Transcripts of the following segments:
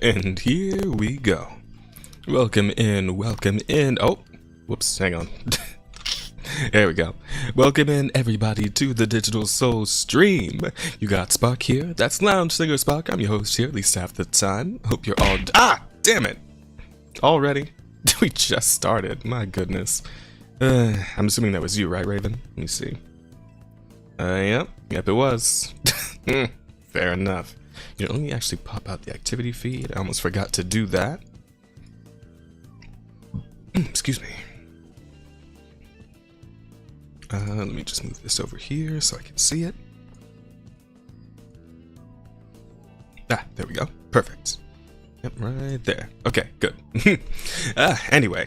And here we go. Welcome in, welcome in. Oh, whoops, hang on. There we go. Welcome in, everybody, to the Digital Soul Stream. You got Spark here. That's Lounge Singer Spark. I'm your host here, at least half the time. Hope you're all... damn it! Already? We just started. My goodness. I'm assuming that was you, right, Raven? Let me see. Yep, it was. Fair enough. You know, let me actually pop out the activity feed. I almost forgot to do that. Excuse me. Let me just move this over here so I can see it. There we go. Perfect. Yep, right there. Okay, good. Anyway.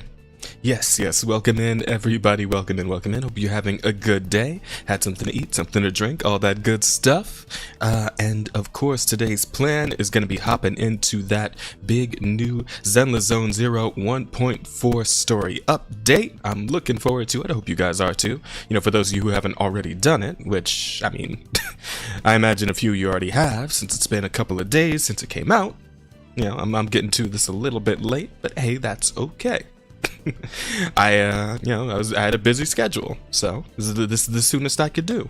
Yes, welcome in, everybody. Welcome in. Hope you're having a good day. Had something to eat, something to drink, all that good stuff. And of course, today's plan is going to be hopping into that big new Zenless Zone Zero 1.4 story update. I'm looking forward to it. I hope you guys are too. You know, for those of you who haven't already done it, which, I mean, I imagine a fefew you already have, since it's been a couple of days since it came out. You know, I'm getting to this a little bit late, but hey, that's okay. I had a busy schedule, so this is the soonest I could do.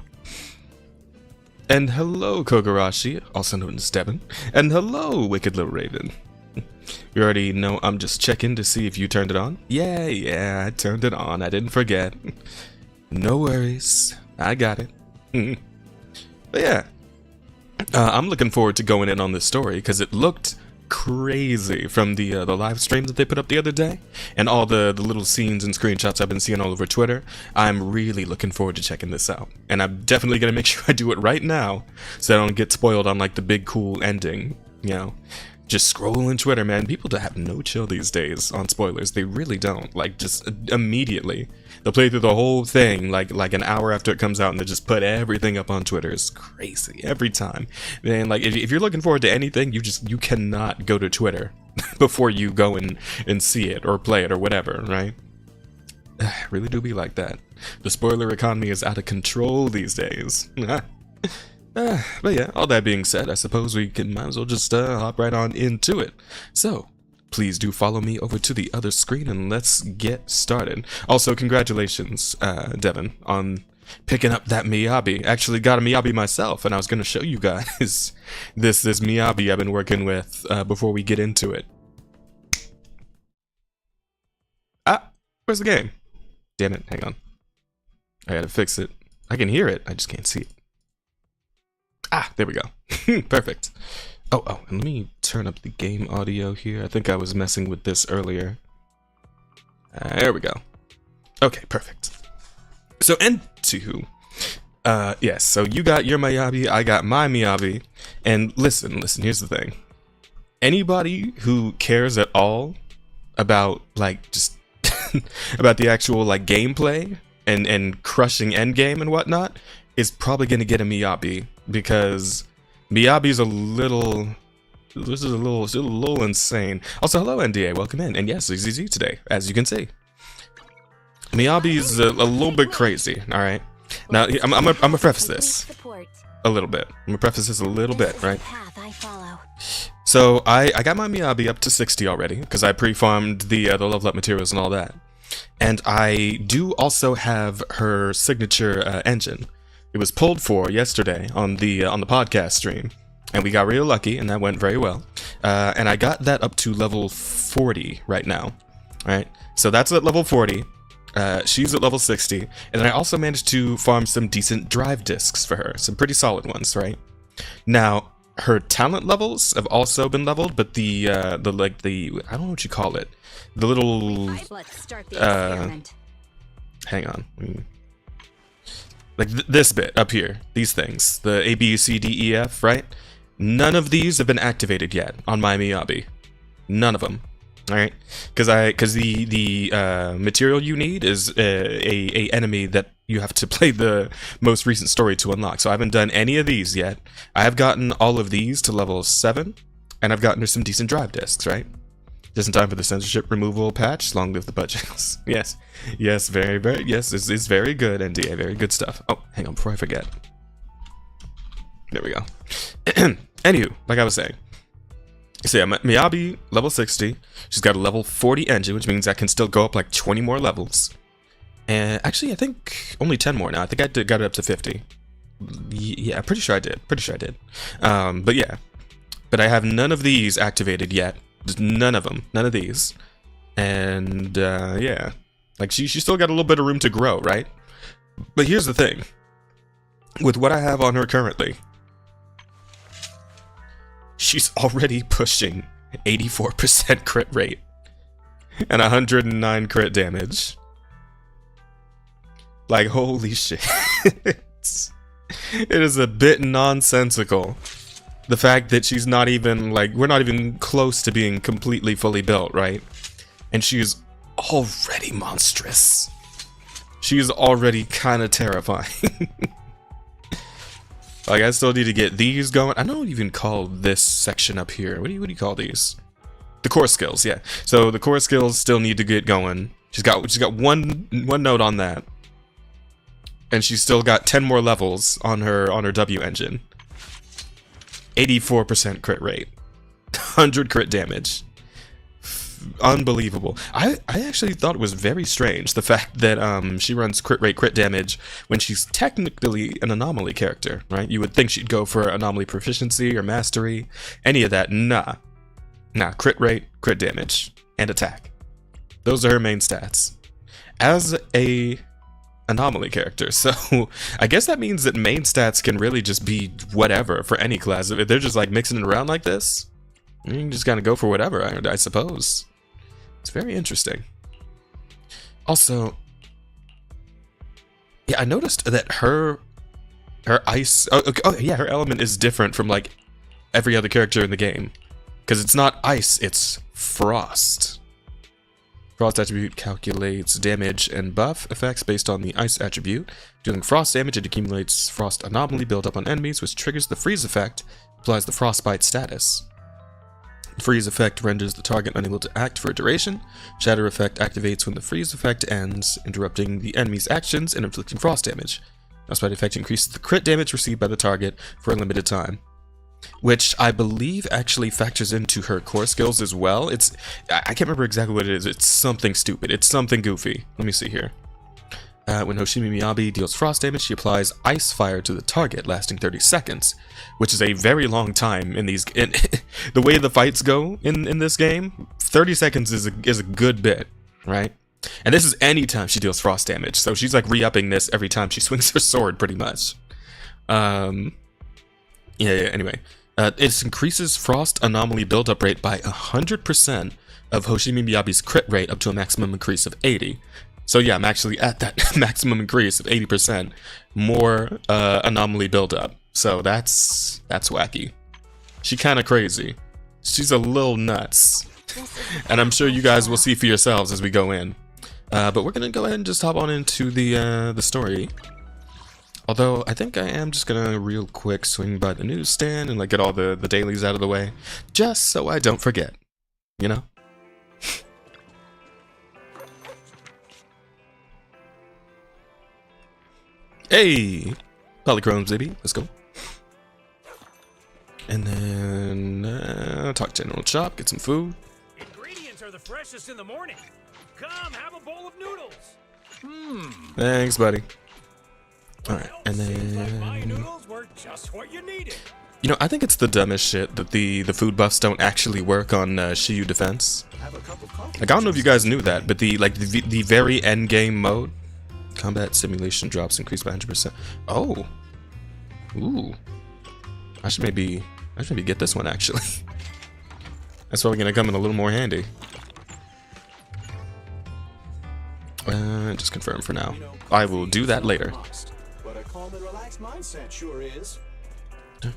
And hello, Kogarashi, also known as Devin, and hello, Wicked Little Raven. You already know I'm just checking to see if you turned it on. Yeah, I turned it on. I didn't forget. No worries, I got it. But yeah, I'm looking forward to going in on this story because it looked crazy from the live stream that they put up the other day, and all the little scenes and screenshots I've been seeing all over Twitter. I'm really looking forward to checking this out, and I'm definitely gonna make sure I do it right now so I don't get spoiled on like the big cool ending. You know, just scrolling Twitter, man. People have no chill these days on spoilers. They really don't. Like, just immediately they'll play through the whole thing like an hour after it comes out, and they just put everything up on Twitter. It's crazy every time. Man, like if you're looking forward to anything, you cannot go to Twitter before you go and see it or play it or whatever, right? Really do be like that. The spoiler economy is out of control these days. But yeah, all that being said, I suppose we might as well just hop right on into it. So, please do follow me over to the other screen and let's get started. Also, congratulations, Devin, on picking up that Miyabi. Actually got a Miyabi myself, and I was going to show you guys this Miyabi I've been working with before we get into it. Where's the game? Damn it, hang on. I gotta fix it. I can hear it, I just can't see it. There we go. Perfect. Oh, and let me turn up the game audio here. I think I was messing with this earlier. There we go. Okay, perfect. So, N2. Yes, so you got your Miyabi, I got my Miyabi. And listen, here's the thing. Anybody who cares at all about, like, just about the actual, like, gameplay and crushing endgame and whatnot is probably going to get a Miyabi, because Miyabi's a little insane. Also, hello NDA, welcome in. And yes, ZZ today, as you can see. Miyabi's a little bit crazy, alright? Now, I'm gonna preface this a little bit. I'm gonna preface this a little bit, right? So, I got my Miyabi up to 60 already, because I pre-farmed the level up materials and all that. And I do also have her signature engine. It was pulled for yesterday on the podcast stream, and we got real lucky, and that went very well. And I got that up to level 40 right now. All right, so that's at level 40. She's at level 60, and then I also managed to farm some decent drive discs for her, some pretty solid ones, right? Now her talent levels have also been leveled, but the I don't know what you call it, the little hang on. Like this bit up here, these things, the A, B, C, D, E, F, right? None of these have been activated yet on my Miyabi. None of them. All right, because the material you need is a enemy that you have to play the most recent story to unlock. So I haven't done any of these yet. I have gotten all of these to level 7, and I've gotten her some decent drive discs, right? Just in time for the censorship removal patch. Long live the butt jiggles. Yes, very, yes, it's very good, NDA, very good stuff. Oh, hang on, before I forget. There we go. Anywho, like I was saying, So yeah, Miyabi, level 60. She's got a level 40 engine, which means I can still go up like 20 more levels. And actually, I think only 10 more now. I think I got it up to 50. Yeah, pretty sure I did. But yeah. But I have none of these activated yet. Just none of them. None of these. And yeah. Like, she's still got a little bit of room to grow, right? But here's the thing. With what I have on her currently, she's already pushing 84% crit rate and 109 crit damage. Like, holy shit. It is a bit nonsensical. The fact that she's not even, like, we're not even close to being completely fully built, right? And she is already monstrous. She is already kind of terrifying. Like, I still need to get these going. I don't even call this section up here. What do you call these? The core skills, yeah. So the core skills still need to get going. She's got one note on that. And she's still got 10 more levels on her W engine. 84% crit rate. 100 crit damage. Unbelievable. I actually thought it was very strange, the fact that she runs crit damage when she's technically an anomaly character, right? You would think she'd go for anomaly proficiency or mastery, any of that. Nah, crit rate, crit damage, and attack. Those are her main stats as a anomaly character. So I guess that means that main stats can really just be whatever for any class. If they're just like mixing it around like this, you can just kind of go for whatever, I suppose. It's very interesting. Also, yeah, I noticed that her ice, yeah, her element is different from like every other character in the game, because it's not ice, it's frost. Frost attribute calculates damage and buff effects based on the ice attribute. Dealing frost damage, it accumulates frost anomaly built up on enemies, which triggers the freeze effect, applies the frostbite status. Freeze effect renders the target unable to act for a duration. Shatter effect activates when the freeze effect ends, interrupting the enemy's actions and inflicting frost damage. Frostbite effect increases the crit damage received by the target for a limited time, which I believe actually factors into her core skills as well. I can't remember exactly what it is. It's something stupid. It's something goofy. Let me see here. When Hoshimi Miyabi deals frost damage, she applies ice fire to the target, lasting 30 seconds, which is a very long time in these. The way the fights go in this game, 30 seconds is a good bit, right? And this is any time she deals frost damage, so she's like re-upping this every time she swings her sword, pretty much. Yeah. Anyway, it increases frost anomaly buildup rate by 100% of Hoshimi Miyabi's crit rate up to a maximum increase of 80. So yeah, I'm actually at that maximum increase of 80% more anomaly buildup. So that's wacky. She kind of crazy. She's a little nuts. And I'm sure you guys will see for yourselves as we go in. But we're gonna go ahead and just hop on into the story. Although I think I am just gonna real quick swing by the newsstand and like get all the dailies out of the way, just so I don't forget. You know? Hey, Polychromes, baby. Let's go. And then talk General Shop, get some food. Ingredients are the freshest in the morning. Come, have a bowl of noodles. Thanks, buddy. All right, and Like my then noodles were just what you needed. you know, I think it's the dumbest shit that the food buffs don't actually work on Shiyu Defense. Like, I don't know if you guys knew that, but the very end game mode. Combat simulation drops increased by 100%. Oh. Ooh. I should maybe get this one, actually. That's probably gonna come in a little more handy. Just confirm for now. I will do that later. But a calm and relaxed mindset sure is. And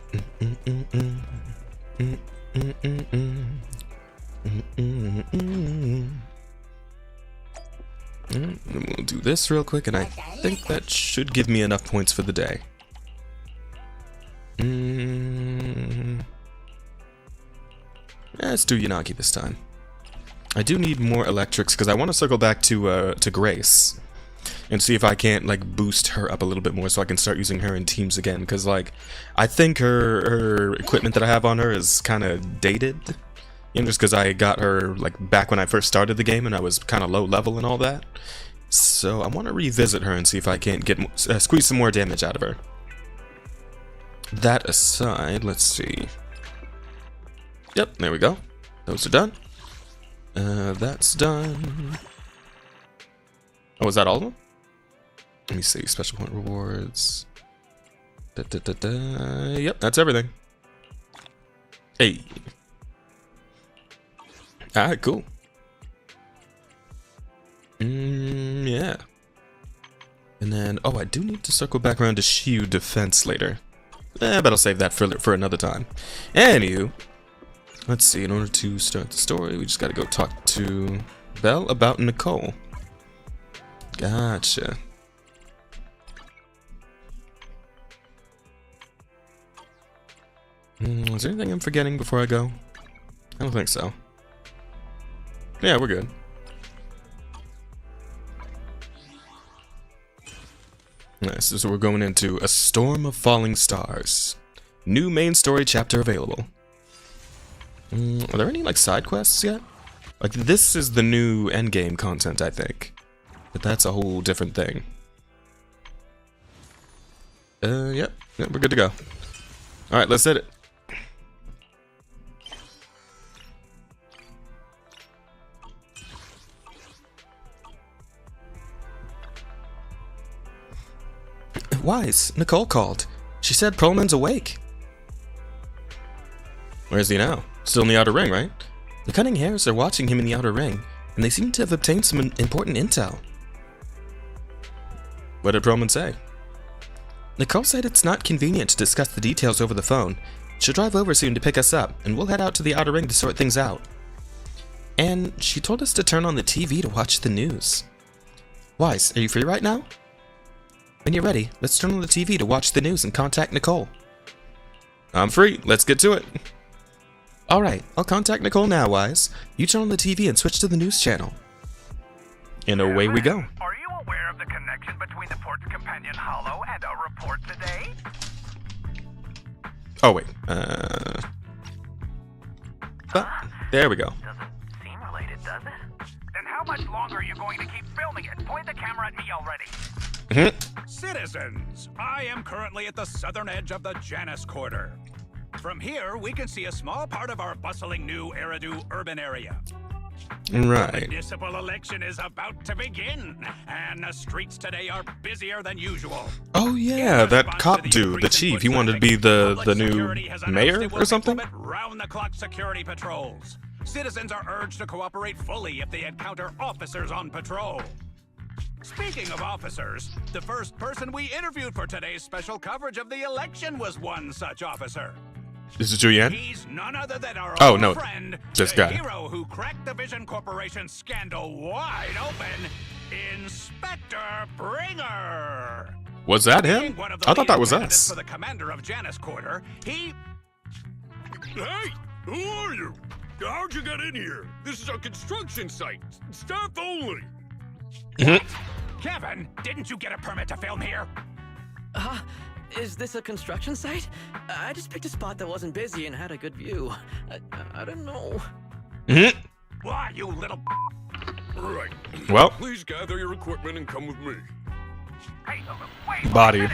we'll do this real quick, and I think that should give me enough points for the day. Let's do Yanagi this time. I do need more electrics because I want to circle back to Grace and see if I can't like boost her up a little bit more so I can start using her in teams again. Because like I think her equipment that I have on her is kind of dated. You know, just because I got her like back when I first started the game and I was kind of low level and all that. So I want to revisit her and see if I can't get squeeze some more damage out of her. That aside, let's see. Yep, there we go. Those are done. That's done. Oh, is that all of them? Let me see. Special point rewards. Yep, that's everything. Hey. Alright, cool. Yeah. And then, oh, I do need to circle back around to Shield Defense later. But I'll save that for another time. Anywho, let's see. In order to start the story, we just gotta go talk to Belle about Nicole. Gotcha. Is there anything I'm forgetting before I go? I don't think so. Yeah, we're good. Nice, so we're going into A Storm of Falling Stars. New main story chapter available. Are there any, like, side quests yet? Like, this is the new endgame content, I think. But that's a whole different thing. Yep, we're good to go. Alright, let's hit it. Wise, Nicole called. She said Perlman's awake. Where is he now? Still in the outer ring, right? The Cunning Hares are watching him in the outer ring, and they seem to have obtained some important intel. What did Perlman say? Nicole said it's not convenient to discuss the details over the phone. She'll drive over soon to pick us up, and we'll head out to the outer ring to sort things out. And she told us to turn on the TV to watch the news. Wise, are you free right now? When you're ready, let's turn on the TV to watch the news and contact Nicole. I'm free. Let's get to it. Alright, I'll contact Nicole now, Wise. You turn on the TV and switch to the news channel. And away we go. Are you aware of the connection between the port's companion Hollow and our report today? Oh, wait. There we go. Doesn't seem related, does it? Then how much longer are you going to keep filming it? Point the camera at me already. Citizens, I am currently at the southern edge of the Janus Quarter. From here, we can see a small part of our bustling new Eridu urban area. The Right. municipal election is about to begin, and the streets today are busier than usual. Oh yeah, that cop dude, the chief, he wanted to be the new mayor or something? Round-the-clock security patrols. Citizens are urged to cooperate fully if they encounter officers on patrol. Speaking of officers, the first person we interviewed for today's special coverage of the election was one such officer. This is Julianne? He's none other than our Oh, old no, friend, this the guy. hero who cracked the Vision Corporation scandal wide open, Inspector Bringer. Was that him? Being one of the I thought that leading was candidates us. For the commander of Janus Quarter, he... Hey, who are you? How'd you get in here? This is a construction site. Staff only. Kevin, didn't you get a permit to film here? Is this a construction site? I just picked a spot that wasn't busy and had a good view. I don't know. Why, you little... Right. Well, Please gather your equipment and come with me. Hey, wait. body. Don't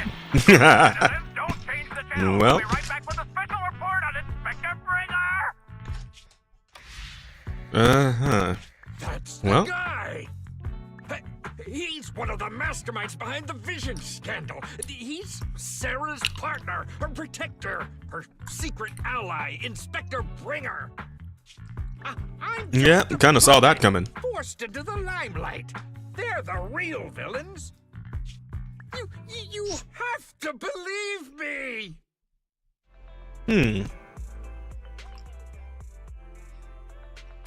change the channel. Well. We'll be right back with a special report on Inspector Bringer. Uh-huh. That's Well. the guy. He's one of the masterminds behind the Vision scandal. He's Sarah's partner, her protector, her secret ally, Inspector Bringer. I'm just Yeah, the kinda saw that puppet coming. Forced into the limelight. They're the real villains. You have to believe me.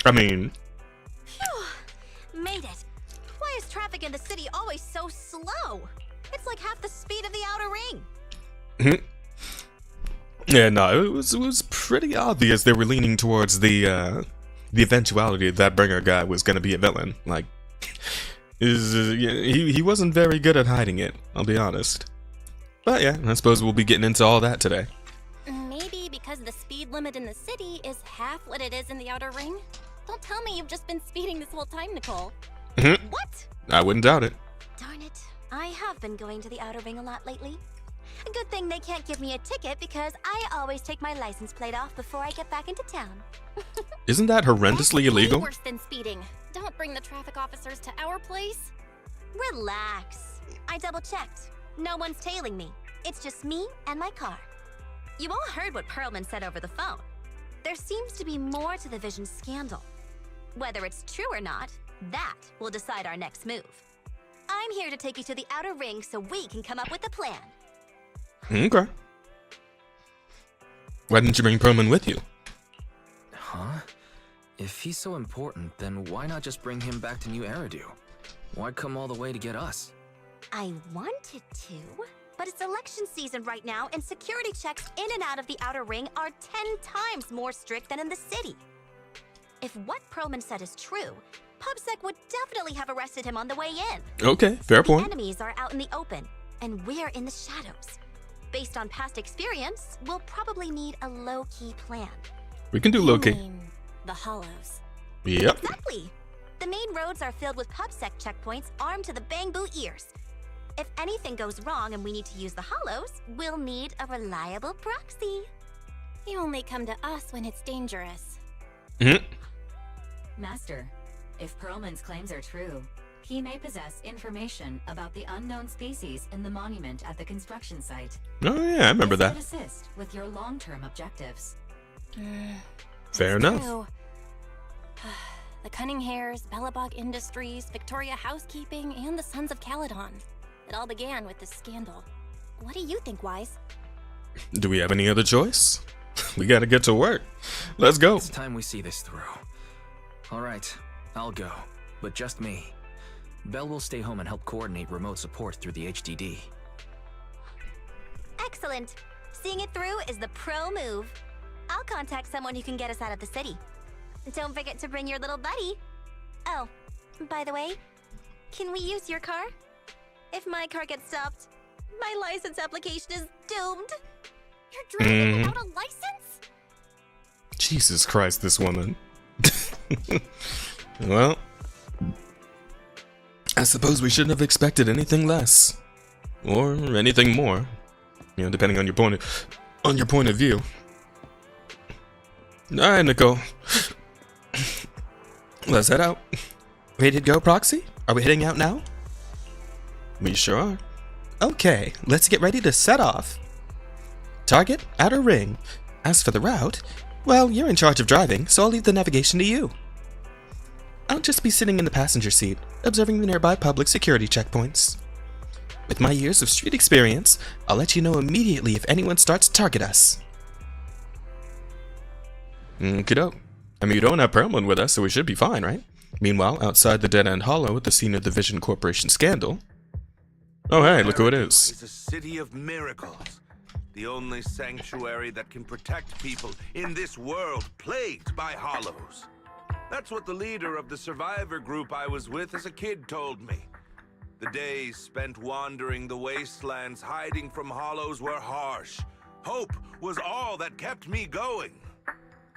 I mean, Phew! Made it. Why is traffic in the city always so slow? It's like half the speed of the outer ring. yeah, no, it was pretty obvious they were leaning towards the eventuality that Bringer guy was gonna be a villain. Like, he wasn't very good at hiding it, I'll be honest. But yeah, I suppose we'll be getting into all that today. Maybe because the speed speed limit in the city is half what it is in the outer ring. Don't tell me you've just been speeding this whole time, Nicole. What? I wouldn't doubt it. Darn it. I have been going to the outer ring a lot lately. A good thing they can't give me a ticket because I always take my license plate off before I get back into town. Isn't that horrendously That's illegal? way worse than speeding. Don't bring the traffic officers to our place. Relax. I double-checked. No one's tailing me. It's just me and my car. You all heard what Perlman said over the phone. There seems to be more to the Vision scandal. Whether it's true or not, that will decide our next move. I'm here to take you to the outer ring so we can come up with a plan. Okay. Why didn't you bring Perlman with you? Huh? If he's so important, then why not just bring him back to New Eridu? Why come all the way to get us? I wanted to, but it's election season right now, and security checks in and out of the outer ring are 10 times more strict than in the city. If what Perlman said is true, PubSec would definitely have arrested him on the way in. Okay, fair The point. enemies are out in the open, and we're in the shadows. Based on past experience, we'll probably need a low-key plan. We can do You low-key. mean the hollows. Yep. Exactly. The main roads are filled with PubSec checkpoints armed to the bang-boo ears. If anything goes wrong and we need to use the hollows, we'll need a reliable proxy. You only come to us when it's dangerous. Master, if Perlman's claims are true, he may possess information about the unknown species in the monument at the construction site. Oh yeah, I remember This that. could assist with your long-term objectives. Fair enough. True. The Cunning Hairs, Bellabog Industries, Victoria Housekeeping, and the Sons of Caledon. It all began with this scandal. What do you think, Wise? Do we have any other choice? We gotta get to work. Let's go. It's time we see this through. Alright, I'll go. But just me. Belle will stay home and help coordinate remote support through the HDD. Excellent. Seeing it through is the pro move. I'll contact someone who can get us out of the city. Don't forget to bring your little buddy. Oh, by the way, can we use your car? If my car gets stopped, my license application is doomed. You're driving without a license? Jesus Christ, this woman. Well, I suppose we shouldn't have expected anything less, or anything more. You know, depending on your point of view. All right, Nicole. Let's head out. Ready to go, Proxy? Are we heading out now? We sure are. Okay, let's get ready to set off. Target, outer ring. As for the route, well, you're in charge of driving, so I'll leave the navigation to you. I'll just be sitting in the passenger seat, observing the nearby public security checkpoints. With my years of street experience, I'll let you know immediately if anyone starts to target us. Okey-doke. I mean, you don't have Perlman with us, so we should be fine, right? Meanwhile, outside the Dead End Hollow at the scene of the Vision Corporation scandal. Oh hey, look who it is. It's a city of miracles. The only sanctuary that can protect people in this world plagued by hollows. That's what the leader of the survivor group I was with as a kid told me. The days spent wandering the wastelands hiding from hollows were harsh. Hope was all that kept me going.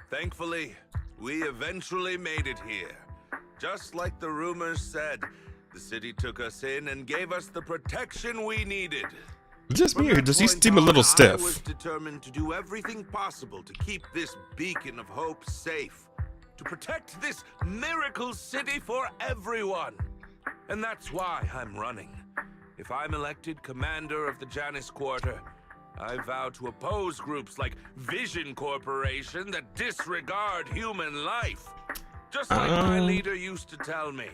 Thankfully, we eventually made it here. Just like the rumors said, the city took us in and gave us the protection we needed. Just From weird, that does he point seem a little on, stiff? I was determined to do everything possible to keep this beacon of hope safe. To protect this miracle city for everyone. And that's why I'm running. If I'm elected commander of the Janus Quarter, I vow to oppose groups like Vision Corporation that disregard human life. Just like my leader used to tell me.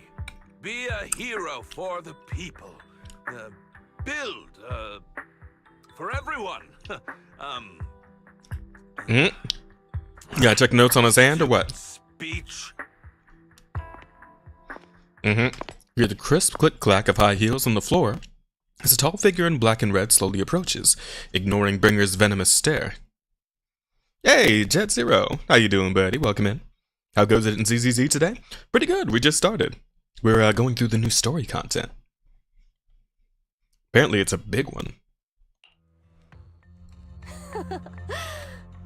Be a hero for the people. Build, for everyone. You gotta check notes on his hand or what? Speech. You hear the crisp click-clack of high heels on the floor as a tall figure in black and red slowly approaches, ignoring Bringer's venomous stare. Hey, Jet Zero. How you doing, buddy? Welcome in. How goes it in ZZZ today? Pretty good. We just started. We're going through the new story content. Apparently it's a big one.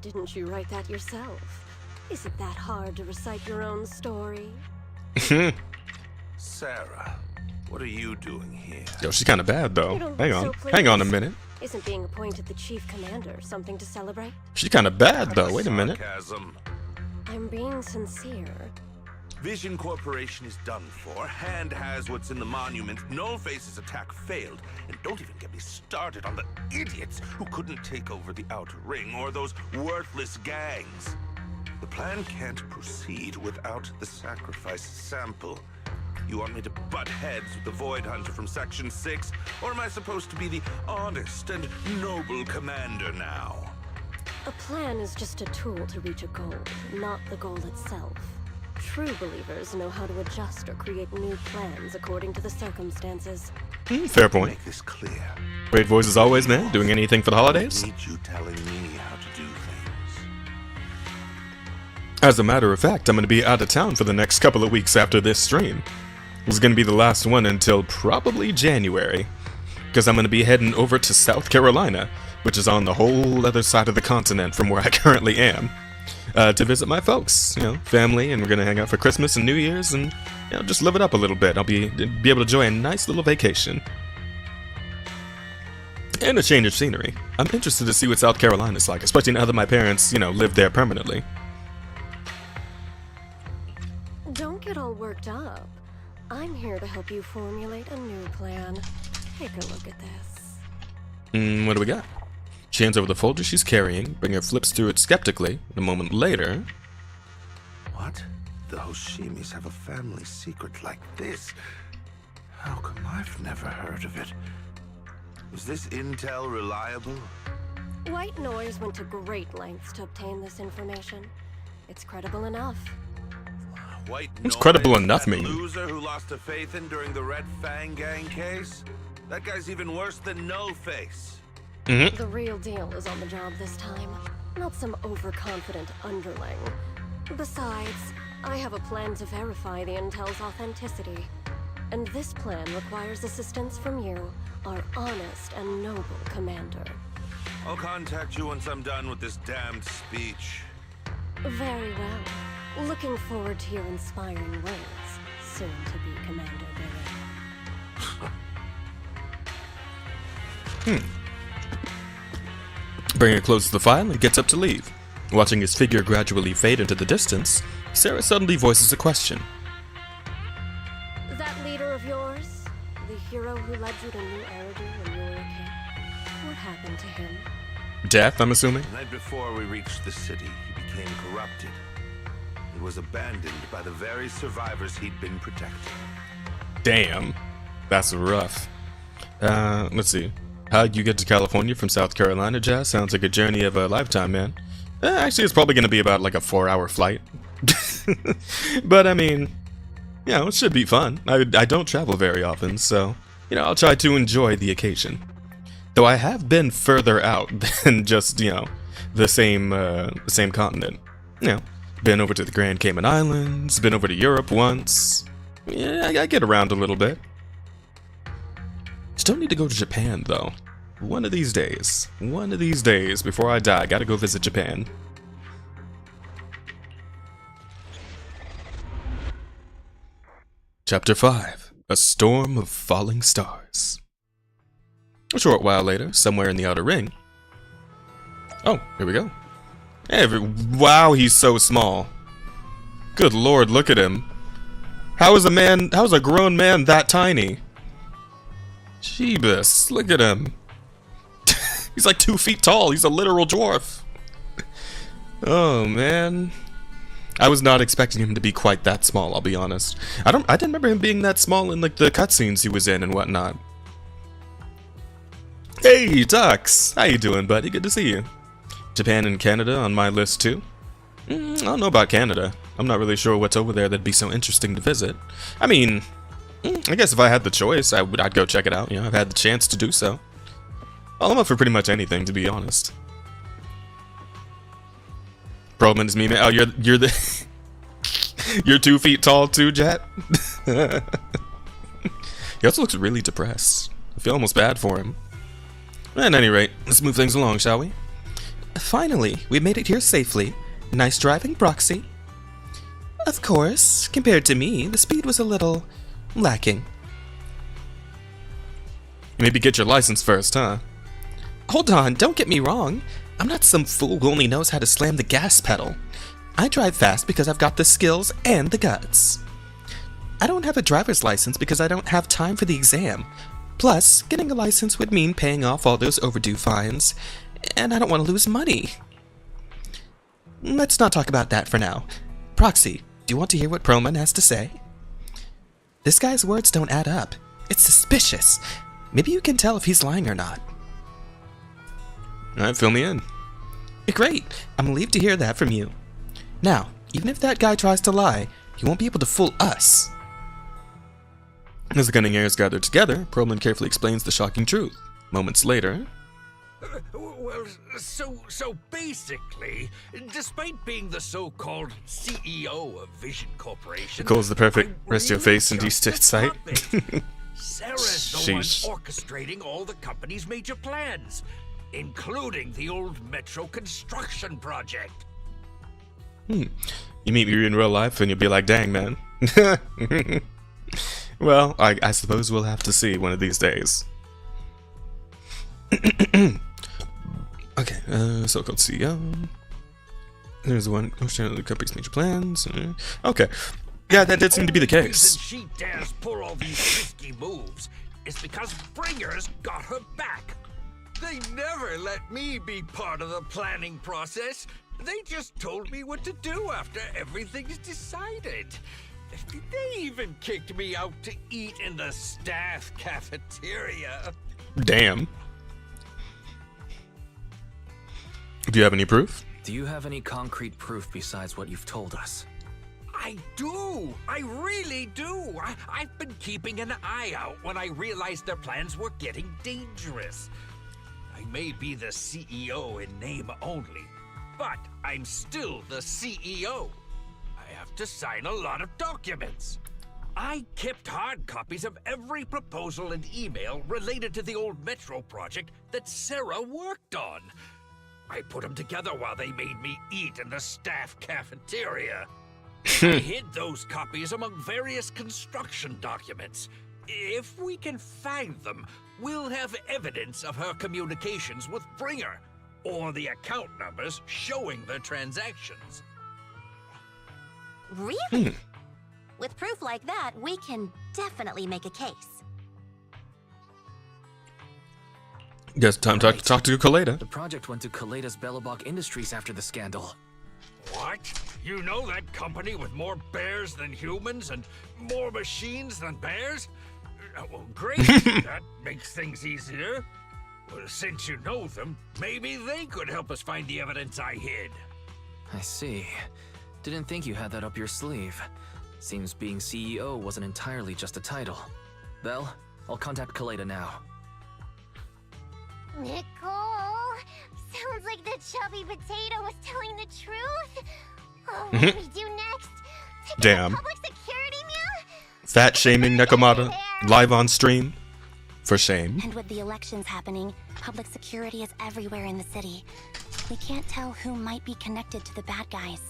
Didn't you write that yourself? Is it that hard to recite your own story? Sarah, what are you doing here? Yo, she's kind of bad though. Hang on, So hang on a pleased. minute. Isn't being appointed the chief commander something to celebrate? She's kind of bad though. Wait a minute. Sarcasm. I'm being sincere. Vision Corporation is done for. Hand has what's in the monument. Nullface's attack failed. And don't even get me started on the idiots who couldn't take over the Outer Ring or those worthless gangs. The plan can't proceed without the sacrifice sample. You want me to butt heads with the Void Hunter from Section 6? Or am I supposed to be the honest and noble commander now? A plan is just a tool to reach a goal, not the goal itself. True believers know how to adjust or create new plans according to the circumstances. Fair point. Make this clear. Great voice as always, man. Doing anything for the holidays? I need you telling me how to do things. As a matter of fact, I'm going to be out of town for the next couple of weeks after this stream. This is going to be the last one until probably January, because I'm going to be heading over to South Carolina, which is on the whole other side of the continent from where I currently am, to visit my folks, you know, family, and we're going to hang out for Christmas and New Year's and, you know, just live it up a little bit. I'll be able to enjoy a nice little vacation. And a change of scenery. I'm interested to see what South Carolina's like, especially now that my parents, you know, live there permanently. Don't get all worked up. I'm here to help you formulate a new plan. Take a look at this. What do we got? She hands over the folder she's carrying, Bringer flips through it skeptically. A moment later... What? The Hoshimis have a family secret like this? How come I've never heard of it? Is this intel reliable? White Noise went to great lengths to obtain this information. It's credible enough. White What's Noise, credible enough that mean? loser who lost to Faithin during the Red Fang Gang case? That guy's even worse than Nullface. The real deal is on the job this time, not some overconfident underling. Besides, I have a plan to verify the intel's authenticity. And this plan requires assistance from you, our honest and noble commander. I'll contact you once I'm done with this damned speech. Very well. Looking forward to your inspiring words, soon to be Commander Bringer. Bringer closes the file and gets up to leave. Watching his figure gradually fade into the distance, Sarah suddenly voices a question. That leader of yours, the hero who led you to New Eridu when you were a kid, what happened to him? Death, I'm assuming? The night before we reached the city, he became corrupted. He was abandoned by the very survivors he'd been protecting. Damn. That's rough. Let's see. How'd you get to California from South Carolina, Jazz? Sounds like a journey of a lifetime, man. Actually, it's probably going to be about like a 4-hour flight. But I mean, you know, it should be fun. I don't travel very often, so, you know, I'll try to enjoy the occasion. Though I have been further out than just, you know, the same continent. You know, been over to the Grand Cayman Islands, been over to Europe once. Yeah, I get around a little bit. Just don't need to go to Japan, though. One of these days, before I die, I gotta go visit Japan. Chapter 5. A Storm of Falling Stars. A short while later, somewhere in the Outer Ring. Oh, here we go. Wow, he's so small. Good lord, look at him. How is a grown man that tiny? Jeebus, look at him. He's like 2 feet tall. He's a literal dwarf. Oh, man. I was not expecting him to be quite that small, I'll be honest. I didn't remember him being that small in like the cutscenes he was in and whatnot. Hey, Tux! How you doing, buddy? Good to see you. Japan and Canada on my list, too. I don't know about Canada. I'm not really sure what's over there that'd be so interesting to visit. I mean, I guess if I had the choice, I'd go check it out. You know, I've had the chance to do so. Well, I'm up for pretty much anything, to be honest. Problem is me, man. Oh, you're the you're 2 feet tall too, Jet. He also looks really depressed. I feel almost bad for him. At any rate, let's move things along, shall we? Finally, we made it here safely. Nice driving, Proxy. Of course, compared to me, the speed was a little lacking. Maybe get your license first, huh? Hold on, don't get me wrong. I'm not some fool who only knows how to slam the gas pedal. I drive fast because I've got the skills and the guts. I don't have a driver's license because I don't have time for the exam. Plus, getting a license would mean paying off all those overdue fines, and I don't want to lose money. Let's not talk about that for now. Proxy, do you want to hear what Perlman has to say? This guy's words don't add up. It's suspicious. Maybe you can tell if he's lying or not. Alright, fill me in. Great, I'm relieved to hear that from you. Now, even if that guy tries to lie, he won't be able to fool us. As the cunning heirs gather together, Perlman carefully explains the shocking truth. Moments later... Well, so basically, despite being the so-called CEO of Vision Corporation... Calls the perfect rest your face and east its sight. Sarah's the one orchestrating all the company's major plans, including the old Metro construction project. You meet me in real life and you'll be like, dang, man. Well, I suppose we'll have to see one of these days. Okay, so-called CEO. There's one sharing the company's major plans. Okay. Yeah, that did seem to be the case. The reason she dares pull all these risky moves is because Bringer's got her back. They never let me be part of the planning process. They just told me what to do after everything's decided. They even kicked me out to eat in the staff cafeteria. Damn. Do you have any proof? Do you have any concrete proof besides what you've told us? I do! I really do! I've been keeping an eye out when I realized their plans were getting dangerous. I may be the CEO in name only, but I'm still the CEO. I have to sign a lot of documents. I kept hard copies of every proposal and email related to the old Metro project that Sarah worked on. I put them together while they made me eat in the staff cafeteria. I hid those copies among various construction documents. If we can find them, we'll have evidence of her communications with Bringer, or the account numbers showing the transactions. Really? With proof like that, we can definitely make a case. Guess time to talk to Kaleda. The project went to Kaleda's Bellabach Industries after the scandal. What? You know that company with more bears than humans and more machines than bears? Well, great. That makes things easier. Well, since you know them, maybe they could help us find the evidence I hid. I see. Didn't think you had that up your sleeve. Seems being CEO wasn't entirely just a title. Belle, I'll contact Kaleda now. Nicole! Sounds like the chubby potato was telling the truth. Oh, what do we do next? Damn. Public security, Mia? Fat shaming Nakamata live on stream. For shame. And with the elections happening, public security is everywhere in the city. We can't tell who might be connected to the bad guys.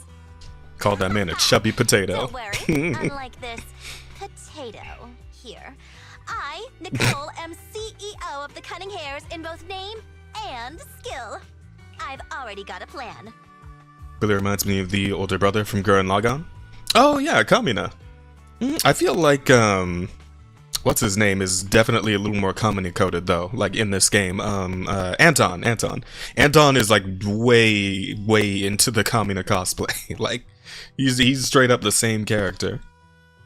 Call that man a chubby potato. Don't worry, unlike this potato here, I, Nicole, am CEO of the Cunning Hairs in both name and skill. I've already got a plan. Really reminds me of the older brother from Gurren Lagann. Oh yeah, Kamina. I feel like what's his name is definitely a little more commonly coded though, like in this game. Anton is like way into the Kamina cosplay. Like he's straight up the same character.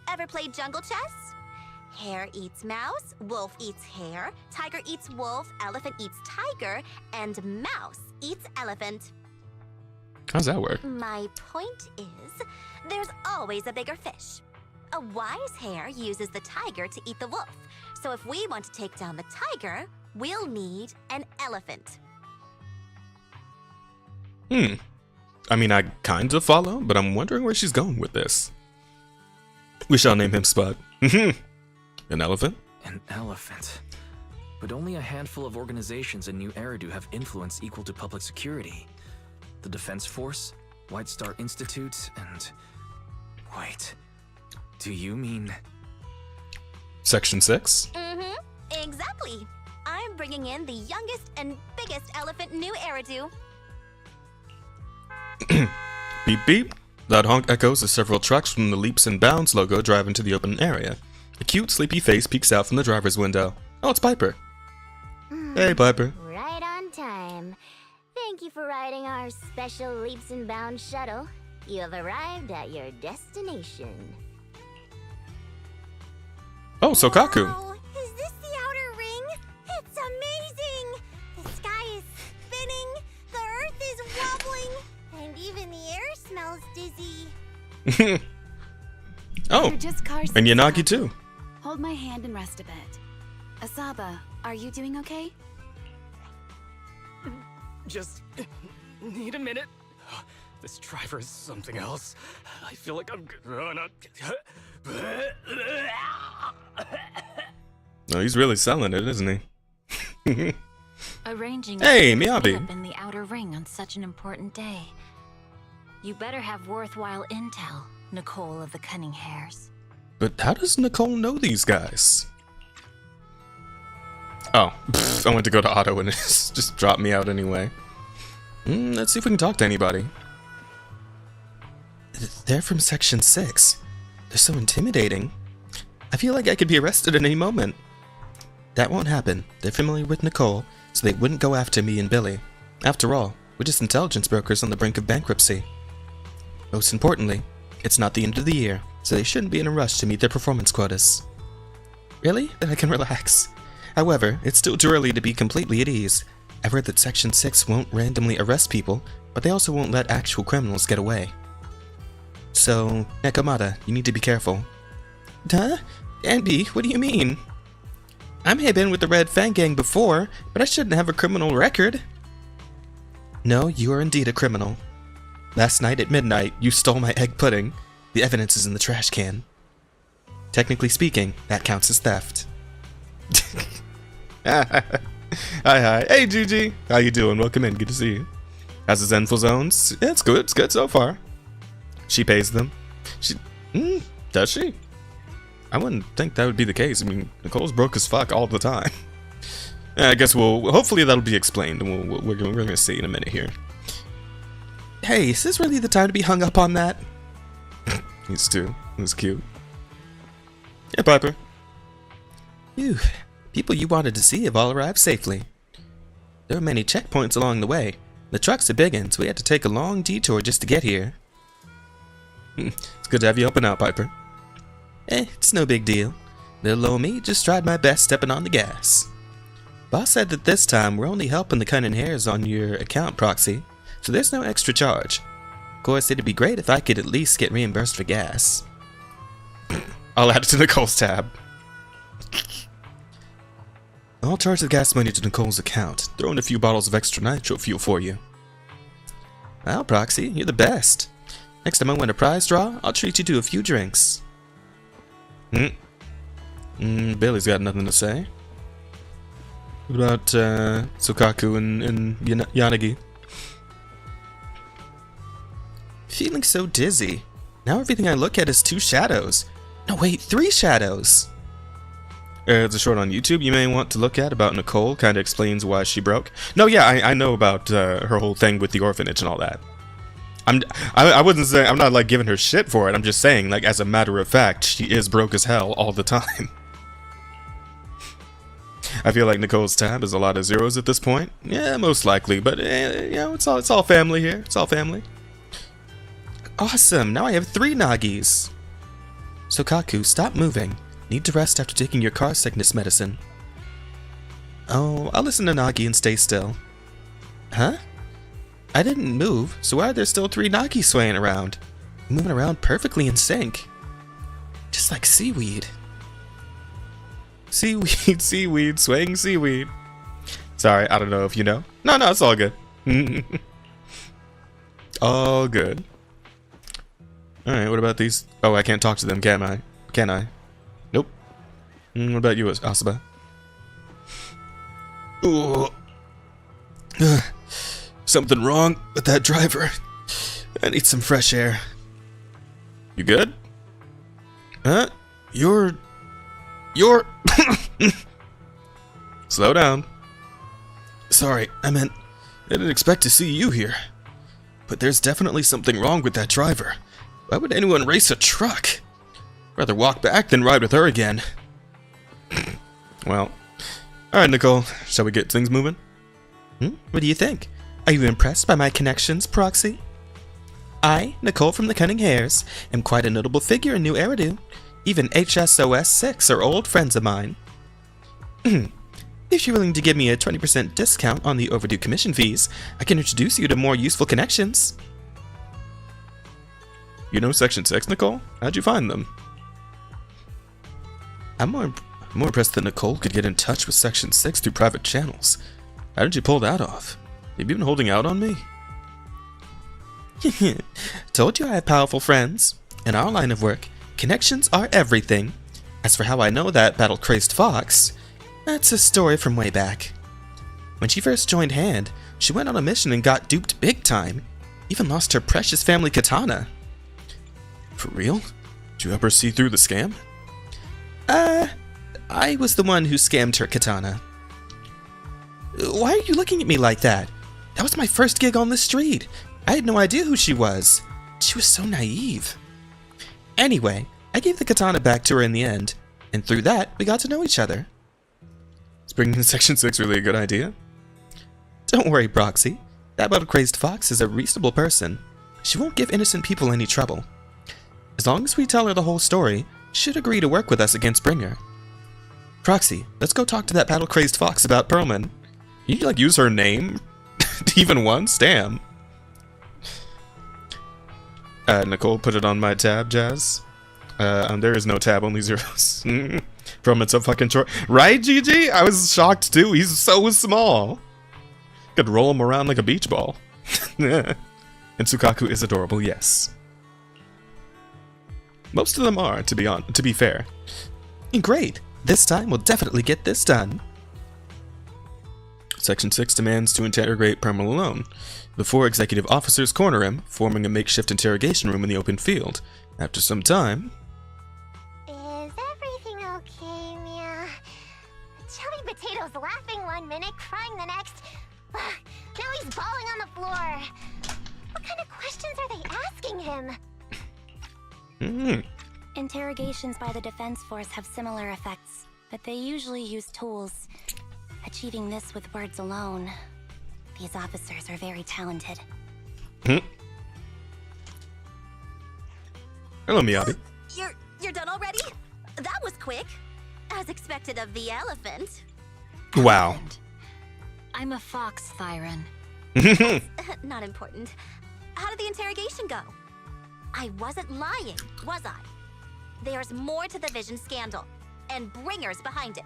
Ever played jungle chess? Hare eats mouse, wolf eats hare, tiger eats wolf, elephant eats tiger, and mouse eats elephant. How's that work? My point is, there's always a bigger fish. A wise hare uses the tiger to eat the wolf. So if we want to take down the tiger, we'll need an elephant. I mean, I kind of follow, but I'm wondering where she's going with this. We shall name him Spud. An elephant? An elephant. But only a handful of organizations in New Eridu have influence equal to public security. the Defense Force, White Star Institute, and... Wait, do you mean... Section 6? Mm-hmm, exactly. I'm bringing in the youngest and biggest elephant new Eridu. Beep beep. Loud honk echoes as several trucks from the Leaps and Bounds logo drive into the open area. A cute, sleepy face peeks out from the driver's window. Oh, it's Piper. Hey, Piper. Right on time. Thank you for riding our special Leaps and Bounds shuttle. You have arrived at your destination. Oh, Sokaku. Wow, is this the outer ring? It's amazing! The sky is spinning, the earth is wobbling, and even the air smells dizzy. Oh, They're just cars, and Yanagi too. Hold my hand and rest a bit. Asaba, are you doing okay? Just need a minute. This driver is something else. I feel like I'm growing up. Oh, he's really selling it, isn't he? Arranging Hey, a Miyabi. flip in the outer ring on such an important day. You better have worthwhile intel, Nicole of the Cunning Hairs. But how does Nicole know these guys? Oh, I went to go to auto and it just dropped me out anyway. Let's see if we can talk to anybody. They're from Section 6. They're so intimidating. I feel like I could be arrested at any moment. That won't happen. They're familiar with Nicole, so they wouldn't go after me and Billy. After all, we're just intelligence brokers on the brink of bankruptcy. Most importantly, it's not the end of the year, so they shouldn't be in a rush to meet their performance quotas. Really? Then I can relax. However, it's still too early to be completely at ease. I've heard that Section 6 won't randomly arrest people, but they also won't let actual criminals get away. So, Nekomata, you need to be careful. Huh? Andy, what do you mean? I may have been with the Red Fang Gang before, but I shouldn't have a criminal record. No, you are indeed a criminal. Last night at midnight, you stole my egg pudding. The evidence is in the trash can. Technically speaking, that counts as theft. Hi. Hey, Gigi. How you doing? Welcome in. Good to see you. How's the Zenful Zones? Yeah, it's good. It's good so far. She pays them. Does she? I wouldn't think that would be the case. I mean, Nicole's broke as fuck all the time. I guess hopefully that'll be explained, and we're gonna see in a minute here. Hey, is this really the time to be hung up on that? He's too. It was cute. Yeah, Piper. Phew. People you wanted to see have all arrived safely. There were many checkpoints along the way. The truck's a big one, so we had to take a long detour just to get here. It's good to have you helping out, Piper. It's no big deal. Little old me just tried my best stepping on the gas. Boss said that this time we're only helping the Cunning Hairs on your account proxy, so there's no extra charge. Of course, it'd be great if I could at least get reimbursed for gas. I'll add it to Nicole's tab. I'll charge the gas money to Nicole's account. Throw in a few bottles of extra nitro fuel for you. Well, Proxy, you're the best. Next time I win a prize draw, I'll treat you to a few drinks. Billy's got nothing to say. What about Sokaku and Yanagi? Feeling so dizzy. Now everything I look at is 2 shadows. No, wait, 3 shadows. There's a short on YouTube you may want to look at about Nicole. Kind of explains why she broke. No, yeah, I know about her whole thing with the orphanage and all that. I wouldn't say, I'm not like giving her shit for it. I'm just saying, like, as a matter of fact, she is broke as hell all the time. I feel like Nicole's tab is a lot of zeros at this point. Yeah, most likely, but you know, it's all family here. It's all family. Awesome. Now I have 3 Nagis. Sokaku, stop moving. Need to rest after taking your car sickness medicine. Oh, I'll listen to Nagi and stay still. Huh? I didn't move, so why are there still 3 Nagi swaying around? Moving around perfectly in sync. Just like seaweed. Seaweed, swaying seaweed. Sorry, I don't know if you know. No, it's all good. All good. Alright, what about these? Oh, I can't talk to them, can I? Can I? Nope. What about you, Asaba? Ooh. something wrong with that driver. I need some fresh air. You good? Huh? You're... Slow down. Sorry, I didn't expect to see you here. But there's definitely something wrong with that driver. Why would anyone race a truck? Rather walk back than ride with her again. Well, alright, Nicole, shall we get things moving? What do you think? Are you impressed by my connections, Proxy? I, Nicole from the Cunning Hairs, am quite a notable figure in New Eridu. Even HSOS 6 are old friends of mine. If you're willing to give me a 20% discount on the overdue commission fees, I can introduce you to more useful connections. You know Section 6, Nicole? How'd you find them? I'm more impressed that Nicole could get in touch with Section 6 through private channels. How did you pull that off? Have you been holding out on me? Told you I have powerful friends. In our line of work, connections are everything. As for how I know that battle-crazed fox, that's a story from way back. When she first joined Hand, she went on a mission and got duped big time. Even lost her precious family katana. For real? Did you ever see through the scam? I was the one who scammed her katana. Why are you looking at me like that? That was my first gig on the street. I had no idea who she was. She was so naive. Anyway, I gave the katana back to her in the end, and through that, we got to know each other. Is bringing Section 6 really a good idea? Don't worry, Proxy. That battle-crazed fox is a reasonable person. She won't give innocent people any trouble. As long as we tell her the whole story, she should agree to work with us against Bringer. Proxy, let's go talk to that battle-crazed fox about Pearlman. You use her name? Even once? Damn. Nicole, put it on my tab, Jazz. There is no tab, only zeros. Pearlman's so fucking short. Right, GG? I was shocked too. He's so small. Could roll him around like a beach ball. And Tsukaku is adorable, yes. Most of them are, to be fair. Great. This time we'll definitely get this done. Section 6 demands to interrogate Pearlman alone. The 4 executive officers corner him, forming a makeshift interrogation room in the open field. After some time... Is everything okay, Mia? Chubby Potato's laughing one minute, crying the next. Now he's bawling on the floor. What kind of questions are they asking him? Interrogations by the Defense Force have similar effects, but they usually use tools. Achieving this with words alone. These officers are very talented. Hello, Miyabi. You're done already? That was quick. As expected of the elephant. Wow. I'm a fox, Thyron. Not important. How did the interrogation go? I wasn't lying, was I? There's more to the Vision scandal, and Bringer's behind it.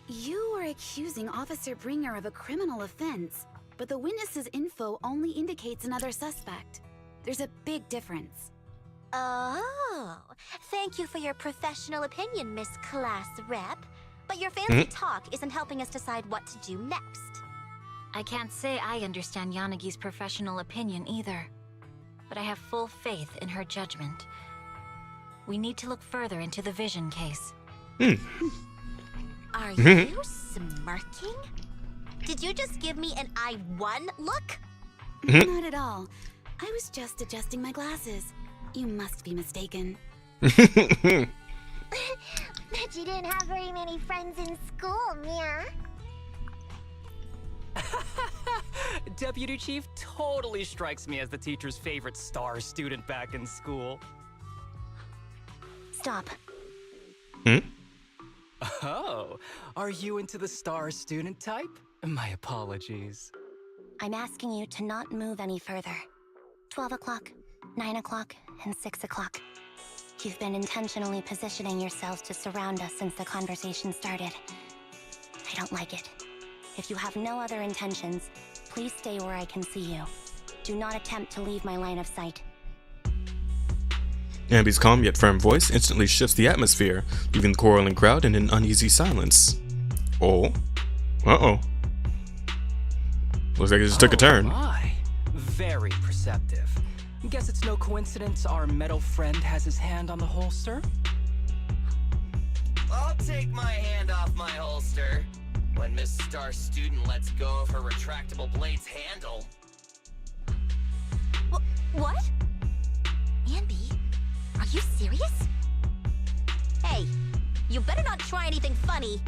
You are accusing Officer Bringer of a criminal offense, but the witness's info only indicates another suspect. There's a big difference. Oh, thank you for your professional opinion, Miss Class Rep. But your fancy talk isn't helping us decide what to do next. I can't say I understand Yanagi's professional opinion either, but I have full faith in her judgment. We need to look further into the Vision case. Are you smirking? Did you just give me an I won look? Not at all. I was just adjusting my glasses. You must be mistaken. Bet you didn't have very many friends in school, Mia. Deputy Chief totally strikes me as the teacher's favorite star student back in school. Stop. Oh, are you into the star student type? My apologies. I'm asking you to not move any further. 12 o'clock, 9 o'clock, and 6 o'clock. You've been intentionally positioning yourselves to surround us since the conversation started. I don't like it. If you have no other intentions, please stay where I can see you. Do not attempt to leave my line of sight. Ambi's calm yet firm voice instantly shifts the atmosphere, leaving the quarreling crowd in an uneasy silence. Oh? Uh-oh. Looks like it just took a turn. My. Very perceptive. Guess it's no coincidence our metal friend has his hand on the holster. I'll take my hand off my holster when Miss Star Student lets go of her retractable blade's handle. What? Anby, are you serious? Hey, you better not try anything funny.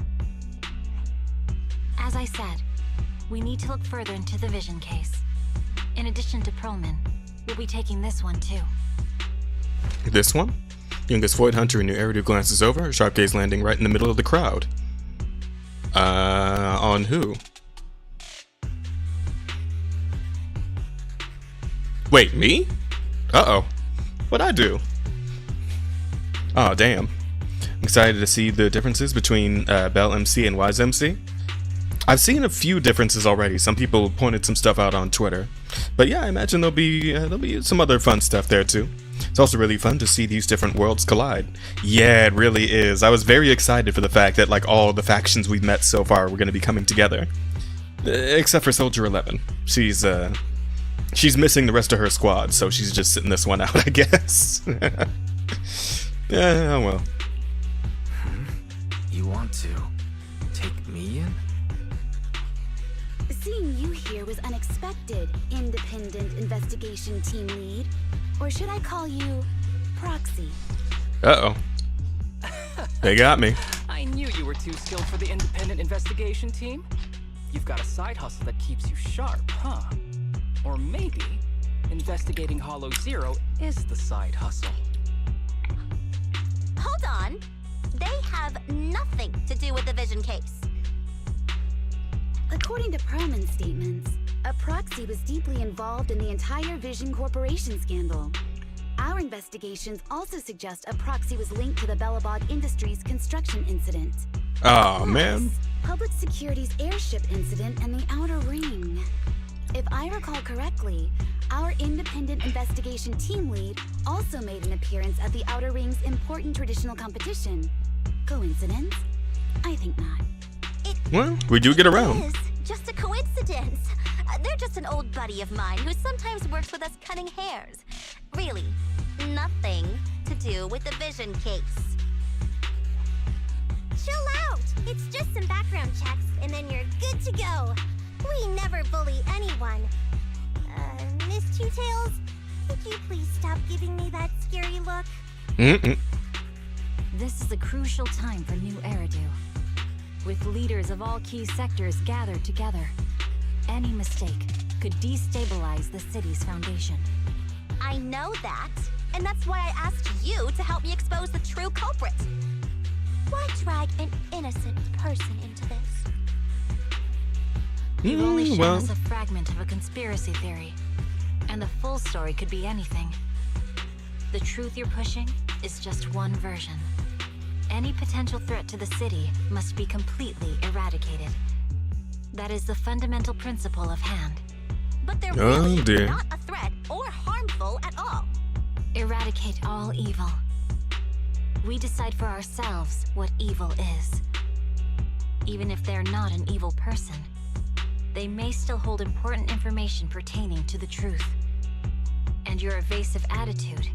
As I said, we need to look further into the vision case. In addition to Perlman, we'll be taking this one too. This one? Youngest Void Hunter in your Eridu glances over, her sharp gaze landing right in the middle of the crowd. On who? Wait, me? Uh-oh. What'd I do? Oh, damn. I'm excited to see the differences between Bell MC and Wise MC. I've seen a few differences already. Some people pointed some stuff out on Twitter. But yeah, I imagine there'll be some other fun stuff there too. It's also really fun to see these different worlds collide. Yeah, it really is. I was very excited for the fact that like all the factions we've met so far were going to be coming together. Except for Soldier 11. She's missing the rest of her squad, so she's just sitting this one out, I guess. Yeah, oh well. You want to take me in? Seeing you here was unexpected, independent investigation team lead. Or should I call you Proxy? Uh-oh. They got me. I knew you were too skilled for the independent investigation team. You've got a side hustle that keeps you sharp, huh? Or maybe investigating Hollow Zero is the side hustle. Hold on. They have nothing to do with the vision case. According to Perlman's statements, a proxy was deeply involved in the entire Vision Corporation scandal. Our investigations also suggest a proxy was linked to the Bellabog Industries construction incident. Oh, man. Public Security's airship incident and the Outer Ring. If I recall correctly, our independent investigation team lead also made an appearance at the Outer Ring's important traditional competition. Coincidence? I think not. Well, we do get around. It is just a coincidence. They're just an old buddy of mine who sometimes works with us cutting hairs. Really, nothing to do with the vision case. Chill out! It's just some background checks, and then you're good to go. We never bully anyone. Miss Two Tails, could you please stop giving me that scary look? This is a crucial time for New Eridu. With leaders of all key sectors gathered together, any mistake could destabilize the city's foundation. I know that, and that's why I asked you to help me expose the true culprit. Why drag an innocent person into this? You've only shown us a fragment of a conspiracy theory, and the full story could be anything. The truth you're pushing is just one version. Any potential threat to the city must be completely eradicated. That is the fundamental principle of Hand. But they're really not a threat or harmful at all. Eradicate all evil. We decide for ourselves what evil is. Even if they're not an evil person, they may still hold important information pertaining to the truth. And your evasive attitude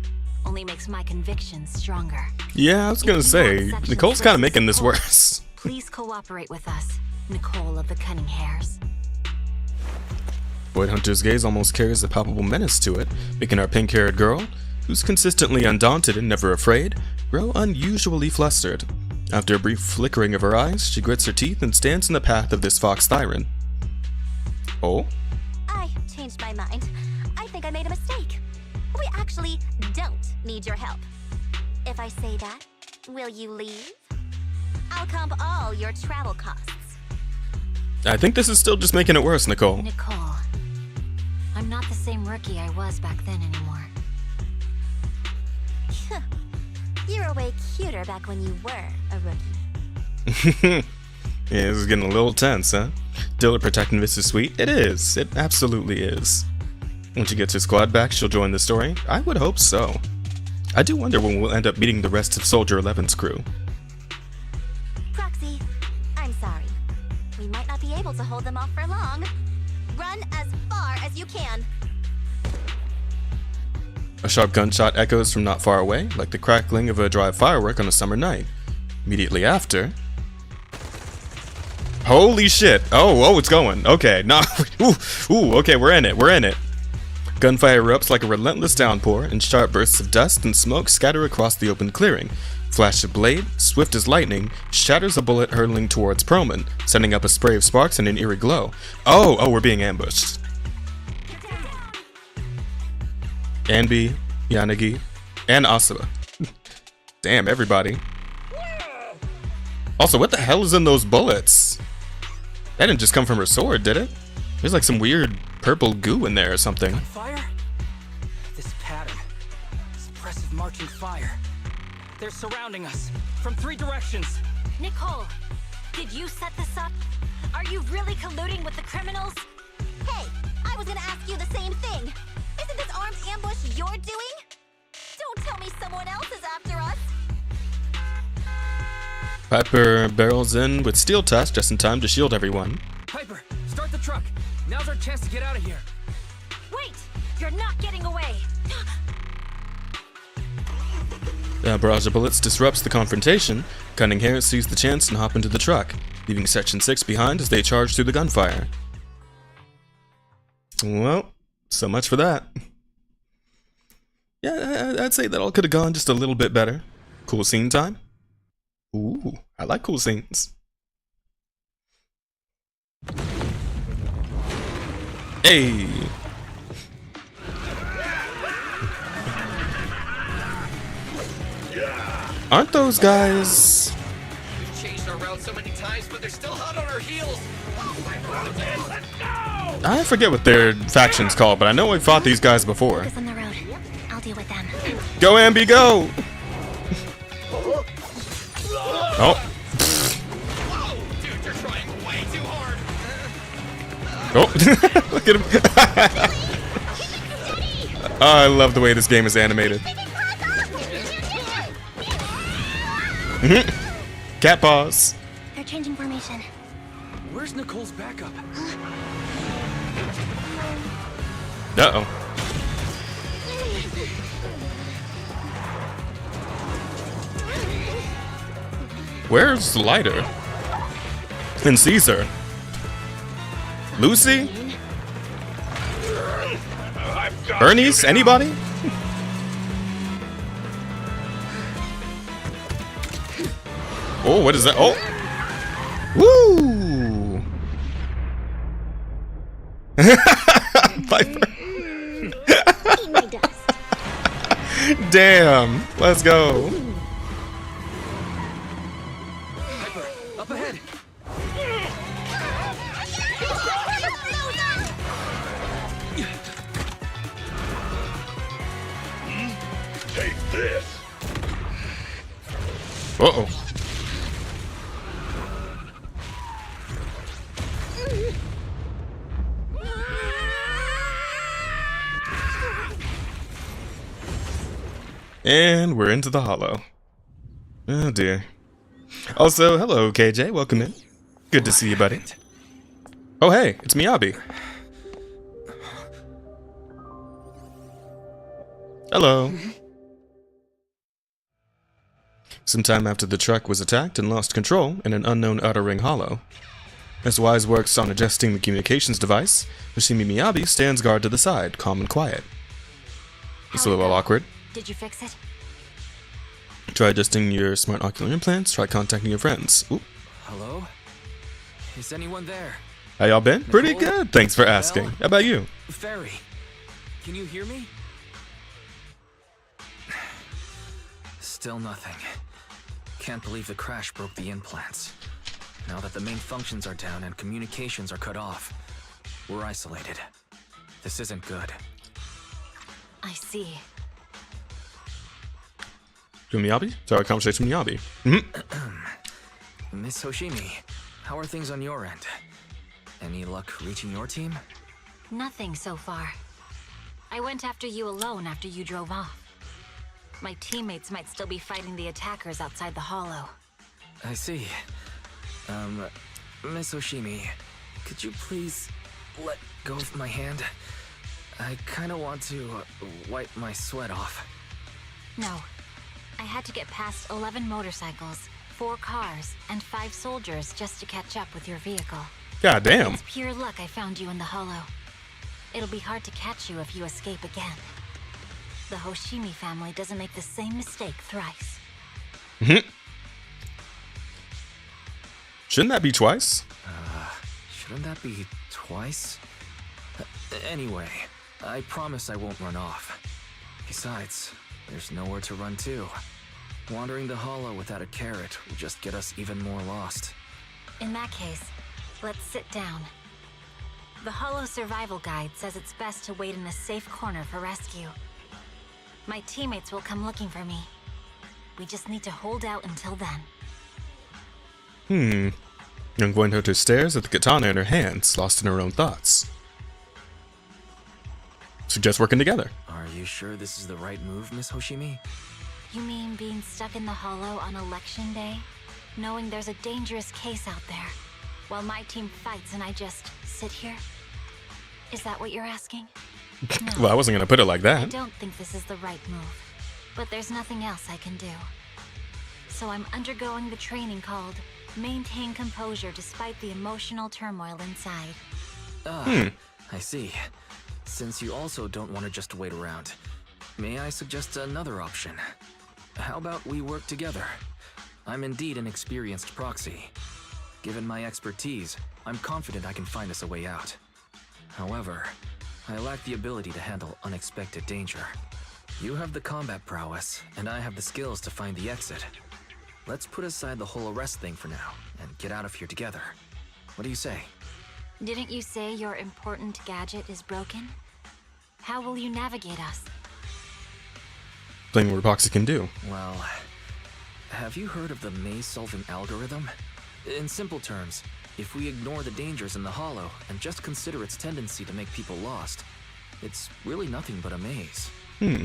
only makes my convictions stronger. Yeah, I was gonna say, Nicole's kind of making this worse. Please cooperate with us, Nicole of the Cunning Hairs. Void Hunter's gaze almost carries a palpable menace to it, making our pink-haired girl, who's consistently undaunted and never afraid, grow unusually flustered. After a brief flickering of her eyes, she grits her teeth and stands in the path of this fox Thyron. Oh? I changed my mind. I think I made a mistake. We actually don't need your help. If I say that, will you leave? I'll comp all your travel costs. I think this is still just making it worse, Nicole. Nicole, I'm not the same rookie I was back then anymore. You were way cuter back when you were a rookie. Yeah, this is getting a little tense, huh? Dilla protecting Mrs. Sweet? It is. It absolutely is. When she gets her squad back, she'll join the story? I would hope so. I do wonder when we'll end up meeting the rest of Soldier 11's crew. Proxy, I'm sorry. We might not be able to hold them off for long. Run as far as you can. A sharp gunshot echoes from not far away, like the crackling of a dry firework on a summer night. Immediately after... Holy shit! Oh, it's going. Okay, no. Okay, we're in it. Gunfire erupts like a relentless downpour, and sharp bursts of dust and smoke scatter across the open clearing. Flash of blade, swift as lightning, shatters a bullet hurtling towards Perlman, sending up a spray of sparks and an eerie glow. Oh, we're being ambushed. Anbi, Yanagi, and Asaba. Damn, everybody. Also, what the hell is in those bullets? That didn't just come from her sword, did it? There's like some weird purple goo in there or something. Fire? This pattern. Suppressive marching fire. They're surrounding us from 3 directions. Nicole, did you set this up? Are you really colluding with the criminals? Hey, I was gonna ask you the same thing. Isn't this armed ambush you're doing? Don't tell me someone else is after us. Piper barrels in with steel tusk just in time to shield everyone. Piper, start the truck. Now's our chance to get out of here. Wait! You're not getting away! A barrage of bullets disrupts the confrontation. Cunning Hair sees the chance and hop into the truck, leaving Section 6 behind as they charge through the gunfire. Well, so much for that. Yeah, I'd say that all could have gone just a little bit better. Cool scene time? Ooh, I like cool scenes. Hey! Aren't those guys... We've changed our route so many times, but they're still hot on our heels. Let's go! I forget what their faction's called, but I know we've fought these guys before. Focus on the road. I'll deal with them. Go, Ambi, go! Oh. Whoa, dude, you're trying way too hard. Oh, look at him. Oh, I love the way this game is animated. Cat paws. They're changing formation. Where's Nicole's backup? Uh-oh. Where's Lighter? And Caesar? Lucy? Bernice? Anybody? Oh, what is that? Oh! Woo! Piper. Damn! Let's go! Piper, up ahead! Take this! Uh-oh. And we're into the hollow. Oh dear. Also, hello KJ, welcome in. Good to see you, buddy. Oh hey, it's Miyabi. Hello. Sometime after the truck was attacked and lost control in an unknown outer ring hollow. As Wise works on adjusting the communications device, Yoshimi Miyabi stands guard to the side, calm and quiet. It's a little awkward. Did you fix it? Try adjusting your smart ocular implants, try contacting your friends. Ooh. Hello? Is anyone there? How y'all been? Nicole? Pretty good, thanks for asking. Belle? How about you? Ferry, can you hear me? Still nothing. Can't believe the crash broke the implants. Now that the main functions are down and communications are cut off, we're isolated. This isn't good. I see. You Miyabi? Sorry, conversation with Miyabi. Miss Hoshimi, how are things on your end? Any luck reaching your team? Nothing so far. I went after you alone after you drove off. My teammates might still be fighting the attackers outside the hollow. I see. Miss Hoshimi, could you please let go of my hand? I kinda want to wipe my sweat off. No. I had to get past 11 motorcycles, 4 cars, and 5 soldiers just to catch up with your vehicle. God damn. It's pure luck I found you in the hollow. It'll be hard to catch you if you escape again. The Hoshimi family doesn't make the same mistake thrice. Shouldn't that be twice? Shouldn't that be twice? Anyway, I promise I won't run off. Besides, there's nowhere to run to. Wandering the hollow without a carrot will just get us even more lost. In that case, let's sit down. The Hollow Survival Guide says it's best to wait in a safe corner for rescue. My teammates will come looking for me. We just need to hold out until then. Young Guenhoto stares at the katana in her hands, lost in her own thoughts. Suggest working together. Are you sure this is the right move, Miss Hoshimi? You mean being stuck in the hollow on election day? Knowing there's a dangerous case out there, while my team fights and I just sit here? Is that what you're asking? No, Well, I wasn't gonna put it like I that. don't think this is the right move, but there's nothing else I can do. So I'm undergoing the training called Maintain Composure Despite the Emotional Turmoil Inside. I see. Since you also don't want to just wait around, may I suggest another option? How about we work together? I'm indeed an experienced proxy. Given my expertise, I'm confident I can find us a way out. However, I lack the ability to handle unexpected danger. You have the combat prowess, and I have the skills to find the exit. Let's put aside the whole arrest thing for now, and get out of here together. What do you say? Didn't you say your important gadget is broken? How will you navigate us? Playing what Proxy can do. Well, have you heard of the maze-solving algorithm? In simple terms, if we ignore the dangers in the hollow and just consider its tendency to make people lost, it's really nothing but a maze.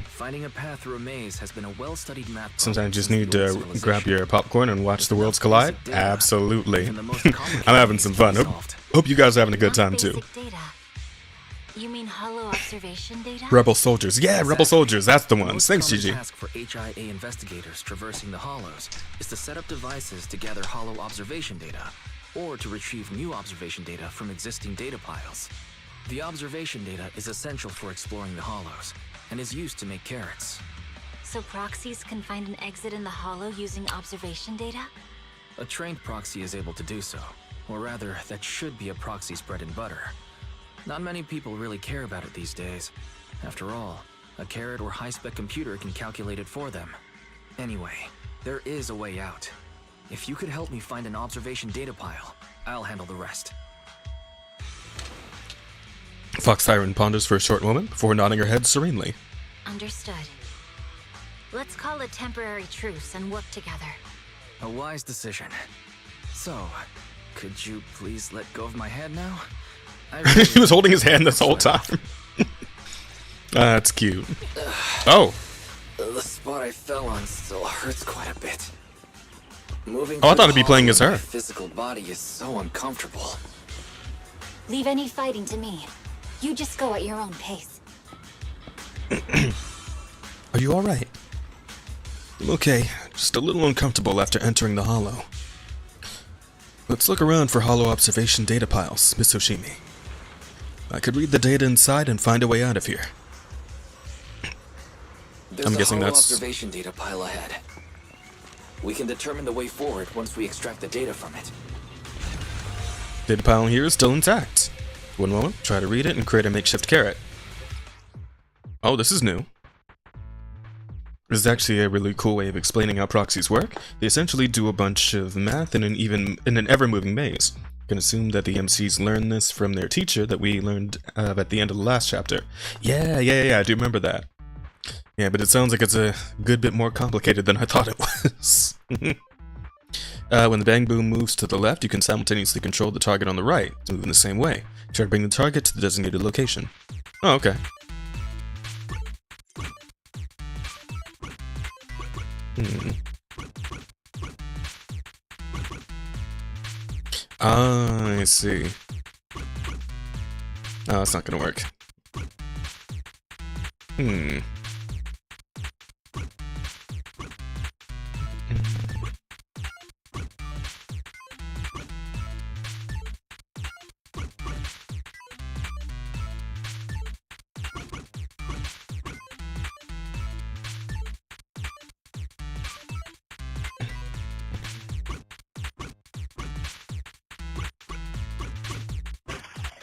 Finding a path through a maze has been a well-studied math problem. Sometimes you just since need the old to civilization. grab your popcorn and watch the worlds collide. Basic data, Absolutely. even the most I'm complicated having some fun. can be solved. Hope you guys are having a good Not time too. basic data. You mean hollow observation data? Rebel soldiers. Yeah, Rebel Exactly. soldiers. That's the ones. Most Thanks, common Gigi. task for HIA investigators traversing the hollows is to set up devices to gather hollow observation data, or to retrieve new observation data from existing data piles. The observation data is essential for exploring the hollows, and is used to make carrots. So proxies can find an exit in the hollow using observation data? A trained proxy is able to do so, or rather, that should be a proxy's bread and butter. Not many people really care about it these days. After all, a carrot or high-spec computer can calculate it for them. Anyway, there is a way out. If you could help me find an observation data pile, I'll handle the rest. Fox Siren ponders for a short moment before nodding her head serenely. Understood. Let's call a temporary truce and work together. A wise decision. So, could you please let go of my hand now? I really He was holding his hand this whole time. That's cute. Oh. The spot I fell on still hurts quite a bit. Moving Oh, I through thought the it'd be playing hollow as in my her. physical body is so uncomfortable. Leave any fighting to me. You just go at your own pace. Are you alright? I'm okay. Just a little uncomfortable after entering the hollow. Let's look around for hollow observation data piles, Miss Hoshimi. I could read the data inside and find a way out of here. There's I'm a guessing hollow that's... observation data pile ahead. We can determine the way forward once we extract the data from it. Data pile here is still intact. One moment, try to read it and create a makeshift carrot. Oh, this is new. This is actually a really cool way of explaining how proxies work. They essentially do a bunch of math in an ever-moving maze. You can assume that the MCs learned this from their teacher that we learned at the end of the last chapter. Yeah, I do remember that. Yeah, but it sounds like it's a good bit more complicated than I thought it was. When the bang boom moves to the left, you can simultaneously control the target on the right to move in the same way. Try to bring the target to the designated location. Oh, okay. Ah, I see. Oh, it's not gonna work.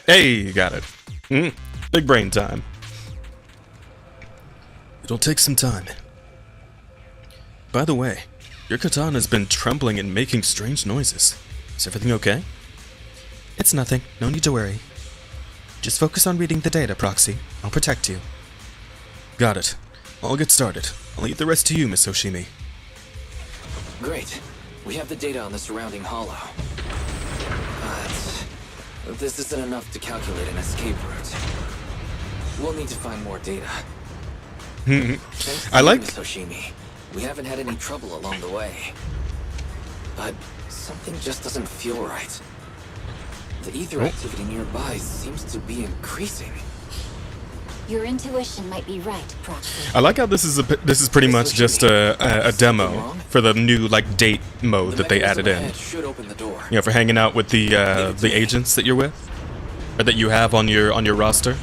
Hey, got it. Big brain time. It'll take some time. By the way, your katana's been trembling and making strange noises. Is everything okay? It's nothing. No need to worry. Just focus on reading the data, Proxy. I'll protect you. Got it. I'll get started. I'll leave the rest to you, Miss Oshimi. Great. We have the data on the surrounding hollow. But this isn't enough to calculate an escape route. We'll need to find more data. I like Miss Oshimi. We haven't had any trouble along the way. But something just doesn't feel right. The ether activity nearby seems to be increasing. Your intuition might be right, Proxy. I like how this is pretty much just a demo for the new like date mode that they added in. Should open the door. You know, for hanging out with the agents that you're with, or that you have on your roster.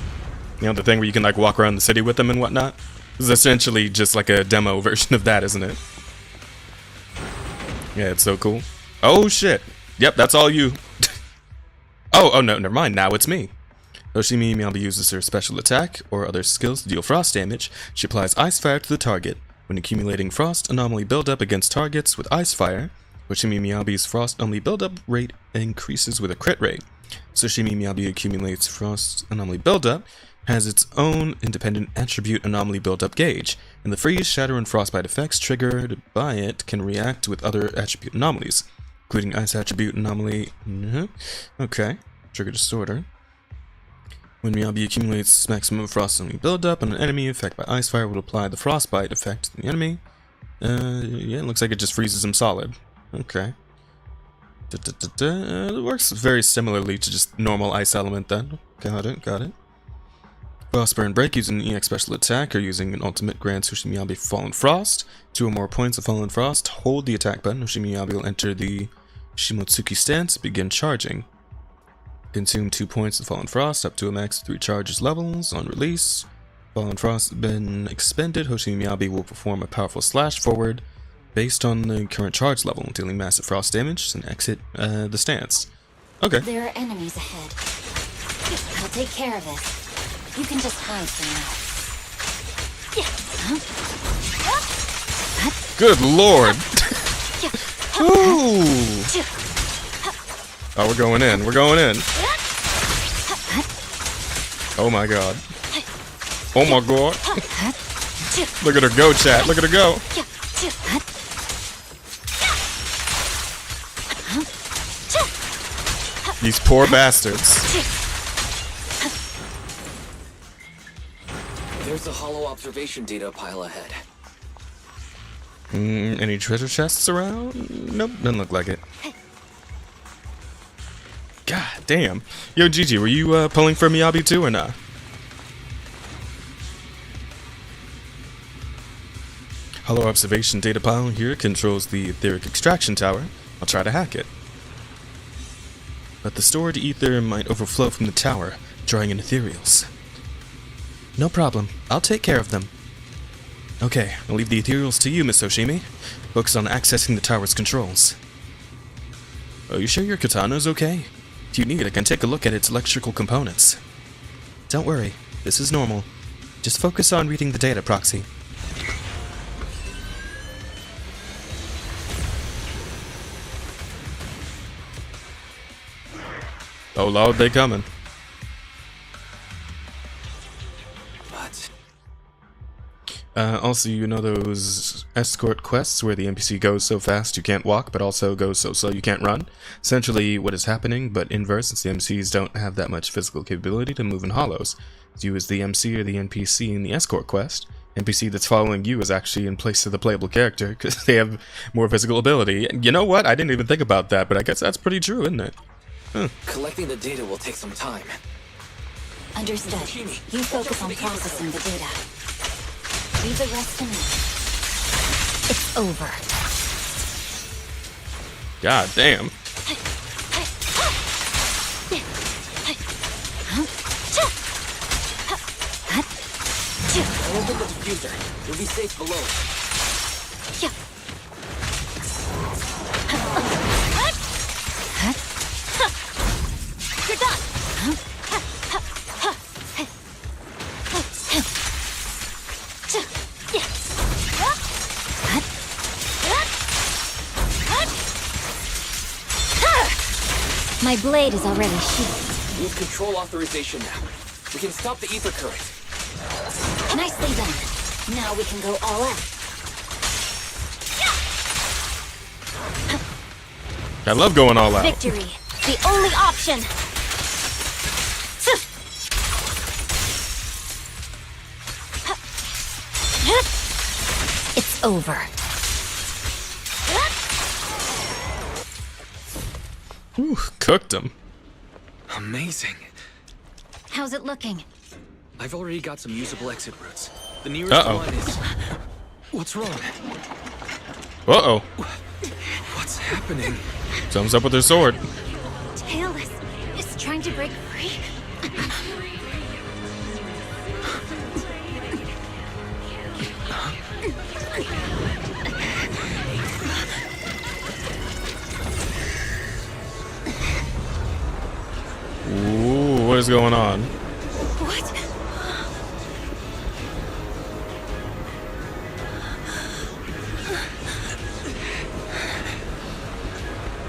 You know, the thing where you can like walk around the city with them and whatnot. This is essentially just like a demo version of that, isn't it? Yeah, it's so cool. Oh shit! Yep, that's all you. Oh no, never mind. Now it's me. Oshimi Miyabi uses her special attack or other skills to deal frost damage. She applies ice fire to the target. When accumulating frost anomaly buildup against targets with ice fire, Oshimi Miyabi's frost anomaly buildup rate increases with a crit rate. Oshimi Miyabi accumulates frost anomaly buildup, has its own independent attribute anomaly buildup gauge, and the freeze, shatter, and frostbite effects triggered by it can react with other attribute anomalies, including ice attribute anomaly. Okay, trigger disorder. When Miyabi accumulates maximum frost anomaly buildup on an enemy, effect by ice fire will apply the frostbite effect to the enemy. Yeah, it looks like it just freezes him solid. Okay. It works very similarly to just normal ice element then. Got it. Frostburn Break using an EX special attack or using an ultimate grants Oshimi Miyabi Fallen Frost. 2 or more points of Fallen Frost. Hold the attack button. Oshimi Miyabi will enter the Shimotsuki stance and begin charging. Consume 2 points of Fallen Frost up to a max of 3 charges levels. On release, Fallen Frost has been expended. Oshimi Miyabi will perform a powerful slash forward based on the current charge level, dealing massive frost damage and exit the stance. Okay. There are enemies ahead. I'll take care of it. You can just hide for now. Good lord! Ooh! Oh, we're going in. Oh my god. Oh my god. Look at her go, chat. Look at her go. These poor bastards. There's a hollow observation data pile ahead. Any treasure chests around? Nope, doesn't look like it. God damn. Yo, Gigi, were you pulling for Miyabi too or not? Hollow observation data pile here controls the etheric extraction tower. I'll try to hack it. But the stored ether might overflow from the tower, drawing in ethereals. No problem. I'll take care of them. Okay, I'll leave the ethereals to you, Miss Oshimi. Focus on accessing the tower's controls. Are you sure your katana's okay? If you need, I can take a look at its electrical components. Don't worry, this is normal. Just focus on reading the data, Proxy. Oh lord, they coming. Also, you know those escort quests where the NPC goes so fast you can't walk, but also goes so slow you can't run? Essentially what is happening, but inverse, since the MCs don't have that much physical capability to move in hollows. So you as the MC or the NPC in the escort quest, NPC that's following you is actually in place of the playable character, because they have more physical ability. And you know what? I didn't even think about that, but I guess that's pretty true, isn't it? Huh. Collecting the data will take some time. Understood. You focus on processing the data. Leave the rest to me. It's over. God damn. Open the diffuser. You'll be safe below. You're done. My blade is already sheathed. We have control authorization now. We can stop the ether current. Nicely done. Now we can go all out. I love going all out. Victory, the only option. It's over. Ooh, cooked him. Amazing. How's it looking? I've already got some usable exit routes. The nearest one is... What's wrong? Uh-oh. What's happening? Something's up with her sword. Tailless is trying to break free. Ooh, what is going on? What?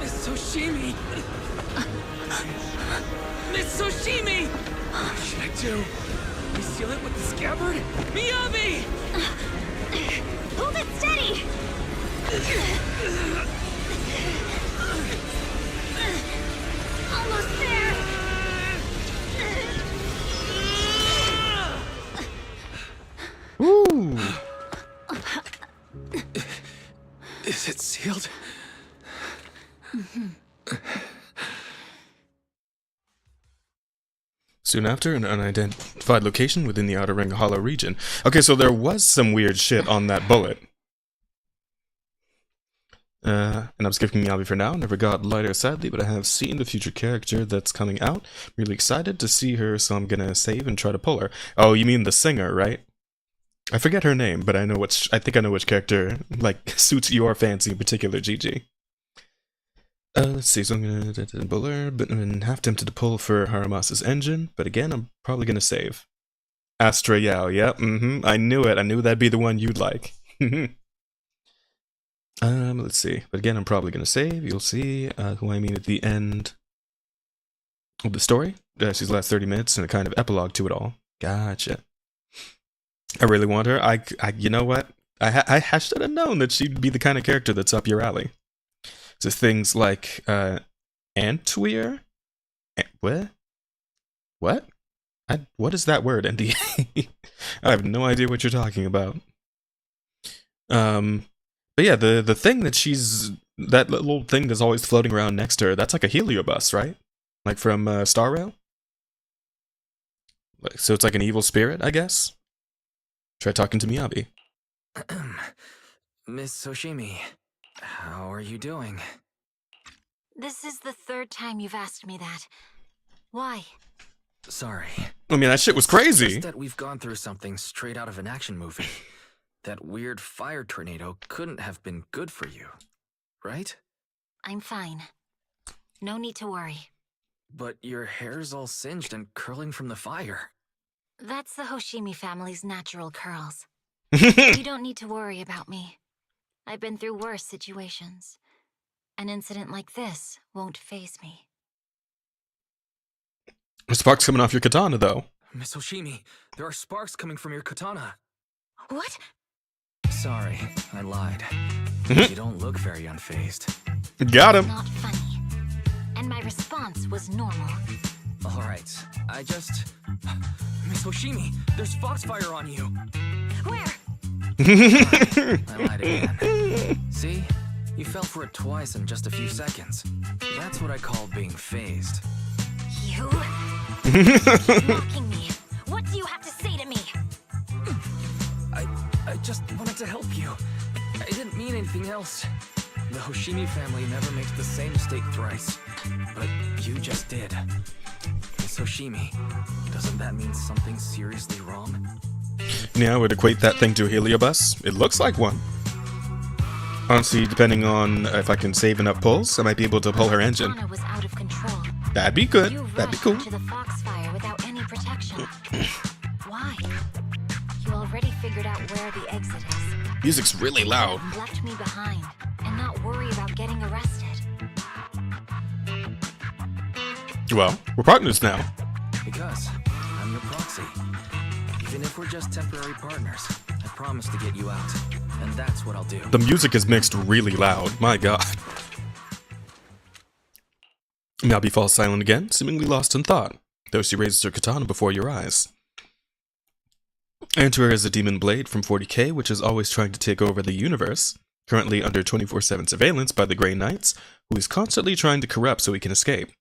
Miss Soshimi! Miss Soshimi! What should I do? We seal it with the scabbard? Miyabi! Hold it steady! Almost there! Ooh. Is it sealed? Soon after, an unidentified location within the Outer Ring Hollow region. Okay, so there was some weird shit on that bullet. And I'm skipping Miyabi for now. Never got lighter, sadly, but I have seen the future character that's coming out. Really excited to see her, so I'm gonna save and try to pull her. Oh, you mean the singer, right? I forget her name, but I know I think I know which character, like, suits your fancy in particular, GG. Let's see, so I'm gonna pull her, but I'm half tempted to pull for Haramasa's engine, but again, I'm probably gonna save. Astra Yao, yep, I knew it, I knew that'd be the one you'd like. Let's see, but again, I'm probably gonna save, you'll see who I mean at the end of the story. She's the last 30 minutes and a kind of epilogue to it all. Gotcha. I really want her. I you know what? I should have known that she'd be the kind of character that's up your alley. So things like Antweer? What? What? What is that word, NDA? I have no idea what you're talking about. But yeah, the thing that that little thing that's always floating around next to her, that's like a heliobus, right? Like from Star Rail? So it's like an evil spirit, I guess? Try talking to Miyabi. Miss Soshimi, how are you doing? This is the third time you've asked me that. Why? Sorry. I mean, that shit was crazy. Just that we've gone through something straight out of an action movie. That weird fire tornado couldn't have been good for you, right? I'm fine. No need to worry. But your hair's all singed and curling from the fire. That's the Hoshimi family's natural curls. You don't need to worry about me. I've been through worse situations. An incident like this won't faze me. Sparks coming off your katana, though. Miss Hoshimi, there are sparks coming from your katana. What? Sorry, I lied. You don't look very unfazed. Got him. Not funny. And my response was normal. Alright, Miss Hoshimi, there's foxfire on you. Where? I lied again. See? You fell for it twice in just a few seconds. That's what I call being phased. You? Keep mocking me. just wanted to help you. I didn't mean anything else. The Hoshimi family never makes the same mistake thrice. But you just did. Miss Hoshimi, doesn't that mean something seriously wrong? Yeah, I would equate that thing to a heliobus. It looks like one. Honestly, depending on if I can save enough pulls, I might be able to pull her engine. Katana was out of control. That'd be good. You That'd be cool. rushed to the Foxfire without any protection. Why? You already figured out where the exit is. Music's really loud. Left me behind and not worry about getting arrested. Well, we're partners now. Because I'm your proxy. Even if we're just temporary partners, I promise to get you out. And that's what I'll do. The music is mixed really loud. My god. Miyabi falls silent again, seemingly lost in thought, though she raises her katana before your eyes. Enter her is a demon blade from 40k, which is always trying to take over the universe, currently under 24/7 surveillance by the Grey Knights, who is constantly trying to corrupt so he can escape.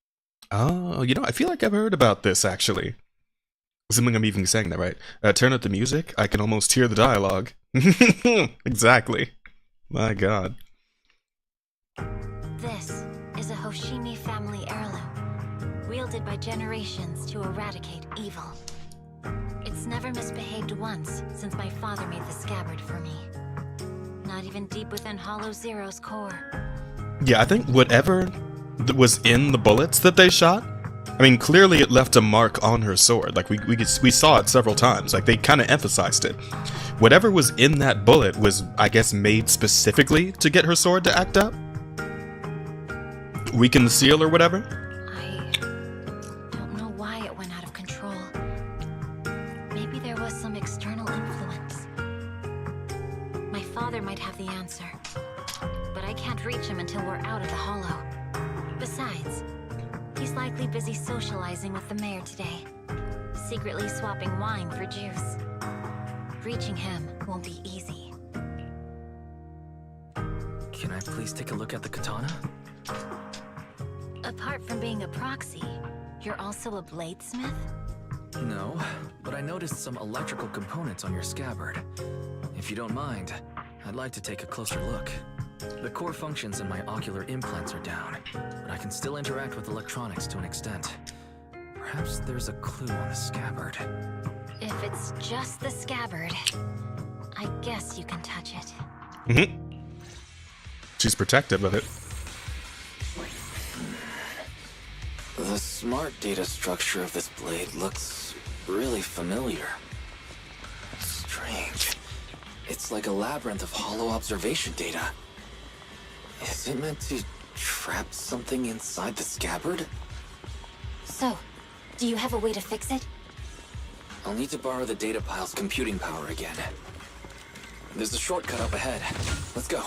Oh, you know, I feel like I've heard about this, actually. Assuming I'm even saying that right. Turn up the music, I can almost hear the dialogue. Exactly. My god. This is a Hoshimi family heirloom, wielded by generations to eradicate evil. It's never misbehaved once since my father made the scabbard for me. Not even deep within Hollow Zero's core. Yeah, I think whatever was in the bullets that they shot, I mean, clearly it left a mark on her sword. Like, we saw it several times. Like, they kind of emphasized it. Whatever was in that bullet was, I guess, made specifically to get her sword to act up? Weaken the seal or whatever? I don't know why it went out of control. Maybe there was some external influence. My father might have the answer, but I can't reach him until we're out of the Hollow. Besides, he's likely busy socializing with the mayor today, secretly swapping wine for juice. Reaching him won't be easy. Can I please take a look at the katana? Apart from being a proxy, you're also a bladesmith? No, but I noticed some electrical components on your scabbard. If you don't mind, I'd like to take a closer look. The core functions in my ocular implants are down, but I can still interact with electronics to an extent. Perhaps there's a clue on the scabbard. If it's just the scabbard, I guess you can touch it. Mm-hmm. She's protective of it. The smart data structure of this blade looks really familiar. Strange. It's like a labyrinth of hollow observation data. Is it meant to trap something inside the scabbard? So, do you have a way to fix it? I'll need to borrow the data pile's computing power again. There's a shortcut up ahead. Let's go.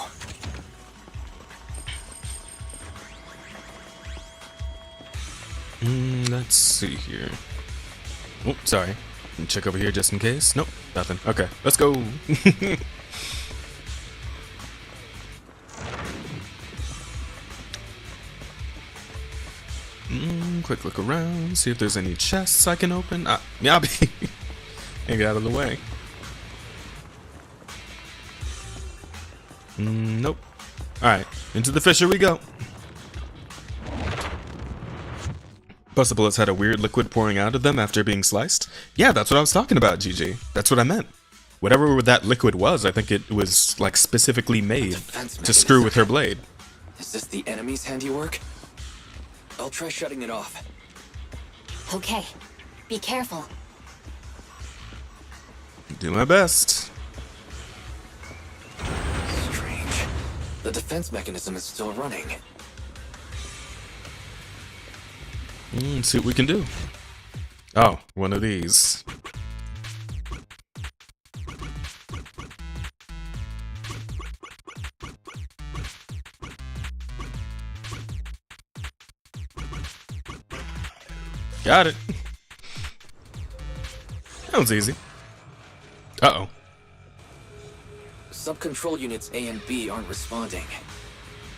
Let's see here. Oh, sorry. Check over here just in case. Nope, nothing. Okay, let's go. Quick look around, see if there's any chests I can open. Ah, Miyabi. And get out of the way. Nope. Alright, into the fissure we go. Plus the bullets had a weird liquid pouring out of them after being sliced. Yeah, that's what I was talking about, GG. That's what I meant. Whatever that liquid was, I think it was, like, specifically made to screw with her blade. Is this the enemy's handiwork? I'll try shutting it off. Okay, be careful. Do my best. Strange. The defense mechanism is still running. Let's see what we can do. Oh, one of these. Got it. That was easy. Uh-oh. Sub-control units A and B aren't responding.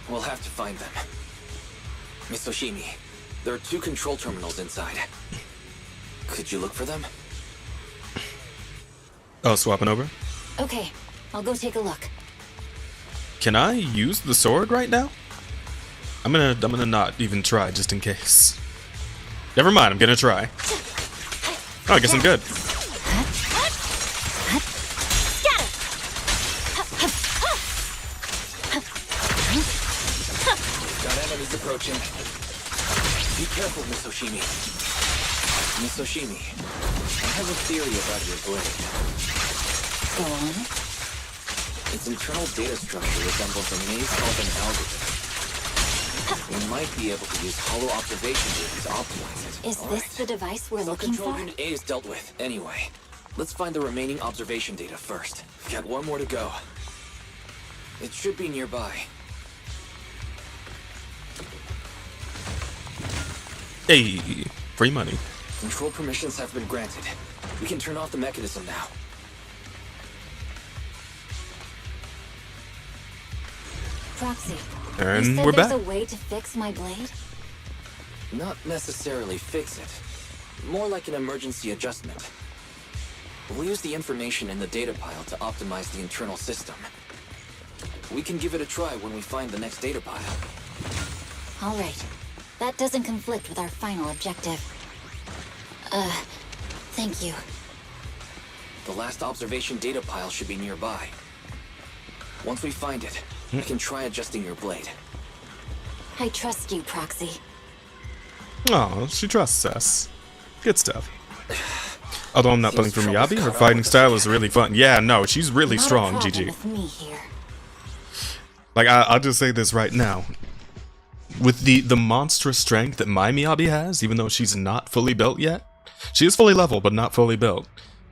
We'll have to find them. Miss Hoshimi, there are 2 control terminals inside. Could you look for them? Oh, swapping over? Okay, I'll go take a look. Can I use the sword right now? I'm gonna not even try just in case. Never mind, I'm gonna try. Oh, I guess I'm good. Got enemies approaching. Be careful, Miss Oshimi. Miss Oshimi, I have a theory about your blade. Go on. Its internal data structure resembles a maze-solving algorithm. We might be able to use hollow observation data to optimize it. Is this the device we're looking Control for? Unit A is dealt with. Anyway, let's find the remaining observation data first. Got one more to go. It should be nearby. Hey, free money. Control permissions have been granted. We can turn off the mechanism now. Proxy. And you said we're there's back. a way to fix my blade? Not necessarily fix it. More like an emergency adjustment. We'll use the information in the data pile to optimize the internal system. We can give it a try when we find the next data pile. All right. That doesn't conflict with our final objective. Thank you. The last observation data pile should be nearby. Once we find it, I can try adjusting your blade. I trust you, Proxy. Oh, she trusts us. Good stuff. Although I'm not playing for Miyabi, her fighting style is really fun. Yeah, no, she's really Not a strong, problem GG. with me here. Like, I'll just say this right now. With the monstrous strength that my Miyabi has, even though she's not fully built yet, she is fully level, but not fully built.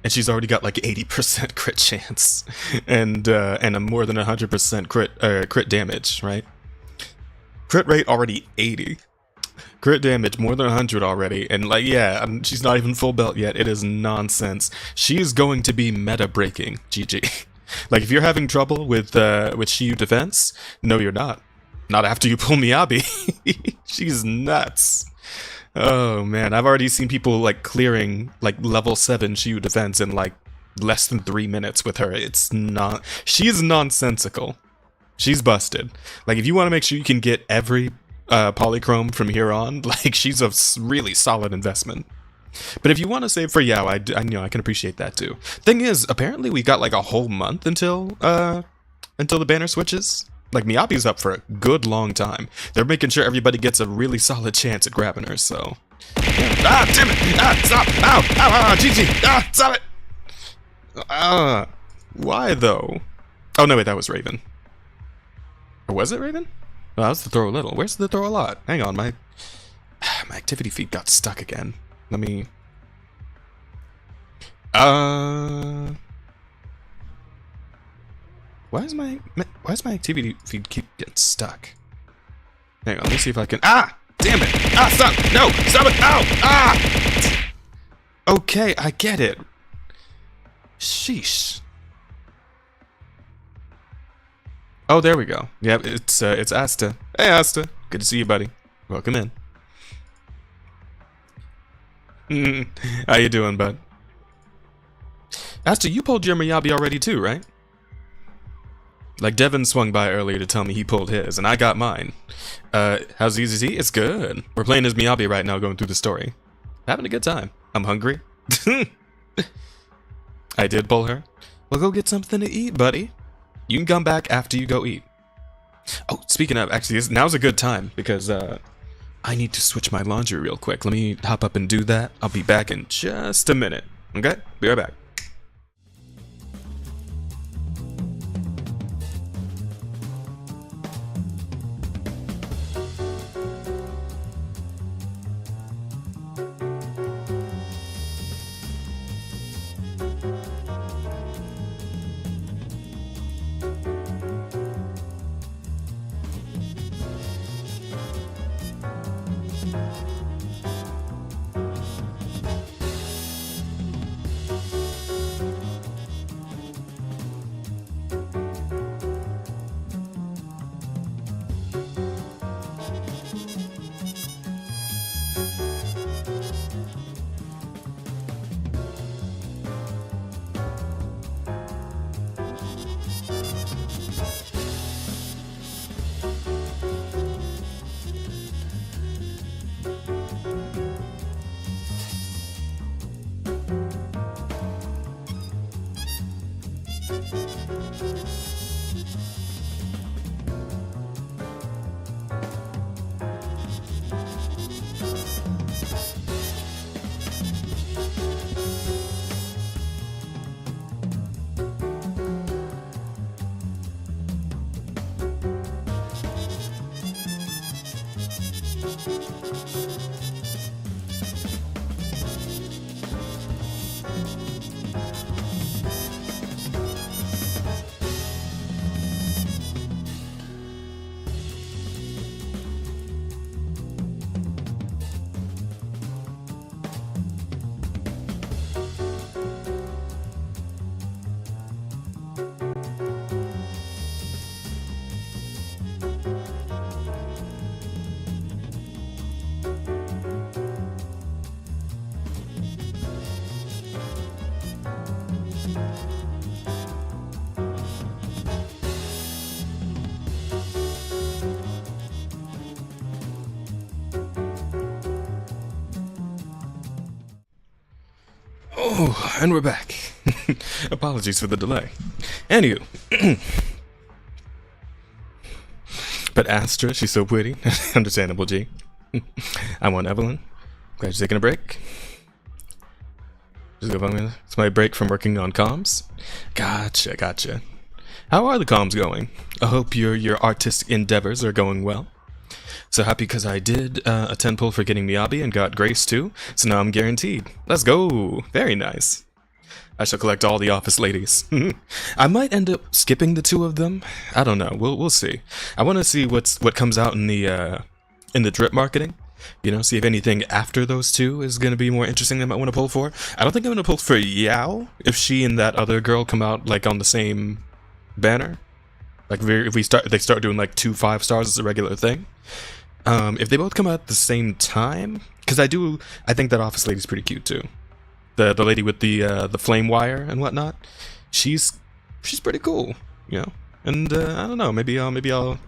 And she's already got like 80% crit chance. And a more than 100% crit damage, right? Crit rate already 80. Crit damage more than 100 already. And like, yeah, she's not even full built yet. It is nonsense. She is going to be meta breaking, GG. Like, if you're having trouble with Shiyu defense, no you're not. Not after you pull Miyabi. She's nuts. Oh man, I've already seen people like clearing like level 7 Shiyu defense in like less than 3 minutes with her. It's not. She's nonsensical. She's busted. Like, if you want to make sure you can get every polychrome from here on, like, she's a really solid investment. But if you want to save for Yao, I know I can appreciate that too. Thing is, apparently we got like a whole month until the banner switches. Like, Miyabi's up for a good long time. They're making sure everybody gets a really solid chance at grabbing her, so... Yeah. Ah, damn it! Ah, stop! Ow! Ow! Ow! GG! Ah, stop it! Why, though? Oh, no, wait, that was Raven. Or was it Raven? Oh, that was the throw a little. Where's the throw a lot? Hang on, my activity feed got stuck again. Let me... Why is my activity feed keep getting stuck? Hang on, let me see if I can. Ah! Damn it! Ah! Stop! No! Stop it! Ow! Ah! Okay, I get it. Sheesh. Oh, there we go. Yep, it's Asta. Hey, Asta. Good to see you, buddy. Welcome in. How you doing, bud? Asta, you pulled your Miyabi already too, right? Like, Devin swung by earlier to tell me he pulled his, and I got mine. How's EZZ? It's good. We're playing as Miyabi right now, going through the story. Having a good time. I'm hungry. I did pull her. Well, go get something to eat, buddy. You can come back after you go eat. Oh, speaking of, actually, now's a good time, because I need to switch my laundry real quick. Let me hop up and do that. I'll be back in just a minute. Okay? Be right back. Oh, and we're back. Apologies for the delay. Anywho. But Astra, she's so pretty. Understandable, G. I want Evelyn. Glad you're taking a break. Just go on. It's my break from working on comms. Gotcha. How are the comms going? I hope your artistic endeavors are going well. So happy because I did a 10 pull for getting Miyabi and got Grace too, so now I'm guaranteed. Let's go! Very nice. I shall collect all the office ladies. I might end up skipping the 2 of them. I don't know. We'll see. I want to see what comes out in the drip marketing. You know, see if anything after those 2 is going to be more interesting than I might want to pull for. I don't think I'm going to pull for Yao if she and that other girl come out like on the same banner. Like if they start doing like 2 5-stars as a regular thing. If they both come out at the same time, because I think that office lady's pretty cute too. The lady with the flame wire and whatnot, she's pretty cool, you know. And I don't know, maybe I'll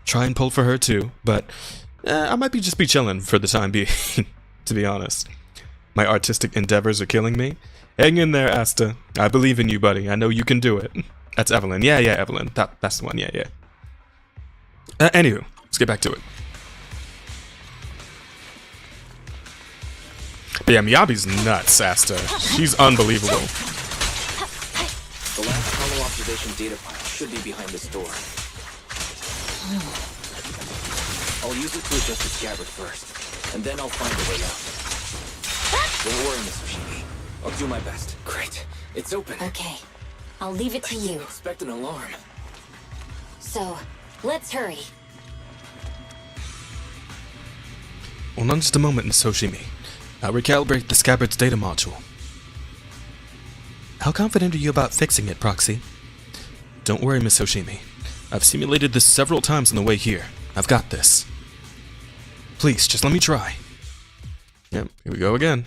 try and pull for her too. But I might just be chilling for the time being, to be honest. My artistic endeavors are killing me. Hang in there, Asta. I believe in you, buddy. I know you can do it. That's Evelyn. Yeah, Evelyn. That's the one. Yeah. Anywho, let's get back to it. But yeah, Miyabi's nuts, Asta. She's unbelievable. The last hollow observation data pile should be behind this door. I'll use it to adjust the scabbard first, and then I'll find a way out. Don't worry, Miss Fushimi. I'll do my best. Great. It's open. Okay. I'll leave it to you. Expect an alarm. So, let's hurry. Hold on just a moment, Miss Hoshimi. I'll recalibrate the scabbard's data module. How confident are you about fixing it, Proxy? Don't worry, Miss Hoshimi. I've simulated this several times on the way here. I've got this. Please, just let me try. Yep, here we go again.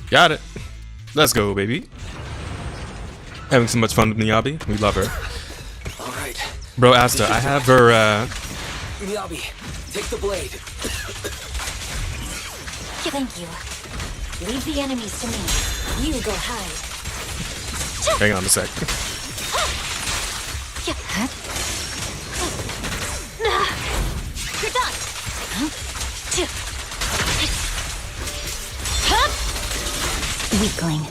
Got it. Let's go, baby. Having so much fun with Miyabi. We love her. All right. Bro, Asta, I have her, Miyabi, take the blade. Thank you. Leave the enemies to me. You go hide. Hang on a sec. You're done. Weakling.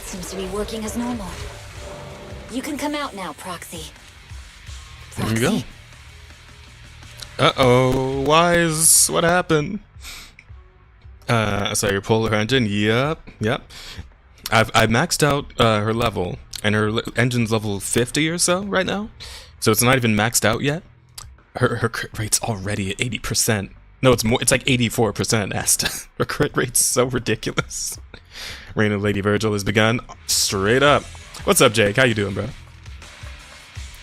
Seems to be working as normal. You can come out now, Proxy. There you go. Uh-oh, what happened? So your polar engine, yep. I maxed out her level, and her engine's level 50 or so right now. So it's not even maxed out yet. Her crit rate's already at 80%. No, it's more. It's like 84%. Asta. Her crit rate's so ridiculous. Reign of Lady Virgil has begun. Straight up. What's up, Jake? How you doing, bro?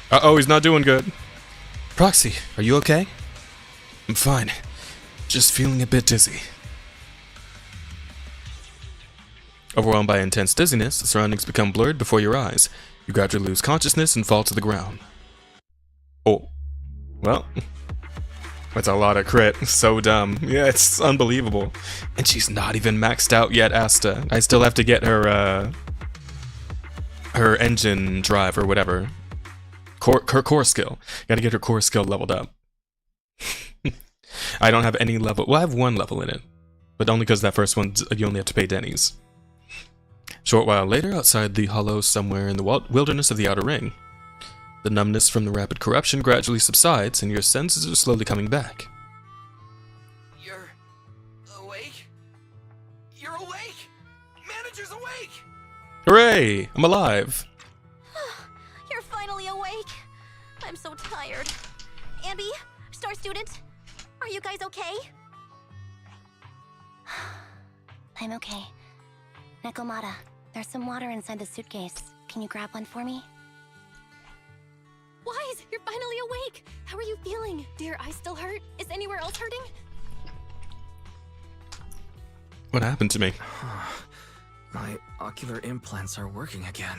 Uh-oh, he's not doing good. Proxy, are you okay? I'm fine. Just feeling a bit dizzy. Overwhelmed by intense dizziness, the surroundings become blurred before your eyes. You gradually lose consciousness and fall to the ground. Oh. Well. That's a lot of crit. So dumb. Yeah, it's unbelievable. And she's not even maxed out yet, Asta. I still have to get her, her engine drive or whatever. Her core skill. Gotta get her core skill leveled up. I don't have any level. Well, I have one level in it. But only because that first one, you only have to pay Denny's. Short while later, outside the hollow somewhere in the wilderness of the Outer Ring, the numbness from the rapid corruption gradually subsides, and your senses are slowly coming back. You're awake? You're awake! Manager's awake! Hooray! I'm alive! You're finally awake. I'm so tired. Ambi, Star Student, are you guys okay? I'm okay. Nekomata, there's some water inside the suitcase. Can you grab one for me? Wise, you're finally awake. How are you feeling? Do your eyes still hurt? Is anywhere else hurting? What happened to me? My ocular implants are working again.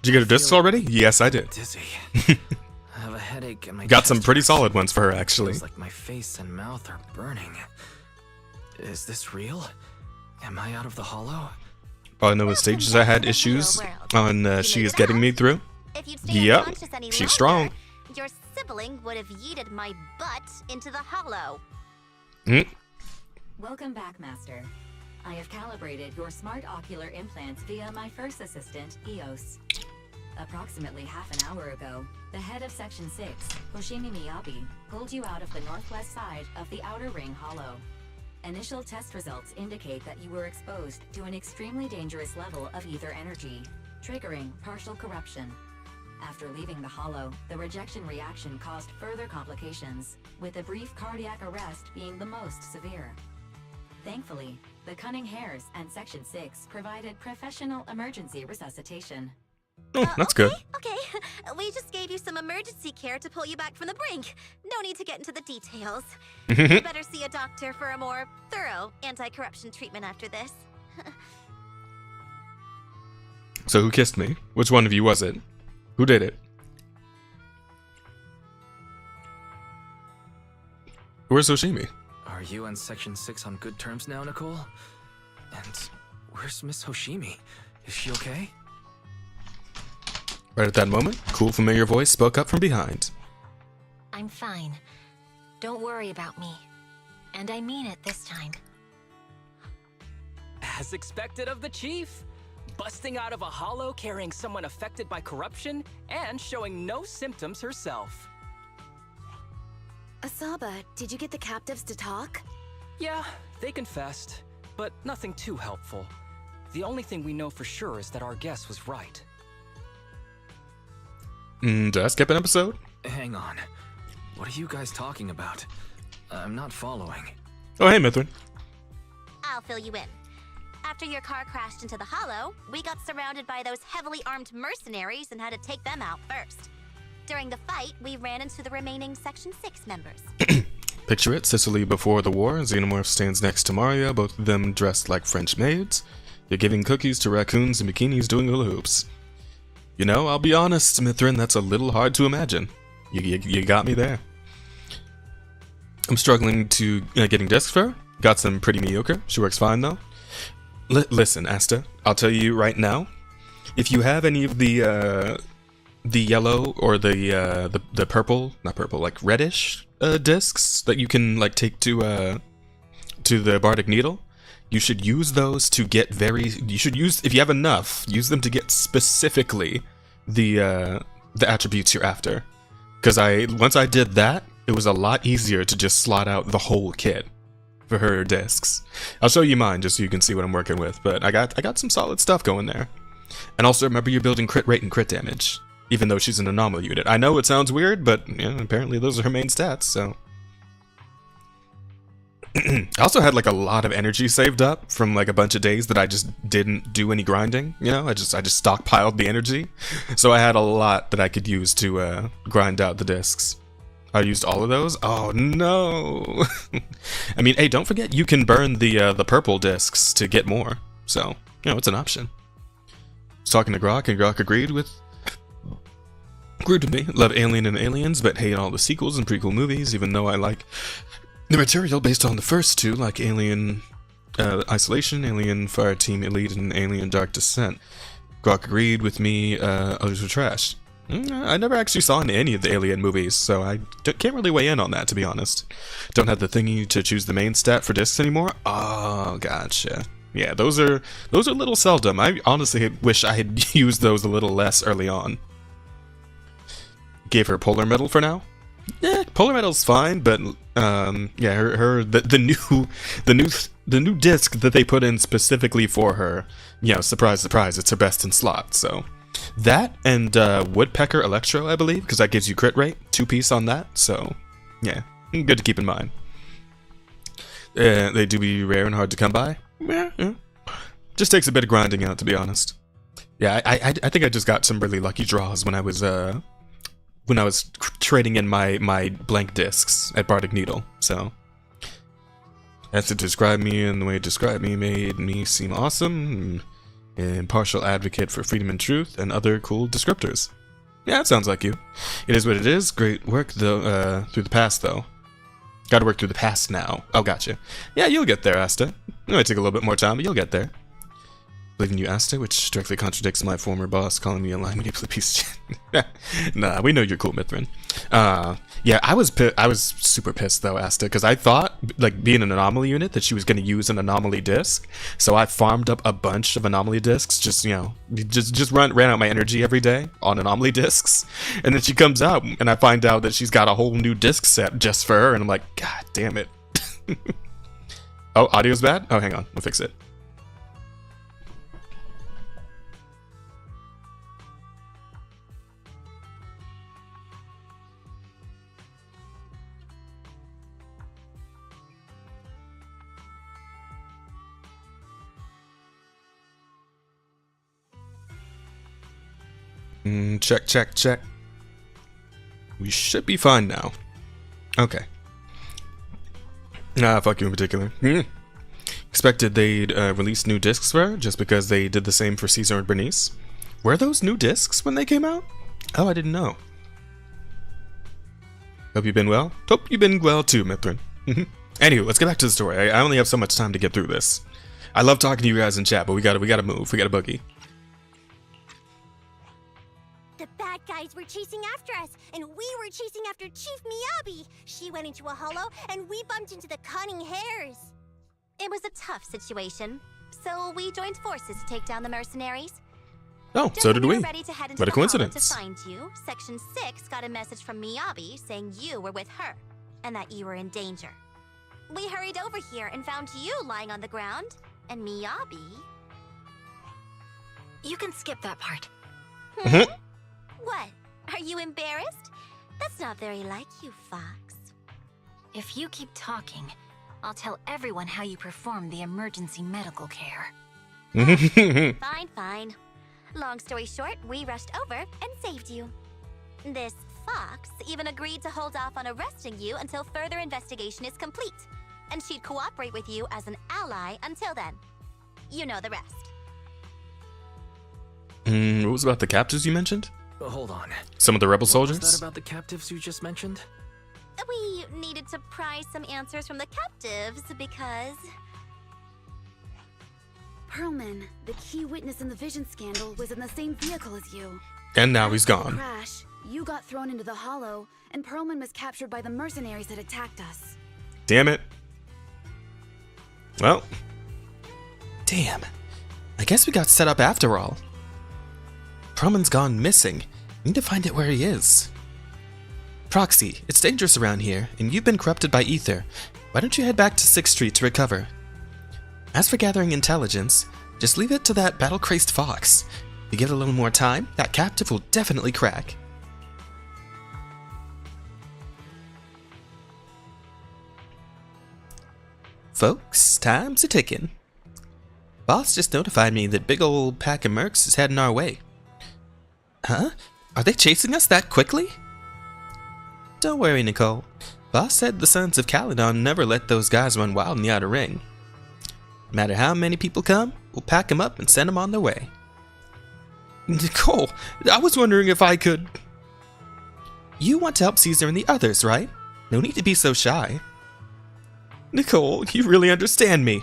Did you get her discs already? Yes, I did. Dizzy. I have a headache and my got some chest pretty hurts. solid ones for her, actually. Feels like my face and mouth are burning. Is this real? Am I out of the hollow? All I know is stages I had issues on she is getting me through. If you'd stayed Yep, unconscious any she's longer, strong. Your sibling would have yeeted my butt into the hollow. Welcome back, Master. I have calibrated your smart ocular implants via my first assistant, EOS. Approximately half an hour ago, the head of Section 6, Hoshimi Miyabi, pulled you out of the northwest side of the Outer Ring Hollow. Initial test results indicate that you were exposed to an extremely dangerous level of ether energy, triggering partial corruption. After leaving the hollow, the rejection reaction caused further complications, with a brief cardiac arrest being the most severe. Thankfully, the Cunning Hares and Section 6 provided professional emergency resuscitation. Oh, that's good. Okay, we just gave you some emergency care to pull you back from the brink. No need to get into the details. You better see a doctor for a more thorough anti-corruption treatment after this. So who kissed me? Which one of you was it? Who did it? Where's Hoshimi? Are you and Section 6 on good terms now, Nicole? And where's Miss Hoshimi? Is she okay? Right at that moment, a cool familiar voice spoke up from behind. I'm fine. Don't worry about me. And I mean it this time. As expected of the Chief. Busting out of a hollow carrying someone affected by corruption and showing no symptoms herself. Asaba, did you get the captives to talk? Yeah, they confessed, but nothing too helpful. The only thing we know for sure is that our guess was right. Did I skip an episode? Hang on. What are you guys talking about? I'm not following. Oh, hey, Mithrin. I'll fill you in. After your car crashed into the hollow, we got surrounded by those heavily armed mercenaries and had to take them out first. During the fight, we ran into the remaining Section 6 members. Picture it, Sicily before the war, Xenomorph stands next to Maria, both of them dressed like French maids. You're giving cookies to raccoons in bikinis doing hula hoops. You know, I'll be honest, Mithrin, that's a little hard to imagine. You got me there. I'm struggling to getting discs for her. Got some pretty mediocre. She works fine, though. Listen, Asta, I'll tell you right now, if you have any of the yellow or the purple, not purple, like reddish discs that you can like take to the Bardic Needle, you should use those to get if you have enough, use them to get specifically the attributes you're after. Because once I did that, it was a lot easier to just slot out the whole kit for her discs. I'll show you mine just so you can see what I'm working with, but I got some solid stuff going there. And also remember, you're building crit rate and crit damage, even though she's an anomaly unit. I know it sounds weird, but apparently those are her main stats, so. I also had like a lot of energy saved up from like a bunch of days that I just didn't do any grinding, you know? I just stockpiled the energy. So I had a lot that I could use to grind out the discs. I used all of those? Oh no! I mean, hey, don't forget you can burn the purple discs to get more. So, it's an option. I was talking to Grok, and Grok agreed with me. Love Alien and Aliens, but hate all the sequels and prequel movies, even though I like the material based on the first two, like Alien Isolation, Alien Fireteam Elite, and Alien Dark Descent. Grok agreed with me, others were trash. I never actually saw any of the Alien movies, so I can't really weigh in on that, to be honest. Don't have the thingy to choose the main stat for discs anymore? Oh, gotcha. Yeah, those are a little seldom. I honestly wish I had used those a little less early on. Gave her Polar Medal for now. Polar Medal's fine, but yeah, the new disc that they put in specifically for her, surprise, surprise, it's her best in slot. So that and Woodpecker Electro, I believe, because that gives you crit rate, 2-piece on that. So yeah, good to keep in mind. They do be rare and hard to come by. Yeah. Just takes a bit of grinding out, to be honest. Yeah, I think I just got some really lucky draws when I was trading in my blank discs at Bardic Needle. So that's to describe me, and the way it described me made me seem awesome, and impartial advocate for freedom and truth, and other cool descriptors. Yeah, it sounds like you. It is what it is. Great work though through the past though. Gotta work through the past now. Oh, gotcha. Yeah, you'll get there, Asta. It might take a little bit more time, but you'll get there. Believe in you, Asta, which directly contradicts my former boss calling me a lying manipulative piece of shit. Nah, we know you're cool, Mithrin. Yeah, I was super pissed though, Asta, because I thought, like, being an anomaly unit, that she was going to use an anomaly disc. So I farmed up a bunch of anomaly discs, just ran out my energy every day on anomaly discs. And then she comes out, and I find out that she's got a whole new disc set just for her, and I'm like, God damn it. Oh, audio's bad? Oh, hang on, we'll fix it. Check. We should be fine now. Okay. Nah, fuck you in particular. Expected they'd release new discs for her, just because they did the same for Caesar and Bernice. Were those new discs when they came out? Oh, I didn't know. Hope you've been well. Hope you've been well too, Mithrin. Anyway, let's get back to the story. I only have so much time to get through this. I love talking to you guys in chat, but we gotta move. We gotta boogie. The bad guys were chasing after us, and we were chasing after Chief Miyabi. She went into a hollow, and we bumped into the cunning hares. It was a tough situation, so we joined forces to take down the mercenaries. Oh, Just so did we. Ready to head into What a the hollow coincidence. to find you, Section 6 got a message from Miyabi saying you were with her, and that you were in danger. We hurried over here and found you lying on the ground, and Miyabi... You can skip that part. What? Are you embarrassed? That's not very like you, Fox. If you keep talking, I'll tell everyone how you perform the emergency medical care. Fine. Long story short, we rushed over and saved you. This Fox even agreed to hold off on arresting you until further investigation is complete. And she'd cooperate with you as an ally until then. You know the rest. What was about the captives you mentioned? Hold on. Some of the rebel soldiers? What was that about the captives you just mentioned? We needed to pry some answers from the captives because... Perlman, the key witness in the Vision scandal, was in the same vehicle as you. And now he's After the gone. crash, you got thrown into the hollow, and Perlman was captured by the mercenaries that attacked us. Damn it. Well. Damn. I guess we got set up after all. Perlman's gone missing. Need to find out where he is. Proxy, it's dangerous around here, and you've been corrupted by ether. Why don't you head back to 6th Street to recover? As for gathering intelligence, just leave it to that battle-crazed fox. If you give it a little more time, that captive will definitely crack. Folks, time's a-ticking. Boss just notified me that big old pack of mercs is heading our way. Huh? Are they chasing us that quickly? Don't worry, Nicole. Boss said the Sons of Caledon never let those guys run wild in the Outer Ring. No matter how many people come, we'll pack them up and send them on their way. Nicole, I was wondering if I could... You want to help Caesar and the others, right? No need to be so shy. Nicole, you really understand me.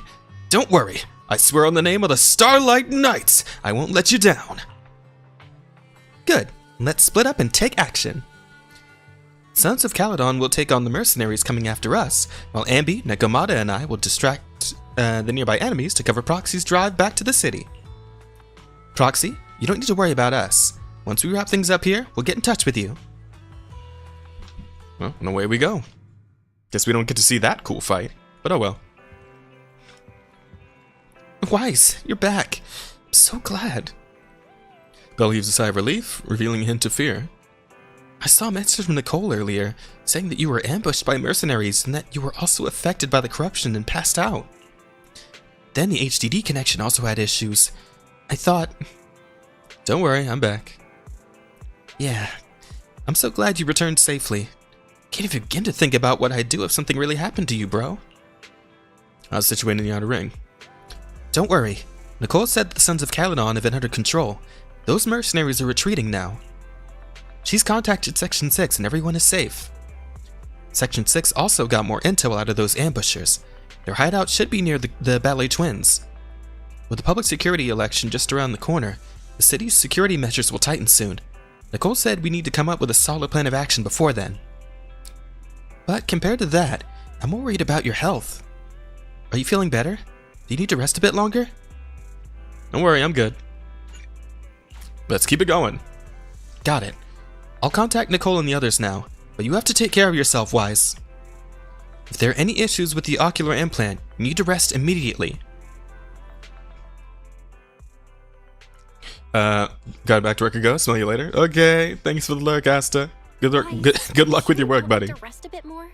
Don't worry. I swear on the name of the Starlight Knights, I won't let you down. Good. Let's split up and take action. Sons of Caledon will take on the mercenaries coming after us, while Ambi, Nekomata, and I will distract the nearby enemies to cover Proxy's drive back to the city. Proxy, you don't need to worry about us. Once we wrap things up here, we'll get in touch with you. Well, and away we go. Guess we don't get to see that cool fight, but oh well. Weiss, you're back. I'm so glad. Belle heaves a sigh of relief, revealing a hint of fear. I saw a message from Nicole earlier, saying that you were ambushed by mercenaries and that you were also affected by the corruption and passed out. Then the HDD connection also had issues. I thought... Don't worry, I'm back. Yeah, I'm so glad you returned safely. Can't even begin to think about what I'd do if something really happened to you, bro. I was situated in the Outer Ring. Don't worry. Nicole said that the Sons of Caledon have been under control. Those mercenaries are retreating now. She's contacted Section 6 and everyone is safe. Section 6 also got more intel out of those ambushers. Their hideout should be near the Ballet Twins. With the public security election just around the corner, the city's security measures will tighten soon. Nicole said we need to come up with a solid plan of action before then. But compared to that, I'm more worried about your health. Are you feeling better? Do you need to rest a bit longer? Don't worry, I'm good. Let's keep it going. Got it. I'll contact Nicole and the others now, but you have to take care of yourself, Wise. If there are any issues with the ocular implant, you need to rest immediately. Got back to work and go. Smell you later. Okay, thanks for the lurk, Asta. Good luck with your work, buddy. To rest a bit more?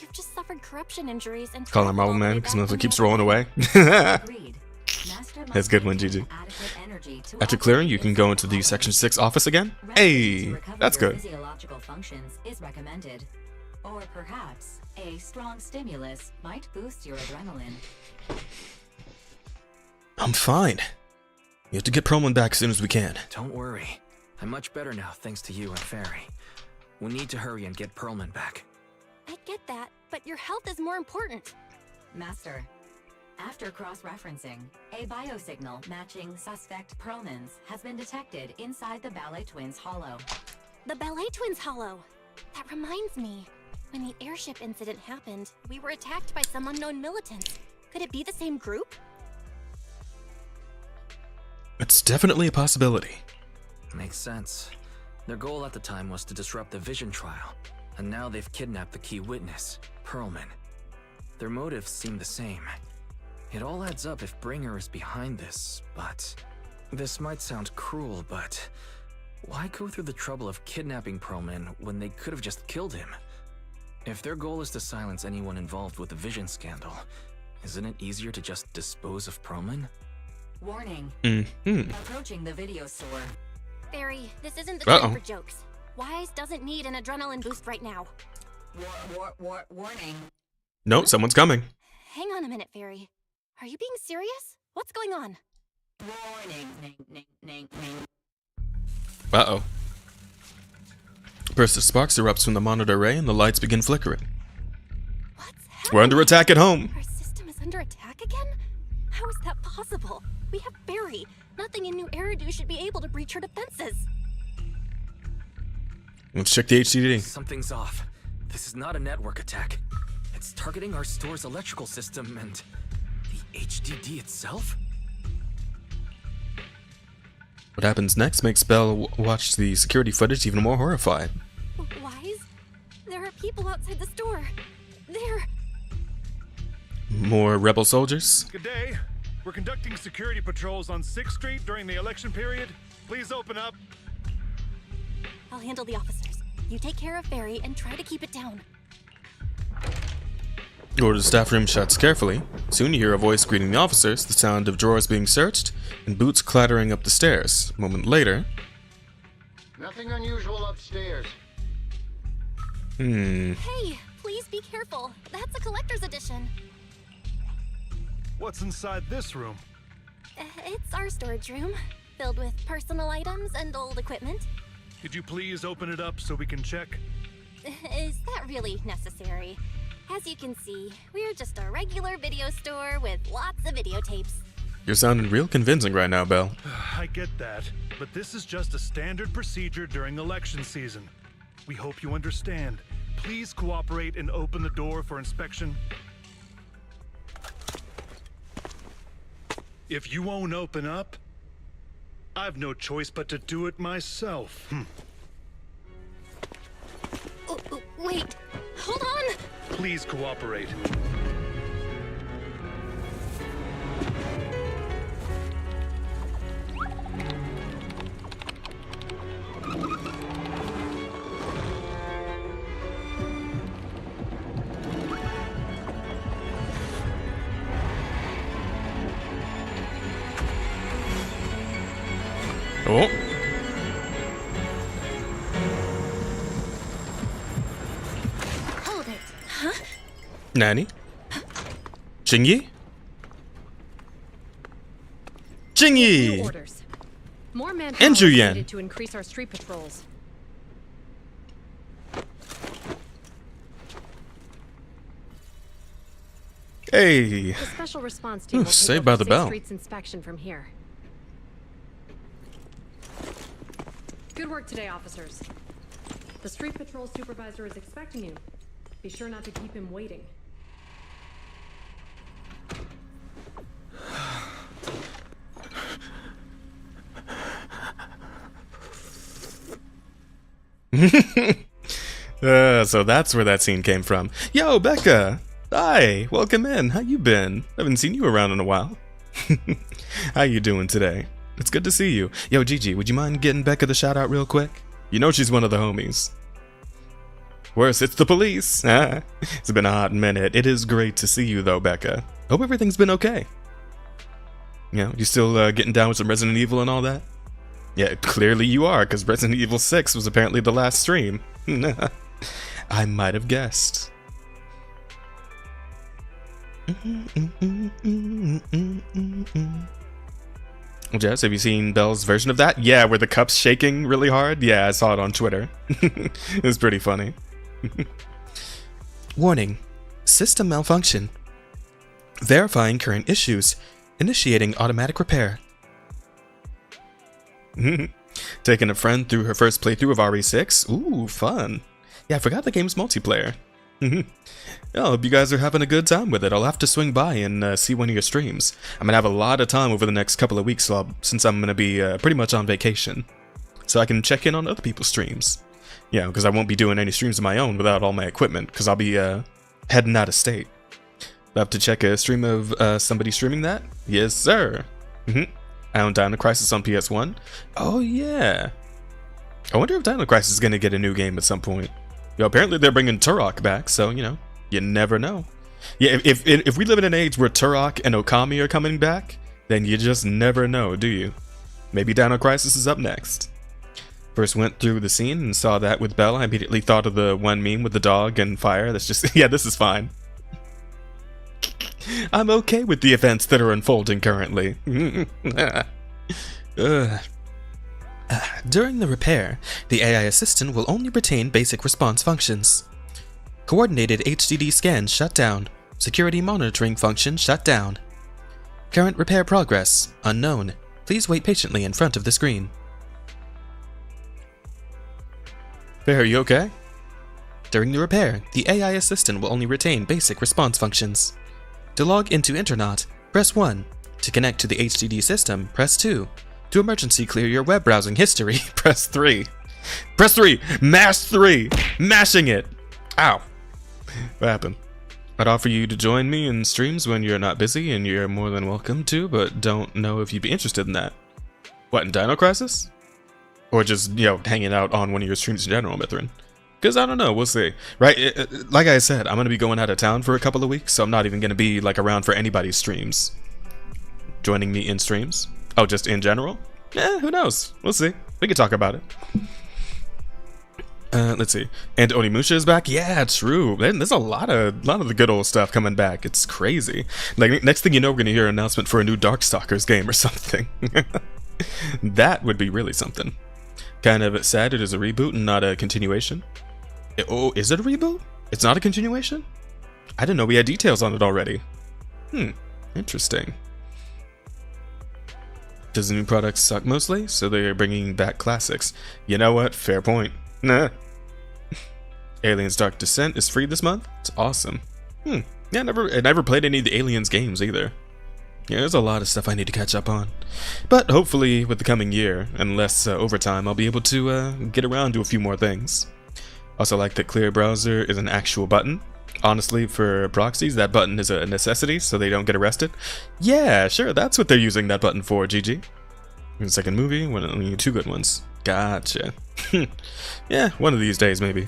You've just suffered corruption injuries and... Call him Marble Man because motherfucker keeps rolling away. That's a good one, GG. After clearing, you can go into the Section 6 office again. Hey, that's good. Physiological functions is recommended. Or perhaps a strong stimulus might boost your adrenaline. I'm fine. We have to get Perlman back as soon as we can. Don't worry. I'm much better now thanks to you and Fairy. We need to hurry and get Perlman back. I get that, but your health is more important. Master, after cross-referencing, a biosignal matching suspect Perlman's has been detected inside the Ballet Twins Hollow. The Ballet Twins Hollow. That reminds me. When the airship incident happened, we were attacked by some unknown militants. Could it be the same group? It's definitely a possibility. Makes sense. Their goal at the time was to disrupt the Vision trial, and now they've kidnapped the key witness, Perlman. Their motives seem the same. It all adds up if Bringer is behind this, but... This might sound cruel, but... Why go through the trouble of kidnapping Perlman when they could have just killed him? If their goal is to silence anyone involved with the Vision scandal, isn't it easier to just dispose of Perlman? Warning. Approaching the video store. Barry, this isn't the time for jokes. Wise doesn't need an adrenaline boost right now. Warning. No, someone's coming. Hang on a minute, Fairy. Are you being serious? What's going on? Warning. Uh-oh. A burst of sparks erupts from the monitor array and the lights begin flickering. We're under attack at home. Our system is under attack again? How is that possible? We have Barry. Nothing in New Eridu should be able to breach her defenses. Let's check the HDD. Something's off. This is not a network attack. It's targeting our store's electrical system and the HDD itself? What happens next makes Belle watch the security footage even more horrified. Wise? people outside the store. They're... More rebel soldiers? Good day. We're conducting security patrols on 6th Street during the election period. Please open up. I'll handle the officers. You take care of Barry and try to keep it down. Door to the staff room shuts carefully. Soon you hear a voice greeting the officers, the sound of drawers being searched, and boots clattering up the stairs. A moment later... Nothing unusual upstairs. Hey, please be careful. That's a collector's edition. What's inside this room? It's our storage room, filled with personal items and old equipment. Could you please open it up so we can check? Is that really necessary? As you can see, we're just a regular video store with lots of videotapes. You're sounding real convincing right now, Belle. I get that, but this is just a standard procedure during election season. We hope you understand. Please cooperate and open the door for inspection. If you won't open up, I've no choice but to do it myself. Wait, hold on! Please cooperate. Oh. Hold it. Huh? Nani? Jingyi? Jingyi! New orders. More manpower And is Julian. needed to increase our street patrols. Hey. The special response team will take Saved over by the Safe bell. Street's inspection from here. Good work today, officers. The street patrol supervisor is expecting you. Be sure not to keep him waiting. So that's where that scene came from. Yo, Becca! Hi, welcome in. How you been? Haven't seen you around in a while. How you doing today? It's good to see you. Yo, Gigi, would you mind getting Becca the shout out real quick? You know she's one of the homies. Worse, it's the police. It's been a hot minute. It is great to see you though, Becca. Hope everything's been okay. You know, you still getting down with some Resident Evil and all that? Yeah, clearly you are, because Resident Evil 6 was apparently the last stream. I might have guessed. Jess, have you seen Belle's version of that? Yeah, where the cup's shaking really hard? Yeah, I saw it on Twitter. It was pretty funny. Warning. System malfunction. Verifying current issues. Initiating automatic repair. Taking a friend through her first playthrough of RE6. Ooh, fun. Yeah, I forgot the game's multiplayer. I hope you guys are having a good time with it. I'll have to swing by and see one of your streams. I'm gonna have a lot of time over the next couple of weeks, since I'm gonna be pretty much on vacation. So I can check in on other people's streams. Yeah, because I won't be doing any streams of my own without all my equipment, because I'll be heading out of state. I'll have to check a stream of somebody streaming that? Yes, sir. I own Dino Crisis on PS1. Oh, yeah. I wonder if Dino Crisis is gonna get a new game at some point. You know, apparently they're bringing Turok back, so, you know, you never know. Yeah, if we live in an age where Turok and Okami are coming back, then you just never know, do you? Maybe Dino Crisis is up next. First went through the scene and saw that with Belle. I immediately thought of the one meme with the dog and fire. That's just, yeah, this is fine. I'm okay with the events that are unfolding currently. During the repair, the AI assistant will only retain basic response functions. Coordinated HDD scans shut down. Security monitoring function shut down. Current repair progress unknown. Please wait patiently in front of the screen. Bear, are you okay? During the repair, the AI assistant will only retain basic response functions. To log into Internet, press 1. To connect to the HDD system, press 2. To emergency clear your web browsing history, press 3. Press 3! Mash 3! Mashing it! Ow! What happened? I'd offer you to join me in streams when you're not busy, and you're more than welcome to, but don't know if you'd be interested in that. What, in Dino Crisis? Or just, you know, hanging out on one of your streams in general, Mithrin? Because I don't know, we'll see. Right, like I said, I'm going to be going out of town for a couple of weeks, so I'm not even going to be, like, around for anybody's streams. Joining me in streams? Oh, just in general? Yeah, who knows? We'll see. We can talk about it. Let's see. And Onimusha is back? Yeah, true. There's a lot of the good old stuff coming back. It's crazy. Like, next thing you know, we're going to hear an announcement for a new Darkstalkers game or something. That would be really something. Kind of sad it is a reboot and not a continuation. Oh, is it a reboot? It's not a continuation? I didn't know we had details on it already. Interesting. Does the new products suck mostly? So they're bringing back classics. You know what? Fair point. Nah. Aliens Dark Descent is free this month? It's awesome. Yeah, I never played any of the Aliens games either. Yeah, there's a lot of stuff I need to catch up on. But hopefully with the coming year, and less overtime, I'll be able to get around to a few more things. Also like that Clear Browser is an actual button. Honestly, for proxies, that button is a necessity so they don't get arrested. Yeah, sure, that's what they're using that button for, GG. Second movie, only 2 good ones. Gotcha. Yeah, one of these days maybe.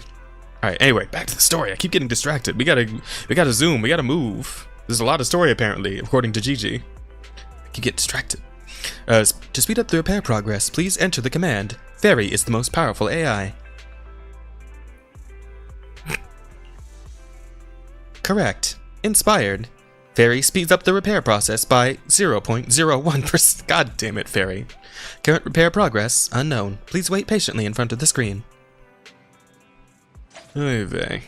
Alright, anyway, back to the story. I keep getting distracted. We gotta zoom, we gotta move. There's a lot of story apparently, according to Gigi. I keep getting distracted. To speed up the repair progress, please enter the command. Fairy is the most powerful AI. Correct. Inspired. Fairy speeds up the repair process by 0.01%. God damn it, Fairy. Current repair progress unknown. Please wait patiently in front of the screen. Oy vey.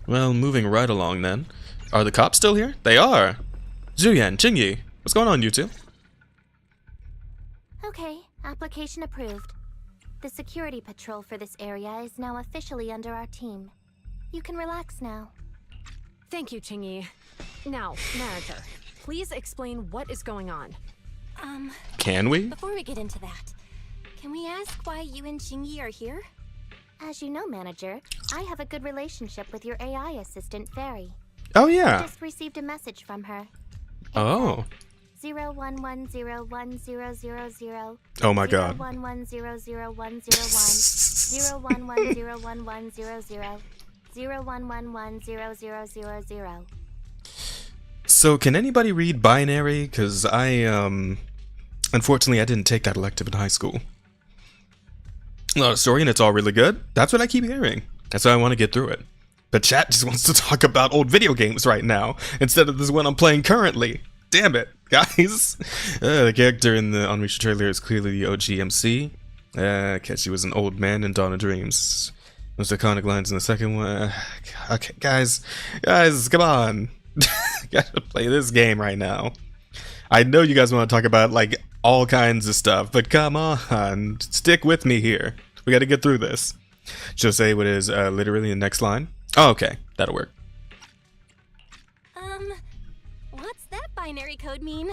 Well, moving right along then. Are the cops still here? They are! Zhuyan, Qingyi, what's going on, you two? Okay, application approved. The security patrol for this area is now officially under our team. You can relax now. Thank you, Qingyi. Now, manager, please explain what is going on. Can we? Before we get into that, can we ask why you and Qingyi are here? As you know, manager, I have a good relationship with your AI assistant, Fairy. Oh yeah. I just received a message from her. Oh. 011010000. Oh my god. 011000101. 011011100. 0111000. So can anybody read binary? Cause unfortunately I didn't take that elective in high school. A lot of story and it's all really good. That's what I keep hearing. That's why I want to get through it. But chat just wants to talk about old video games right now instead of this one I'm playing currently. Damn it, guys. The character in the Onimusha trailer is clearly the OG MC. Ketchy was an old man in Dawn of Dreams. Most iconic lines in the second one. Okay, guys, come on. Gotta play this game right now. I know you guys want to talk about like all kinds of stuff, but come on, stick with me here. We gotta get through this. She'll say what is literally the next line. Oh, okay, that'll work. What's that binary code mean?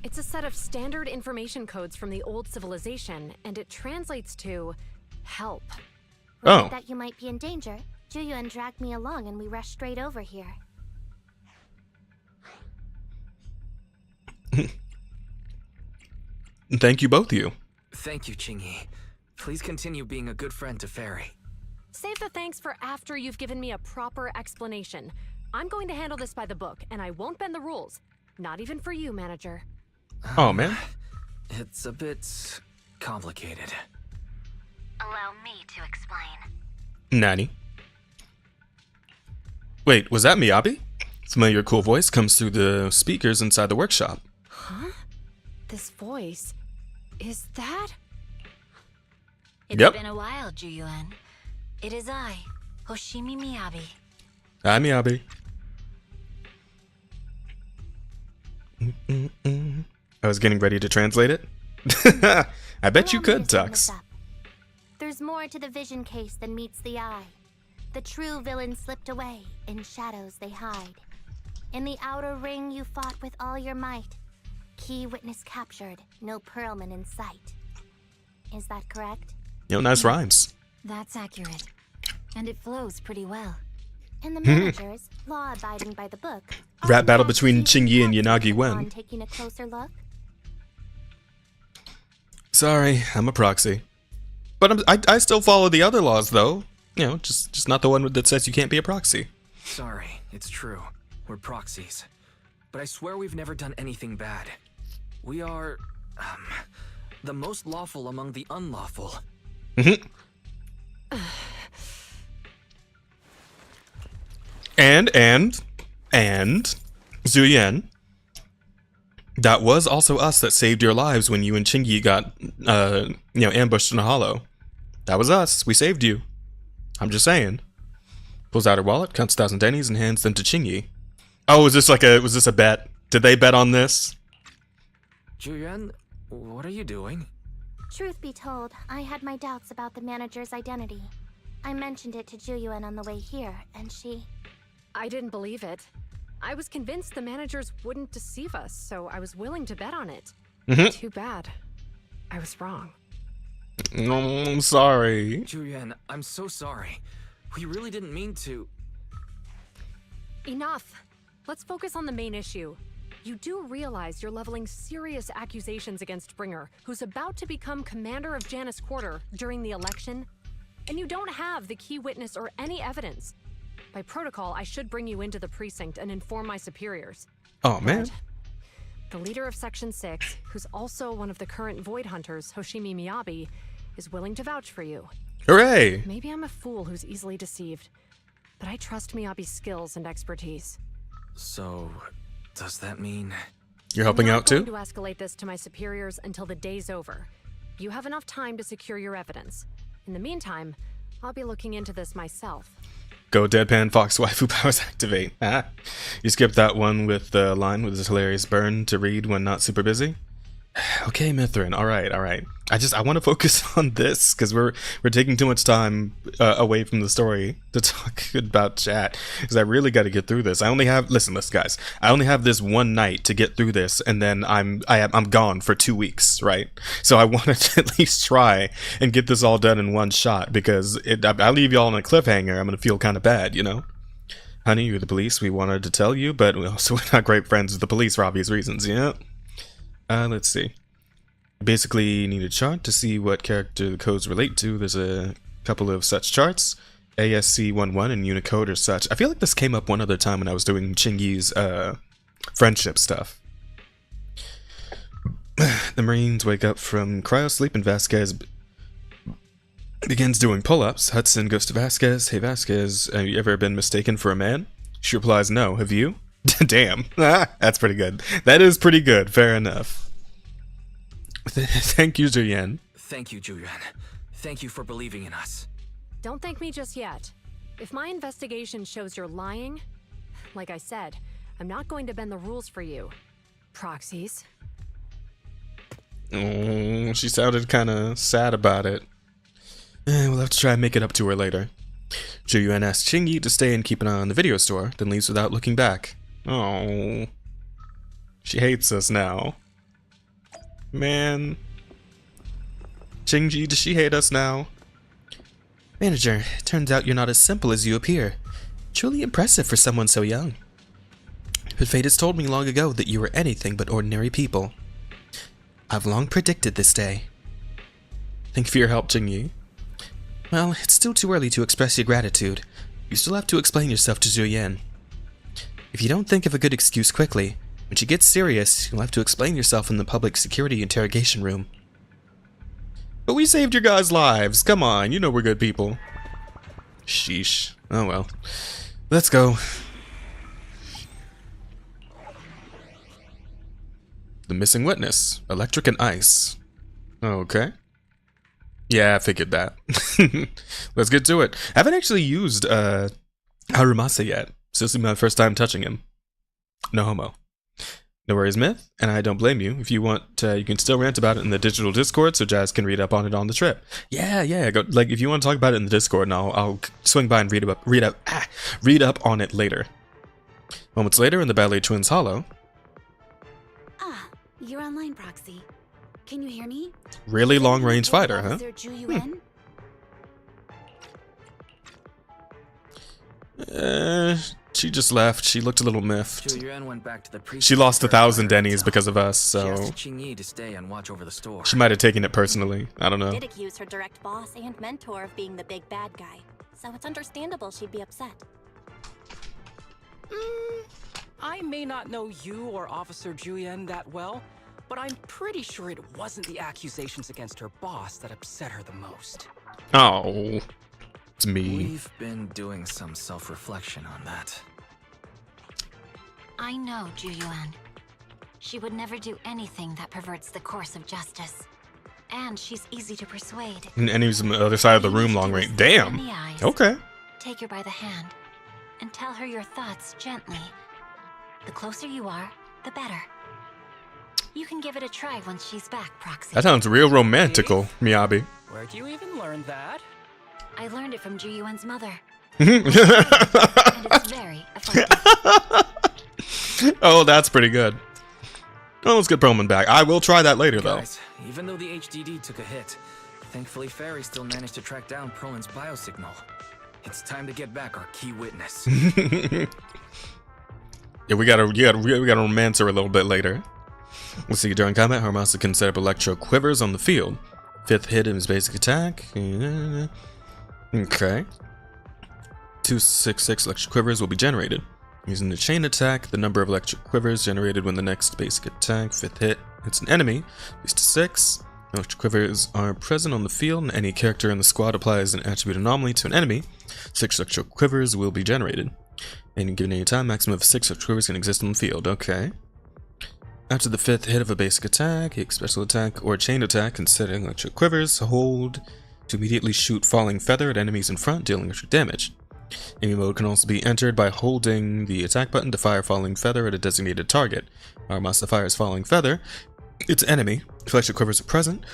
It's a set of standard information codes from the old civilization, and it translates to help. Worried that you might be in danger, Juyuan dragged me along and we rushed straight over here. Thank you, both of you. Thank you, Qingyi. Please continue being a good friend to Fairy. Save the thanks for after you've given me a proper explanation. I'm going to handle this by the book, and I won't bend the rules. Not even for you, manager. Oh, man. It's a bit complicated. Allow me to explain. Nani? Wait, was that Miyabi? Familiar cool voice comes through the speakers inside the workshop. Huh? This voice... is that... It's been a while, Juyuan. It is I, Hoshimi Miyabi. Hi, Miyabi. I was getting ready to translate it. I bet you could, Tux. There's more to the vision case than meets the eye. The true villain slipped away, in shadows they hide. In the outer ring you fought with all your might. Key witness captured, no Pearlman in sight. Is that correct? Nice rhymes. That's accurate. And it flows pretty well. And the managers, law abiding by the book. Rap battle between Qingyi and Yanagi Wen. Taking a closer look. Sorry, I'm a proxy. But I still follow the other laws, though. You know, just not the one that says you can't be a proxy. Sorry, it's true. We're proxies. But I swear we've never done anything bad. We are, the most lawful among the unlawful. Mm-hmm. And Zuyen, that was also us that saved your lives when you and Qingyi got, ambushed in a hollow. That was us. We saved you. I'm just saying. Pulls out her wallet, counts 1,000 dennies, and hands them to Qingyi. Oh, was this a bet? Did they bet on this? Julian, what are you doing? Truth be told, I had my doubts about the manager's identity. I mentioned it to Juyuan on the way here, and she... I didn't believe it. I was convinced the managers wouldn't deceive us, so I was willing to bet on it. Too bad. I was wrong. No, I'm sorry. Julian, I'm so sorry. We really didn't mean to... Enough. Let's focus on the main issue. You do realize you're leveling serious accusations against Bringer, who's about to become commander of Janus Quarter during the election, and you don't have the key witness or any evidence. By protocol, I should bring you into the precinct and inform my superiors. Oh, man. But the leader of Section 6, who's also one of the current Void Hunters, Hoshimi Miyabi, is willing to vouch for you. Hooray! Maybe I'm a fool who's easily deceived, but I trust Miyabi's skills and expertise. So, does that mean... You're helping out too? I'm not going to escalate this to my superiors until the day's over. You have enough time to secure your evidence. In the meantime, I'll be looking into this myself. Go deadpan fox waifu powers activate. Ah, you skipped that one with the line with this hilarious burn to read when not super busy. Okay, Mithrin. All right. I want to focus on this because we're taking too much time away from the story to talk about chat. Because I really got to get through this. I only have listen, guys. I only have this one night to get through this, and then I'm gone for 2 weeks, right? So I wanted to at least try and get this all done in one shot because I leave y'all on a cliffhanger. I'm gonna feel kind of bad, you know. Honey, you're the police. We wanted to tell you, but we're not great friends with the police for obvious reasons. Yeah. Let's see. Basically, need a chart to see what character the codes relate to. There's a couple of such charts. ASC11 and Unicode or such. I feel like this came up one other time when I was doing Qingyi's friendship stuff. The Marines wake up from cryo sleep and Vasquez begins doing pull-ups. Hudson goes to Vasquez. Hey Vasquez, have you ever been mistaken for a man? She replies, no. Have you? Damn. That's pretty good. That is pretty good. Fair enough. Thank you, Julian. Thank you, Julian. Thank you for believing in us. Don't thank me just yet. If my investigation shows you're lying, like I said, I'm not going to bend the rules for you. Proxies. Oh, she sounded kind of sad about it. We'll have to try and make it up to her later. Julian asks Qingyi to stay and keep an eye on the video store, then leaves without looking back. Oh, she hates us now. Man. Qingyi, does she hate us now? Manager, turns out you're not as simple as you appear. Truly impressive for someone so young. But fate has told me long ago that you were anything but ordinary people. I've long predicted this day. Thank you for your help, Qingyi. Well, it's still too early to express your gratitude. You still have to explain yourself to Zhuyan. If you don't think of a good excuse quickly, when she gets serious, you'll have to explain yourself in the public security interrogation room. But we saved your guys' lives. Come on, you know we're good people. Sheesh. Oh well. Let's go. The missing witness. Electric and ice. Okay. Yeah, I figured that. Let's get to it. I haven't actually used Harumasa yet. So this is my first time touching him. No homo. No worries, Myth, and I don't blame you. If you want, you can still rant about it in the digital Discord, so Jazz can read up on it on the trip. Yeah. Go, like, if you want to talk about it in the Discord, and I'll swing by and read up on it later. Moments later, in the Ballet Twins Hollow. Ah, you're online, Proxy. Can you hear me? Really long-range fighter, huh? She just left. She looked a little miffed. Zhu Yuan went back to the precinct. She lost 1,000 dennies because of us, She so asked Qingyi to stay and watch over the store. she might have taken it personally. I don't know. Did accuse her direct boss and mentor of being the big bad guy, so it's understandable she'd be upset. I may not know you or Officer Juyen that well, but I'm pretty sure it wasn't the accusations against her boss that upset her the most. Oh, it's me. We've been doing some self-reflection on that. I know Zhu Yuan. She would never do anything that perverts the course of justice. And she's easy to persuade. And he's on the other side of the room, long range. Damn. In the eyes. Okay. Take her by the hand and tell her your thoughts gently. The closer you are, the better. You can give it a try once she's back, Proxy. That sounds real romantical, Miyabi. Where'd you even learn that? I learned it from Zhu Yuan's mother. And it's very effective. Oh, that's pretty good. Oh, let's get Perlman back. I will try that later, though. Guys, even though the HDD took a hit, thankfully Fairy still managed to track down Perlman's biosignal. It's time to get back our key witness. Yeah, we gotta romance her a little bit later. Let's see. During combat, Harmasa can set up electro quivers on the field. 5th hit in his basic attack. Okay. 266 electric quivers will be generated. Using the chain attack, the number of electric quivers generated when the next basic attack, 5th hit, hits an enemy, leads to 6. Electric quivers are present on the field, and any character in the squad applies an attribute anomaly to an enemy. 6 electric quivers will be generated. And given any time, maximum of 6 electric quivers can exist on the field. Okay. After the 5th hit of a basic attack, a special attack, or chain attack, considering electric quivers, hold to immediately shoot falling feather at enemies in front, dealing electric damage. Enemy mode can also be entered by holding the attack button to fire falling feather at a designated target. Armasa fires falling feather. Its enemy. If electric quivers are present,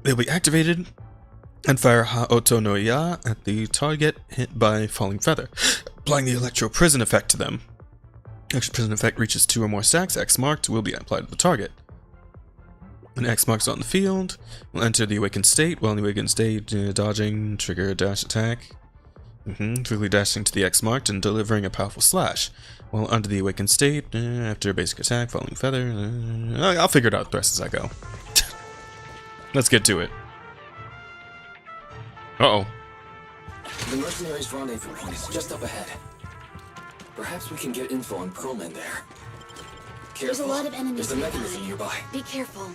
they'll be activated and fire Ha'oto no Ya at the target hit by falling feather, applying the electro prison effect to them. Electro prison effect reaches 2 or more stacks. X marked will be applied to the target. When X marks on the field, will enter the awakened state. While in the awakened state, dodging, trigger a dash attack. Quickly dashing to the X marked and delivering a powerful slash. While under the awakened state, after a basic attack, falling feather. I'll figure it out the rest as I go. Let's get to it. Uh-oh. The mercenaries' rendezvous point is just up ahead. Perhaps we can get info on Perlman there. Careful. There's a lot of enemies There's a mechanism nearby. nearby. Be careful.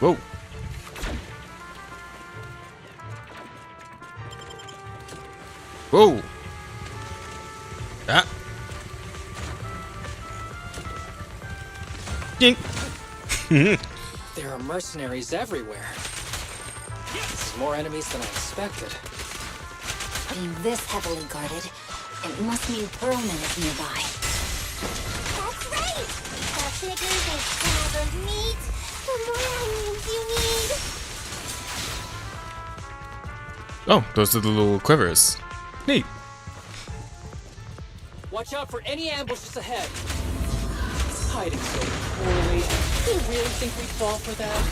Whoa. Whoa. Ah. Dink. There are mercenaries everywhere. It's more enemies than I expected. Being this heavily guarded, it must mean Perlman is nearby. That's right! The bigger the slab of meat, the more onions you need. Oh, those are the little quivers. Neat. Watch out for any ambushes ahead. It's hiding so poorly. Do you really think we'd fall for that?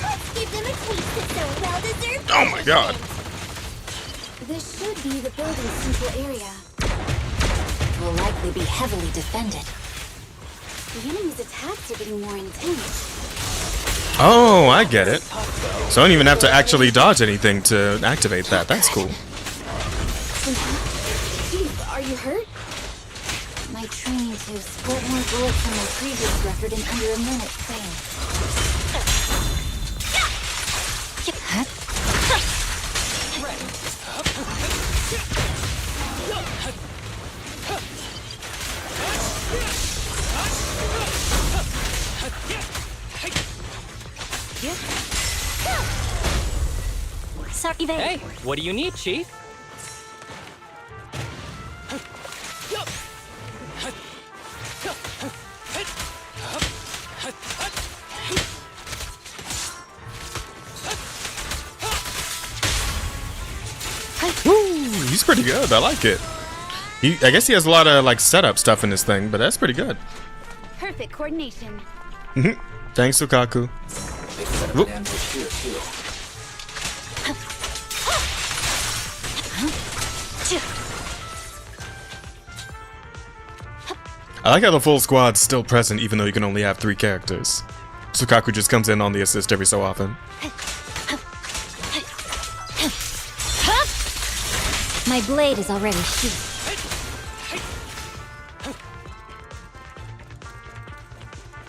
Let's give them a taste of so well-deserved. Oh my god. This should be the building's central area. Will likely be heavily defended. The enemy's attacks are getting more intense. Oh, I get it. So I don't even have to actually dodge anything to activate that. That's cool. Chief, are you hurt? My training to squirt more bullets than my previous record in under a minute failed. Sorry, Hey, what do you need, Chief? Woo, he's pretty good. I like it. I guess he has a lot of like setup stuff in this thing, but that's pretty good. Perfect coordination. Thanks, Lukaku. They set up an ambush here too. I like how the full squad's still present even though you can only have 3 characters. Sukaku just comes in on the assist every so often. My blade is already sheathed.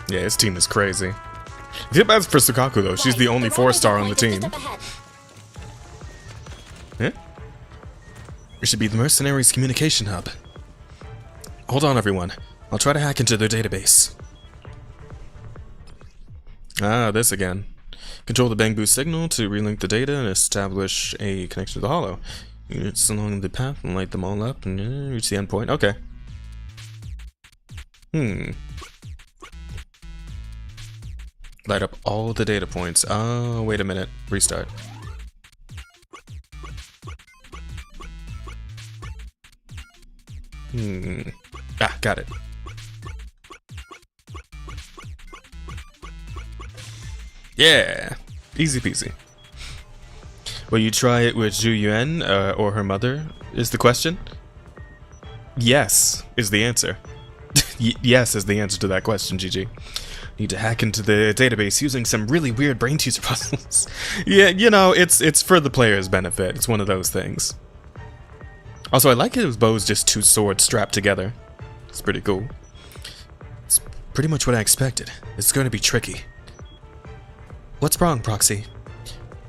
Yeah, his team is crazy. I feel bad for Sukaku though, she's the only 4-star on the team. Yeah? It should be the Mercenaries' communication hub. Hold on everyone, I'll try to hack into their database. Ah, this again. Control the Bang Boost signal to relink the data and establish a connection to the hollow. Units along the path and light them all up and reach the endpoint. Okay. Light up all the data points. Oh, wait a minute. Restart. Ah, got it. Yeah, easy peasy. Will you try it with Zhu Yuan or her mother, is the question? Yes, is the answer. Yes is the answer to that question, GG. Need to hack into the database using some really weird brain teaser puzzles. Yeah, you know, it's for the player's benefit. It's one of those things. Also, I like his bow's just 2 swords strapped together. It's pretty cool. It's pretty much what I expected. It's going to be tricky. What's wrong, Proxy?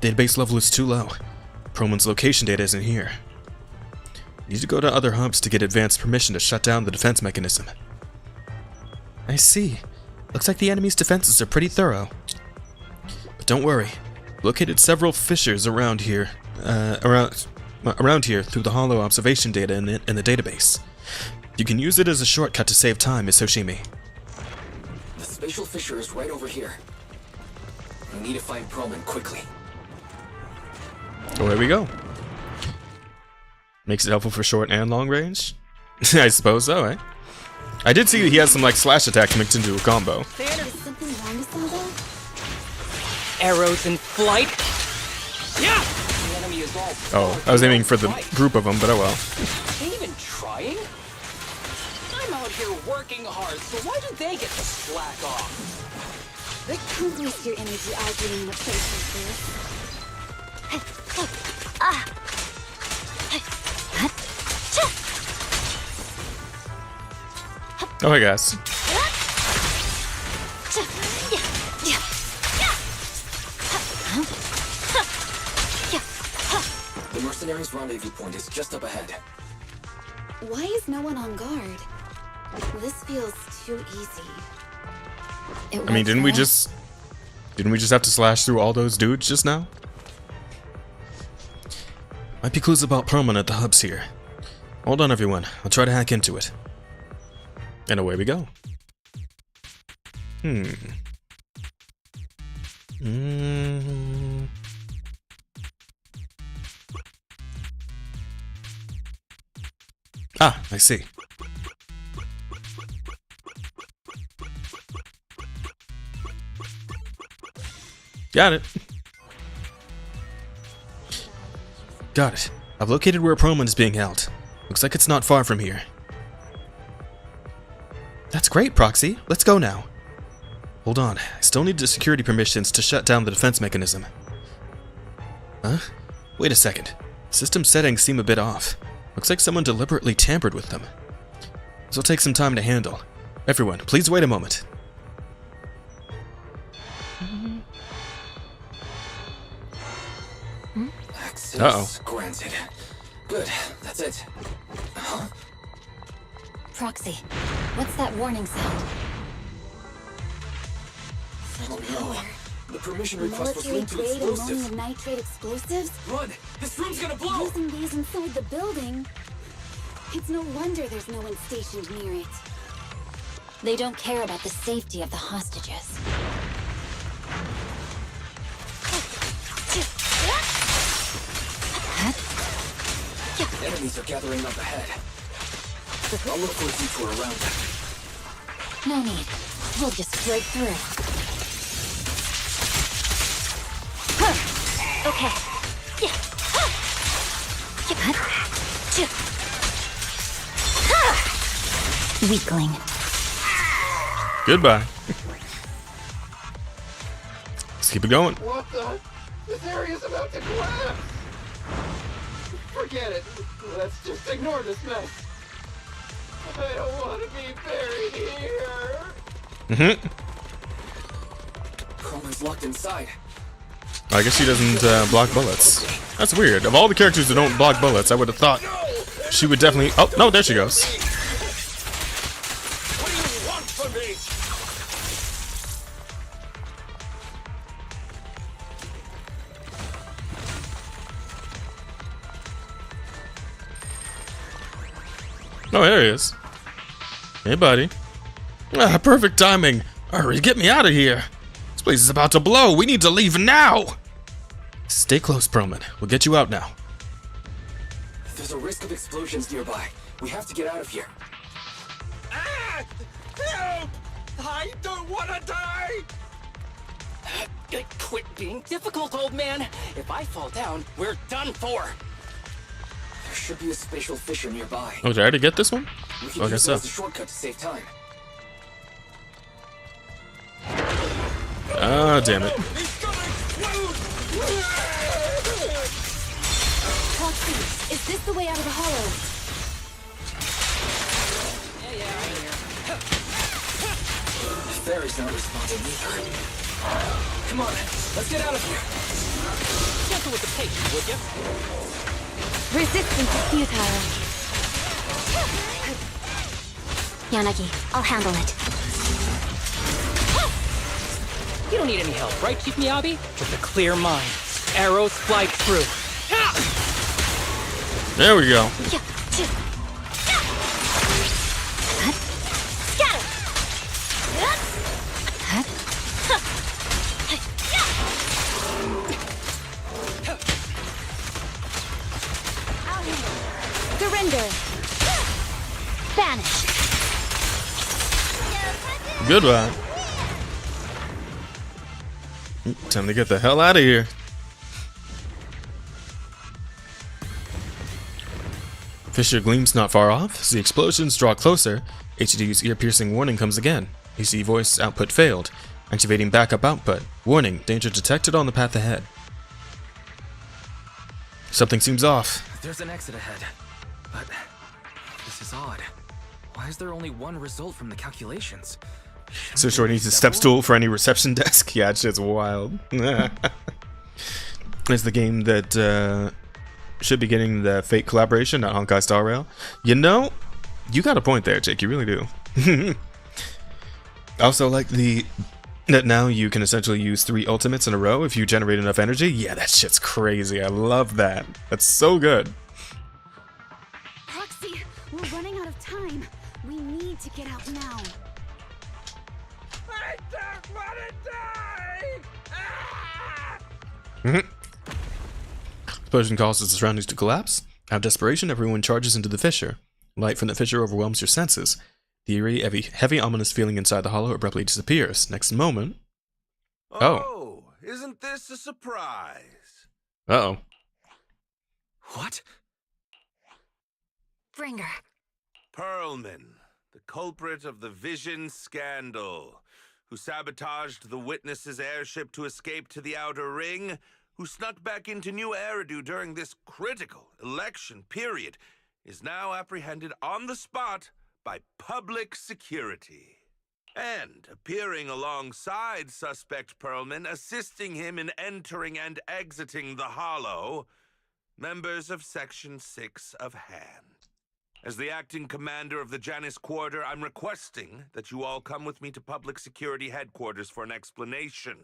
Database level is too low. Proman's location data isn't here. Need to go to other hubs to get advanced permission to shut down the defense mechanism. I see. Looks like the enemy's defenses are pretty thorough. But don't worry. Located several fissures around here. Around here through the hollow observation data in the database. You can use it as a shortcut to save time, Miss Hoshimi. The spatial fissure is right over here. We need to find Proman quickly. Well, there we go. Makes it helpful for short and long range? I suppose so, eh? I did see that he has some like slash attack mixed into a combo. Arrows in flight. Yeah. The enemy is all. Oh, I was aiming for the group of them, but oh well. They even trying? I'm out here working hard, so why do they get to slack off? Don't waste your energy arguing in a place like this. Oh, hey guys. The mercenaries' rendezvous point is just up ahead. Why is no one on guard? This feels too easy. I mean, didn't we just have to slash through all those dudes just now? Might be clues about Proman at the hubs here. Hold on, everyone. I'll try to hack into it. And away we go. Ah, I see. Got it. Got it. I've located where Proman is being held. Looks like it's not far from here. That's great, Proxy. Let's go now. Hold on. I still need the security permissions to shut down the defense mechanism. Huh? Wait a second. System settings seem a bit off. Looks like someone deliberately tampered with them. This will take some time to handle. Everyone, please wait a moment. Access granted. Good, that's it. Huh? Proxy, what's that warning sound? Oh no. The permission request was Military linked to grade explosives. ammonium nitrate explosives? Run! This room's gonna blow! Using these inside the building? It's no wonder there's no one stationed near it. They don't care about the safety of the hostages. Enemies are gathering up ahead. I'll look for a detour around them. No need. We'll just break through. Okay. Weakling. Goodbye. Let's keep it going. What the? This area's about to collapse! Forget it. Let's just ignore this mess. I don't want to be buried here. Perlman's locked inside. I guess she doesn't block bullets. That's weird. Of all the characters that don't block bullets, I would have thought she would definitely... Oh, no, there she goes. What do you want from me? Oh, there he is. Hey, buddy. Ah, perfect timing. Hurry, get me out of here. This place is about to blow. We need to leave now. Stay close, Perlman. We'll get you out now. There's a risk of explosions nearby. We have to get out of here. Ah! Help! I don't want to die! Quit being difficult, old man. If I fall down, we're done for. There should be a spatial fissure nearby. Oh, did I already get this one? We can I guess use it so. as a shortcut to save time. Ah, damn it. Proxy, is this the way out of the hollow? Fairy's not responding either. Come on, let's get out of here. Gentle with the patient, would you? Resistance is futile. Yanagi, I'll handle it. You don't need any help, right, Chief Miyabi? With a clear mind, arrows fly through. There we go. Surrender. Vanish. Goodbye. Time to get the hell out of here. Fissure gleams not far off. As the explosions draw closer, HD's ear-piercing warning comes again. AC voice output failed. Activating backup output. Warning, danger detected on the path ahead. Something seems off. There's an exit ahead. But this is odd. Why is there only one result from the calculations? So Short needs a step stool for any reception desk? Yeah, it's just wild. It's the game that should be getting the Fate collaboration, not Honkai Star Rail. You know, you got a point there, Jake. You really do. Also, like that now you can essentially use 3 ultimates in a row if you generate enough energy. Yeah, that shit's crazy. I love that. That's so good. Proxy, we're running out of time. We need to get out now. I don't want to die! Explosion causes the surroundings to collapse. Out of desperation, everyone charges into the fissure. Light from the fissure overwhelms your senses. The eerie, heavy, ominous feeling inside the hollow abruptly disappears. Next moment... Oh, isn't this a surprise? Uh-oh. What? Bringer. Perlman, the culprit of the Vision scandal, who sabotaged the Witness's airship to escape to the Outer Ring, who snuck back into New Eridu during this critical election period, is now apprehended on the spot by public security. And appearing alongside suspect Perlman, assisting him in entering and exiting the Hollow, members of Section 6 of Hand. As the acting commander of the Janus Quarter, I'm requesting that you all come with me to Public Security Headquarters for an explanation.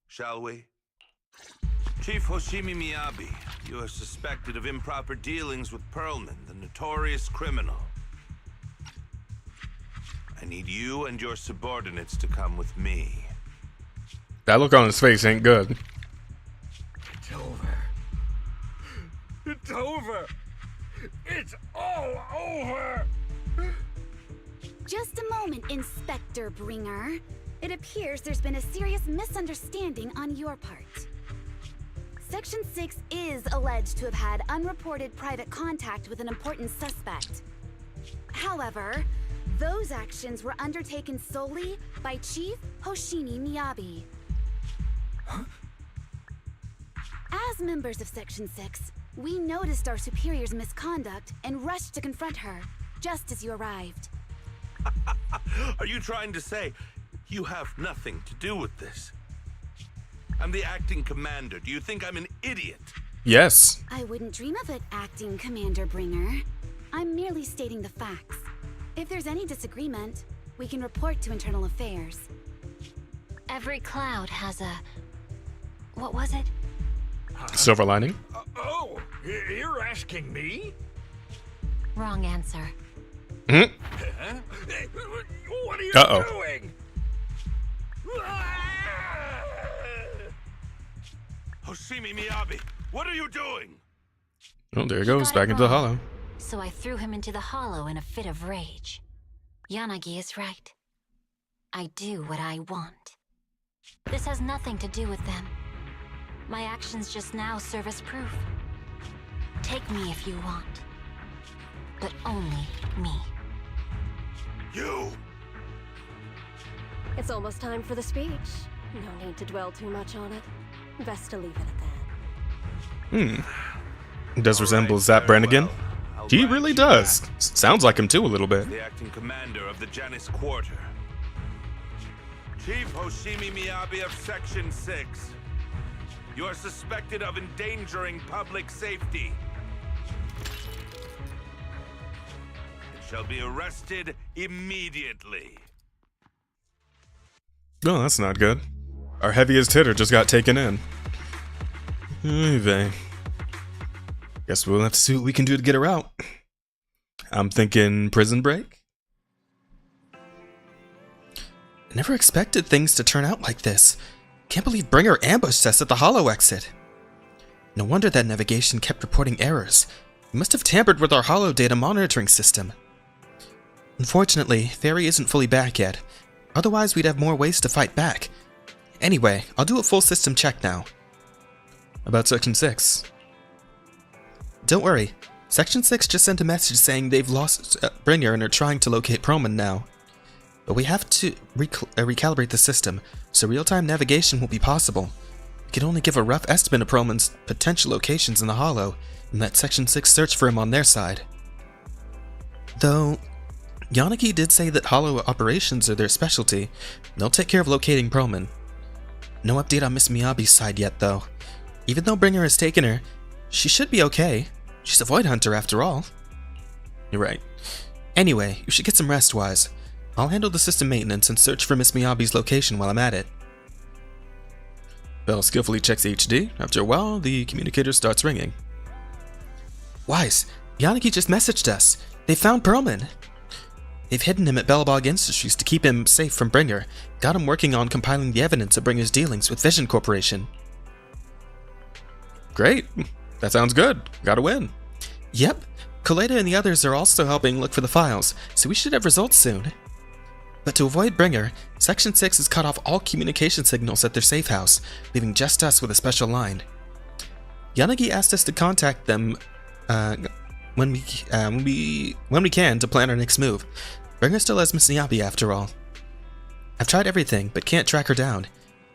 Shall we? Chief Hoshimi Miyabi, you are suspected of improper dealings with Perlman, the notorious criminal. I need you and your subordinates to come with me. That look on his face ain't good. It's over. It's over. It's all over. Just a moment, Inspector Bringer. It appears there's been a serious misunderstanding on your part. Section 6 is alleged to have had unreported private contact with an important suspect. However, those actions were undertaken solely by Chief Hoshimi Miyabi. As members of Section 6, we noticed our superior's misconduct and rushed to confront her, just as you arrived. Are you trying to say you have nothing to do with this? I'm the acting commander. Do you think I'm an idiot? Yes. I wouldn't dream of it, Acting Commander Bringer. I'm merely stating the facts. If there's any disagreement, we can report to Internal Affairs. Every cloud has a... what was it? Silver lining. Oh, you're asking me? Wrong answer. Huh? What are you doing? Hoshimi Miyabi, what are you doing? Oh, there he goes, back into the hollow. So I threw him into the hollow in a fit of rage. Yanagi is right. I do what I want. This has nothing to do with them. My actions just now serve as proof. Take me if you want. But only me. You! It's almost time for the speech. No need to dwell too much on it. Best to leave it at that. Does resemble Zap Brannigan? He really does. Sounds like him too a little bit. The acting commander of the Janus Quarter. Chief Hoshimi Miyabi of Section 6. You are suspected of endangering public safety. And shall be arrested immediately. Oh, that's not good. Our heaviest hitter just got taken in. Anyway. Guess we'll have to see what we can do to get her out. I'm thinking prison break? I never expected things to turn out like this. Can't believe Bringer ambushed us at the hollow exit. No wonder that navigation kept reporting errors. He must have tampered with our hollow data monitoring system. Unfortunately, Fairy isn't fully back yet. Otherwise, we'd have more ways to fight back. Anyway, I'll do a full system check now. About Section 6. Don't worry. Section 6 just sent a message saying they've lost Bringer and are trying to locate Proman now. But we have to recalibrate the system, so real-time navigation won't be possible. We can only give a rough estimate of Proman's potential locations in the Hollow, and let Section 6 search for him on their side. Though, Yanagi did say that Hollow operations are their specialty. They'll take care of locating Proman. No update on Miss Miyabi's side yet, though. Even though Bringer has taken her, she should be okay. She's a Void Hunter after all. You're right. Anyway, you should get some rest, Wise. I'll handle the system maintenance and search for Miss Miyabi's location while I'm at it. Bell skillfully checks HD. After a while, the communicator starts ringing. Wise, Yanagi just messaged us. They found Perlman. They've hidden him at Bellbog Industries to keep him safe from Bringer. Got him working on compiling the evidence of Bringer's dealings with Vision Corporation. Great. That sounds good. Gotta win. Yep. Koleda and the others are also helping look for the files, so we should have results soon. But to avoid Bringer, Section 6 has cut off all communication signals at their safe house, leaving just us with a special line. Yanagi asked us to contact them when we can to plan our next move. Bringer still has Miss Miyabi after all. I've tried everything, but can't track her down.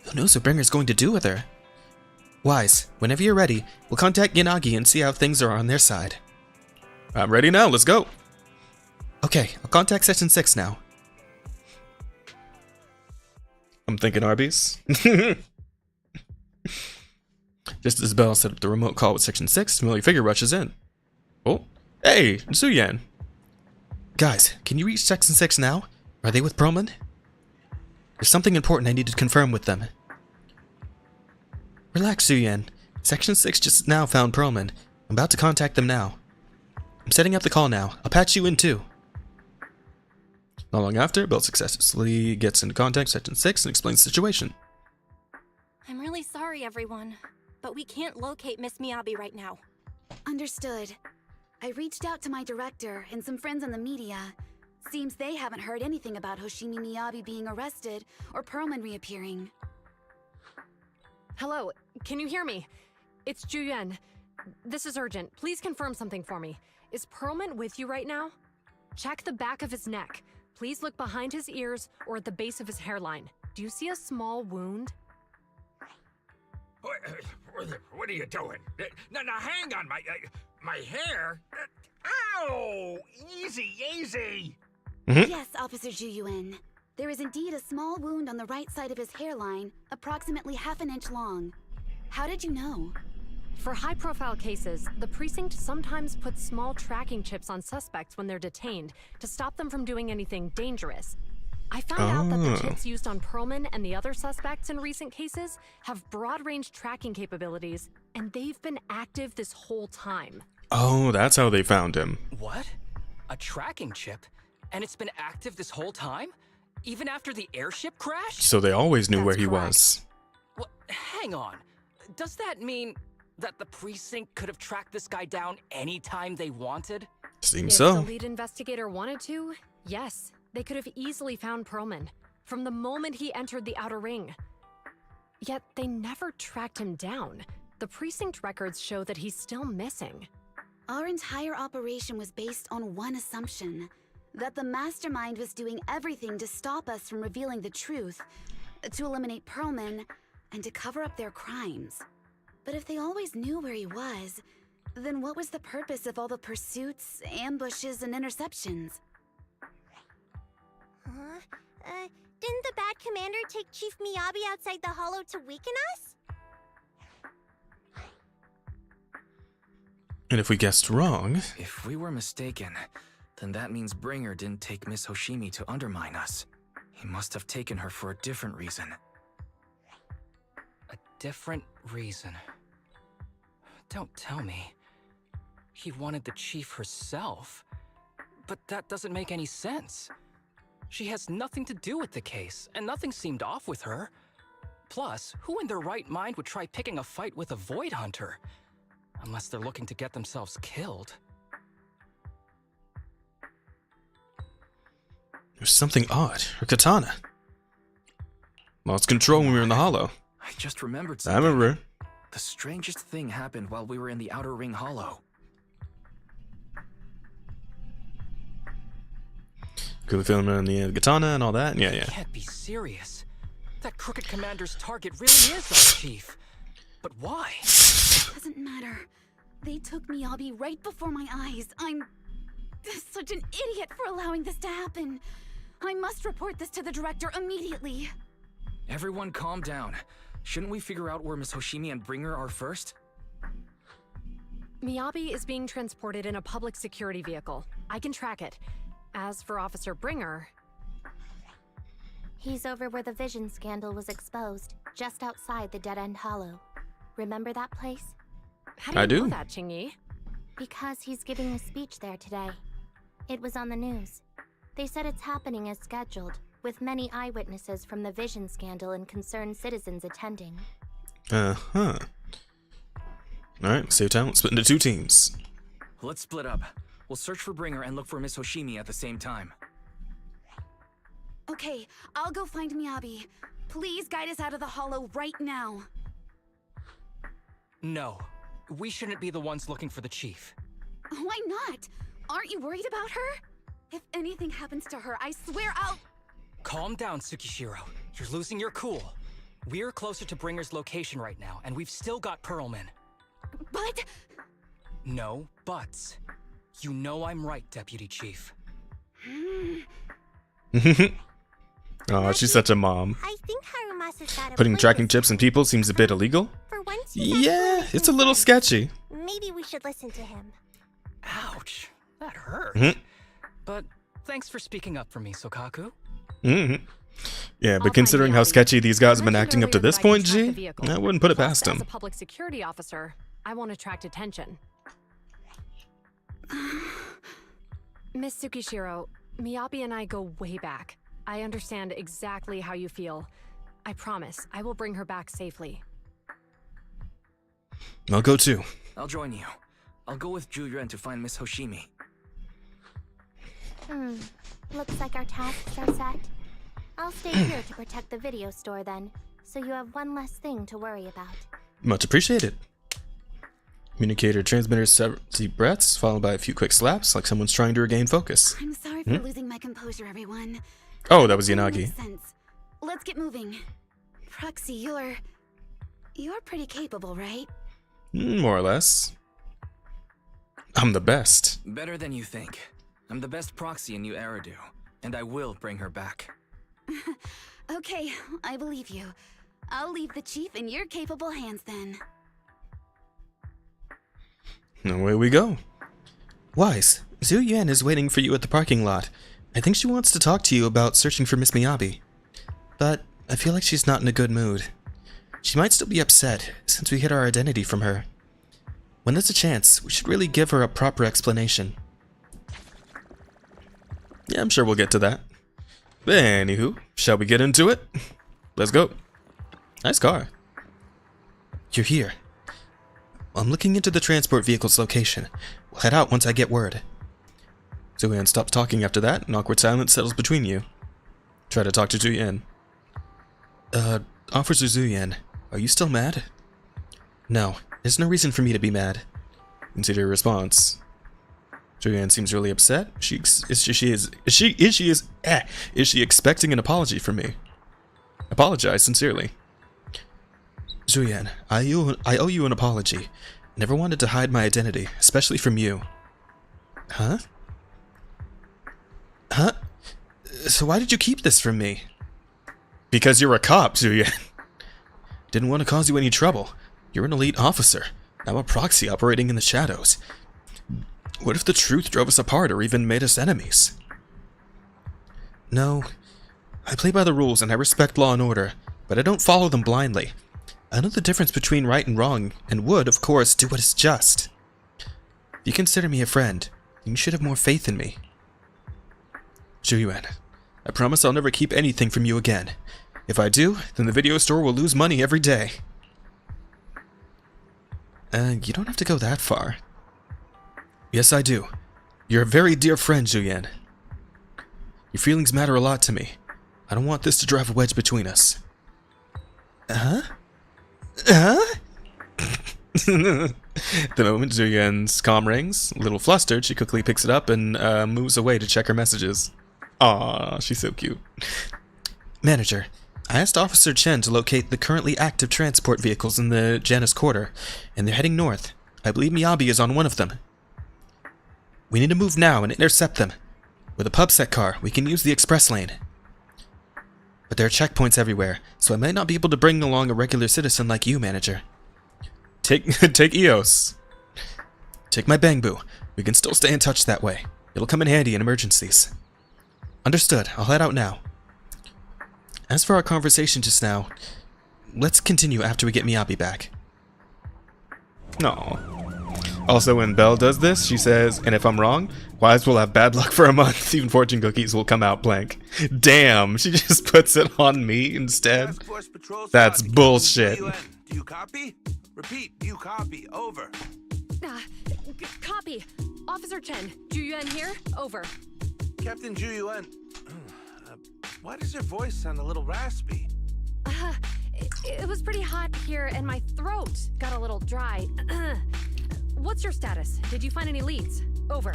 Who knows what Bringer's going to do with her? Wise, whenever you're ready, we'll contact Yanagi and see how things are on their side. I'm ready now, let's go. Okay, I'll contact Section 6 now. I'm thinking Arby's. Just as Bell set up the remote call with Section 6, familiar figure rushes in. Oh, hey, Suyan. Guys, can you reach Section 6 now? Are they with Perlman? There's something important I need to confirm with them. Relax, Suyan. Section 6 just now found Perlman. I'm about to contact them now. I'm setting up the call now. I'll patch you in too. Not long after, Bell successfully gets into contact Section 6 and explains the situation. I'm really sorry, everyone, but we can't locate Miss Miyabi right now. Understood. I reached out to my director and some friends in the media. Seems they haven't heard anything about Hoshimi Miyabi being arrested or Perlman reappearing. Hello, can you hear me? it's Juyuan. This is urgent. Please confirm something for me. Is Perlman with you right now? Check the back of his neck. Please look behind his ears or at the base of his hairline. Do you see a small wound? What are you doing? Now, hang on, my hair? Ow! Easy, easy! Yes, Officer Juyuan. There is indeed a small wound on the right side of his hairline, approximately half an inch long. How did you know? For high-profile cases, the precinct sometimes puts small tracking chips on suspects when they're detained to stop them from doing anything dangerous. I found out that the chips used on Perlman and the other suspects in recent cases have broad-range tracking capabilities, and they've been active this whole time. Oh, that's how they found him. What? A tracking chip? And it's been active this whole time? Even after the airship crashed? So they always knew where he was. Well, hang on. Does that mean that the precinct could have tracked this guy down anytime they wanted? Seems If so. the lead investigator wanted to, yes. They could have easily found Perlman from the moment he entered the outer ring. Yet they never tracked him down. The precinct records show that he's still missing. Our entire operation was based on one assumption. That the mastermind was doing everything to stop us from revealing the truth, to eliminate Perlman, and to cover up their crimes. But if they always knew where he was, then what was the purpose of all the pursuits, ambushes, and interceptions? Didn't the bad commander take Chief Miyabi outside the hollow to weaken us? And if we guessed wrong... If we were mistaken, then that means Bringer didn't take Miss Hoshimi to undermine us. He must have taken her for a different reason. A different reason? Don't tell me. He wanted the chief herself. But that doesn't make any sense. She has nothing to do with the case, and nothing seemed off with her. Plus, who in their right mind would try picking a fight with a Void Hunter? Unless they're looking to get themselves killed. There's something odd. Her katana. Lost control when we were in the hollow. I just remembered I something. remember. The strangest thing happened while we were in the Outer Ring Hollow. Could we film on the katana and all that? Yeah, yeah. Can't be serious. That crooked commander's target really is our chief. But why? Doesn't matter. They took Miyabi right before my eyes. I'm such an idiot for allowing this to happen. I must report this to the director immediately. Everyone calm down. Shouldn't we figure out where Miss Hoshimi and Bringer are first? Miyabi is being transported in a public security vehicle. I can track it. As for Officer Bringer... He's over where the vision scandal was exposed, just outside the Dead End Hollow. Remember that place? How do you know that, Qingyi? Because he's giving a speech there today. It was on the news. They said it's happening as scheduled, with many eyewitnesses from the vision scandal and concerned citizens attending. Uh-huh. Alright, save time. Let's split into 2 teams. Let's split up. We'll search for Bringer and look for Miss Hoshimi at the same time. Okay, I'll go find Miyabi. Please guide us out of the hollow right now. No. We shouldn't be the ones looking for the chief. Why not? Aren't you worried about her? If anything happens to her, I swear I'll... Calm down, Tsukishiro. You're losing your cool. We're closer to Bringer's location right now, and we've still got Perlman. But... No buts. You know I'm right, Deputy Chief. Oh, she's such a mom. I think Harumasa's got a Putting point tracking with chips in people seems a bit illegal. For once, Yeah, it's a little sketchy. maybe we should listen to him. Ouch. That hurt. But thanks for speaking up for me, Sokaku. Yeah, but considering how sketchy these guys have been acting up to this point, G, I wouldn't put it past As them. a public security officer, I won't attract attention. Miss Tsukishiro, Miyabi and I go way back. I understand exactly how you feel. I promise, I will bring her back safely. I'll go too. I'll join you. I'll go with Juyuan to find Miss Hoshimi. Looks like our tasks are set. I'll stay here to protect the video store then, so you have one less thing to worry about. Much appreciated. Communicator transmitter deep breaths, followed by a few quick slaps, like someone's trying to regain focus. I'm sorry for losing my composure, everyone. Oh, that was That Yanagi. makes sense. Let's get moving. Proxy, you're pretty capable, right? More or less. I'm the best. Better than you think. I'm the best proxy in New Eridu, and I will bring her back. Okay, I believe you. I'll leave the chief in your capable hands then. Away we go. Wise, Zhu Yan is waiting for you at the parking lot. I think she wants to talk to you about searching for Miss Miyabi. But I feel like she's not in a good mood. She might still be upset, since we hid our identity from her. When there's a chance, we should really give her a proper explanation. Yeah, I'm sure we'll get to that. But anywho, shall we get into it? Let's go. Nice car. You're here. I'm looking into the transport vehicle's location. We'll head out once I get word. Zuyan stops talking after that, and awkward silence settles between you. Try to talk to Zuyan. Officer Zuyan, are you still mad? No, there's no reason for me to be mad. Consider your response. Zuyan seems really upset. Is she expecting an apology from me? Apologize sincerely. Zuyan, I owe you an apology. I never wanted to hide my identity, especially from you. Huh? Huh? So why did you keep this from me? Because you're a cop, Zuyan. Didn't want to cause you any trouble. You're an elite officer. I'm a proxy operating in the shadows. What if the truth drove us apart or even made us enemies? No. I play by the rules and I respect law and order, but I don't follow them blindly. I know the difference between right and wrong, and would, of course, do what is just. If you consider me a friend, then you should have more faith in me. Zhu, I promise I'll never keep anything from you again. If I do, then the video store will lose money every day. You don't have to go that far. Yes, I do. You're a very dear friend, Zhu. Your feelings matter a lot to me. I don't want this to drive a wedge between us. Huh? Huh? The moment Zhu Yan's comm rings, a little flustered, she quickly picks it up and moves away to check her messages. Aww, she's so cute. Manager, I asked Officer Chen to locate the currently active transport vehicles in the Janus Quarter, and they're heading north. I believe Miyabi is on one of them. We need to move now and intercept them. With a PubSec car, we can use the express lane. But there are checkpoints everywhere, so I might not be able to bring along a regular citizen like you, Manager. Take EOS. Take my Bangbu. We can still stay in touch that way. It'll come in handy in emergencies. Understood. I'll head out now. As for our conversation just now, let's continue after we get Miyabi back. No. Also, when Belle does this, she says, and if I'm wrong, Wise will have bad luck for a month. Even fortune cookies will come out blank. Damn, she just puts it on me instead. That's bullshit. Do you copy? Repeat, do you copy? Over. Copy. Officer Chen, Zhu Yuan here. Over. Captain Zhu Yuan. Why does your voice sound a little raspy? It was pretty hot here and my throat got a little dry. What's your status? Did you find any leads? Over.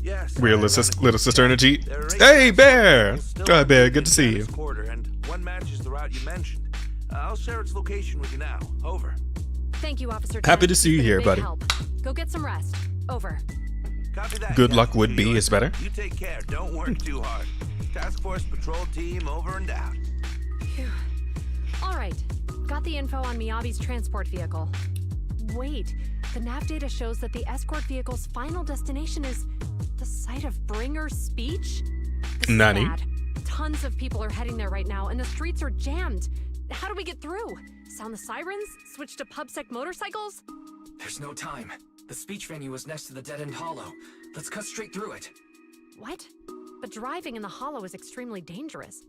Yes. Real little sister energy. Hey, Bear! Go ahead, Bear. Good to see you. Quarter, and one matches the route you mentioned. I'll share its location with you now. Over. Thank you, Officer Chen. Happy to see you here, buddy. Help. Go get some rest. Over. Copy that. Good luck would be is better. You take care. Don't work too hard. Task Force Patrol Team over and out. Phew. All right. Got the info on Miyabi's transport vehicle. Wait. The nav data shows that the escort vehicle's final destination is the site of Bringer's speech? Nani? Tons of people are heading there right now, and the streets are jammed. How do we get through? Sound the sirens? Switch to PubSec motorcycles? There's no time. The speech venue is next to the dead-end hollow. Let's cut straight through it. What? But driving in the hollow is extremely dangerous.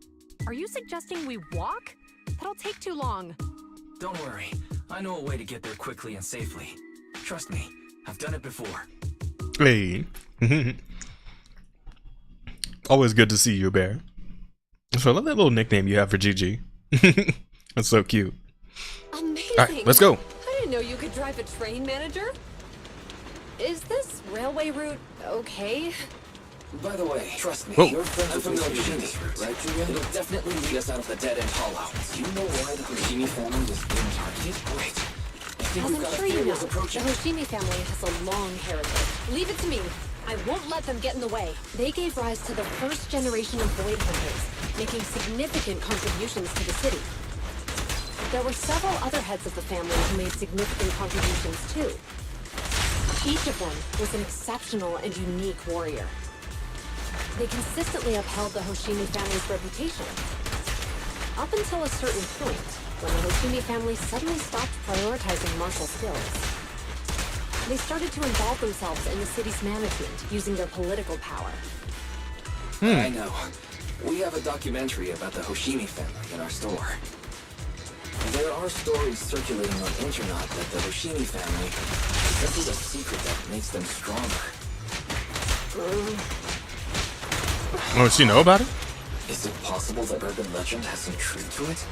Are you suggesting we walk? That'll take too long. Don't worry. I know a way to get there quickly and safely. Trust me, I've done it before. Hey. Always good to see you, Bear. So I love that little nickname you have for Gigi. That's so cute. Amazing. Alright, let's go. I didn't know you could drive a train, manager. Is this railway route okay? By the way, trust me, Whoa. your friends are familiar with this route, right, Julia? It'll definitely lead us out of the dead-end hollow. Do you know why the Hoshimi family was being targeted? Wait. I think As we've I'm got sure a you theory know, is the approaching. Hoshimi family has a long heritage. Leave it to me. I won't let them get in the way. They gave rise to the first generation of Void Hunters, making significant contributions to the city. There were several other heads of the family who made significant contributions too. Each of them was an exceptional and unique warrior. They consistently upheld the Hoshimi family's reputation. Up until a certain point, when the Hoshimi family suddenly stopped prioritizing martial skills. They started to involve themselves in the city's management, using their political power. I know. We have a documentary about the Hoshimi family in our store. There are stories circulating on internet that the Hoshimi family possesses a secret that makes them stronger. Oh, does she know about it? Is it possible that urban legend has some truth to it?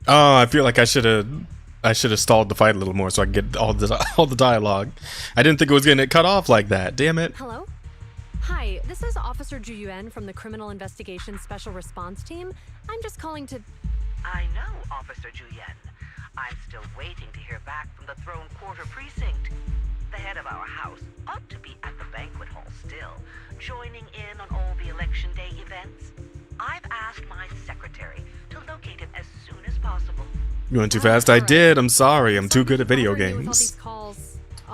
Oh, I feel like I should have stalled the fight a little more so I could get all the dialogue. I didn't think it was gonna get cut off like that. Damn it. Hello? Hi, this is Officer Ju Yuan from the Criminal Investigations Special Response Team. I'm just calling to... I know, Officer Ju Yuan. I'm still waiting to hear back from the Throne Quarter Precinct. The head of our house ought to be at the banquet hall still, joining in on all the Election Day events. I've asked my secretary to locate him as soon as possible. You went too fast. I did. I'm sorry. I'm too good at video games.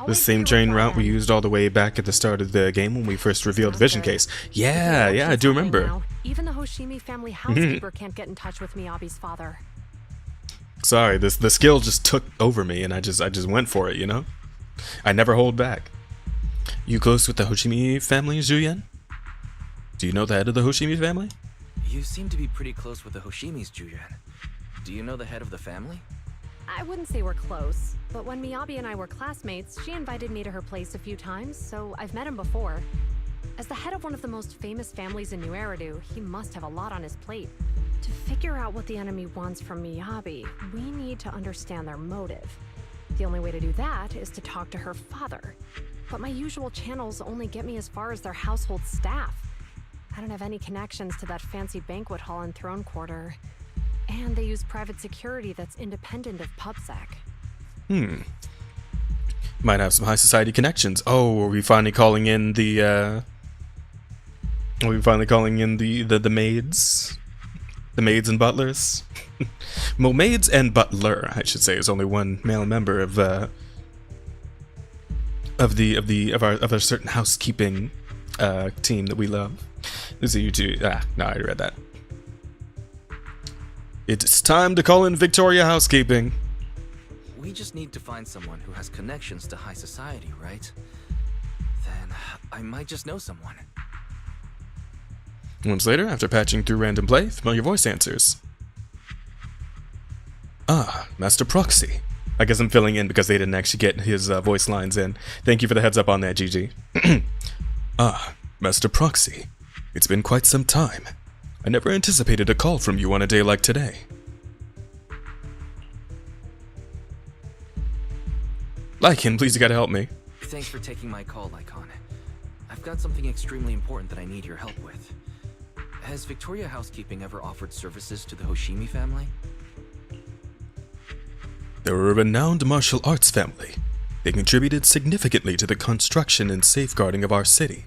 The same train route we used all the way back at the start of the game when we first revealed the Vision case. Yeah, I do remember. Even the Hoshimi family housekeeper can't get in touch with Miyabi's father. Sorry, the skill just took over me and I just went for it, you know? I never hold back. You close with the Hoshimi family, Juyen? Do you know the head of the Hoshimi family? You seem to be pretty close with the Hoshimis, Juyan. Do you know the head of the family? I wouldn't say we're close, but when Miyabi and I were classmates, she invited me to her place a few times, so I've met him before. As the head of one of the most famous families in New Eridu, he must have a lot on his plate. To figure out what the enemy wants from Miyabi, we need to understand their motive. The only way to do that is to talk to her father. But my usual channels only get me as far as their household staff. I don't have any connections to that fancy banquet hall in Throne Quarter. And they use private security that's independent of PubSec. Might have some high society connections. Oh, are we finally calling in the the maids? The maids and butlers? Well, maids and butler, I should say. There's only one male member of our certain housekeeping team that we love. This is YouTube. No, I already read that. It's time to call in Victoria Housekeeping. We just need to find someone who has connections to high society, right? Then I might just know someone. Months later, after patching through random play, familiar voice answers. Ah, Master Proxy. I guess I'm filling in because they didn't actually get his voice lines in. Thank you for the heads up on that, GG. Ah, Master Proxy. It's been quite some time. I never anticipated a call from you on a day like today. Lycan, please, you gotta help me. Thanks for taking my call, Lycan. I've got something extremely important that I need your help with. Has Victoria Housekeeping ever offered services to the Hoshimi family? They were a renowned martial arts family. They contributed significantly to the construction and safeguarding of our city.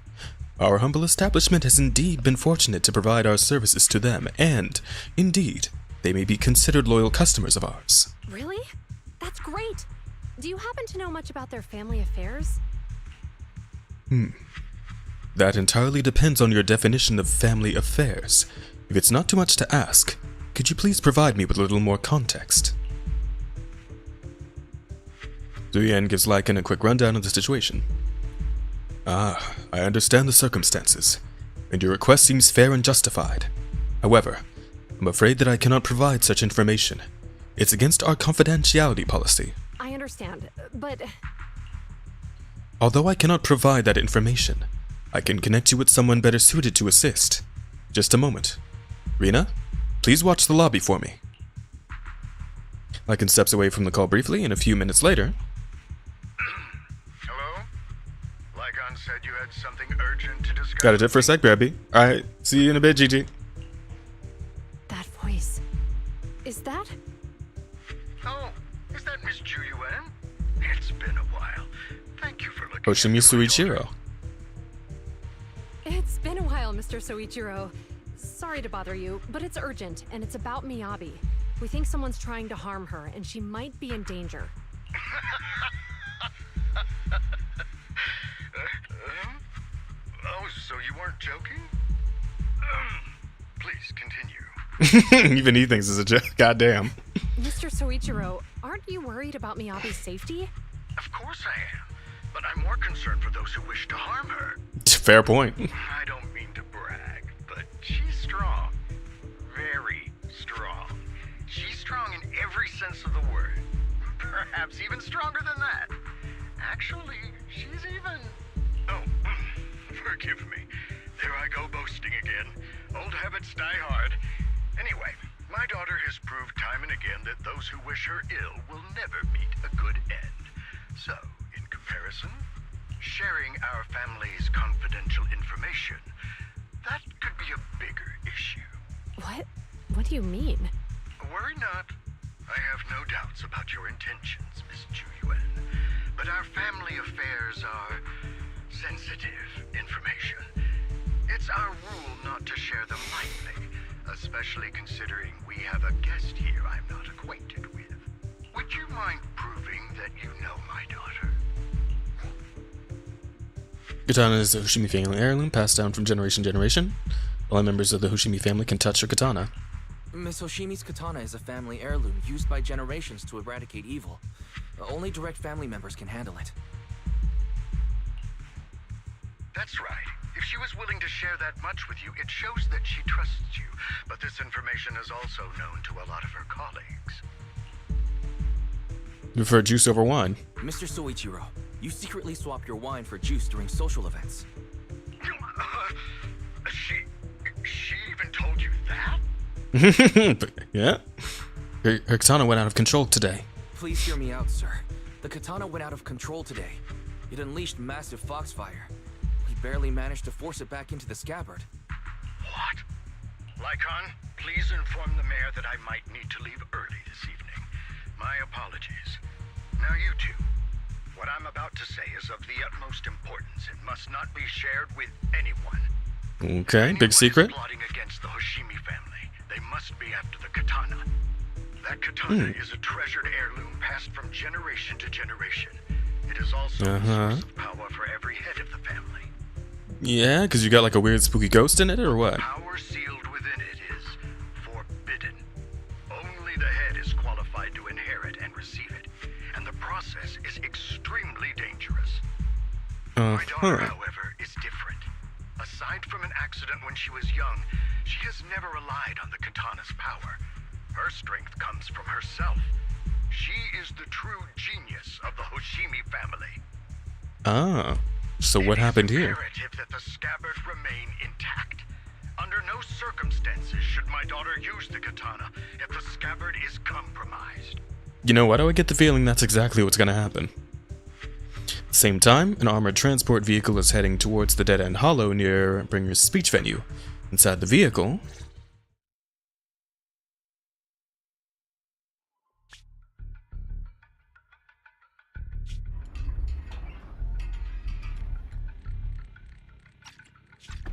Our humble establishment has indeed been fortunate to provide our services to them, and, indeed, they may be considered loyal customers of ours. Really? That's great! Do you happen to know much about their family affairs? That entirely depends on your definition of family affairs. If it's not too much to ask, could you please provide me with a little more context? Zuyan gives Lycan a quick rundown of the situation. Ah, I understand the circumstances, and your request seems fair and justified. However, I'm afraid that I cannot provide such information. It's against our confidentiality policy. I understand, but... Although I cannot provide that information, I can connect you with someone better suited to assist. Just a moment. Rena, please watch the lobby for me. Lycan steps away from the call briefly, and a few minutes later... Hello? Lycan said you had something urgent to discuss. Got it for a sec, Brabby. Alright, see you in a bit, Gigi. That voice. Is that? Oh, is that Miss Ju Yuan? It's been a while. Thank you for looking. Hoshimi Suichiro. It's been a while, Mr. Soichiro. Sorry to bother you, but it's urgent, and it's about Miyabi. We think someone's trying to harm her, and she might be in danger. Oh, so you weren't joking? Please continue. Even he thinks it's a joke. Goddamn. Mr. Soichiro, aren't you worried about Miyabi's safety? Of course I am, but I'm more concerned for those who wish to harm her. Fair point. I don't mean to brag, but she's strong. Very strong. She's strong in every sense of the word. Perhaps even stronger than that. Actually, she's even... Oh, forgive me. There I go boasting again. Old habits die hard. Anyway, my daughter has proved time and again that those who wish her ill will never meet a good end. So, in comparison, sharing our family's confidential information, that could be a bigger issue. What? What do you mean? Worry not. I have no doubts about your intentions, Miss Ju Yuan. But our family affairs are sensitive information. It's our rule not to share them lightly, especially considering we have a guest here I'm not acquainted with. Would you mind proving that you know my daughter? Katana is a Hoshimi family heirloom passed down from generation to generation. All members of the Hoshimi family can touch her katana. Miss Hoshimi's katana is a family heirloom used by generations to eradicate evil. Only direct family members can handle it. That's right. If she was willing to share that much with you, it shows that she trusts you. But this information is also known to a lot of her colleagues. You prefer juice over wine? Mr. Soichiro, you secretly swap your wine for juice during social events. She even told you that? Yeah. Her katana went out of control today. Please hear me out, sir. The katana went out of control today. It unleashed massive foxfire. We barely managed to force it back into the scabbard. What? Lycan, please inform the mayor that I might need to leave early this evening. My apologies. Now you two. What I'm about to say is of the utmost importance and must not be shared with anyone. Okay, big secret. Plotting against the Hoshimi family. They must be after the katana. That katana is a treasured heirloom passed from generation to generation. It is also a source of power for every head of the family. Yeah, because you got like a weird spooky ghost in it, or what? Power sealed within it is forbidden. Only the head is qualified to inherit and receive it, and the process is extremely dangerous. My daughter, however, is different. Aside from an accident when she was young, she has never relied on the katana's power. Her strength comes from herself. She is the true genius of the Hoshimi family. Ah, so what happened here? It is imperative that the scabbard remain intact. Under no circumstances should my daughter use the katana if the scabbard is compromised. You know, why do I get the feeling that's exactly what's gonna happen? Same time, an armored transport vehicle is heading towards the dead-end hollow near Bringer's speech venue. Inside the vehicle...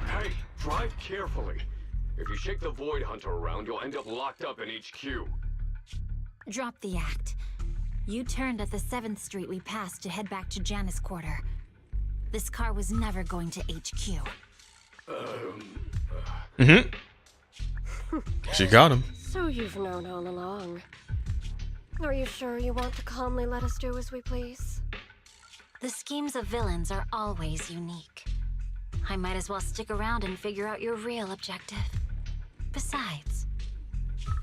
Hey, drive carefully. If you shake the Void Hunter around, you'll end up locked up in HQ. Drop the act. You turned at the 7th Street we passed to head back to Janus Quarter. This car was never going to HQ. She got him. So you've known all along. Are you sure you want to calmly let us do as we please? The schemes of villains are always unique. I might as well stick around and figure out your real objective. Besides,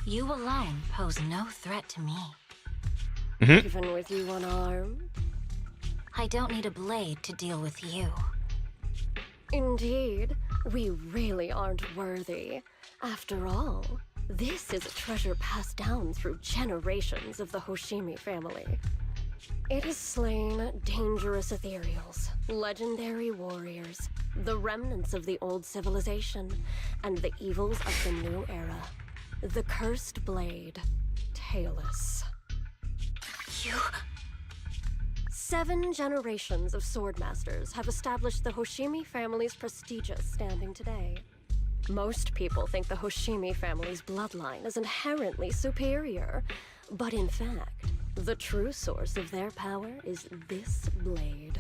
you alone pose no threat to me. Even with you unarmed? I don't need a blade to deal with you. Indeed, we really aren't worthy. After all, This is a treasure passed down through generations of the Hoshimi family. It has slain dangerous ethereals, legendary warriors, the remnants of the old civilization, and the evils of the new era. The cursed blade, Tailless. You? 7 generations of swordmasters have established the Hoshimi family's prestigious standing today. Most people think the Hoshimi family's bloodline is inherently superior, but in fact, the true source of their power is this blade.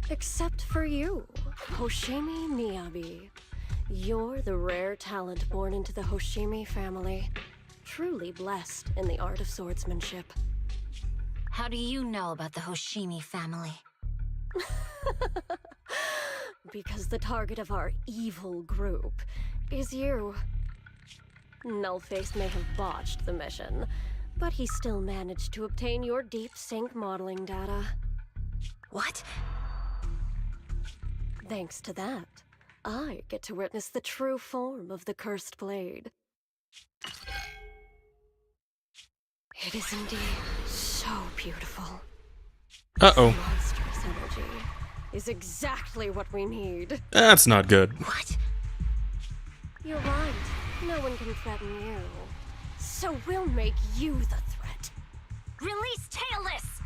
Except for you, Hoshimi Miyabi. You're the rare talent born into the Hoshimi family, truly blessed in the art of swordsmanship. How do you know about the Hoshimi family? Because the target of our evil group is you. Nullface may have botched the mission, but he still managed to obtain your deep sync modeling data. What? Thanks to that, I get to witness the true form of the cursed blade. It is indeed so beautiful. Uh-oh. Monstrous energy is exactly what we need. That's not good. What? You're right. No one can threaten you. So we'll make you the threat. Release Tailless!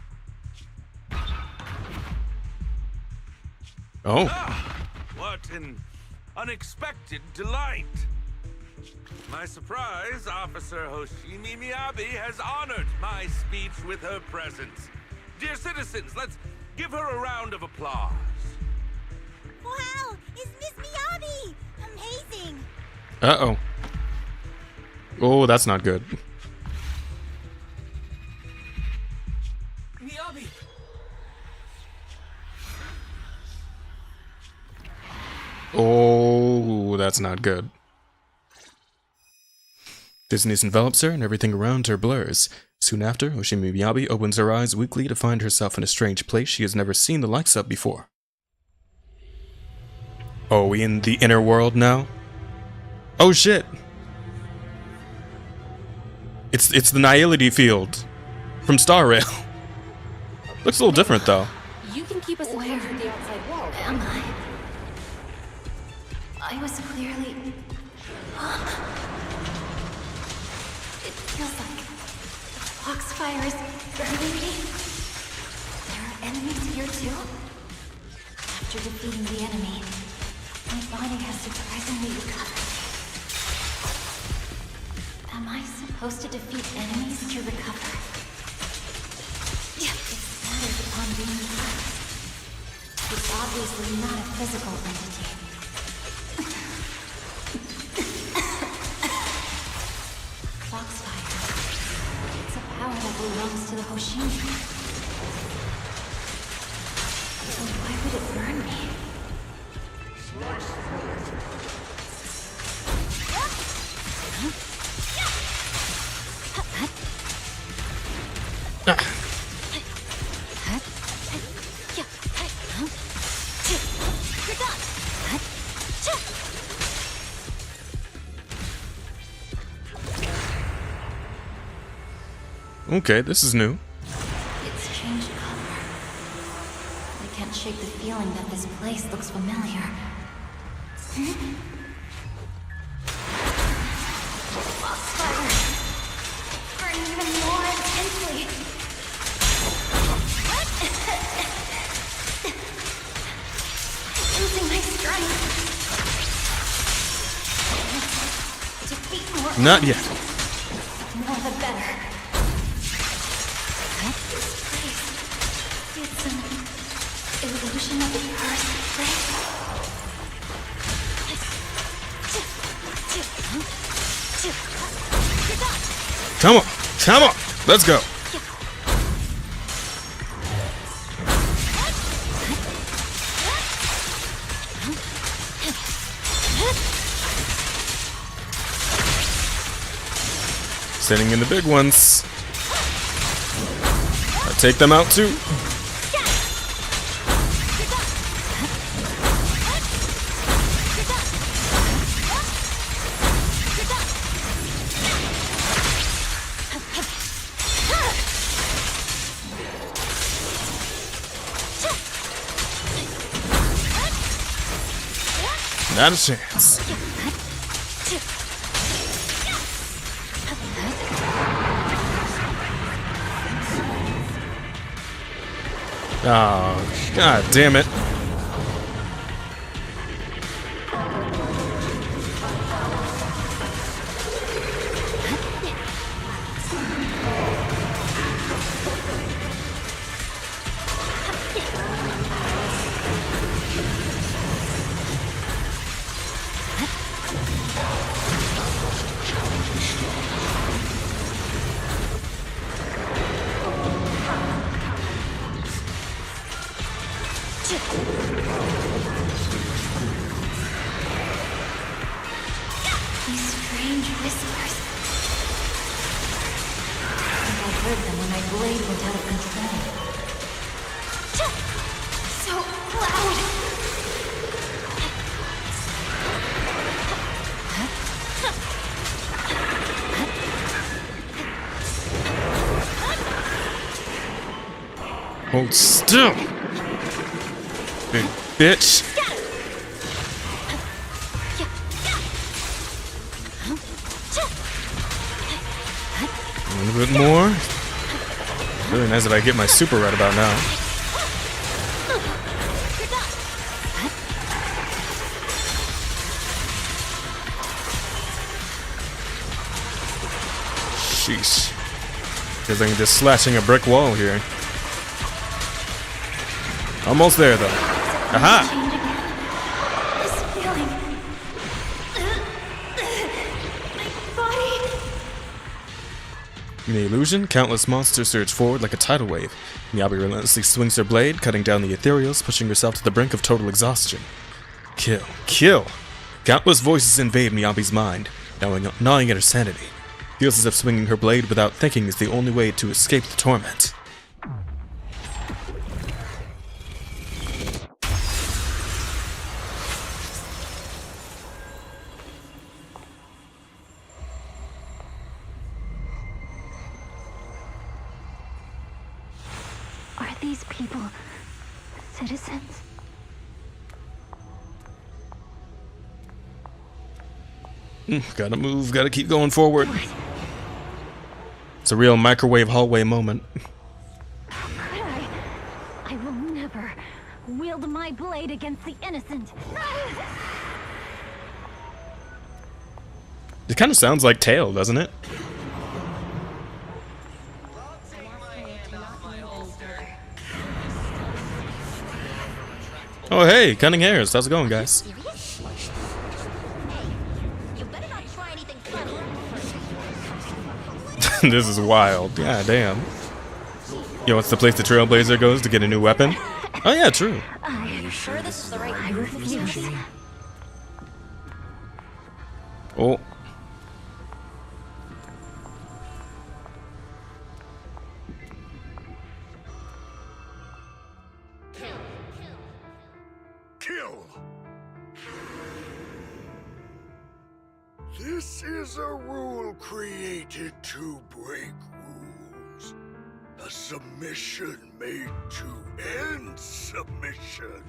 Oh. Ah, what an unexpected delight. My surprise, Officer Hoshimi Miyabi has honored my speech with her presence. Dear citizens, let's give her a round of applause. Wow, it's Miss Miyabi! Amazing! Uh-oh. Oh, that's not good. Miyabi! Oh, that's not good. Dizziness envelops her and everything around her blurs. Soon after, Hoshimi Miyabi opens her eyes weakly to find herself in a strange place she has never seen the likes of before. Oh, we in the inner world now? Oh shit! It's the Nihility field from Star Rail. Looks a little different though. You can keep us informed from the outside world. Am I? I was clearly... It feels like the foxfire is burning me. There are enemies here too? After defeating the enemy, my body has surprisingly recovered. Am I supposed to defeat enemies to recover? It's battered upon being used. It's obviously not a physical entity. Foxfire. It's a power that belongs to the Hoshimi. So why would it burn me? Okay, this is new. It's changed color. I can't shake the feeling that this place looks familiar. Foxfire! Burn even more intensely! Losing my strength! Defeat more. Not yet. More the better. It's an illusion of the cursed blade. Come on, come on, let's go. Sending in the big ones. I take them out too. Not a chance. Oh, god damn it. These strange whispers. I heard them when my blade went out of control. So loud! Hold still! Big bitch! A little bit more. Really nice if I get my super right about now. Sheesh. Feels like I'm just slashing a brick wall here. Almost there though. Aha! In the illusion, countless monsters surge forward like a tidal wave. Miyabi relentlessly swings her blade, cutting down the ethereals, pushing herself to the brink of total exhaustion. Kill. Kill! Countless voices invade Miyabi's mind, gnawing at her sanity. Feels as if swinging her blade without thinking is the only way to escape the torment. Are these people citizens? Gotta move, gotta keep going forward. It's a real microwave hallway moment. How could I? I will never wield my blade against the innocent. It kind of sounds like Tail, doesn't it? Oh hey, Cunning Hairs, how's it going, guys? This is wild. God damn. Yo, what's the place the Trailblazer goes to get a new weapon? Oh yeah, true. Are you sure this is the right group of you? Oh. Kill! This is a rule created to break rules. A submission made to end submission.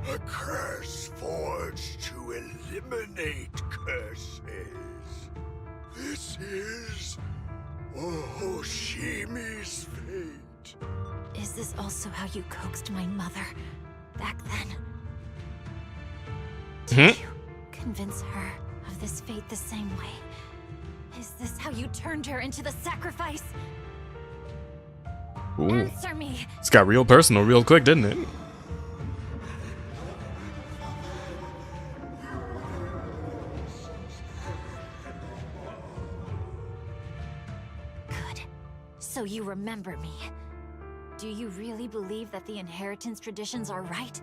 A curse forged to eliminate curses. This is Ohoshimi's fate. Is this also how you coaxed my mother back then? Did you convince her of this fate the same way? Is this how you turned her into the sacrifice? Ooh. Answer me! It's got real personal real quick, didn't it? Good. So you remember me. Do you really believe that the inheritance traditions are right?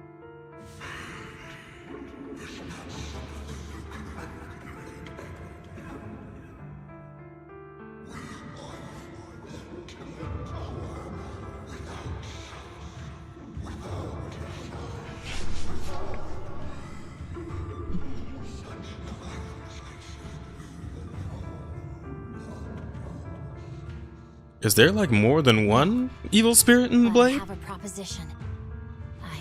Is there like more than one evil spirit in the blade? I have a proposition. I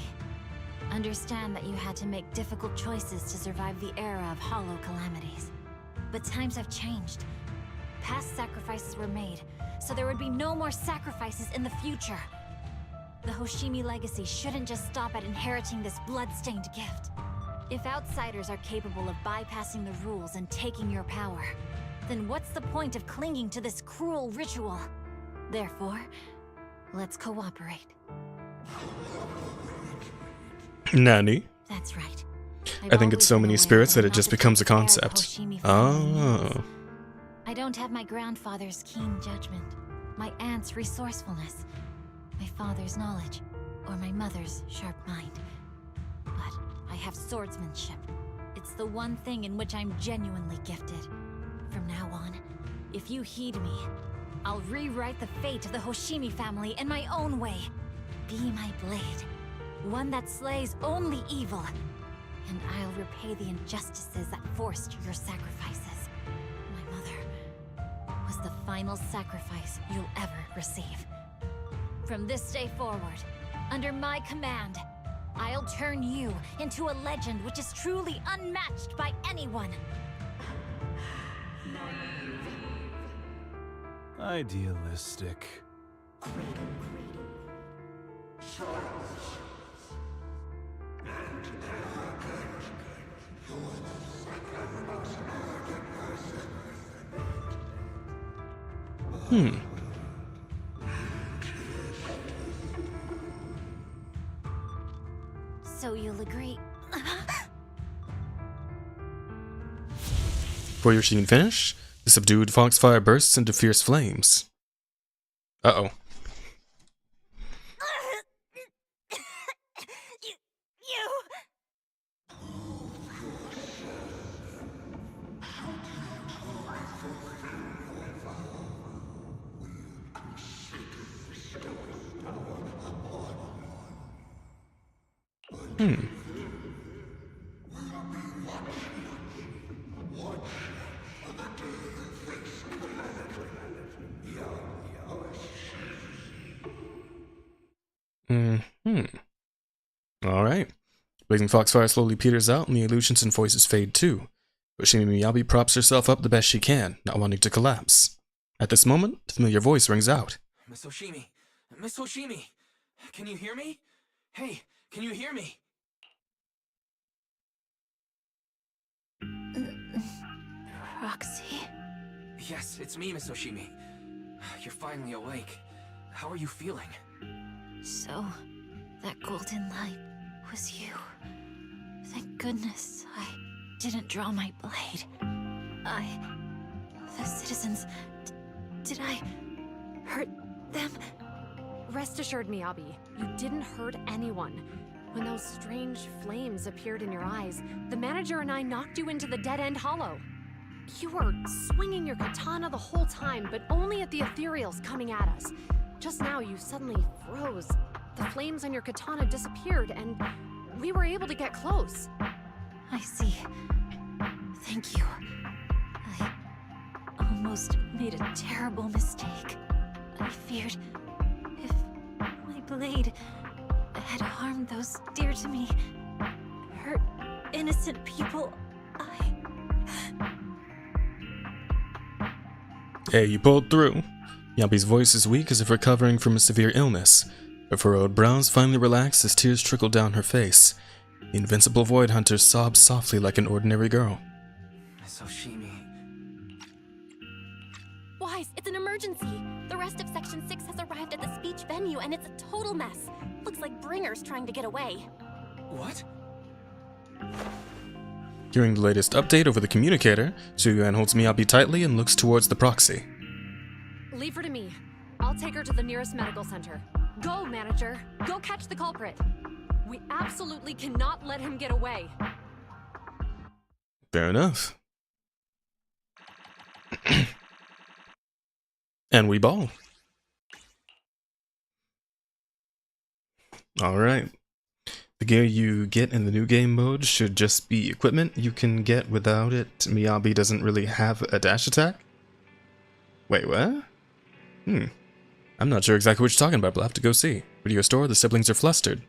understand that you had to make difficult choices to survive the era of hollow calamities. But times have changed. Past sacrifices were made, so there would be no more sacrifices in the future. The Hoshimi legacy shouldn't just stop at inheriting this blood-stained gift. If outsiders are capable of bypassing the rules and taking your power, then what's the point of clinging to this cruel ritual? Therefore, let's cooperate. Nani? That's right. I think it's so many spirits that it just becomes a concept. Oh. I don't have my grandfather's keen judgment, my aunt's resourcefulness, my father's knowledge, or my mother's sharp mind. But I have swordsmanship. It's the one thing in which I'm genuinely gifted. From now on, if you heed me, I'll rewrite the fate of the Hoshimi family in my own way. Be my blade, one that slays only evil, and I'll repay the injustices that forced your sacrifices. My mother was the final sacrifice you'll ever receive. From this day forward, under my command, I'll turn you into a legend which is truly unmatched by anyone. Idealistic. So you'll agree? Before your scene finish, the subdued foxfire bursts into fierce flames. Uh-oh. Alright. Blazing foxfire slowly peters out and the illusions and voices fade too. Hoshimi Miyabi props herself up the best she can, not wanting to collapse. At this moment, a familiar voice rings out. Miss Hoshimi! Miss Hoshimi! Can you hear me? Hey, can you hear me? Roxy? Yes, it's me, Miss Hoshimi. You're finally awake. How are you feeling? So, that golden light was you. Thank goodness I didn't draw my blade. The citizens... did I hurt them? Rest assured, Miyabi, you didn't hurt anyone. When those strange flames appeared in your eyes, the manager and I knocked you into the dead-end hollow. You were swinging your katana the whole time, but only at the ethereals coming at us. Just now, you suddenly froze. The flames on your katana disappeared, and we were able to get close. I see. Thank you. I almost made a terrible mistake. I feared if my blade had harmed those dear to me, hurt innocent people, Hey, you pulled through. Miyabi's voice is weak as if recovering from a severe illness. Her furrowed brows finally relax as tears trickle down her face. The invincible Void Hunter sobs softly like an ordinary girl. Miss Hoshimi. Wise, it's an emergency. The rest of Section 6 has arrived at the speech venue and it's a total mess. Looks like Bringer's trying to get away. What? Hearing the latest update over the communicator, Suyuan holds Miyabi tightly and looks towards the proxy. Leave her to me. I'll take her to the nearest medical center. Go, manager. Go catch the culprit. We absolutely cannot let him get away. Fair enough. And we ball. Alright. The gear you get in the new game mode should just be equipment you can get without it. Miyabi doesn't really have a dash attack? Wait, what? I'm not sure exactly what you're talking about, but I'll have to go see. Video store, the siblings are flustered.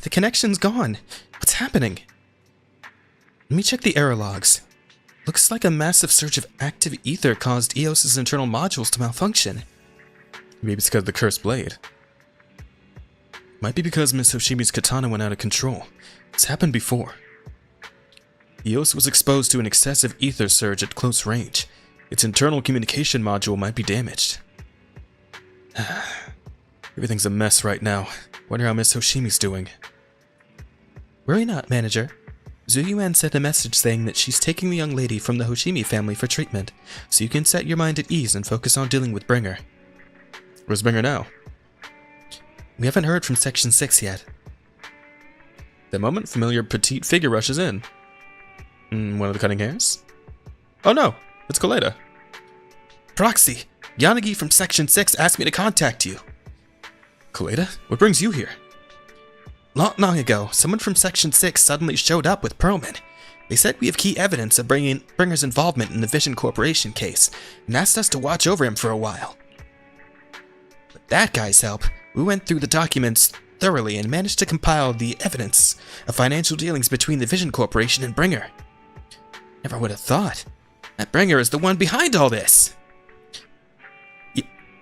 The connection's gone. What's happening? Let me check the error logs. Looks like a massive surge of active ether caused EOS's internal modules to malfunction. Maybe it's because of the cursed blade. Might be because Miss Hoshimi's katana went out of control. It's happened before. EOS was exposed to an excessive ether surge at close range. Its internal communication module might be damaged. Everything's a mess right now. Wonder how Miss Hoshimi's doing. Worry not, manager. Zuyuan sent a message saying that she's taking the young lady from the Hoshimi family for treatment, so you can set your mind at ease and focus on dealing with Bringer. Where's Bringer now? We haven't heard from Section 6 yet. The moment, familiar petite figure rushes in. One of the cutting hairs? Oh no, it's Koleda. Proxy, Yanagi from Section 6 asked me to contact you. Koleda, what brings you here? Not long ago, someone from Section 6 suddenly showed up with Perlman. They said we have key evidence of Bringer's involvement in the Vision Corporation case, and asked us to watch over him for a while. With that guy's help, we went through the documents thoroughly and managed to compile the evidence of financial dealings between the Vision Corporation and Bringer. Never would have thought that Bringer is the one behind all this.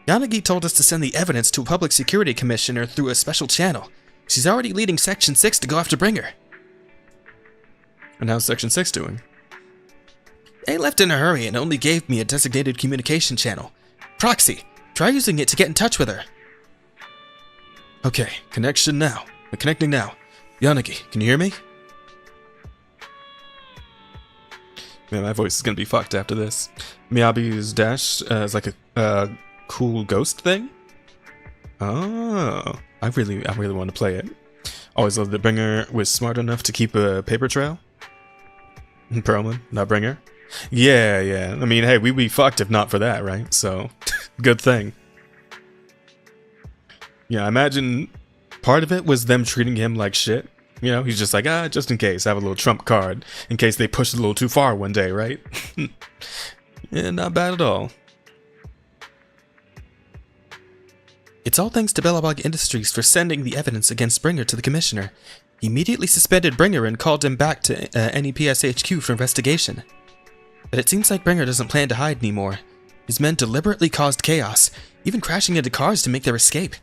Yanagi told us to send the evidence to a public security commissioner through a special channel. She's already leading Section 6 to go after Bringer. And how's Section 6 doing? They left in a hurry and only gave me a designated communication channel. Proxy, try using it to get in touch with her. Okay, connection now. Connecting now. Yanagi, can you hear me? Man, my voice is gonna be fucked after this. Miyabi's dash is like a cool ghost thing. Oh, I really want to play it. Always loved that Bringer was smart enough to keep a paper trail. Perlman, not Bringer. Yeah. I mean, hey, we'd be fucked if not for that, right? So, good thing. Yeah, I imagine part of it was them treating him like shit. You know, he's just like, just in case, I have a little trump card in case they push it a little too far one day, right? Yeah, not bad at all. It's all thanks to Bellabog Industries for sending the evidence against Bringer to the commissioner. He immediately suspended Bringer and called him back to NEPS HQ for investigation. But it seems like Bringer doesn't plan to hide anymore. His men deliberately caused chaos, even crashing into cars to make their escape.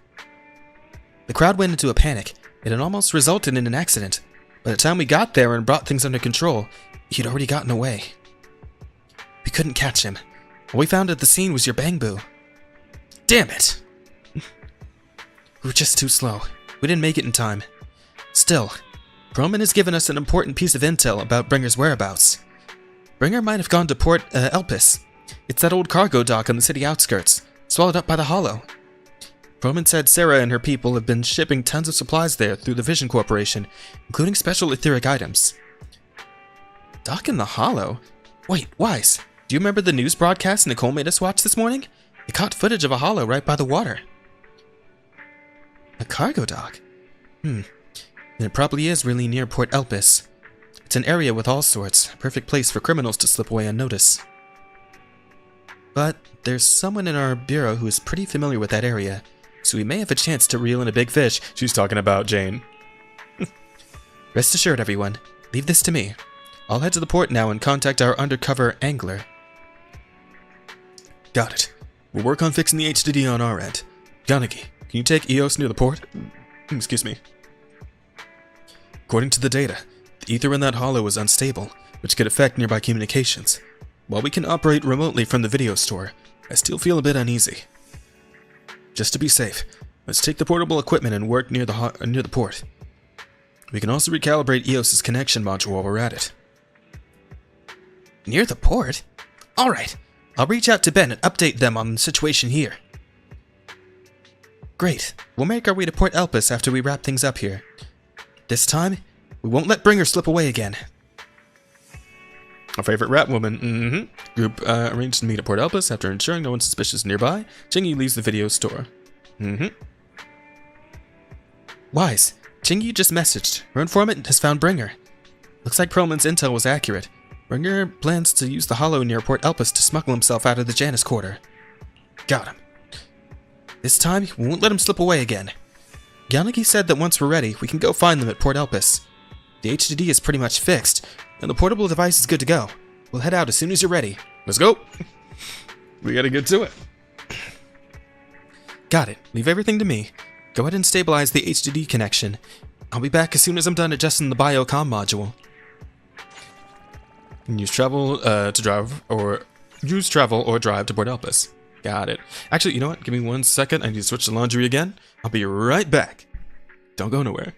The crowd went into a panic, and it almost resulted in an accident. By the time we got there and brought things under control, he'd already gotten away. We couldn't catch him. All we found at the scene was your Bangbu. Damn it! We were just too slow. We didn't make it in time. Still, Perlman has given us an important piece of intel about Bringer's whereabouts. Bringer might have gone to Port Elpis. It's that old cargo dock on the city outskirts, swallowed up by the Hollow. Perlman said Sarah and her people have been shipping tons of supplies there through the Vision Corporation, including special etheric items. Dock in the Hollow? Wait, Wise, do you remember the news broadcast Nicole made us watch this morning? It caught footage of a Hollow right by the water. A cargo dock? And it probably is really near Port Elpis. It's an area with all sorts, a perfect place for criminals to slip away unnoticed. But there's someone in our bureau who is pretty familiar with that area, so we may have a chance to reel in a big fish. She's talking about Jane. Rest assured, everyone. Leave this to me. I'll head to the port now and contact our undercover angler. Got it. We'll work on fixing the HDD on our end. Yanagi, can you take EOS near the port? Excuse me. According to the data, the ether in that hollow is unstable, which could affect nearby communications. While we can operate remotely from the video store, I still feel a bit uneasy. Just to be safe, let's take the portable equipment and work near the port. We can also recalibrate EOS's connection module while we're at it. Near the port? Alright, I'll reach out to Ben and update them on the situation here. Great, we'll make our way to Port Elpis after we wrap things up here. This time, we won't let Bringer slip away again. Our favorite rat woman, Group arranged to meet at Port Elpis after ensuring no one suspicious nearby. Chingy leaves the video store. Wise, Chingy just messaged. Her informant has found Bringer. Looks like Perlman's intel was accurate. Bringer plans to use the hollow near Port Elpis to smuggle himself out of the Janus Quarter. Got him. This time, we won't let him slip away again. Yanagi said that once we're ready, we can go find them at Port Elpis. The HDD is pretty much fixed, and the portable device is good to go. We'll head out as soon as you're ready. Let's go! We gotta get to it. Got it. Leave everything to me. Go ahead and stabilize the HDD connection. I'll be back as soon as I'm done adjusting the biocom module. Use travel to drive, or use travel or drive to Port Elpis. Got it. Actually, you know what? Give me 1 second. I need to switch the laundry again. I'll be right back. Don't go nowhere.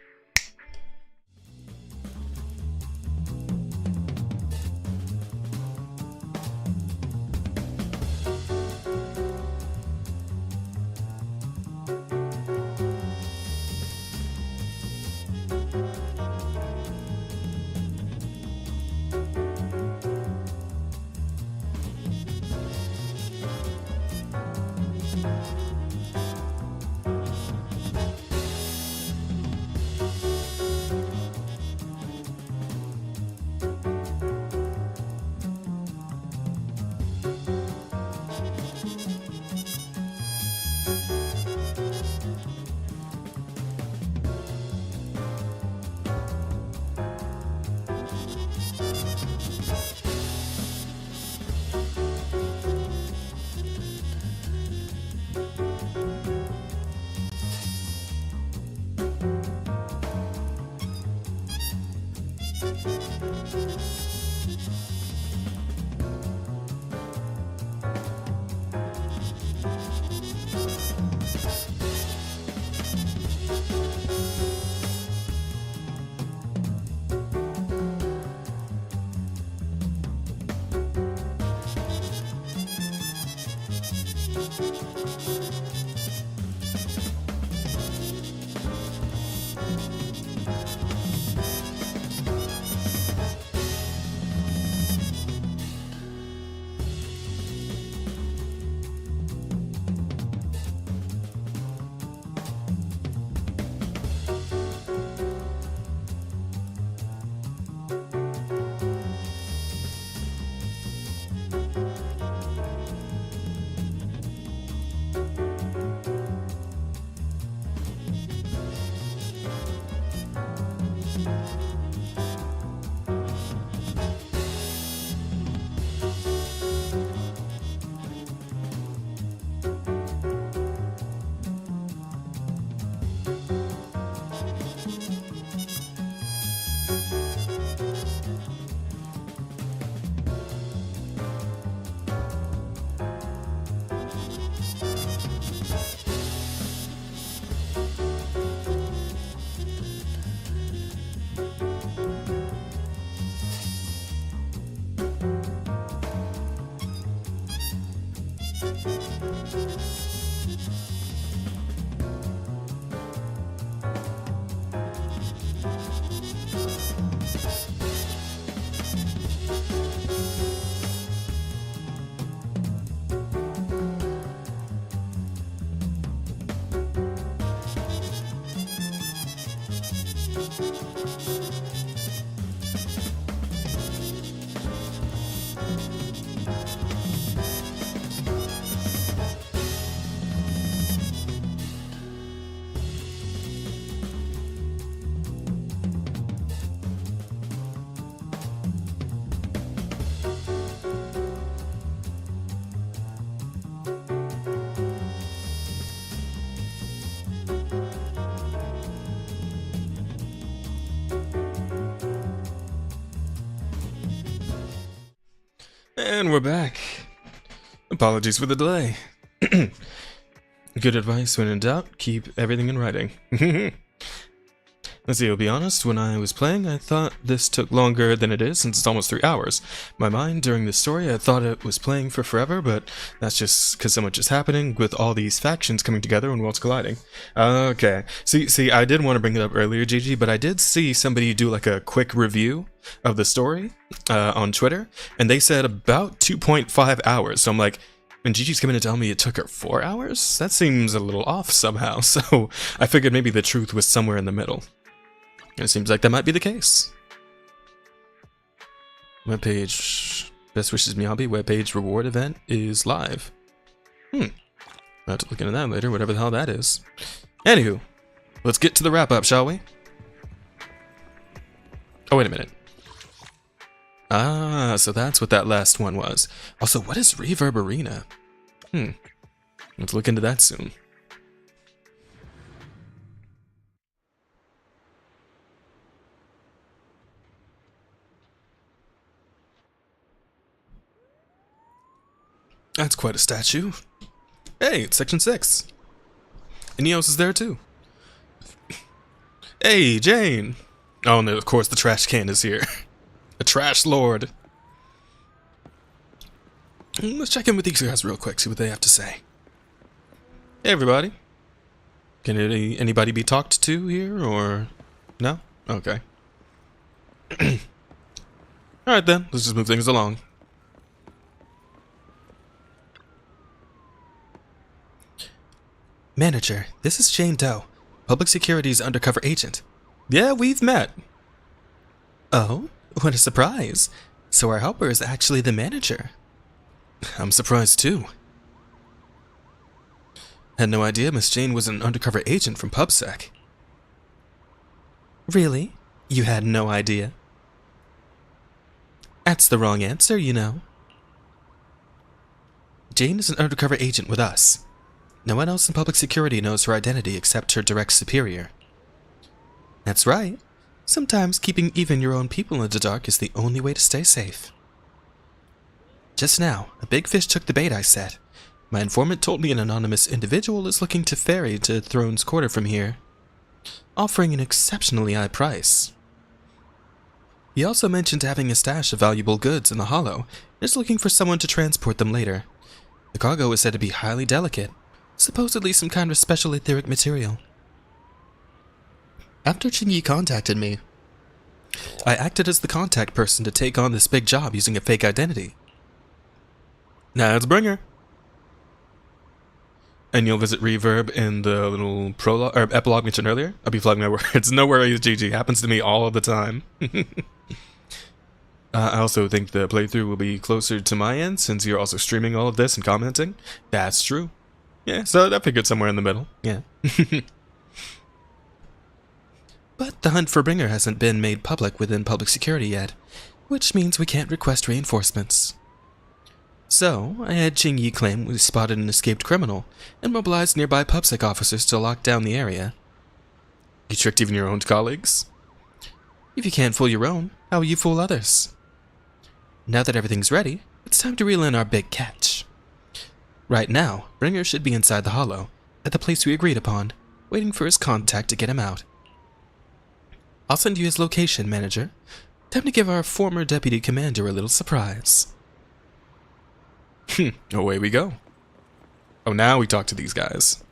And we're back. Apologies for the delay. Good advice when in doubt, keep everything in writing. Let's see, I'll be honest, when I was playing, I thought this took longer than it is since it's almost 3 hours. My mind, during this story, I thought it was playing for forever, but that's just because so much is happening with all these factions coming together and worlds colliding. Okay. See, I did want to bring it up earlier, Gigi, but I did see somebody do like a quick review of the story on Twitter, and they said about 2.5 hours. So I'm like, and Gigi's coming to tell me it took her 4 hours? That seems a little off somehow, so I figured maybe the truth was somewhere in the middle. It seems like that might be the case. Webpage, Best Wishes Miyabi, webpage reward event is live. I'll have to look into that later, whatever the hell that is. Anywho, let's get to the wrap-up, shall we? Oh, wait a minute. Ah, so that's what that last one was. Also, what is Reverb Arena? Let's look into that soon. That's quite a statue. Hey, it's Section 6. And Eos is there too. Hey, Jane! Oh no, of course the trash can is here. A trash lord. Let's check in with these guys real quick, see what they have to say. Hey everybody. Can anybody be talked to here, or... No? Okay. Alright then, let's just move things along. Manager, this is Jane Doe, Public Security's undercover agent. Yeah, we've met. Oh, what a surprise. So our helper is actually the manager. I'm surprised too. Had no idea Miss Jane was an undercover agent from PubSec. Really? You had no idea? That's the wrong answer, you know. Jane is an undercover agent with us. No one else in public security knows her identity except her direct superior. That's right. Sometimes keeping even your own people in the dark is the only way to stay safe. Just now, a big fish took the bait I set. My informant told me an anonymous individual is looking to ferry to Throne's Quarter from here, offering an exceptionally high price. He also mentioned having a stash of valuable goods in the Hollow and is looking for someone to transport them later. The cargo is said to be highly delicate, supposedly some kind of special etheric material. After Chinyi contacted me, I acted as the contact person to take on this big job using a fake identity. Now let's bring her. And you'll visit Reverb in the little prologue or epilogue mentioned earlier. I'll be plugging my words. No worries, GG. Happens to me all of the time. I also think the playthrough will be closer to my end since you're also streaming all of this and commenting. That's true. Yeah, so I figured somewhere in the middle. Yeah. But the hunt for Bringer hasn't been made public within public security yet, which means we can't request reinforcements. So, I had Qingyi claim we spotted an escaped criminal and mobilized nearby PubSec officers to lock down the area. You tricked even your own colleagues? If you can't fool your own, how will you fool others? Now that everything's ready, it's time to reel in our big catch. Right now, Bringer should be inside the Hollow, at the place we agreed upon, waiting for his contact to get him out. I'll send you his location, Manager. Time to give our former deputy commander a little surprise. Away we go. Oh, now we talk to these guys.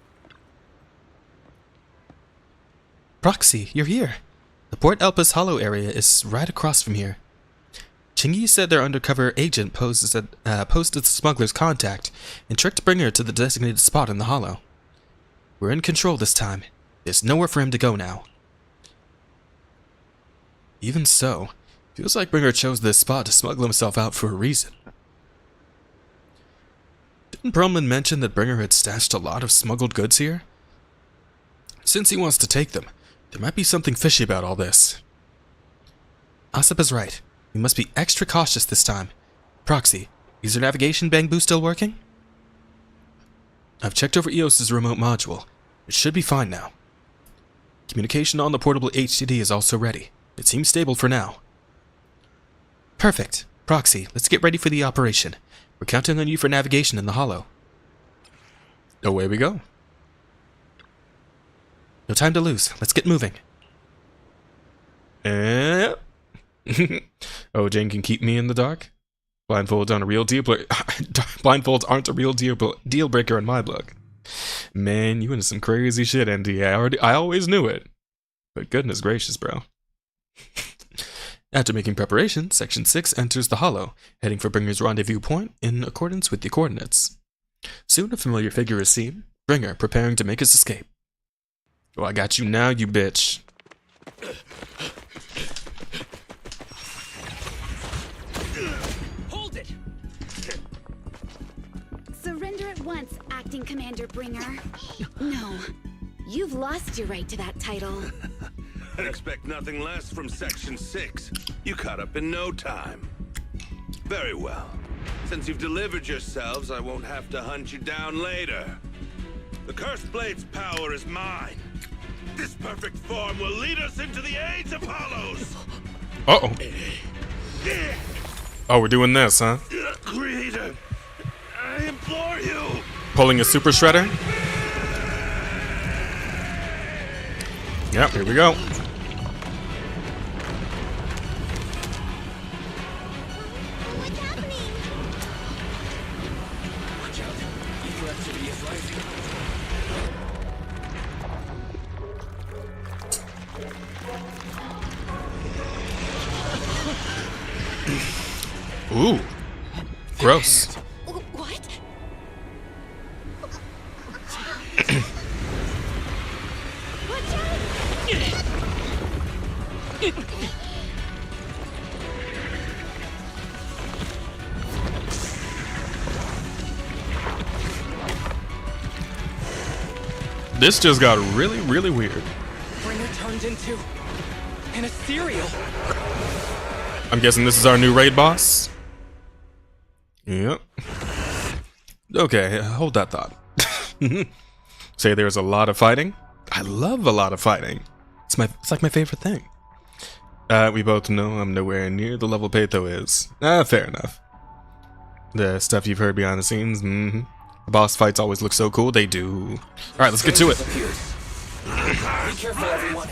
Proxy, you're here. The Port Elpis Hollow area is right across from here. Chingy said their undercover agent posted the smuggler's contact and tricked Bringer to the designated spot in the Hollow. We're in control this time. There's nowhere for him to go now. Even so, feels like Bringer chose this spot to smuggle himself out for a reason. Didn't Perlman mention that Bringer had stashed a lot of smuggled goods here? Since he wants to take them, there might be something fishy about all this. Asap is right. We must be extra cautious this time. Proxy, is your navigation bangbu still working? I've checked over EOS's remote module. It should be fine now. Communication on the portable HDD is also ready. It seems stable for now. Perfect. Proxy, let's get ready for the operation. We're counting on you for navigation in the Hollow. Away we go. No time to lose. Let's get moving. Oh, Jane can keep me in the dark? Blindfolds aren't a real deal breaker. Blindfolds aren't a real deal breaker in my book. Man, you into some crazy shit, ND. I always knew it. But goodness gracious, bro. After making preparations, Section 6 enters the Hollow, heading for Bringer's rendezvous point in accordance with the coordinates. Soon a familiar figure is seen, Bringer preparing to make his escape. Oh, I got you now, you bitch. Hold it! Surrender at once, Acting Commander Bringer. No. You've lost your right to that title. I'd expect nothing less from Section 6. You caught up in no time. Very well. Since you've delivered yourselves, I won't have to hunt you down later. The Cursed Blade's power is mine. This perfect form will lead us into the age of Hollows. Uh-oh. Oh, we're doing this, huh? Creator, I implore you. Pulling a super shredder? Yep, here we go. What's happening? Watch out. Ether activity is rising. Ooh. Gross. What? This just got really, really weird. Bringer turned into an ethereal. I'm guessing this is our new raid boss? Yep. Okay, hold that thought. Say there's a lot of fighting? I love a lot of fighting. It's like my favorite thing. We both know I'm nowhere near the level Peto is. Fair enough. The stuff you've heard behind the scenes, The boss fights always look so cool, they do. Alright, let's get to it. Be careful, everyone.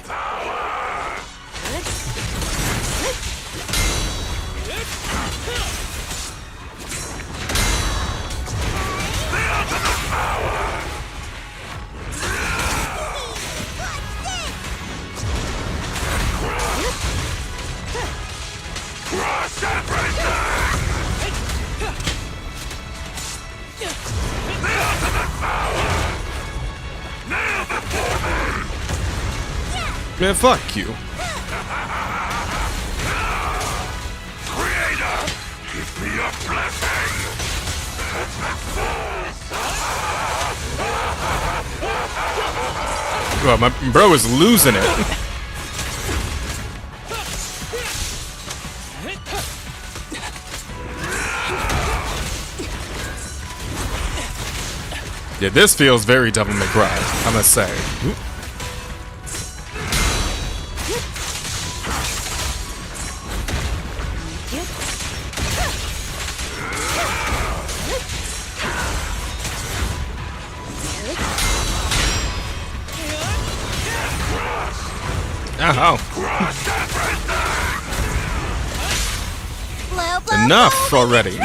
Crush everything! The ultimate power! Kneel before me! Man, fuck you. Creator, give me your blessing! Well, my bro is losing it. Yeah, this feels very Devil May Cry, I must say. Oop. Ow. Enough already.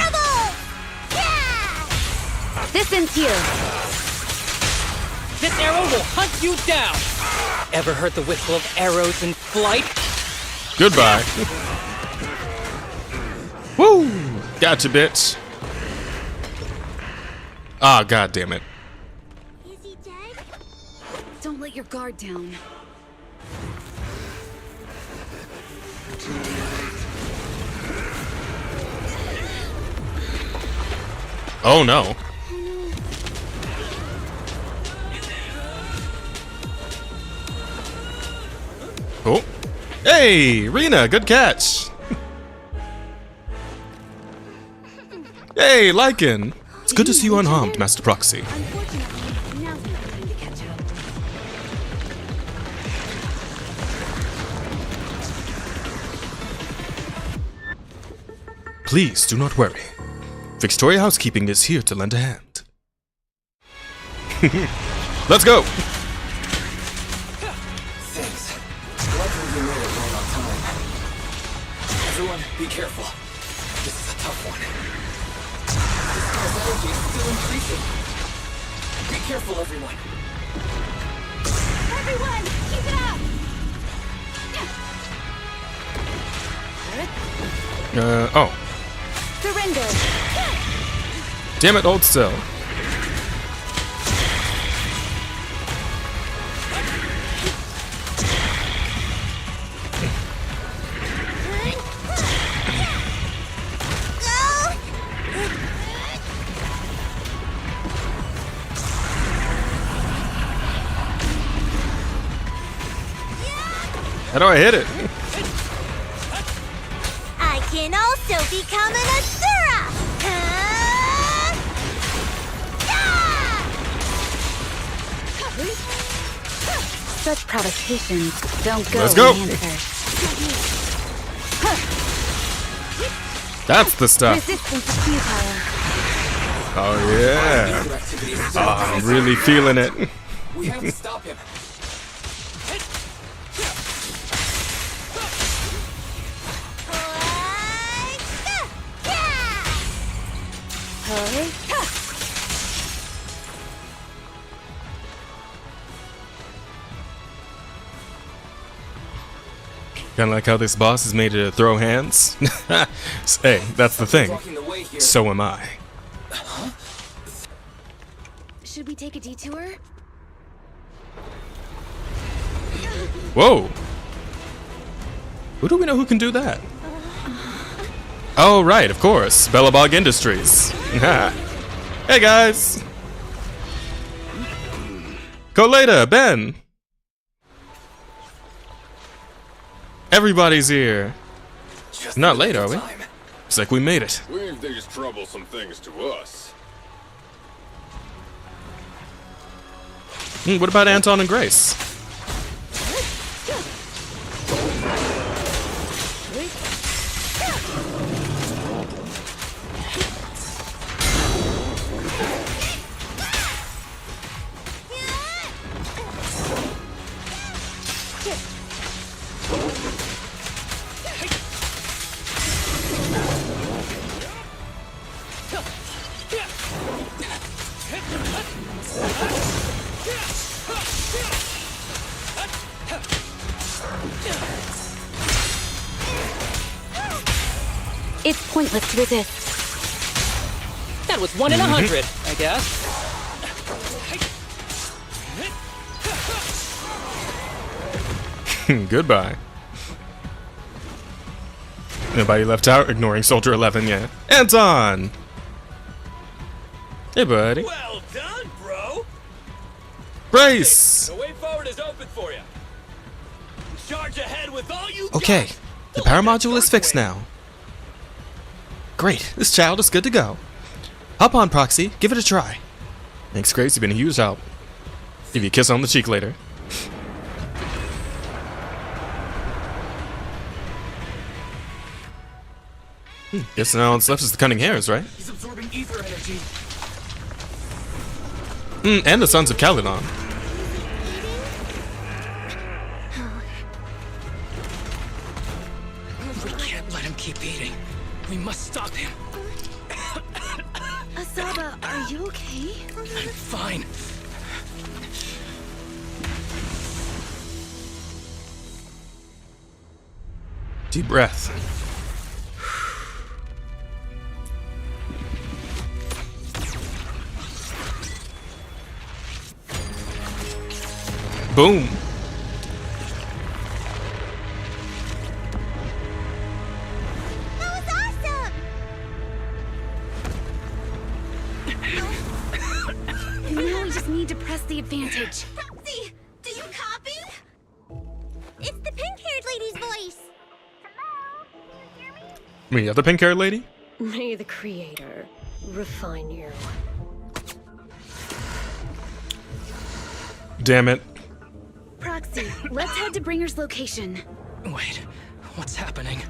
This ends here. This arrow will hunt you down. Ever heard the whistle of arrows in flight? Goodbye. Woo! Gotcha, bitch. Ah, god damn it. Is he dead? Don't let your guard down. Oh no. Oh. Hey, Rena, good catch. Hey, Lycan. It's good to see you unharmed, Master Proxy. Unfortunately, now's not the time to catch up. Please do not worry. Victoria Housekeeping is here to lend a hand. Let's go. Thanks. Luckily you made it right on time. Everyone, be careful. This is a tough one. This guy's energy is still increasing. Be careful, everyone. Everyone, keep it up! Oh. Surrender! Damn it, hold still. How do I hit it? I can also become an Asura! Such provocations don't go Let's go. unanswered. That's the stuff. Resistance is futile. Oh yeah. Oh, I'm really feeling it. We have to stop him. Kinda like how this boss is made to throw hands. Hey, that's the thing. So am I. Should we take a detour? Whoa! Who do we know who can do that? Oh, right, of course. Bellabog Industries. Hey, guys! Coleta, Ben! Everybody's here. Not late, are we? Looks like we made it. Leave these troublesome things to us. What about Anton and Grace? It's pointless to resist. That was 1 in 100, I guess. Goodbye. Nobody left out, ignoring Soldier 11, yeah. Anton! Hey, buddy. Well done, bro. Grace! The way forward is open for you. Charge ahead with all you Okay, the power module is fixed now. Great, this child is good to go. Hop on, Proxy, give it a try. Thanks, Grace, you've been a huge help. Give you a kiss on the cheek later. Guess now all that's left is the cunning hairs, right? He's absorbing ether energy. And the Sons of Caledon. We can't let him keep eating. We must stop him. Asaba, are you okay? I'm fine. Deep breath. Boom. That was awesome! Now we just need to press the advantage. Proxy, do you copy? It's the pink-haired lady's voice. Hello? Can you hear me? Me, the pink-haired lady? May the Creator refine you. Damn it. Proxy, let's head to Bringer's location. Wait, what's happening?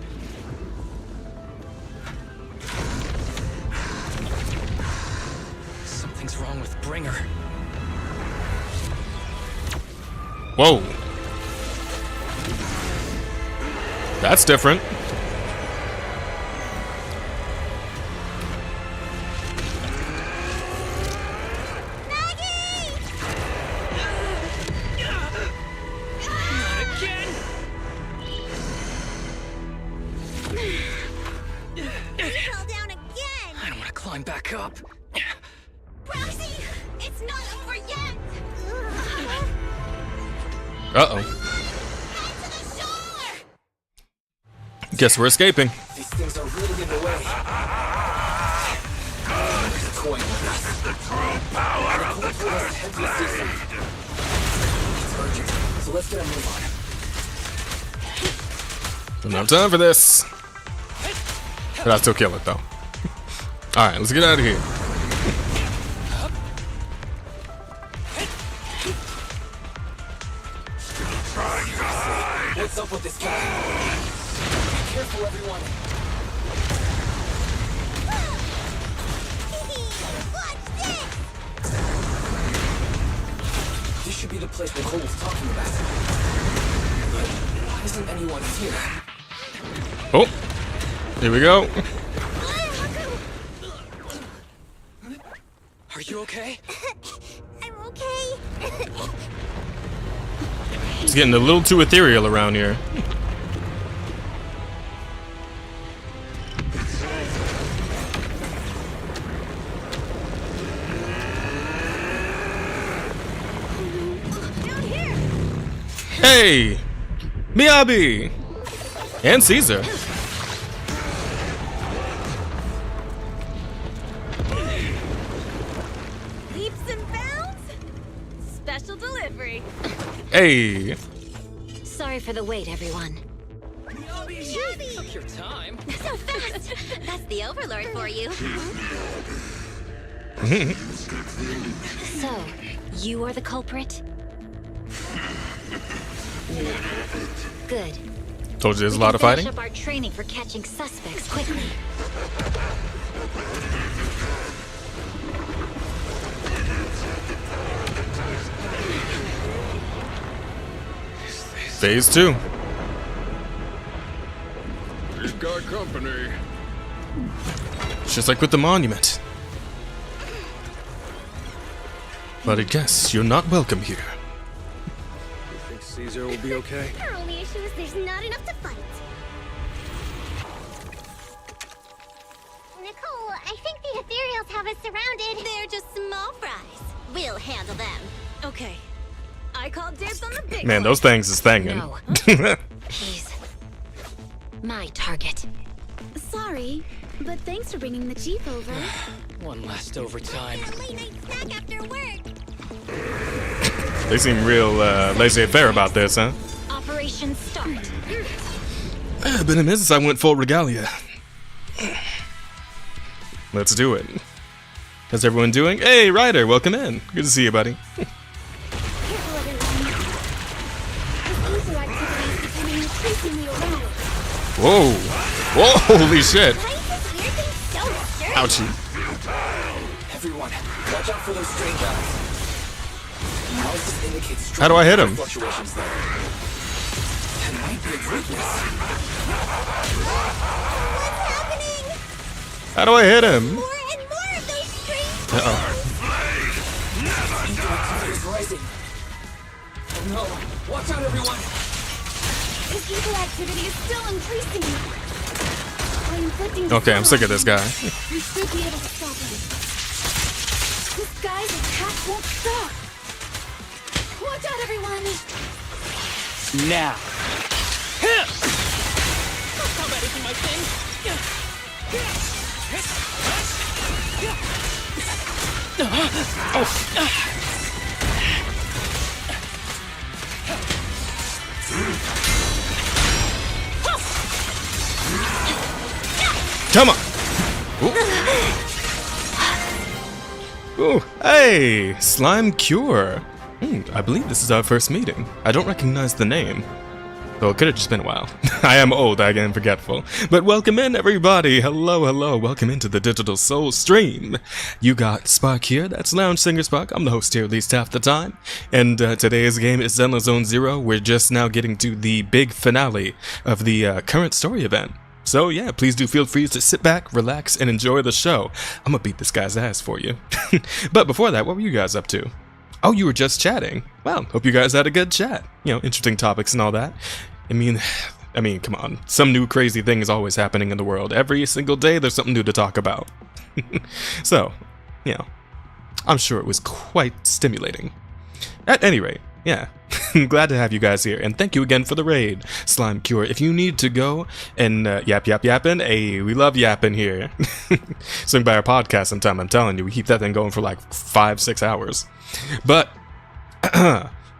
Something's wrong with Bringer. Whoa. That's different. Climb back up. Proxy, it's not over yet. Uh-oh. Guess we're escaping. These things are really in the way. There's a coin with us. The true power of the trade. It's urgent, so let's get a move on. Don't have time for this. But I still kill it though. Alright, let's get out of here. What's up with this guy? Be careful, everyone. This should be the place that Cole was talking about. But why isn't anyone here? Oh, here we go. Are you okay? I'm okay. It's getting a little too ethereal around here. Hey! Miyabi! And Caesar. Leaps and bounds? Special delivery. Hey! Sorry for the wait, everyone. Miyabi! Took your time. So fast! That's the Overlord for you. So, you are the culprit? Good. Told you there's a We lot can of fighting. finish up our training for catching suspects quickly. Phase 2. He's got company. It's just like with the monument. But I guess you're not welcome here. You think Caesar will be okay? Our only issue is there's not enough to fight. Nicole, I think the ethereals have us surrounded. They're just small fries. We'll handle them. Okay. I call dibs on the big Man, one. those things is thangin'. No. He's my target. Sorry, but thanks for bringing the chief over. One last overtime. Late night snack after work. They seem real laissez-faire about this, huh? Operation start. Been a minute since I went full regalia. Let's do it. How's everyone doing? Hey, Ryder, welcome in. Good to see you, buddy. Careful, everyone. This ether activity is becoming increasingly erratic. Whoa. Whoa, holy shit. Why is this weird thing so sturdy? Ouchie. Everyone, watch out for those stray guys. Analysis indicates strong How do I hit him? fluctuations there. That might be a weakness. What's happening? How do I hit him? More and more of those strings. Uh-oh. Activity is rising. Oh no! Watch out, everyone! This ether activity is still increasing. By inflicting Okay, I'm sick of this guy. we should be able to stop him. This guy's attack won't stop. Watch out, everyone! Now. Combat isn't my thing. Come on. Ooh. Ooh. Hey, Slime Cure. I believe this is our first meeting. I don't recognize the name. Though it could have just been a while. I am old, I am forgetful. But welcome in, everybody. Hello, hello. Welcome into the Digital Soul Stream. You got Spark here. That's Lounge Singer Spark. I'm the host here at least half the time. And today's game is Zenless Zone Zero. We're just now getting to the big finale of the current story event. So yeah, please do feel free to sit back, relax, and enjoy the show. I'm gonna beat this guy's ass for you. But before that, what were you guys up to? Oh, you were just chatting. Well, hope you guys had a good chat. You know, interesting topics and all that. I mean, come on. Some new crazy thing is always happening in the world. Every single day there's something new to talk about. So, you know, I'm sure it was quite stimulating. At any rate, yeah. Glad to have you guys here, and thank you again for the raid, Slime Cure. If you need to go and yapping, hey, we love yapping here. Swing by our podcast sometime, I'm telling you, we keep that thing going for like 5-6 hours. But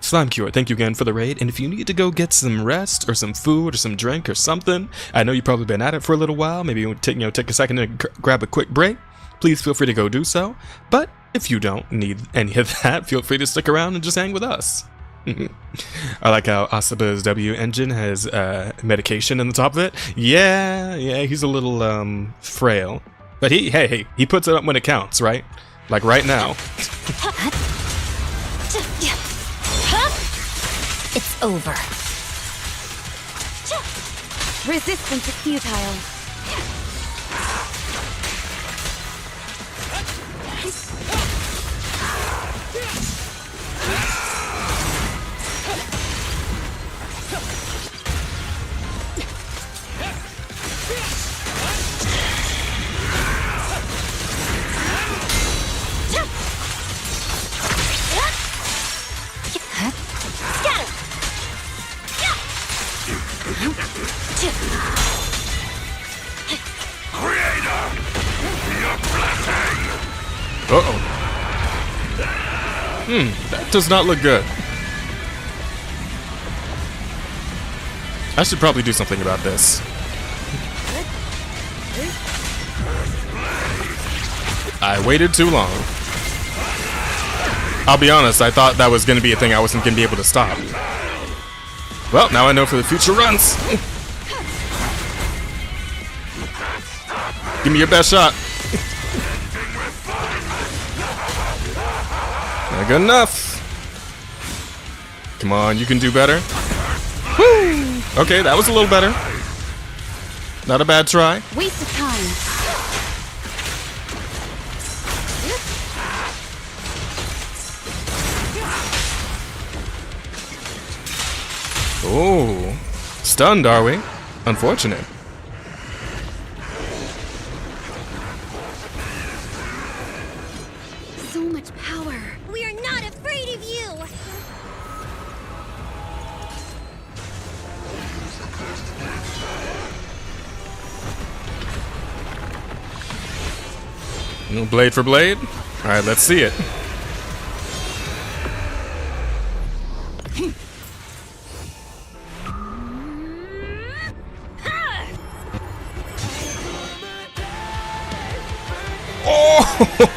Slime Cure, thank you again for the raid. And if you need to go get some rest or some food or some drink or something, I know you've probably been at it for a little while. Maybe you take a second to grab a quick break. Please feel free to go do so. But if you don't need any of that, feel free to stick around and just hang with us. I like how Asaba's W engine has medication in the top of it. Yeah, he's a little frail. But he puts it up when it counts, right? Like right now. It's over. Resistance is futile. Uh-oh. That does not look good. I should probably do something about this. I waited too long. I'll be honest, I thought that was going to be a thing I wasn't going to be able to stop. Well, now I know for the future runs. Give me your best shot. Not good enough. Come on, you can do better. Woo! Okay, that was a little better. Not a bad try. Waste of time. Oh, stunned, are we? Unfortunate. So much power. We are not afraid of you! No blade for blade? Alright, let's see it.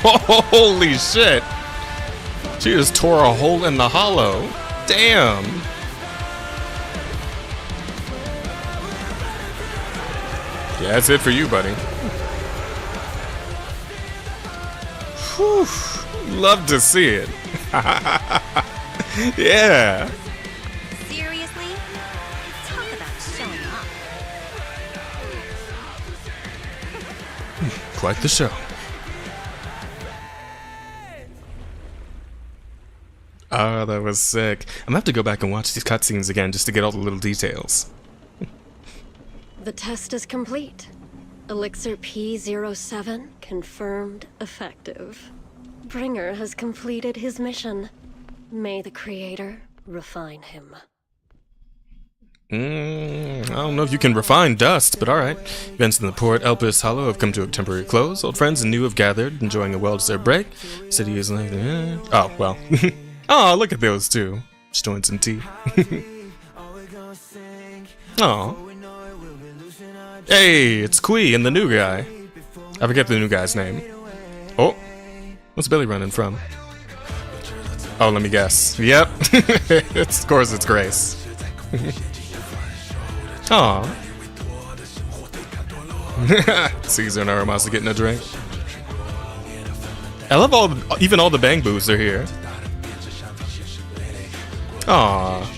Oh, holy shit. She just tore a hole in the hollow. Damn. Yeah, that's it for you, buddy. Whew. Love to see it. Yeah. Seriously? Talk about showing off. Quite the show. Oh, that was sick. I'm gonna have to go back and watch these cutscenes again just to get all the little details. The test is complete. Elixir P07 confirmed effective. Bringer has completed his mission. May the Creator refine him. I don't know if you can refine dust, but alright. Events in the port Elpis Hollow have come to a temporary close. Old friends and new have gathered, enjoying a well-deserved break. City is like... Oh, well. Oh, look at those two. Just doing some tea. Aw. Hey, it's Kui and the new guy. I forget the new guy's name. Oh, what's Billy running from? Oh, let me guess. Yep. Of course it's Grace. Aw. Caesar and Aramasa getting a drink. I love even all the bang boos are here. Aw.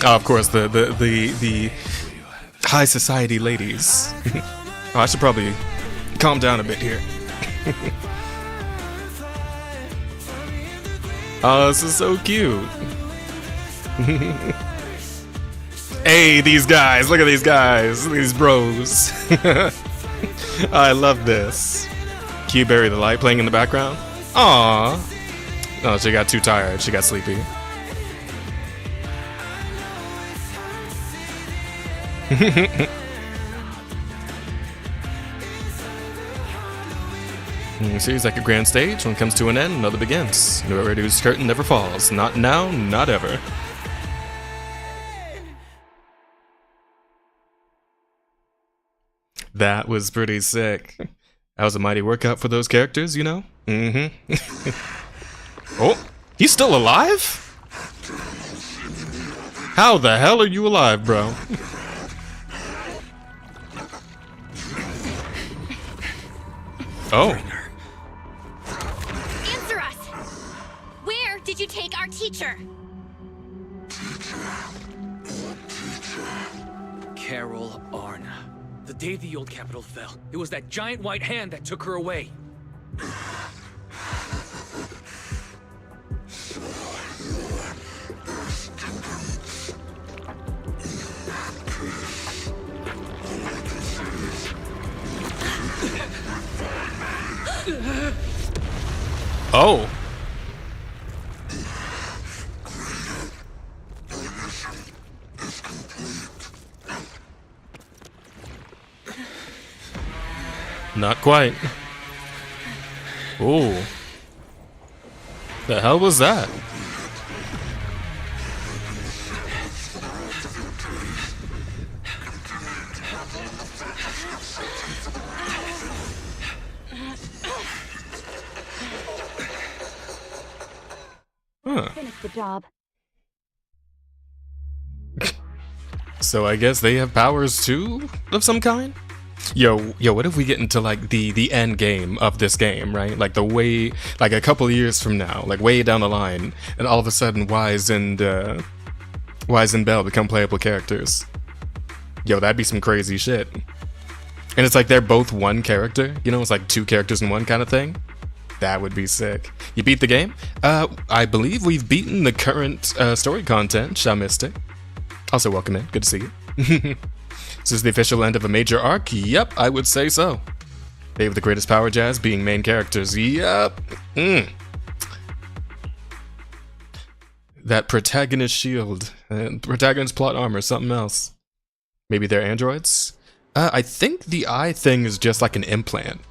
Oh, of course, the high society ladies. Oh, I should probably calm down a bit here. Oh, this is so cute. Hey, these guys! Look at these guys! These bros. I love this. Q Bury the Light playing in the background. Aww. Oh, she got too tired. She got sleepy. Seems like a grand stage. One comes to an end, another begins. Whoever whose curtain never falls. Not now, not ever. That was pretty sick. That was a mighty workout for those characters, you know? Mm-hmm. Oh, he's still alive? How the hell are you alive, bro? Oh. Answer us! Where did you take our teacher? Carol Arna. The day the old capital fell, it was that giant white hand that took her away. Oh. Not quite. Ooh. The hell was that? Huh. Finish the job. So I guess they have powers too, of some kind? Yo, what if we get into like the end game of this game, right? Like like a couple of years from now, like way down the line, and all of a sudden Wise and Belle become playable characters. Yo, that'd be some crazy shit. And it's like they're both one character, you know, it's like two characters in one kind of thing. That would be sick. You beat the game? I believe we've beaten the current story content, Sha Mystic. Also, welcome in. Good to see you. This is the official end of a major arc? Yep, I would say so. They with the greatest power jazz being main characters. Yep. That protagonist shield. Protagonist plot armor, something else. Maybe they're androids? I think the eye thing is just like an implant.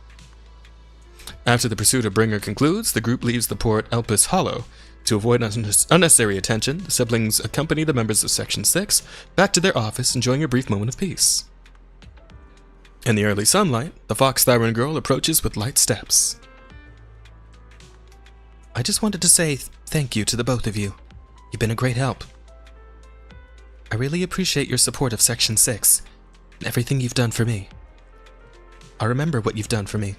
After the pursuit of Bringer concludes, the group leaves the port Elpis Hollow. To avoid unnecessary attention, the siblings accompany the members of Section 6 back to their office, enjoying a brief moment of peace. In the early sunlight, the Fox Thyron girl approaches with light steps. I just wanted to say thank you to the both of you. You've been a great help. I really appreciate your support of Section 6 and everything you've done for me. I remember what you've done for me.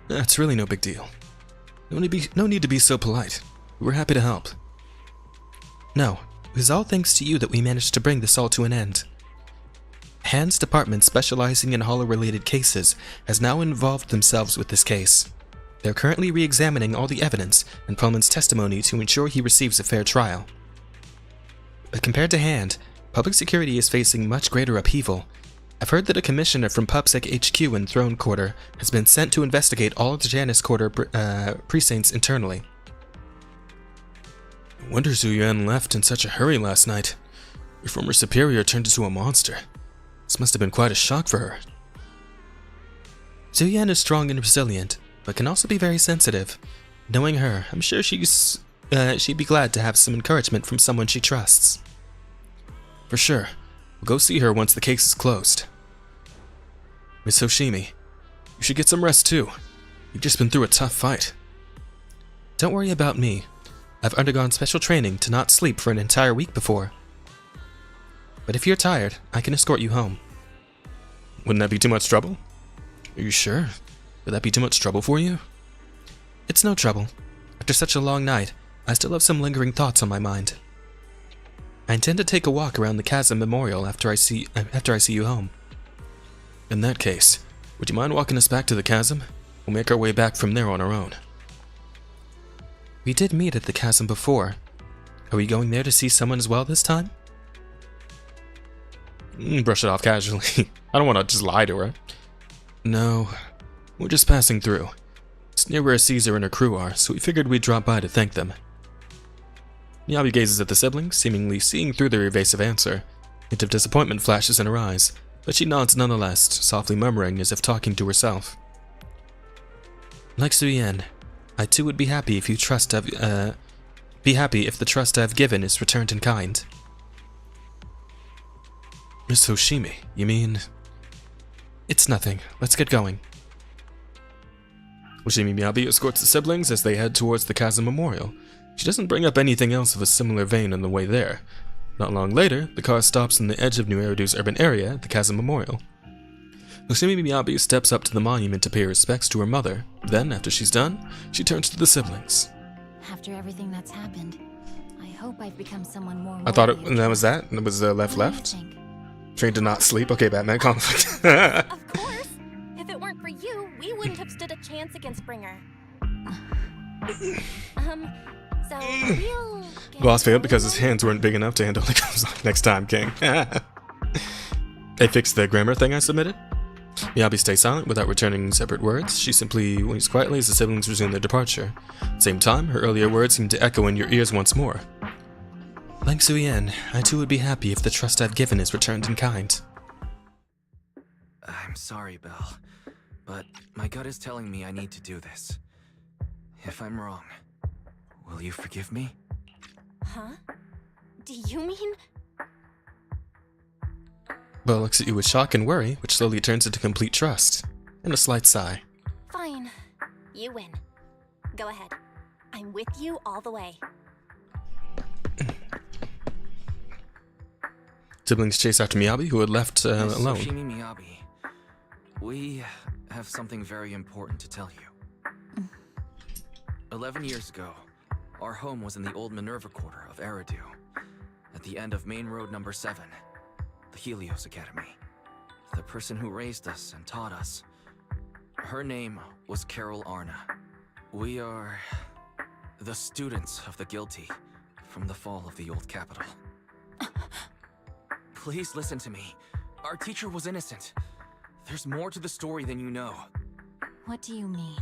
It's really no big deal. No need to be so polite. We're happy to help. No, it was all thanks to you that we managed to bring this all to an end. Hand's department specializing in Hollow-related cases has now involved themselves with this case. They're currently re-examining all the evidence and Pullman's testimony to ensure he receives a fair trial. But compared to Hand, public security is facing much greater upheaval. I've heard that a commissioner from PubSec HQ in Throne Quarter has been sent to investigate all of the Janus Quarter precincts internally. I wonder Zuyan left in such a hurry last night. Your former superior turned into a monster. This must have been quite a shock for her. Zuyan is strong and resilient, but can also be very sensitive. Knowing her, I'm sure she'd be glad to have some encouragement from someone she trusts. For sure. We'll go see her once the case is closed. Miss Hoshimi, you should get some rest too. You've just been through a tough fight. Don't worry about me. I've undergone special training to not sleep for an entire week before. But if you're tired, I can escort you home. Wouldn't that be too much trouble? Are you sure? Would that be too much trouble for you? It's no trouble. After such a long night, I still have some lingering thoughts on my mind. I intend to take a walk around the Chasm Memorial after I see you home. In that case, would you mind walking us back to the Chasm? We'll make our way back from there on our own. We did meet at the Chasm before. Are we going there to see someone as well this time? Brush it off casually. I don't want to just lie to her. No, we're just passing through. It's near where Caesar and her crew are, so we figured we'd drop by to thank them. Miyabi gazes at the siblings, seemingly seeing through their evasive answer. A hint of disappointment flashes in her eyes, but she nods nonetheless, softly murmuring as if talking to herself. Like Suyen, I too would be happy if you trust be happy if the trust I've given is returned in kind. Miss Hoshimi, you mean? It's nothing. Let's get going. Hoshimi Miyabi escorts the siblings as they head towards the Chasm Memorial. She doesn't bring up anything else of a similar vein on the way there. Not long later, the car stops on the edge of New Eridu's urban area at the Chasm Memorial. Hoshimi Miyabi steps up to the monument to pay respects to her mother. Then, after she's done, she turns to the siblings. After everything that's happened, I hope I've become someone more. I thought that was that. It was left. Trained to not sleep. Okay, Batman conflict. Of course. If it weren't for you, we wouldn't have stood a chance against Bringer. So we'll Boss failed because his hands weren't big enough to handle the next time, King. They fixed the grammar thing I submitted. Miyabi stays silent without returning separate words. She simply winks quietly as the siblings resume their departure. At the same time, her earlier words seem to echo in your ears once more. Like Suyen, I too would be happy if the trust I've given is returned in kind. I'm sorry, Belle, but my gut is telling me I need to do this. If I'm wrong, will you forgive me? Huh? Do you mean? Belle looks at you with shock and worry, which slowly turns into complete trust, and a slight sigh. Fine. You win. Go ahead. I'm with you all the way. Siblings chase after Miyabi, who had left alone. Hoshimi Miyabi, we have something very important to tell you. 11 years ago, our home was in the old Minerva Quarter of Eridu, at the end of Main Road number 7, the Helios Academy. The person who raised us and taught us, her name was Carol Arna. We are the students of the guilty from the fall of the old capital. Please listen to me. Our teacher was innocent. There's more to the story than you know. What do you mean?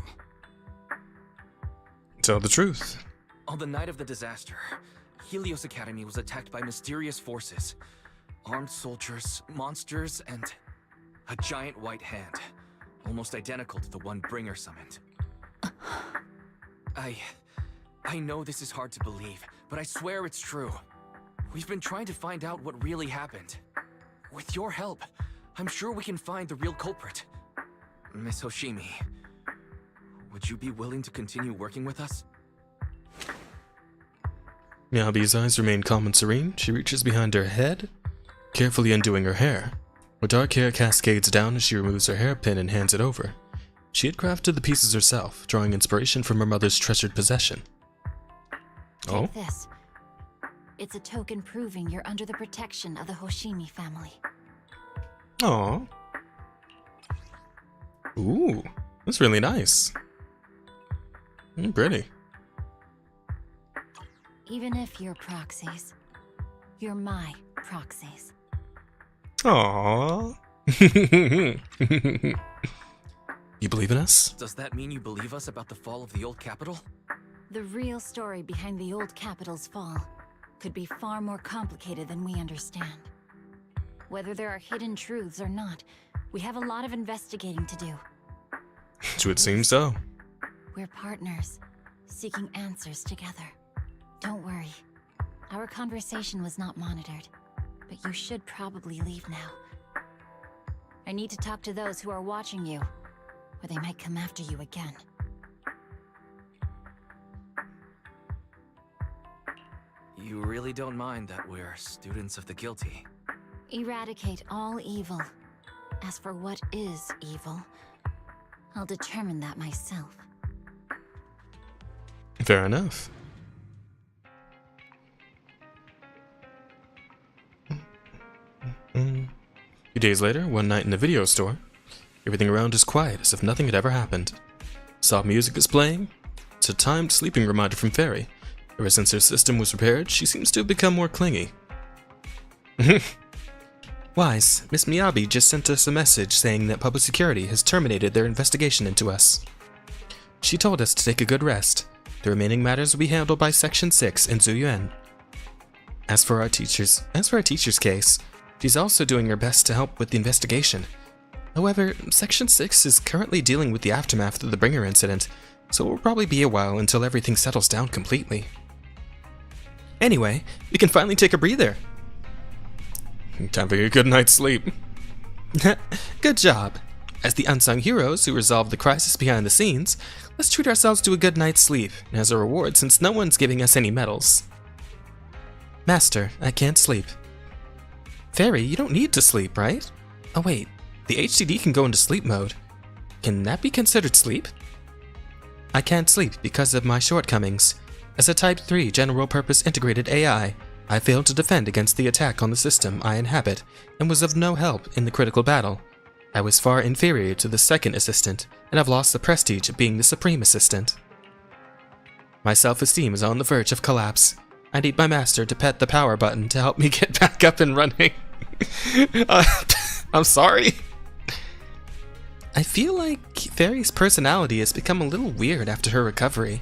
Tell the truth. On the night of the disaster, Helios Academy was attacked by mysterious forces. Armed soldiers, monsters, and a giant white hand. Almost identical to the one Bringer summoned. I know this is hard to believe, but I swear it's true. We've been trying to find out what really happened. With your help, I'm sure we can find the real culprit. Miss Hoshimi, would you be willing to continue working with us? Miyabi's eyes remain calm and serene. She reaches behind her head, carefully undoing her hair. Her dark hair cascades down as she removes her hairpin and hands it over. She had crafted the pieces herself, drawing inspiration from her mother's treasured possession. Take this. It's a token proving you're under the protection of the Hoshimi family. Aww. Ooh, that's really nice. Pretty. Even if you're proxies, you're my proxies. Aww. You believe in us? Does that mean you believe us about the fall of the old capital? The real story behind the old capital's fall could be far more complicated than we understand. Whether there are hidden truths or not, we have a lot of investigating to do. It would seem so. We're partners, seeking answers together. Don't worry. Our conversation was not monitored, but you should probably leave now. I need to talk to those who are watching you, or they might come after you again. You really don't mind that we're students of the guilty? Eradicate all evil. As for what is evil, I'll determine that myself. Fair enough. A few days later, one night in the video store, everything around is quiet as if nothing had ever happened. Soft music is playing. It's a timed sleeping reminder from Fairy. Ever since her system was repaired, she seems to have become more clingy. Wise, Miss Miyabi just sent us a message saying that public security has terminated their investigation into us. She told us to take a good rest. The remaining matters will be handled by Section 6 in Zuyuan. As for our teacher's case, she's also doing her best to help with the investigation. However, Section 6 is currently dealing with the aftermath of the Bringer incident, so it will probably be a while until everything settles down completely. Anyway, we can finally take a breather. Time for a good night's sleep. Good job. As the unsung heroes who resolved the crisis behind the scenes, let's treat ourselves to a good night's sleep, as a reward since no one's giving us any medals. Master, I can't sleep. Fairy, you don't need to sleep, right? Oh wait, the HDD can go into sleep mode. Can that be considered sleep? I can't sleep because of my shortcomings. As a Type 3 general-purpose integrated AI, I failed to defend against the attack on the system I inhabit and was of no help in the critical battle. I was far inferior to the second assistant, and I've lost the prestige of being the supreme assistant. My self-esteem is on the verge of collapse. I need my master to pet the power button to help me get back up and running. I'm sorry. I feel like Fairy's personality has become a little weird after her recovery.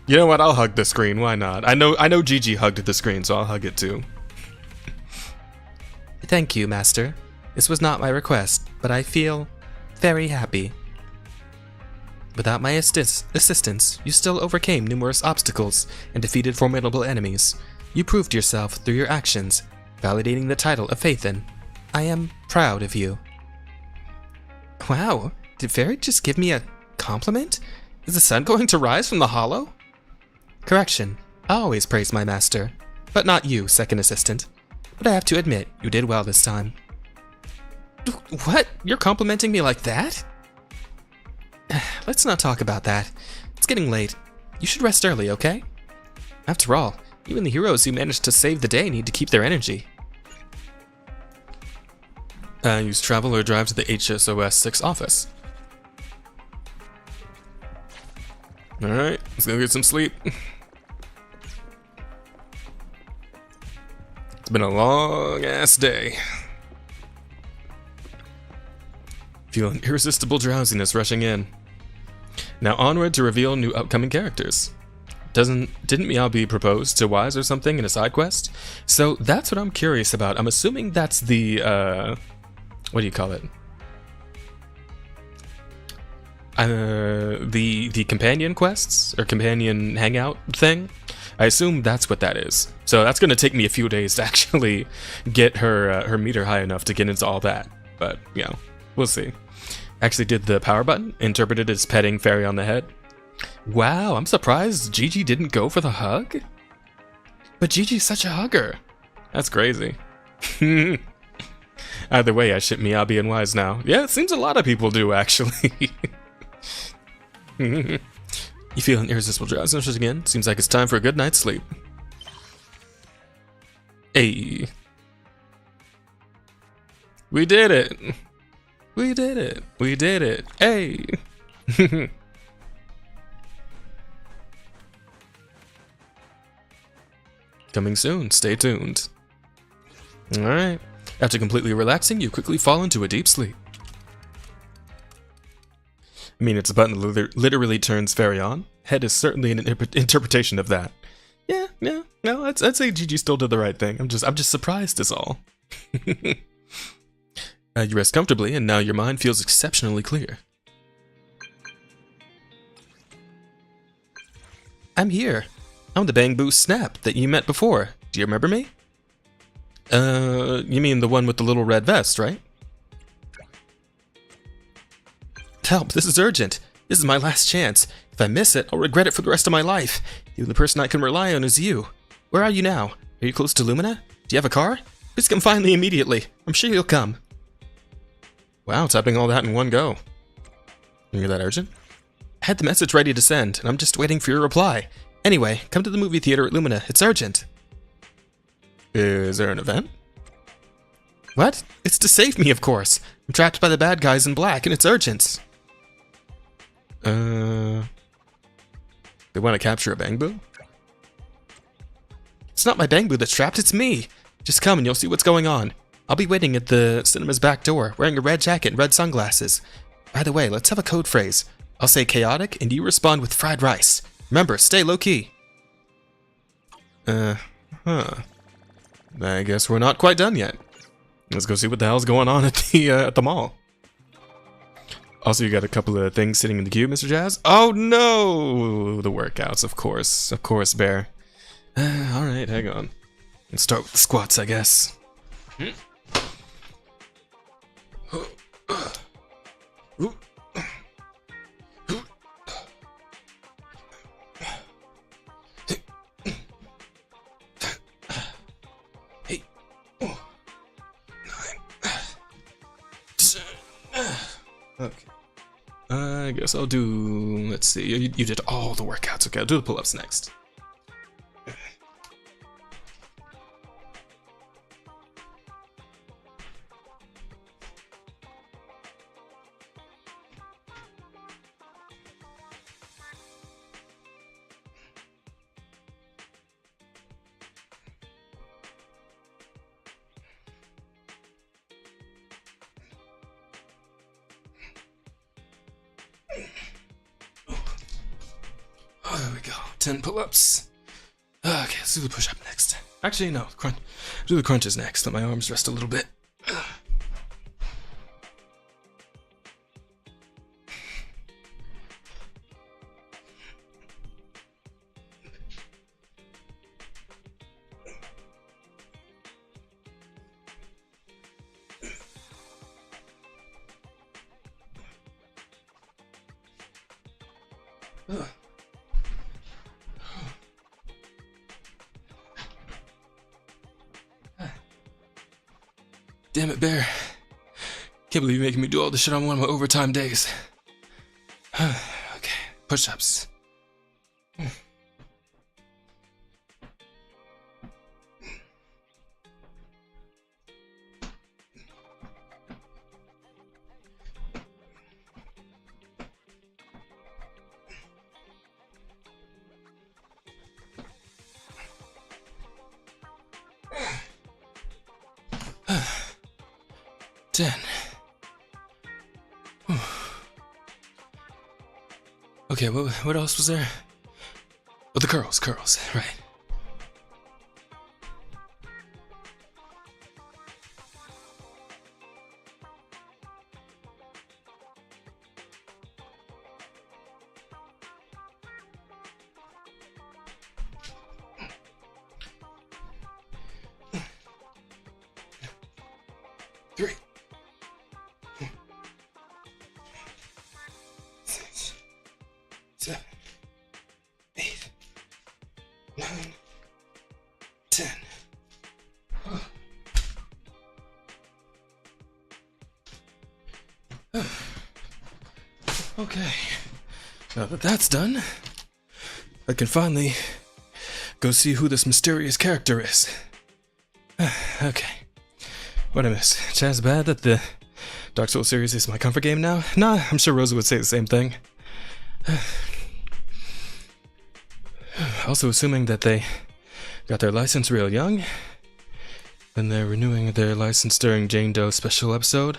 You know what? I'll hug the screen. Why not? I know Gigi hugged the screen, so I'll hug it too. Thank you, Master. This was not my request, but I feel very happy. Without my assistance, you still overcame numerous obstacles and defeated formidable enemies. You proved yourself through your actions, validating the title of Phaethon. I am proud of you. Wow, did Fairy just give me a compliment? Is the sun going to rise from the hollow? Correction, I always praise my master, but not you, second assistant. But I have to admit, you did well this time. What? You're complimenting me like that? Let's not talk about that. It's getting late. You should rest early, okay? After all, even the heroes who managed to save the day need to keep their energy. Use travel or drive to the HSOS 6 office. Alright, let's go get some sleep. It's been a long-ass day. Feel an irresistible drowsiness rushing in. Now onward to reveal new upcoming characters. Didn't Miyabi propose to Wise or something in a side quest? So that's what I'm curious about. I'm assuming that's the, what do you call it? The companion quests or companion hangout thing. I assume that's what that is. So that's gonna take me a few days to actually get her meter high enough to get into all that. But you know, we'll see. Actually did the power button, interpreted as petting Fairy on the head. Wow, I'm surprised Gigi didn't go for the hug. But Gigi's such a hugger. That's crazy. Either way, I ship Miyabi and Wise now. Yeah, it seems a lot of people do actually. You feel an irresistible drowsiness again? Seems like it's time for a good night's sleep. Hey. We did it! We did it! We did it! Hey! Coming soon, stay tuned. Alright. After completely relaxing, you quickly fall into a deep sleep. I mean, it's a button that literally turns Fairy on. Head is certainly an interpretation of that. Yeah, no, I'd say Gigi still did the right thing. I'm just surprised is all. You rest comfortably, and now your mind feels exceptionally clear. I'm here. I'm the Bang Boo Snap that you met before. Do you remember me? You mean the one with the little red vest, right? Help, this is urgent. This is my last chance. If I miss it, I'll regret it for the rest of my life. The only person I can rely on is you. Where are you now? Are you close to Lumina? Do you have a car? Please come find me immediately. I'm sure you'll come. Wow, typing all that in one go. You're that urgent? I had the message ready to send, and I'm just waiting for your reply. Anyway, come to the movie theater at Lumina. It's urgent. Is there an event? What? It's to save me, of course. I'm trapped by the bad guys in black, and it's urgent. They want to capture a Bang Boo? It's not my Bang Boo that's trapped, it's me. Just come and you'll see what's going on. I'll be waiting at the cinema's back door, wearing a red jacket and red sunglasses. By the way, let's have a code phrase. I'll say chaotic, and you respond with fried rice. Remember, stay low-key. I guess we're not quite done yet. Let's go see what the hell's going on at the mall. Also, you got a couple of things sitting in the queue, Mr. Jazz. Oh no! The workouts, of course, Bear. Alright, hang on. Let's start with the squats, I guess. Okay. I guess I'll do... Let's see. You did all the workouts. Okay, I'll do the pull-ups next. Oh, there we go. 10 pull-ups. Okay, let's do the push-up next. Actually, no. Do the crunches next. Let my arms rest a little bit. 'Damn it, Bear. Can't believe you're making me do all this shit on one of my overtime days. Okay, push-ups. Okay, what else was there? Oh, the curls, right. Three. 6, 7, 8, 9, 10. Okay, now that that's done, I can finally go see who this mysterious character is. Okay, what'd I miss? Chaz bad that the Dark Souls series is my comfort game now? Nah, I'm sure Rosa would say the same thing. Also, assuming that they got their license real young, and they're renewing their license during Jane Doe's special episode,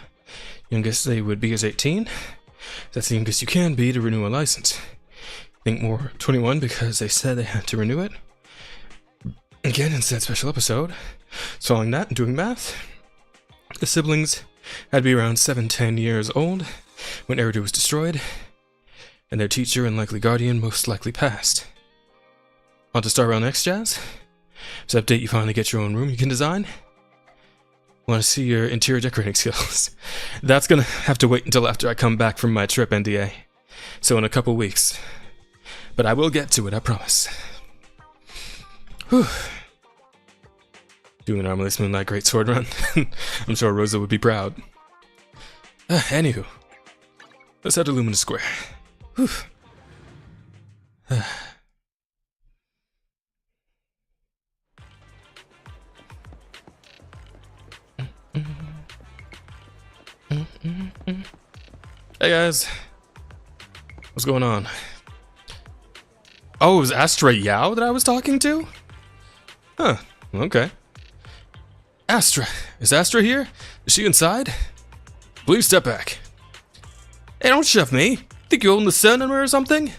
youngest they would be is 18. That's the youngest you can be to renew a license. I think more 21 because they said they had to renew it. Again, in said special episode, so following that and doing math, the siblings had to be around 7-10 years old when Eridu was destroyed, and their teacher and likely guardian most likely passed. Want to start around next, Jazz? So update, you finally get your own room you can design? Want to see your interior decorating skills? That's gonna have to wait until after I come back from my trip, NDA. So in a couple weeks. But I will get to it, I promise. Whew. Doing an Armless Moonlight Great Sword Run. I'm sure Rosa would be proud. Anywho. Let's head to Luminous Square. Whew. Hey guys, what's going on? Oh, it was Astra Yao that I was talking to? Huh, okay. Astra, is Astra here? Is she inside? Please step back. Hey, don't shove me. Think you own the sun on her or something?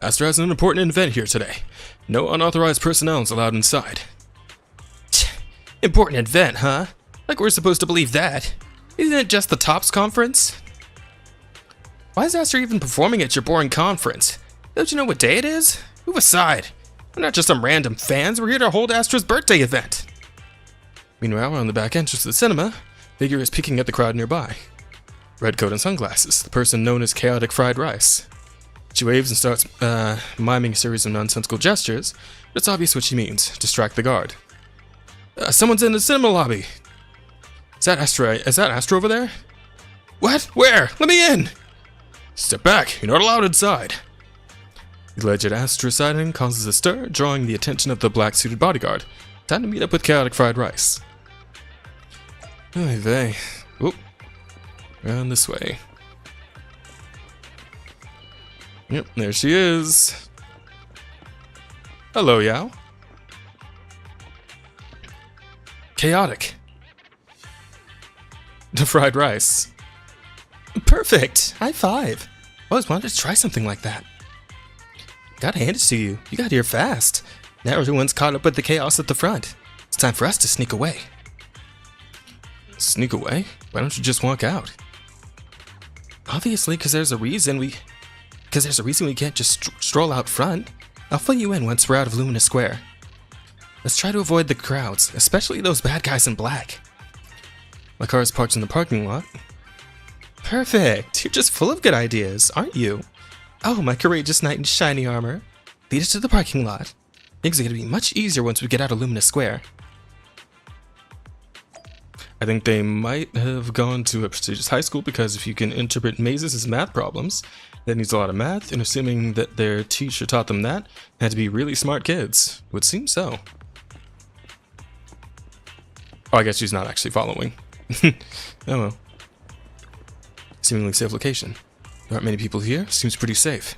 Astra has an important event here today. No unauthorized personnel is allowed inside. Important event, huh? Like we're supposed to believe that. Isn't it just the TOPS conference? Why is Astra even performing at your boring conference? Don't you know what day it is? Move aside. We're not just some random fans, we're here to hold Astra's birthday event. Meanwhile, on the back entrance of the cinema, figure is peeking at the crowd nearby. Red coat and sunglasses, the person known as Chaotic Fried Rice. She waves and starts miming a series of nonsensical gestures, but it's obvious what she means. Distract the guard. Someone's in the cinema lobby. Is that Astra over there? What? Where? Let me in! Step back, you're not allowed inside. The alleged Astra sighting causes a stir, drawing the attention of the black-suited bodyguard. Time to meet up with Chaotic Fried Rice. Oy vey. Oop. Around this way. Yep, there she is. Hello, Yao. Chaotic. The fried rice. Perfect! High five! Always wanted to try something like that. Gotta hand it to you. You got here fast. Now everyone's caught up with the chaos at the front. It's time for us to sneak away. Sneak away? Why don't you just walk out? Obviously, because there's a reason we can't just stroll out front. I'll fill you in once we're out of Lumina Square. Let's try to avoid the crowds, especially those bad guys in black. My car is parked in the parking lot. Perfect! You're just full of good ideas, aren't you? Oh, my courageous knight in shiny armor. Lead us to the parking lot. Things are going to be much easier once we get out of Lumina Square. I think they might have gone to a prestigious high school, because if you can interpret mazes as math problems, that needs a lot of math, and assuming that their teacher taught them that, had to be really smart kids. Would seem so. Oh, I guess she's not actually following. Oh well. Seemingly safe location. There aren't many people here. Seems pretty safe.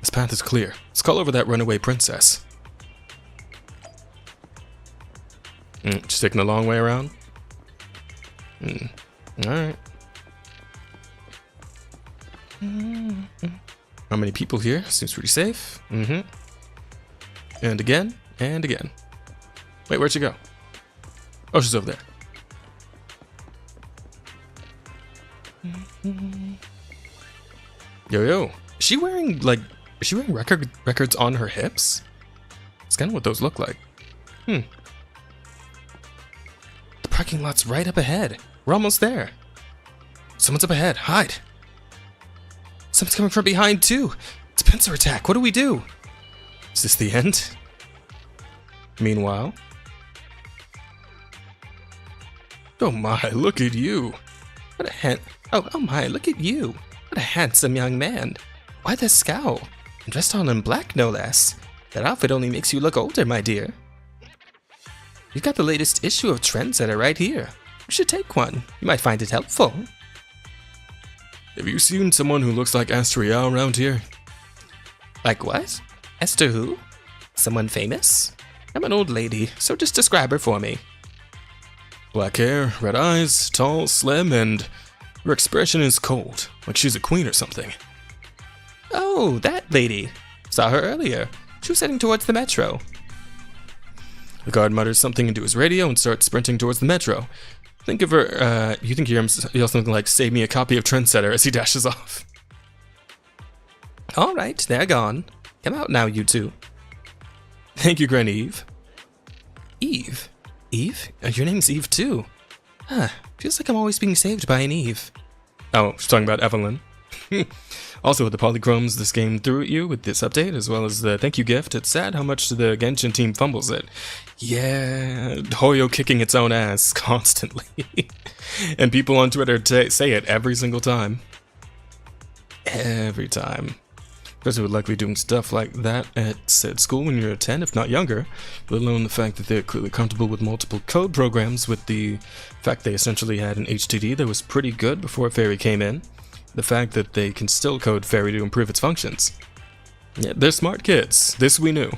This path is clear. Let's call over that runaway princess. Just taking the long way around? Alright. How many people here? Seems pretty safe. And again, and again. Wait, where'd she go? Oh, she's over there. Yo. Is she wearing records on her hips? It's kind of what those look like. The parking lot's right up ahead. We're almost there. Someone's up ahead. Hide. Someone's coming from behind too. It's a pincer attack. What do we do? Is this the end? Meanwhile. Oh my, look at you. What a oh my, look at you. What a handsome young man. Why the scowl? Dressed all in black, no less. That outfit only makes you look older, my dear. You've got the latest issue of Trendsetter right here. You should take one. You might find it helpful. Have you seen someone who looks like Astra Yao around here? Like what? Esther who? Someone famous? I'm an old lady, so just describe her for me. Black hair, red eyes, tall, slim, and her expression is cold, like she's a queen or something. Oh, that lady. Saw her earlier. She was heading towards the metro. The guard mutters something into his radio and starts sprinting towards the metro. Think of her, you think you hear something like, "Save me a copy of Trendsetter," as he dashes off. Alright, they're gone. Come out now, you two. Thank you, Granny Eve. Eve? Eve? Your name's Eve too. Huh, feels like I'm always being saved by an Eve. Oh, she's talking about Evelyn. Also, with the polychromes this game threw at you with this update, as well as the thank you gift, it's sad how much the Genshin team fumbles it. Yeah, Hoyo kicking its own ass constantly. And people on Twitter say it every single time. Every time. Especially with likely doing stuff like that at said school when you're 10, if not younger, let alone the fact that they're clearly comfortable with multiple code programs, with the fact they essentially had an HTD that was pretty good before Fairy came in. The fact that they can still code Fairy to improve its functions. Yeah, they're smart kids. This we knew.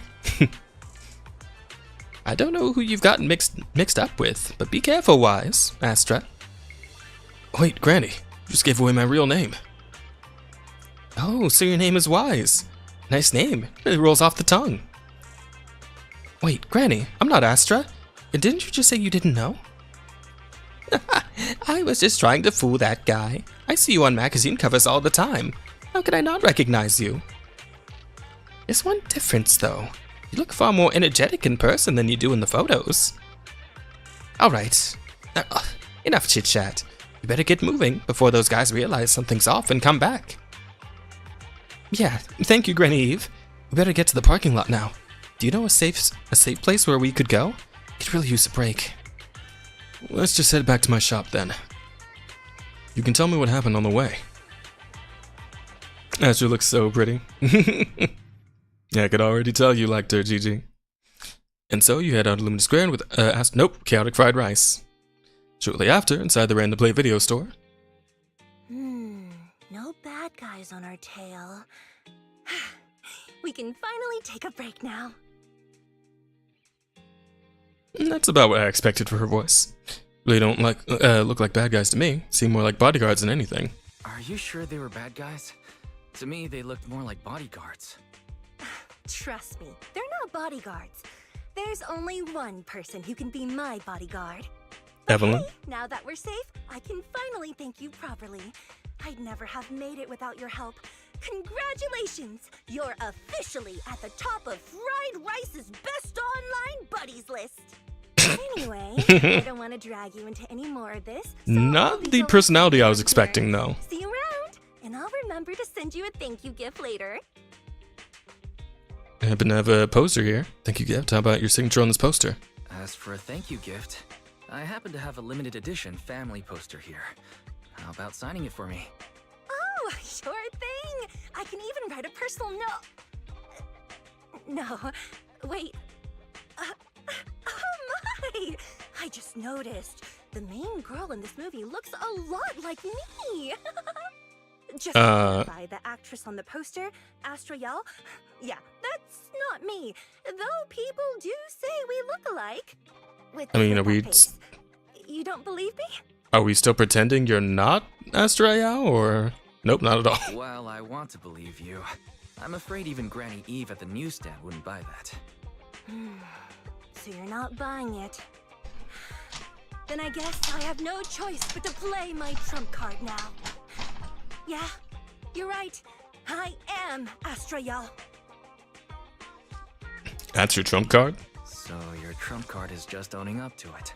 I don't know who you've gotten mixed up with, but be careful, Wise, Astra. Wait, Granny, you just gave away my real name. Oh, so your name is Wise. Nice name. It rolls off the tongue. Wait, Granny, I'm not Astra. Didn't you just say you didn't know? I was just trying to fool that guy. I see you on magazine covers all the time. How could I not recognize you? There's one difference, though. You look far more energetic in person than you do in the photos. Alright. Enough chit-chat. You better get moving before those guys realize something's off and come back. Yeah, thank you, Granny Eve. We better get to the parking lot now. Do you know a safe place where we could go? Could really use a break. Let's just head back to my shop then. You can tell me what happened on the way. Astra looks so pretty. Yeah, I could already tell you liked her, Gigi. And so you head out to Lumina Square with chaotic fried rice. Shortly after, inside the Random Play video store. No bad guys on our tail. We can finally take a break now. That's about what I expected for her voice. They don't look like bad guys to me. Seem more like bodyguards than anything. Are you sure they were bad guys? To me, they looked more like bodyguards. Trust me, they're not bodyguards. There's only one person who can be my bodyguard. Evelyn? Okay, now that we're safe, I can finally thank you properly. I'd never have made it without your help. Congratulations! You're officially at the top of Fried Rice's best online buddies list. Anyway, I don't want to drag you into any more of this. So Not the personality I was expecting, though. See you around, and I'll remember to send you a thank you gift later. I happen to have a poster here. Thank you gift. How about your signature on this poster? As for a thank you gift, I happen to have a limited edition family poster here. How about signing it for me? Oh, sure thing. I can even write a personal note. No, wait. Oh my! I just noticed. The main girl in this movie looks a lot like me. Just to clarify, the actress on the poster, Astra Yal, yeah, that's not me. Though people do say we look alike. I mean, are we... You don't believe me? Are we still pretending you're not Astraya, or... Nope, not at all. Well, I want to believe you. I'm afraid even Granny Eve at the newsstand wouldn't buy that. So you're not buying it. Then I guess I have no choice but to play my trump card now. Yeah, you're right. I am Astrayal. That's your trump card? So your trump card is just owning up to it.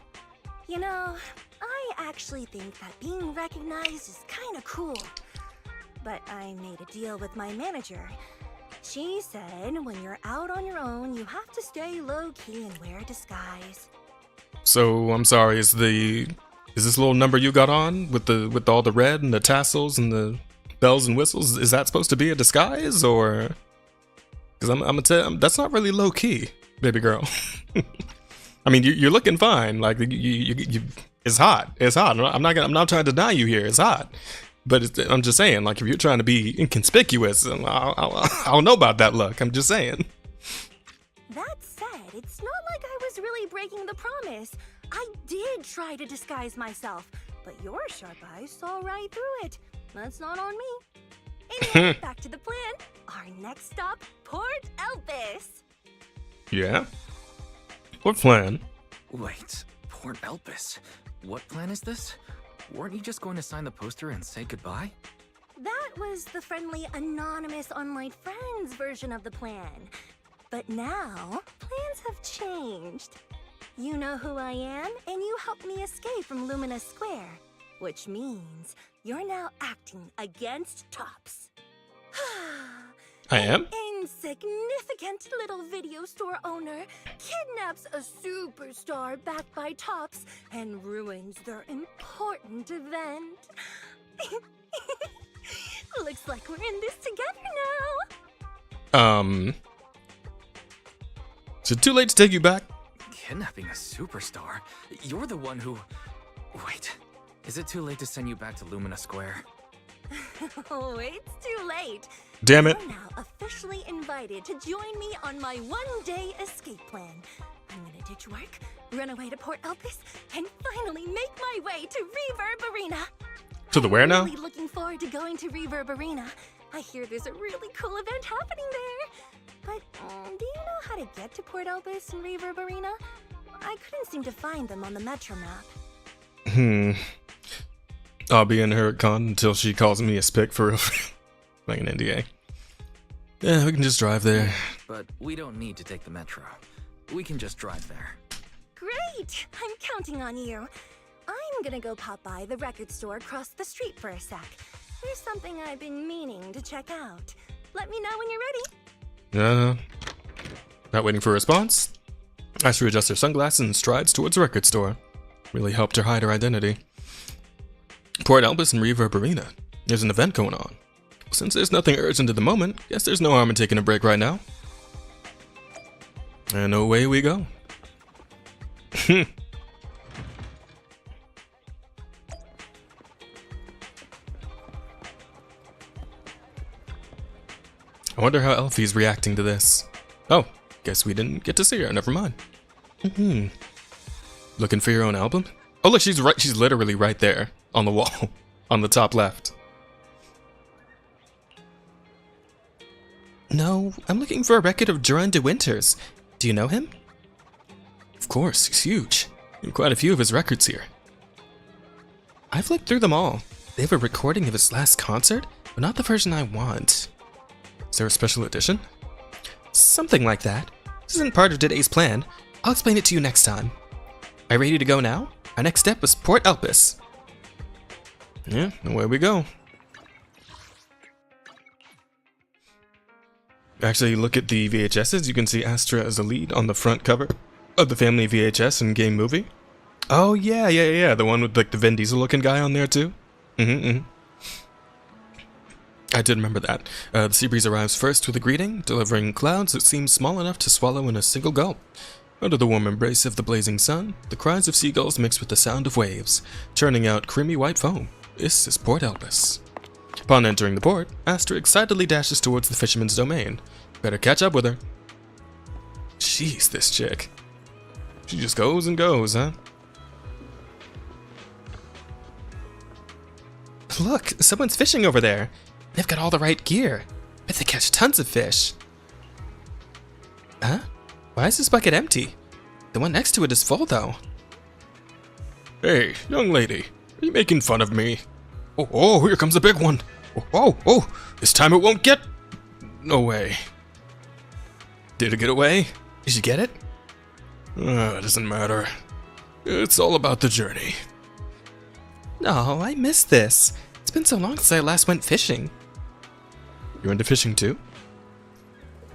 You know, I actually think that being recognized is kind of cool. But I made a deal with my manager. She said when you're out on your own, you have to stay low-key and wear a disguise. So, I'm sorry, is this little number you got on with all the red and the tassels and the bells and whistles, is that supposed to be a disguise, or? Because I'm gonna tell you, that's not really low key, baby girl. I mean, you're looking fine. Like you it's hot. It's hot. I'm not trying to deny you here. It's hot. But I'm just saying, like, if you're trying to be inconspicuous, I don't know about that look. I'm just saying. That said, it's not like I was really breaking the promise. I did try to disguise myself, but your sharp eyes saw right through it. That's not on me. Anyway, back to the plan. Our next stop, Port Elpis. Yeah? What plan? Wait, Port Elpis? What plan is this? Weren't you just going to sign the poster and say goodbye? That was the friendly, anonymous online friends version of the plan. But now, plans have changed. You know who I am, and you helped me escape from Lumina Square. Which means you're now acting against Tops. I am? An insignificant little video store owner kidnaps a superstar backed by Tops and ruins their important event. Looks like we're in this together now. Is it too late to take you back? Kidnapping a superstar? You're the one who... Wait, is it too late to send you back to Lumina Square? Oh, it's too late. Damn it. You're now officially invited to join me on my one-day escape plan. I'm gonna ditch work, run away to Port Elpis, and finally make my way to Reverb Arena. To the where now? I'm really looking forward to going to Reverb Arena. I hear there's a really cool event happening there. But do you know how to get to Port Elpis and Reverb Arena? I couldn't seem to find them on the Metro map. I'll be in her at con until she calls me a spick for like an NDA. Yeah, we can just drive there. But we don't need to take the metro. We can just drive there. Great! I'm counting on you. I'm gonna go pop by the record store across the street for a sec. There's something I've been meaning to check out. Let me know when you're ready. Not waiting for a response. Astra adjusts her sunglasses and strides towards the record store. Really helped her hide her identity. Port Albus and Reverb Arena. There's an event going on. Since there's nothing urgent at the moment, guess there's no harm in taking a break right now. And away we go. I wonder how Elfie's reacting to this. Oh, guess we didn't get to see her. Never mind. Looking for your own album? Oh look, she's right. She's literally right there on the wall, on the top left. No, I'm looking for a record of Duran de Winters. Do you know him? Of course, he's huge. And quite a few of his records here. I've looked through them all. They have a recording of his last concert, but not the version I want. Is there a special edition? Something like that. This isn't part of today's plan. I'll explain it to you next time. Are you ready to go now? Our next step was Port Elpis. Yeah, away we go. Actually, look at the VHSs. You can see Astra as a lead on the front cover of the family VHS and game movie. Oh yeah, the one with like the Vin Diesel looking guy on there too. I did remember that. The sea breeze arrives first with a greeting, delivering clouds that seem small enough to swallow in a single gulp. Under the warm embrace of the blazing sun, the cries of seagulls mix with the sound of waves, churning out creamy white foam. This is Port Elpis. Upon entering the port, Astra excitedly dashes towards the fisherman's domain. Better catch up with her. Jeez, this chick. She just goes and goes, huh? Look, someone's fishing over there. They've got all the right gear. Bet they catch tons of fish. Huh? Why is this bucket empty? The one next to it is full, though. Hey, young lady. Are you making fun of me? Oh, here comes a big one. Oh, this time it won't get... No way. Did it get away? Did you get it? It doesn't matter. It's all about the journey. No, I missed this. It's been so long since I last went fishing. You're into fishing too?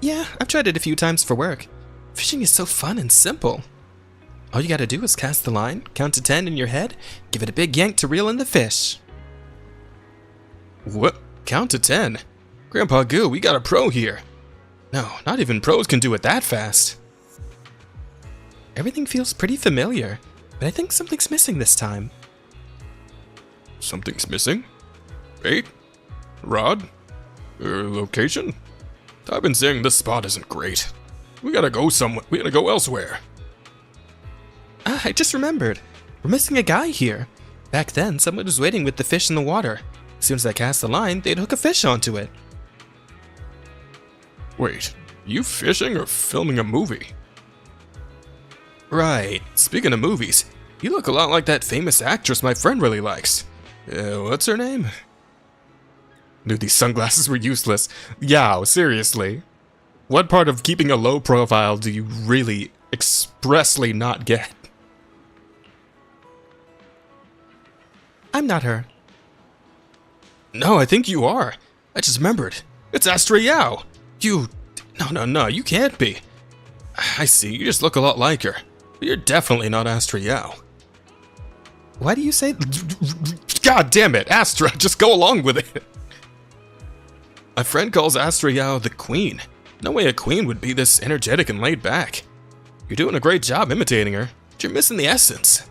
Yeah, I've tried it a few times for work. Fishing is so fun and simple. All you gotta do is cast the line, count to 10 in your head, give it a big yank to reel in the fish. What? Count to 10? Grandpa Goo, we got a pro here. No, not even pros can do it that fast. Everything feels pretty familiar, but I think something's missing this time. Something's missing? Bait? Rod? Location? I've been saying this spot isn't great. We gotta go somewhere. We gotta go elsewhere. I just remembered. We're missing a guy here. Back then, someone was waiting with the fish in the water. As soon as I cast the line, they'd hook a fish onto it. Wait, you fishing or filming a movie? Right. Speaking of movies, you look a lot like that famous actress my friend really likes. What's her name? Knew these sunglasses were useless. Yow, seriously. What part of keeping a low profile do you really expressly not get? I'm not her. No, I think you are. I just remembered. It's Astra Yao. You... No, you can't be. I see, you just look a lot like her. But you're definitely not Astra Yao. Why do you say... God damn it, Astra, just go along with it. My friend calls Astra Yao the Queen. No way a queen would be this energetic and laid back. You're doing a great job imitating her, but you're missing the essence.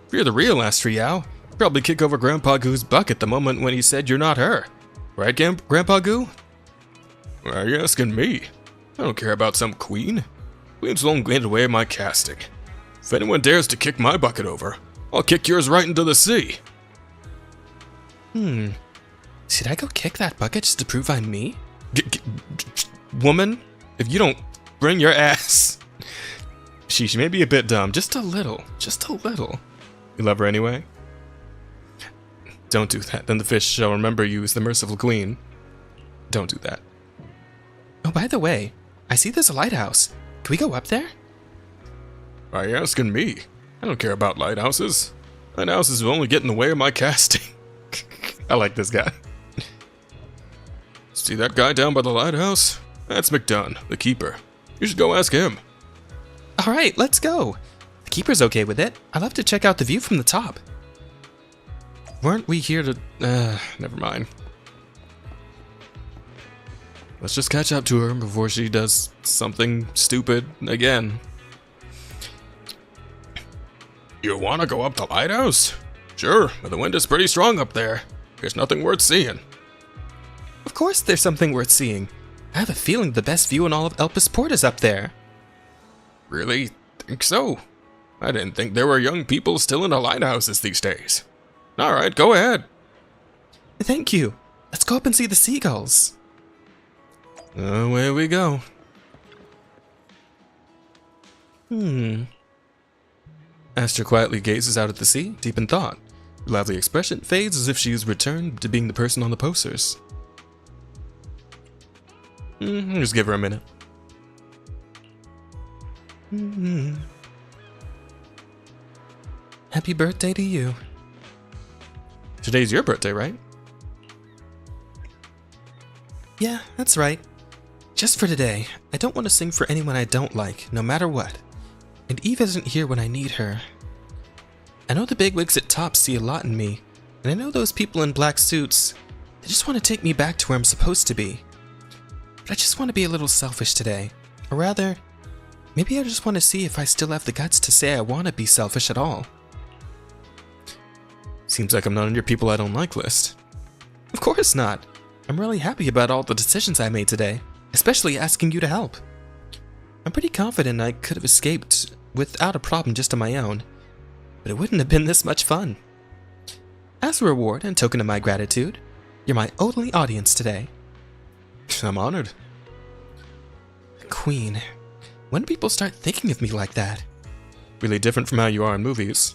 If you're the real Astra Yao, you'd probably kick over Grandpa Goo's bucket the moment when he said you're not her. Right, Grandpa Goo? Why are you asking me? I don't care about some queen. Queens won't get away with my casting. If anyone dares to kick my bucket over, I'll kick yours right into the sea. Should I go kick that bucket just to prove I'm me? Woman, if you don't bring your ass... She may be a bit dumb, just a little, just a little. You love her anyway? Don't do that, then the fish shall remember you as the merciful queen. Don't do that. Oh, by the way, I see there's a lighthouse. Can we go up there? Why are you asking me? I don't care about lighthouses. Lighthouses will only get in the way of my casting. I like this guy. See that guy down by the lighthouse? That's McDunn, the keeper. You should go ask him. Alright, let's go. The keeper's okay with it. I'd love to check out the view from the top. Weren't we here to... never mind. Let's just catch up to her before she does something stupid again. You want to go up the lighthouse? Sure, but the wind is pretty strong up there. There's nothing worth seeing. Of course there's something worth seeing. I have a feeling the best view in all of Elpis Port is up there. Really? Think so? I didn't think there were young people still in the lighthouses these days. Alright, go ahead. Thank you. Let's go up and see the seagulls. Away we go. Aster quietly gazes out at the sea, deep in thought. Her lively expression fades as if she has returned to being the person on the posters. Just give her a minute. Happy birthday to you. Today's your birthday, right? Yeah, that's right. Just for today, I don't want to sing for anyone I don't like, no matter what. And Eve isn't here when I need her. I know the bigwigs at top see a lot in me, and I know those people in black suits, they just want to take me back to where I'm supposed to be. But I just want to be a little selfish today. Or rather, maybe I just want to see if I still have the guts to say I want to be selfish at all. Seems like I'm not on your people I don't like list. Of course not. I'm really happy about all the decisions I made today, especially asking you to help. I'm pretty confident I could have escaped without a problem just on my own, but it wouldn't have been this much fun. As a reward and token of my gratitude, you're my only audience today. I'm honored. Queen. When do people start thinking of me like that? Really different from how you are in movies.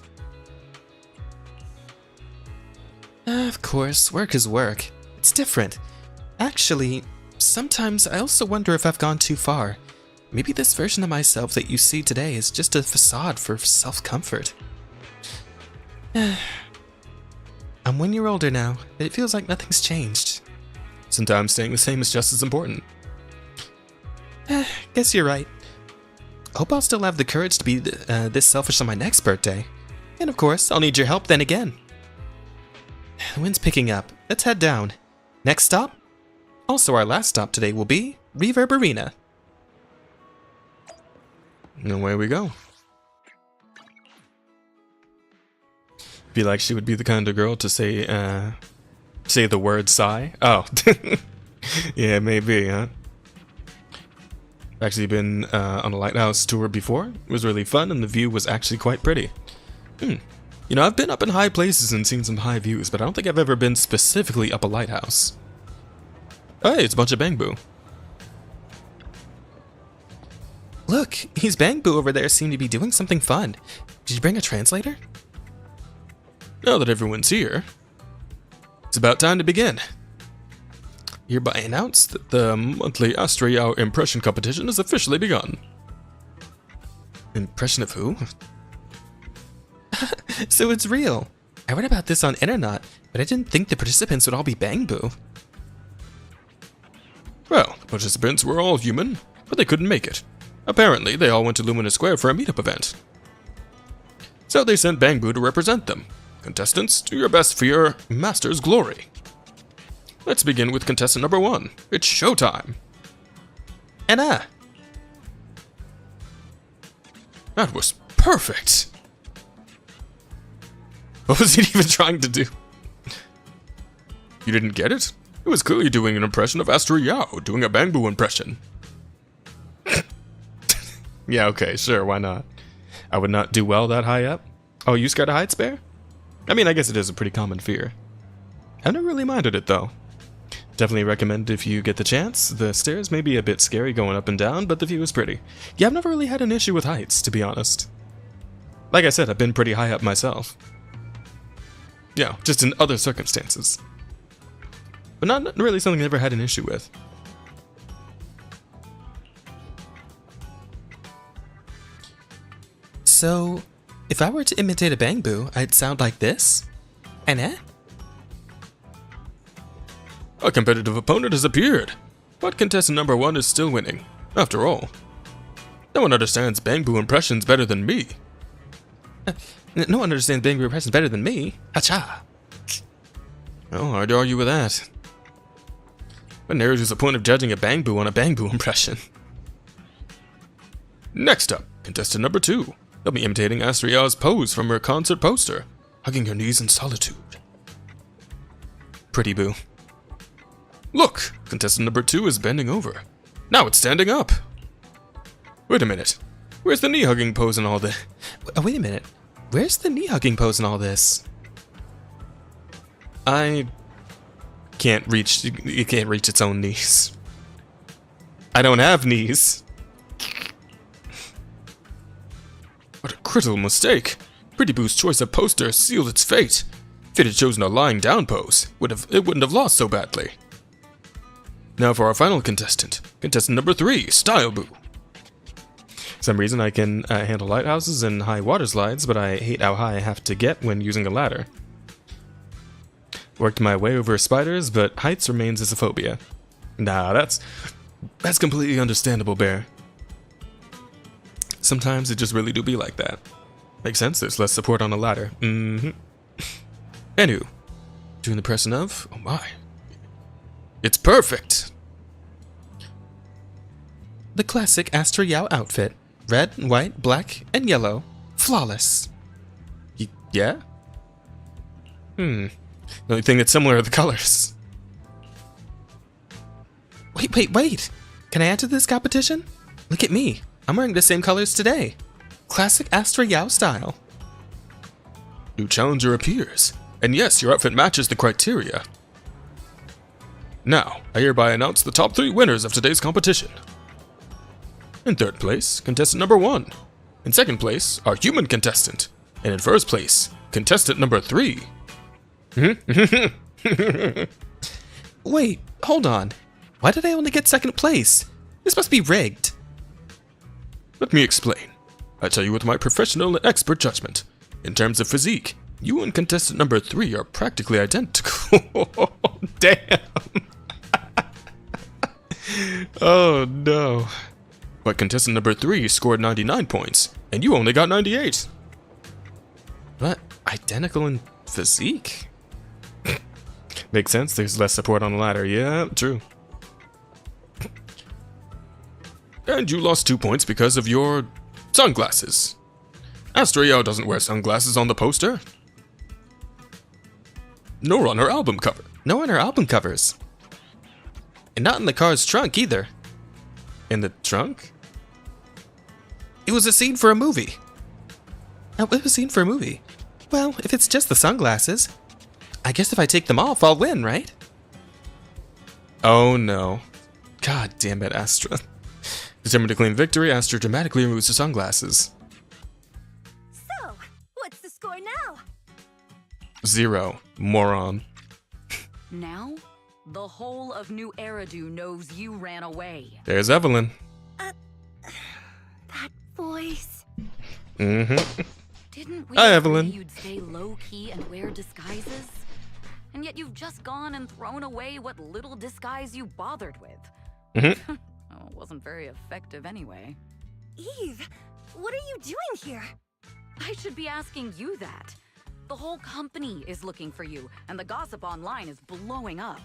Of course, work is work. It's different. Actually, sometimes I also wonder if I've gone too far. Maybe this version of myself that you see today is just a facade for self-comfort. I'm 1 year older now, but it feels like nothing's changed. Sometimes staying the same is just as important. Guess you're right. Hope I'll still have the courage to be this selfish on my next birthday. And of course, I'll need your help then again. The wind's picking up. Let's head down. Next stop? Also our last stop today will be Reverb Arena. And away we go. Feel like she would be the kind of girl to say the word sigh. Oh. Yeah, maybe, huh? Actually been on a lighthouse tour before. It was really fun and the view was actually quite pretty. You know, I've been up in high places and seen some high views, but I don't think I've ever been specifically up a lighthouse. Oh, hey, it's a bunch of Bangbu. Look, these Bangbu over there seem to be doing something fun. Did you bring a translator? Now that everyone's here, it's about time to begin. Hereby announce that the monthly Astrayao impression competition has officially begun. Impression of who? So it's real. I read about this on internet, but I didn't think the participants would all be Bangbu. Well, the participants were all human, but they couldn't make it. Apparently, they all went to Lumina Square for a meetup event. So they sent Bangbu to represent them. Contestants, do your best for your master's glory. Let's begin with contestant number 1. It's showtime. Anna! That was perfect! What was he even trying to do? You didn't get it? It was clearly doing an impression of Aster Yao, doing a Bangbu impression. Yeah, okay, sure, why not? I would not do well that high up. Oh, you scared of heights, Bear? I mean, I guess it is a pretty common fear. I've never really minded it, though. Definitely recommend if you get the chance. The stairs may be a bit scary going up and down, but the view is pretty. Yeah, I've never really had an issue with heights, to be honest. Like I said, I've been pretty high up myself. Yeah, just in other circumstances. But not really something I ever had an issue with. So, if I were to imitate a Bangbu, I'd sound like this? Eh? A competitive opponent has appeared, but contestant number 1 is still winning. After all, no one understands Bangbu impressions better than me. No one understands Bangbu impressions better than me. Hacha! Oh, hard to argue with that. What narrows is the point of judging a Bangbu on a Bangbu impression? Next up, contestant number 2. They'll be imitating Astria's pose from her concert poster, hugging her knees in solitude. Pretty boo. Look, contestant number 2 is bending over. Now it's standing up. Wait a minute. Where's the knee-hugging pose in all this? Wait a minute. Where's the knee-hugging pose in all this? I can't reach. It can't reach its own knees. I don't have knees. What a critical mistake. Pretty Boo's choice of poster sealed its fate. If it had chosen a lying down pose, it wouldn't have lost so badly. Now for our final contestant. Contestant number 3, Style Boo. For some reason I can handle lighthouses and high water slides, but I hate how high I have to get when using a ladder. Worked my way over spiders, but heights remains as a phobia. Nah, that's completely understandable, Bear. Sometimes it just really do be like that. Makes sense, there's less support on a ladder. Anywho, doing the pressing of, oh my. It's perfect! The classic Astra Yao outfit. Red, white, black, and yellow. Flawless. Yeah? The only thing that's similar are the colors. Wait! Can I add to this competition? Look at me. I'm wearing the same colors today. Classic Astra Yao style. New challenger appears. And yes, your outfit matches the criteria. Now, I hereby announce the top 3 winners of today's competition. In 3rd place, contestant number 1. In 2nd place, our human contestant. And in 1st place, contestant number 3. Wait, hold on. Why did I only get 2nd place? This must be rigged. Let me explain. I tell you with my professional and expert judgment. In terms of physique, you and contestant number 3 are practically identical. Damn. Oh no. But contestant number 3 scored 99 points, and you only got 98. What? Identical in physique? Makes sense, there's less support on the ladder. Yeah, true. And you lost 2 points because of your sunglasses. Astria doesn't wear sunglasses on the poster. Nor on her album cover. No on her album covers. And not in the car's trunk either. In the trunk? It was a scene for a movie. Oh, it was a scene for a movie. Well, if it's just the sunglasses, I guess if I take them off, I'll win, right? Oh no. God damn it, Astra. Determined to claim victory, Astra dramatically removes her sunglasses. So, what's the score now? 0, moron. Now, the whole of New Eridu knows you ran away. There's Evelyn. That voice. Didn't we Hi, agree Evelyn. you'd stay low-key and wear disguises? And yet you've just gone and thrown away what little disguise you bothered with. Well, it wasn't very effective anyway. Eve, what are you doing here? I should be asking you that. The whole company is looking for you, and the gossip online is blowing up.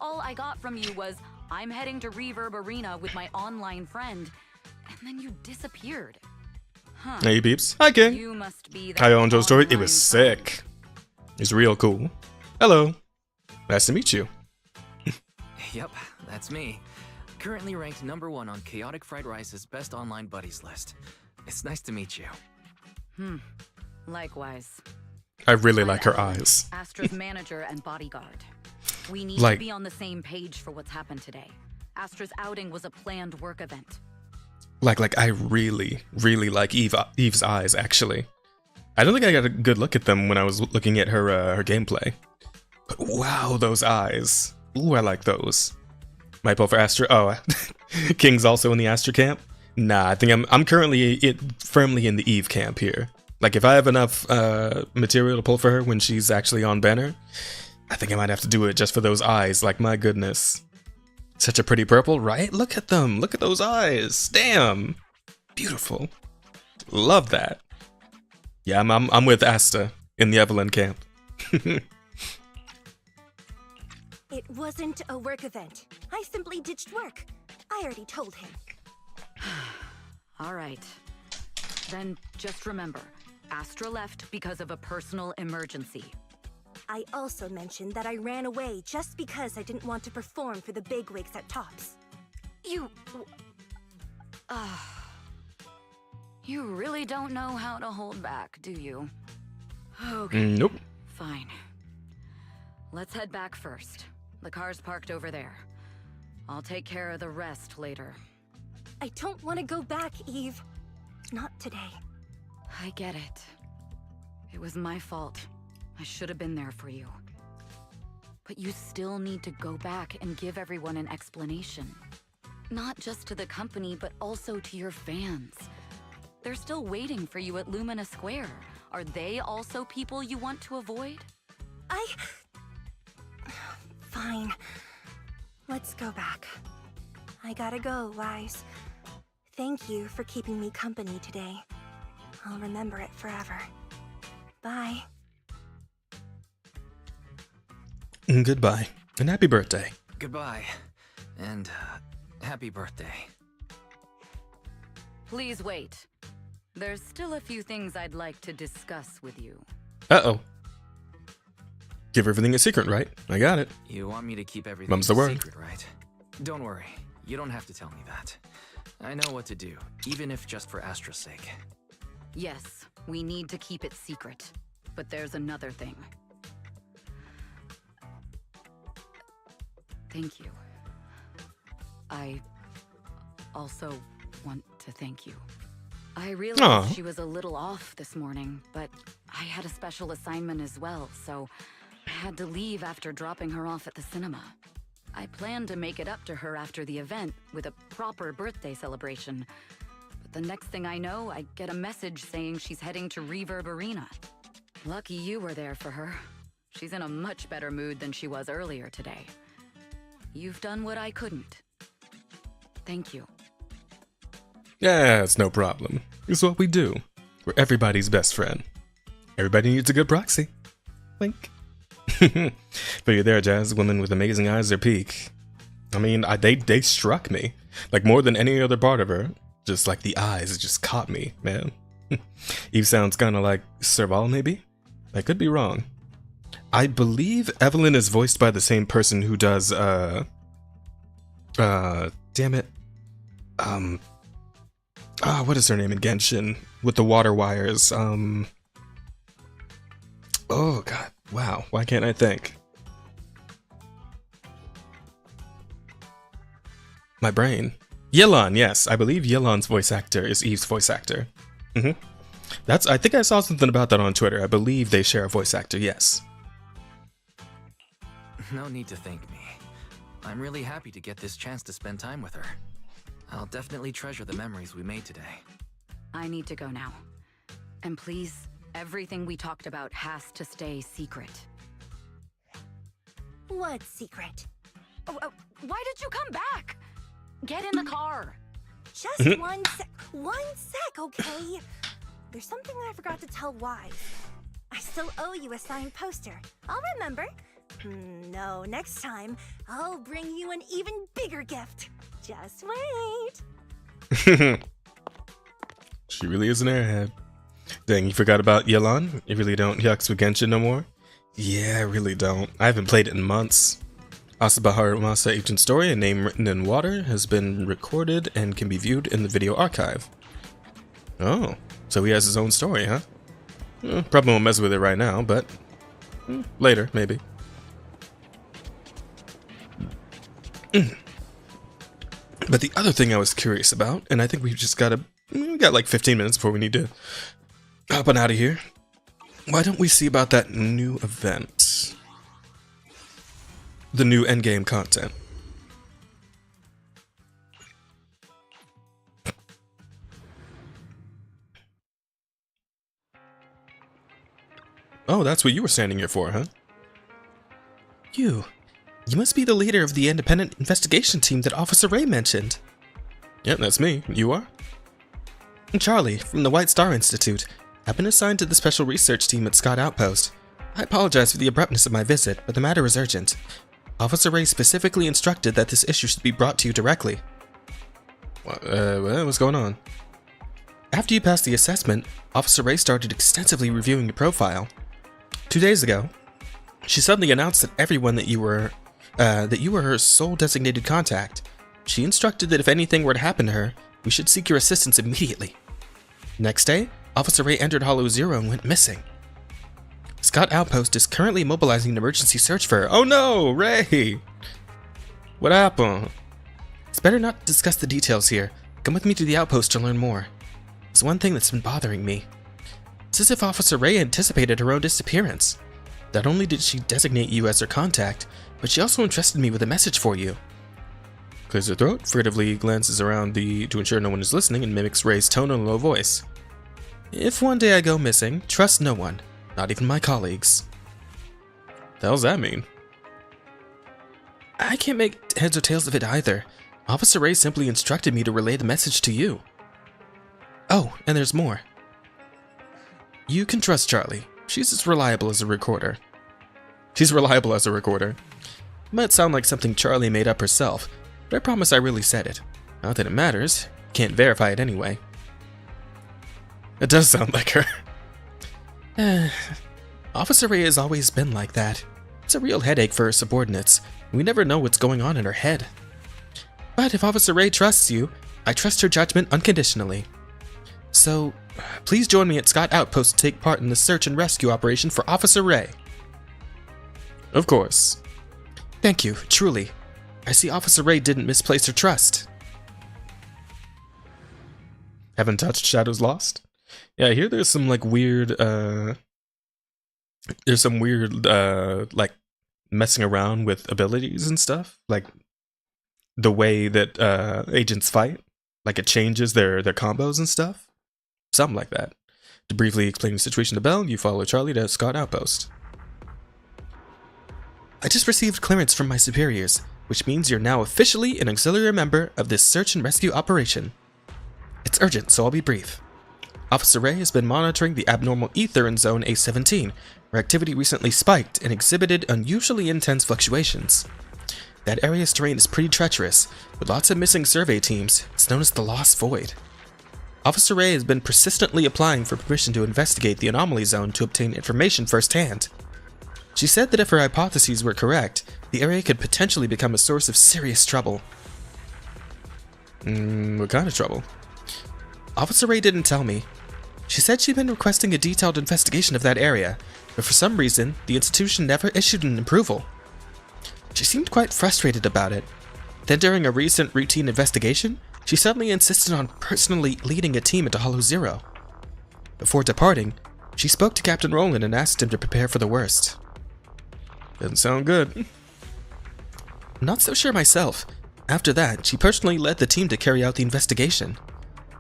All I got from you was, I'm heading to Reverb Arena with my online friend, and then you disappeared. Huh. Hey peeps. Hi King. You must be Hi on Joe's story. It was sick. It's real cool. Hello. Nice to meet you. Yep, that's me. Currently ranked #1 on Chaotic Fried Rice's Best Online Buddies list. It's nice to meet you. Likewise. I really like her eyes. Astra's manager and bodyguard. We need to be on the same page for what's happened today. Astra's outing was a planned work event. Like I really like Eve's eyes, actually. I don't think I got a good look at them when I was looking at her gameplay. But wow, those eyes. Ooh, I like those. Might pull for Astra. Oh, King's also in the Astra camp? Nah, I think I'm currently firmly in the Eve camp here. Like, if I have enough material to pull for her when she's actually on banner, I think I might have to do it just for those eyes. Like, my goodness. Such a pretty purple, right? Look at them. Look at those eyes. Damn. Beautiful. Love that. Yeah, I'm with Asta in the Evelyn camp. It wasn't a work event. I simply ditched work. I already told him. All right. Then just remember, Astra left because of a personal emergency. I also mentioned that I ran away just because I didn't want to perform for the bigwigs at Tops. You really don't know how to hold back, do you? Okay. Nope. Fine. Let's head back first. The car's parked over there. I'll take care of the rest later. I don't want to go back, Eve. Not today. I get it. It was my fault. I should have been there for you. But you still need to go back and give everyone an explanation. Not just to the company, but also to your fans. They're still waiting for you at Lumina Square. Are they also people you want to avoid? Fine. Let's go back. I gotta go, Wise. Thank you for keeping me company today. I'll remember it forever. Bye. Goodbye, and happy birthday. Goodbye, and happy birthday. Please wait. There's still a few things I'd like to discuss with you. Uh-oh. Give everything a secret, right? I got it. You want me to keep everything Mum's the word. secret, right? Don't worry. You don't have to tell me that. I know what to do, even if just for Astra's sake. Yes, we need to keep it secret. But there's another thing. Thank you. I also want to thank you. I realized she was a little off this morning, but I had a special assignment as well, so I had to leave after dropping her off at the cinema. I planned to make it up to her after the event with a proper birthday celebration. But the next thing I know, I get a message saying she's heading to Reverb Arena. Lucky you were there for her. She's in a much better mood than she was earlier today. You've done what I couldn't. Thank you. Yeah, it's no problem. It's what we do. We're everybody's best friend. Everybody needs a good proxy. Link. But you're there, Jazz. Women with amazing eyes are peak. I mean, they struck me. Like, more than any other part of her. Just like the eyes, it just caught me, man. Eve sounds kind of like Serval, maybe? I could be wrong. I believe Evelyn is voiced by the same person who does, damn it. What is her name in Genshin? With the water wires, oh god, wow, why can't I think? My brain. Yelan, yes, I believe Yelan's voice actor is Eve's voice actor. I think I saw something about that on Twitter. I believe they share a voice actor, yes. No need to thank me. I'm really happy to get this chance to spend time with her. I'll definitely treasure the memories we made today. I need to go now. And please, everything we talked about has to stay secret. What secret? Why did you come back? Get in the car. Just one sec, okay? There's something I forgot to tell Wise. I still owe you a signed poster. I'll remember. No, next time, I'll bring you an even bigger gift. Just wait. She really is an airhead. Dang, you forgot about Yelan? You really don't yucks with Genshin no more? Yeah, I really don't. I haven't played it in months. Asabahar Masa Agent Story, A Name Written in Water, has been recorded and can be viewed in the video archive. Oh, so he has his own story, huh? Probably won't mess with it right now, but later, maybe. But the other thing I was curious about, and I think we got like 15 minutes before we need to hop on out of here. Why don't we see about that new event? The new endgame content. Oh, that's what you were standing here for, huh? You must be the leader of the independent investigation team that Officer Ray mentioned. Yep, that's me. You are? Charlie, from the White Star Institute. I've been assigned to the special research team at Scott Outpost. I apologize for the abruptness of my visit, but the matter is urgent. Officer Ray specifically instructed that this issue should be brought to you directly. What's going on? After you passed the assessment, Officer Ray started extensively reviewing your profile. 2 days ago, she suddenly announced that everyone that you were her sole designated contact. She instructed that if anything were to happen to her, we should seek your assistance immediately. Next day, Officer Ray entered Hollow Zero and went missing. Scott Outpost is currently mobilizing an emergency search for her. Oh no, Ray! What happened? It's better not to discuss the details here. Come with me to the outpost to learn more. There's one thing that's been bothering me. It's as if Officer Ray anticipated her own disappearance. Not only did she designate you as her contact, but she also entrusted me with a message for you. Clears her throat, furtively glances around to ensure no one is listening, and mimics Ray's tone in a low voice. If one day I go missing, trust no one, not even my colleagues. The hell's that mean? I can't make heads or tails of it either. Officer Ray simply instructed me to relay the message to you. Oh, and there's more. You can trust Charlie. She's as reliable as a recorder. She's reliable as a recorder. Might sound like something Charlie made up herself, but I promise I really said it. Not that it matters. Can't verify it anyway. It does sound like her. Officer Ray has always been like that. It's a real headache for her subordinates. We never know what's going on in her head. But if Officer Ray trusts you, I trust her judgment unconditionally. So, please join me at Scott Outpost to take part in the search and rescue operation for Officer Ray. Of course. Thank you, truly. I see Officer Ray didn't misplace her trust. Haven't touched Shadows Lost? Yeah, I hear there's some like weird, like messing around with abilities and stuff. Like the way that agents fight. Like it changes their combos and stuff. Something like that. To briefly explain the situation to Belle, you follow Charlie to Scott Outpost. I just received clearance from my superiors, which means you're now officially an auxiliary member of this search and rescue operation. It's urgent, so I'll be brief. Officer Ray has been monitoring the abnormal ether in Zone A17, where activity recently spiked and exhibited unusually intense fluctuations. That area's terrain is pretty treacherous, with lots of missing survey teams. It's known as the Lost Void. Officer Ray has been persistently applying for permission to investigate the anomaly zone to obtain information firsthand. She said that if her hypotheses were correct, the area could potentially become a source of serious trouble. What kind of trouble? Officer Ray didn't tell me. She said she'd been requesting a detailed investigation of that area, but for some reason, the institution never issued an approval. She seemed quite frustrated about it. Then during a recent routine investigation, she suddenly insisted on personally leading a team into Hollow Zero. Before departing, she spoke to Captain Roland and asked him to prepare for the worst. Doesn't sound good. I'm not so sure myself. After that, she personally led the team to carry out the investigation.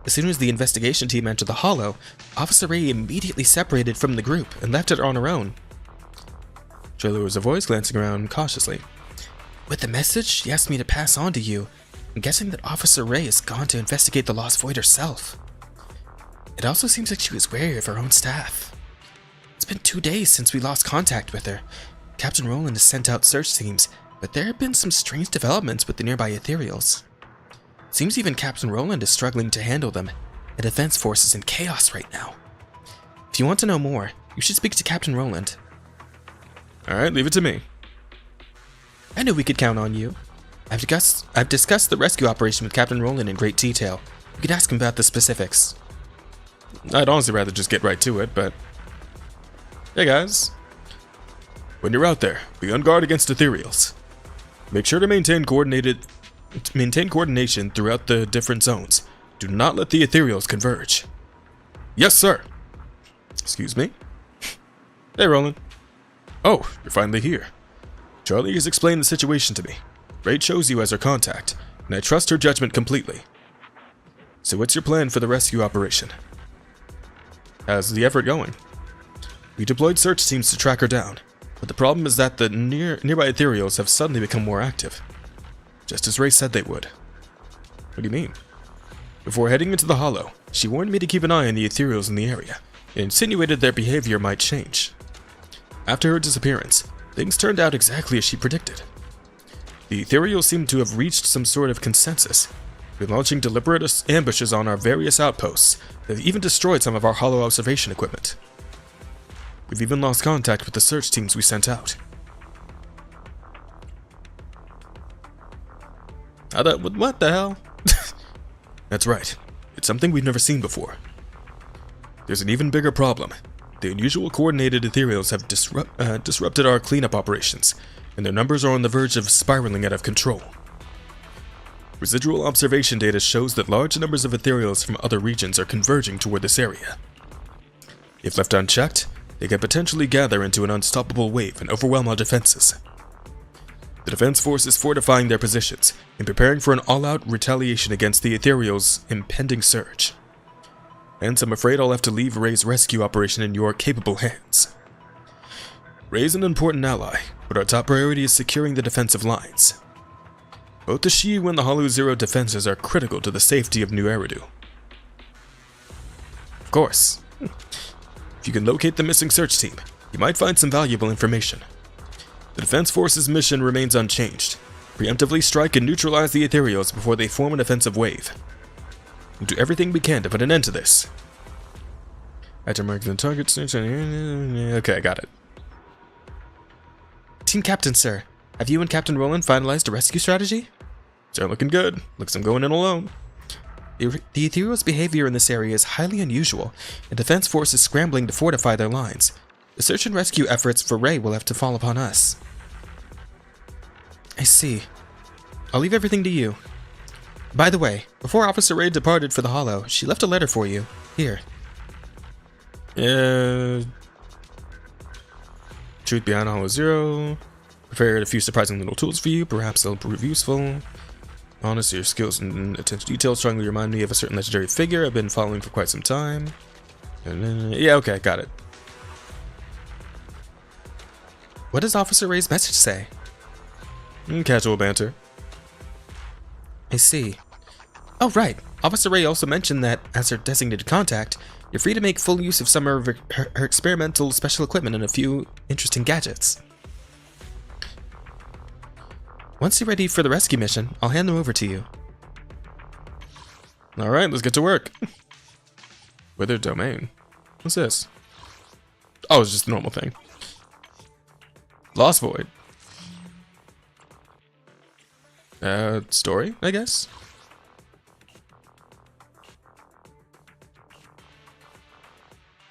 As soon as the investigation team entered the Hollow, Officer Ray immediately separated from the group and left it on her own. There was a voice glancing around cautiously. With the message, she asked me to pass on to you. I'm guessing that Officer Ray has gone to investigate the Lost Void herself. It also seems like she was wary of her own staff. It's been 2 days since we lost contact with her. Captain Roland has sent out search teams, but there have been some strange developments with the nearby ethereals. Seems even Captain Roland is struggling to handle them, and defense force is in chaos right now. If you want to know more, you should speak to Captain Roland. Alright, leave it to me. I knew we could count on you. I've discussed the rescue operation with Captain Roland in great detail. You could ask him about the specifics. I'd honestly rather just get right to it, but... Hey guys. When you're out there, be on guard against ethereals. Make sure to maintain coordination throughout the different zones. Do not let the ethereals converge. Yes, sir. Excuse me. Hey, Roland. Oh, you're finally here. Charlie has explained the situation to me. Ray chose you as her contact, and I trust her judgment completely. So what's your plan for the rescue operation? How's the effort going? We deployed search teams to track her down, but the problem is that the nearby ethereals have suddenly become more active. Just as Ray said they would. What do you mean? Before heading into the Hollow, she warned me to keep an eye on the ethereals in the area, and insinuated their behavior might change. After her disappearance, things turned out exactly as she predicted. The ethereals seem to have reached some sort of consensus. We're launching deliberate ambushes on our various outposts. They've even destroyed some of our Hollow observation equipment. We've even lost contact with the search teams we sent out. What the hell? That's right. It's something we've never seen before. There's an even bigger problem. The unusual coordinated ethereals have disrupted our cleanup operations, and their numbers are on the verge of spiraling out of control. Residual observation data shows that large numbers of ethereals from other regions are converging toward this area. If left unchecked, they can potentially gather into an unstoppable wave and overwhelm our defenses. The Defense Force is fortifying their positions and preparing for an all-out retaliation against the ethereals' impending surge. Hence, I'm afraid I'll have to leave Ray's rescue operation in your capable hands. Ray's an important ally, but our top priority is securing the defensive lines. Both the Shiyu and the Hollow Zero defenses are critical to the safety of New Eridu. Of course. If you can locate the missing search team, you might find some valuable information. The Defense Force's mission remains unchanged. Preemptively strike and neutralize the ethereals before they form an offensive wave. We'll do everything we can to put an end to this. After marking the target, okay, I got it. Team Captain, sir. Have you and Captain Roland finalized a rescue strategy? They're looking good. Looks I'm going in alone. The ethereals' behavior in this area is highly unusual, and Defense Force is scrambling to fortify their lines. The search and rescue efforts for Ray will have to fall upon us. I see. I'll leave everything to you. By the way, before Officer Ray departed for the Hollow, she left a letter for you. Here. Truth behind Hollow Zero. Prepared a few surprising little tools for you. Perhaps they'll prove useful. Honestly, your skills and attention to detail strongly remind me of a certain legendary figure I've been following for quite some time. Yeah, okay, got it. What does Officer Ray's message say? Casual banter. I see. Oh, right. Officer Ray also mentioned that, as her designated contact, you're free to make full use of some of her experimental special equipment and a few interesting gadgets. Once you're ready for the rescue mission, I'll hand them over to you. Alright, let's get to work. Withered Domain. What's this? Oh, it's just a normal thing. Lost Void. Story, I guess?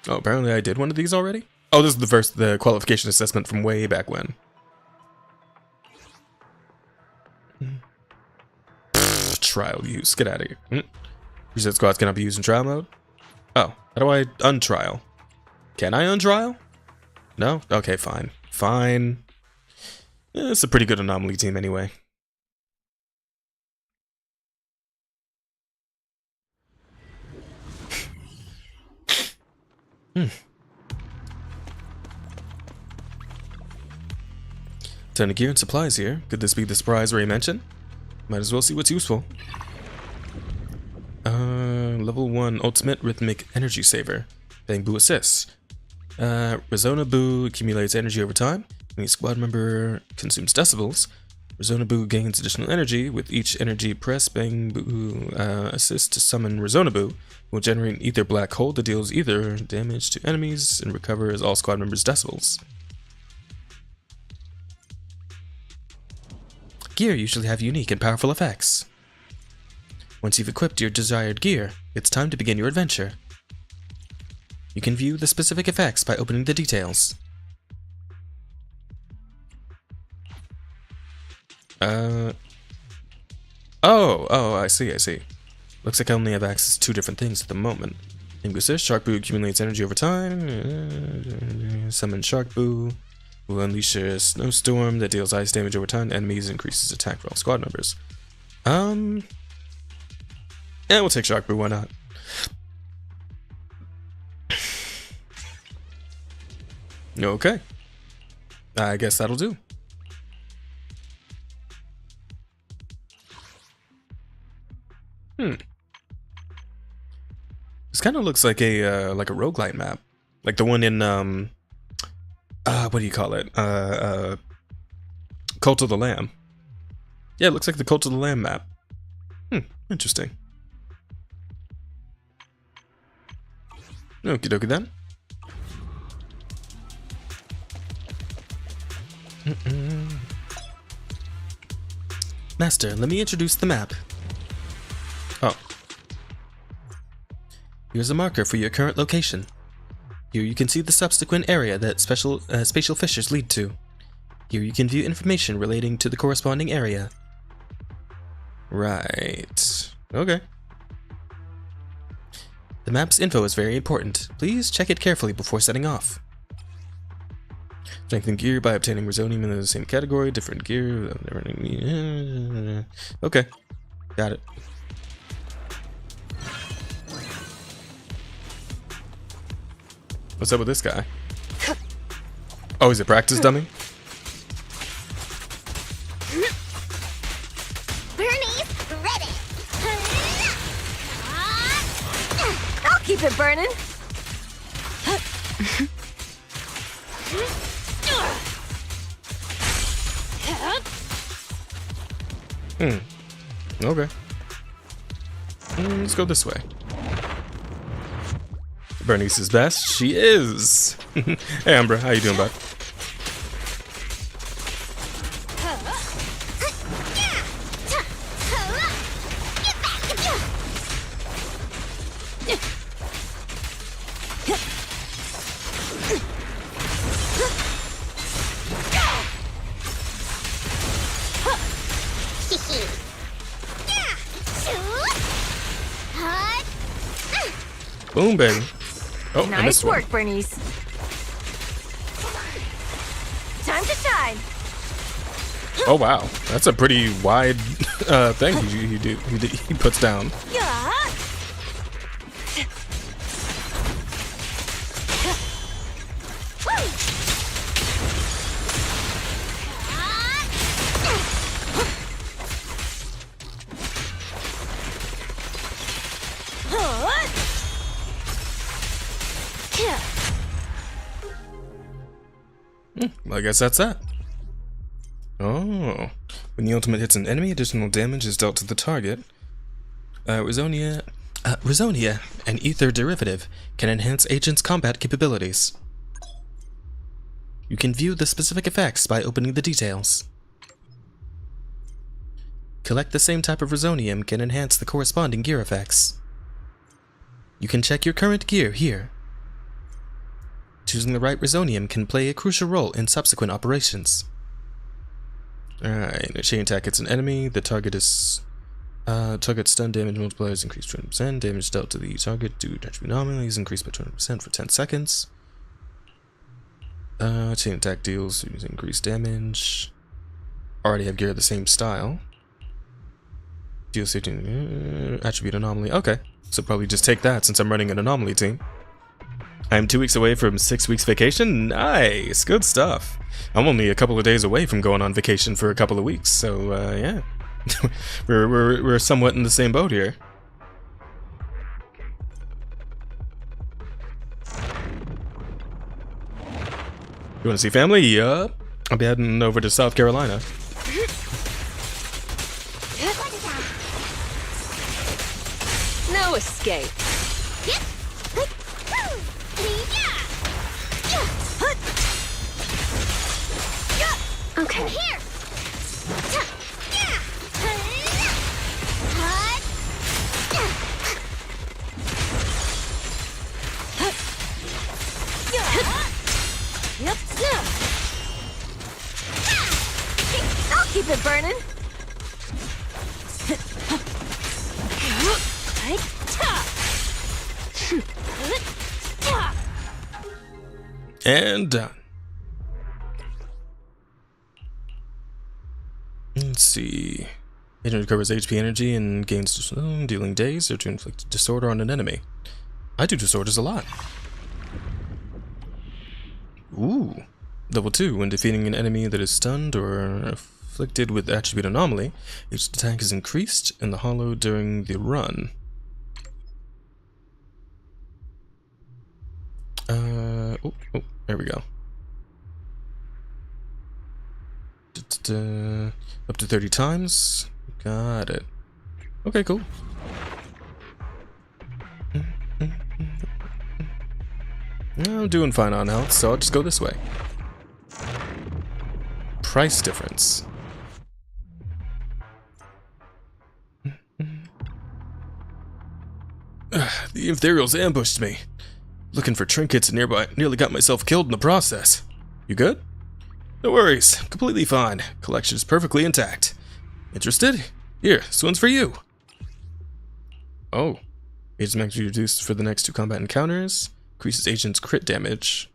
Oh, apparently I did one of these already? Oh, this is the qualification assessment from way back when. Trial use. Get out of here. Reset squads cannot be used in trial mode. Oh, how do I untrial? Can I untrial? No? Okay, fine. Fine. It's a pretty good anomaly team anyway. Ton of gear and supplies here. Could this be the surprise Ray mentioned? Might as well see what's useful. Level 1 Ultimate Rhythmic Energy Saver. Bang Boo Assists. Rezona Boo accumulates energy over time. When each squad member consumes decibels, Rezona Boo gains additional energy. With each energy press, Bang Boo assists to summon Rezona Boo, will generate an ether black hole that deals ether damage to enemies and recovers all squad members' decibels. Gear usually have unique and powerful effects. Once you've equipped your desired gear, it's time to begin your adventure. You can view the specific effects by opening the details. Oh, I see. Looks like I only have access to 2 different things at the moment. Inquisition, Shark Boo accumulates energy over time. Summon Shark Boo. Will unleash a snowstorm that deals ice damage over time. Enemies increases attack for all squad members. Yeah, we'll take Shark Boo, why not? Okay. I guess that'll do. This kind of looks like a roguelite map. Like the one in what do you call it? Cult of the Lamb. Yeah, it looks like the Cult of the Lamb map. Interesting. Okie dokie then. Master, let me introduce the map. Oh. Here's a marker for your current location. Here you can see the subsequent area that spatial fissures lead to. Here you can view information relating to the corresponding area. Right. Okay. The map's info is very important. Please check it carefully before setting off. Strengthen gear by obtaining Resonium in the same category. Different gear. Okay. Got it. What's up with this guy? Oh, he's a practice dummy? Bernie's ready. I'll keep it burning. Okay. Let's go this way. Bernice is best. She is. Hey, Umbra, how you doing, bud? Boom, baby. Oh, nice work, Bernice. Time to shine. Oh wow, that's a pretty wide thing he puts down. Yeah. Well, I guess that's that. Oh, when the ultimate hits an enemy, additional damage is dealt to the target. Resonia, an ether derivative, can enhance agents' combat capabilities. You can view the specific effects by opening the details. Collect the same type of Resonium can enhance the corresponding gear effects. You can check your current gear here. Choosing the right Resonium can play a crucial role in subsequent operations. Alright, a chain attack hits an enemy. The target is target stun damage multipliers increased 20%. Damage dealt to the target due to attribute anomalies increased by 20% for 10 seconds. Chain attack deals increased damage. Already have gear of the same style. Deals 15 attribute anomaly. Okay, so probably just take that since I'm running an anomaly team. I'm 2 weeks away from 6 weeks vacation. Nice, good stuff. I'm only a couple of days away from going on vacation for a couple of weeks, so yeah, we're somewhat in the same boat here. You want to see family? Yup. I'll be heading over to South Carolina. No escape. Okay. Here. Yep. I'll keep keep it burning. And done. Let's see. Agent recovers HP energy and gains dealing days or to inflict disorder on an enemy. I do disorders a lot. Ooh. Level 2. When defeating an enemy that is stunned or afflicted with attribute anomaly, its attack is increased in the hollow during the run. Oh, there we go. Up to 30 times. Got it. Okay, cool. I'm doing fine on health, so I'll just go this way. Price difference. The Ethereals ambushed me. Looking for trinkets and nearly got myself killed in the process. You good? No worries, completely fine. Collection is perfectly intact. Interested? Here, this one's for you. Oh. Agent's max reduced for the next 2 combat encounters. Increases agent's crit damage.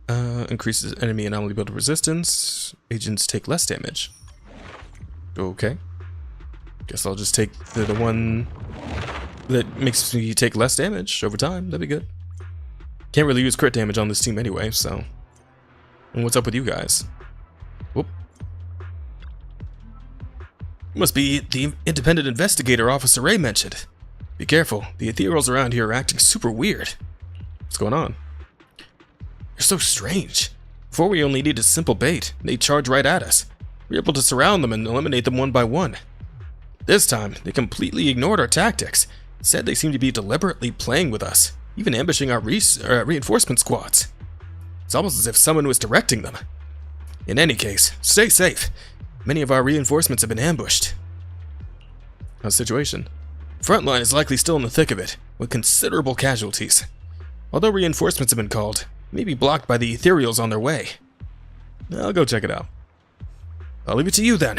Increases enemy anomaly build resistance. Agents take less damage. Okay. Guess I'll just take the one that makes me take less damage over time. That'd be good. Can't really use crit damage on this team anyway, so. And what's up with you guys? Whoop. Must be the independent investigator Officer Ray mentioned. Be careful, the ethereals around here are acting super weird. What's going on? They're so strange. Before we only needed simple bait, and they charge right at us. We were able to surround them and eliminate them one by one. This time, they completely ignored our tactics. Instead, they seem to be deliberately playing with us, even ambushing our reinforcement squads. It's almost as if someone was directing them. In any case, stay safe. Many of our reinforcements have been ambushed. How's the situation? Front line is likely still in the thick of it, with considerable casualties. Although reinforcements have been called, they may be blocked by the ethereals on their way. I'll go check it out. I'll leave it to you then.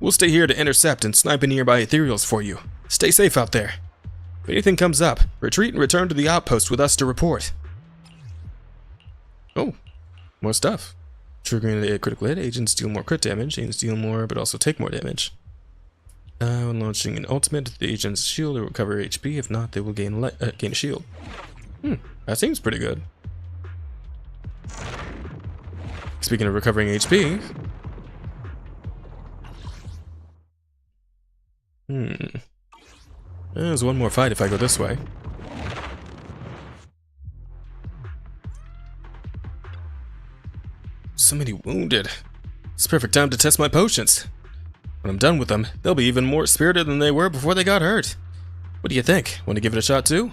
We'll stay here to intercept and snipe nearby ethereals for you. Stay safe out there. If anything comes up, retreat and return to the outpost with us to report. Oh, more stuff. Triggering a critical hit, agents deal more crit damage. Agents deal more, but also take more damage. When launching an ultimate, the agent's shield will recover HP. If not, they will gain a shield. That seems pretty good. Speaking of recovering HP... There's one more fight if I go this way. So many wounded. It's a perfect time to test my potions. When I'm done with them, they'll be even more spirited than they were before they got hurt. What do you think? Want to give it a shot too?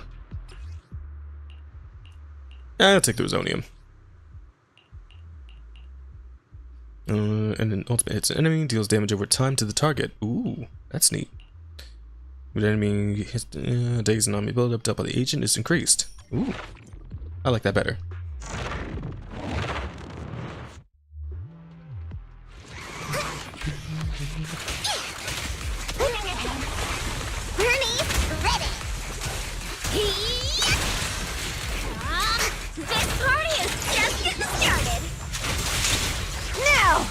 I'll take the Resonium. And an ultimate hits an enemy, deals damage over time to the target. Ooh, that's neat. When enemy hits days and army build up by the agent is increased. Ooh, I like that better. This party is just getting started. Now.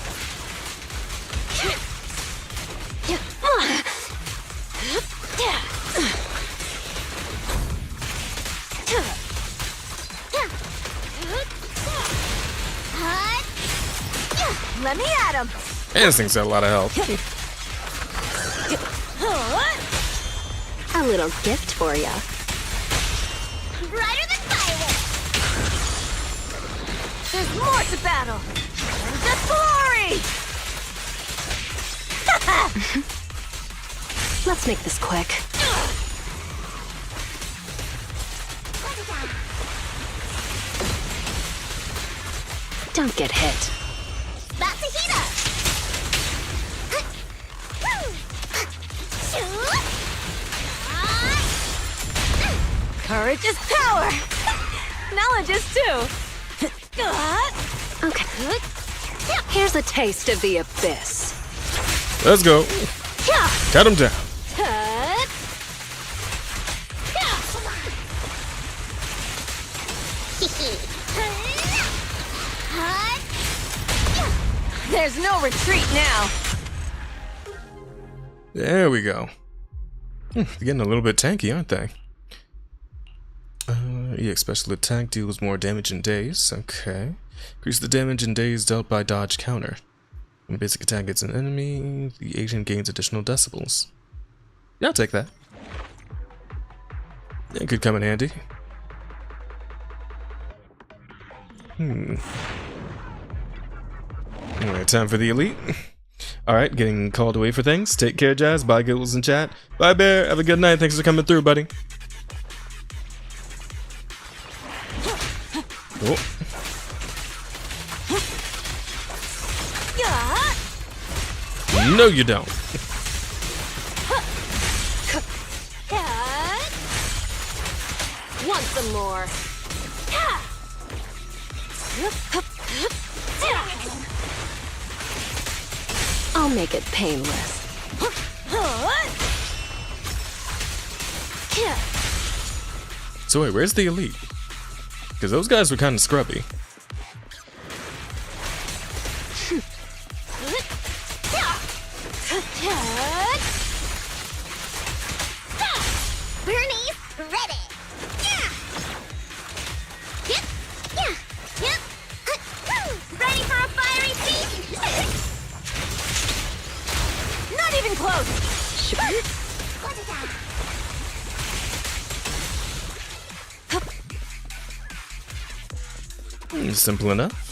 Let me at him. Hey, this thing's got a lot of health. A little gift for ya. Brighter than fireworks. There's more to battle. And just glory. Let's make this quick. Don't get hit. About to heat up. Courage is power. Knowledge is too. Okay. Here's a taste of the abyss. Let's go. Cut him down. There's no retreat now. There we go. They're getting a little bit tanky, aren't they? EX special attack deals more damage in days. Okay. Increase the damage in days dealt by dodge counter. When basic attack hits an enemy, the agent gains additional decibels. Yeah, I'll take that. It could come in handy. Alright, time for the elite. Alright, getting called away for things. Take care, Jazz. Bye, Giggles in chat. Bye, Bear. Have a good night. Thanks for coming through, buddy. Oh. No, you don't. Want some more? I'll make it painless. So wait, where's the elite? Because those guys were kind of scrubby. Bernie's ready. Ready for a fiery feast? Not even close. Simple enough.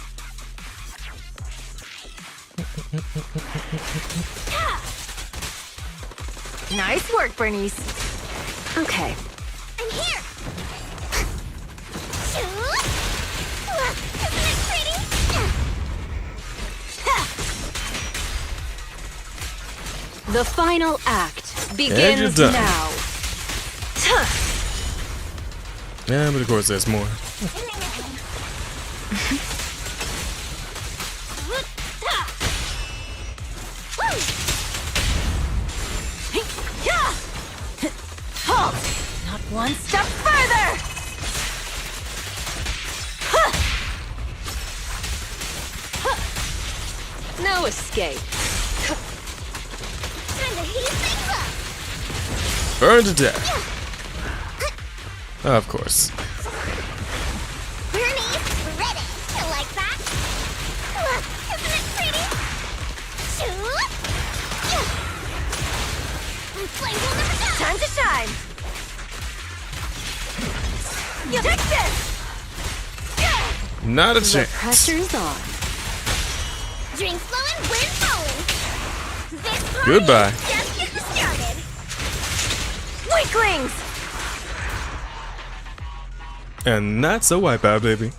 Nice work, Bernice. Okay. I'm here. Isn't it pretty? The final act And you're begins done. now. Yeah, but of course there's more. Halt! Not one step further! No escape. Time to heat things up. Burn to death. Of course. Bernie's ready. You like that? Isn't it pretty? Flames will never die. Time to shine! You take this! Not a The chance. pressure's on. Drinks flowing, wind blowing. This party Goodbye. is just getting started. Weaklings! And that's a wipeout, baby.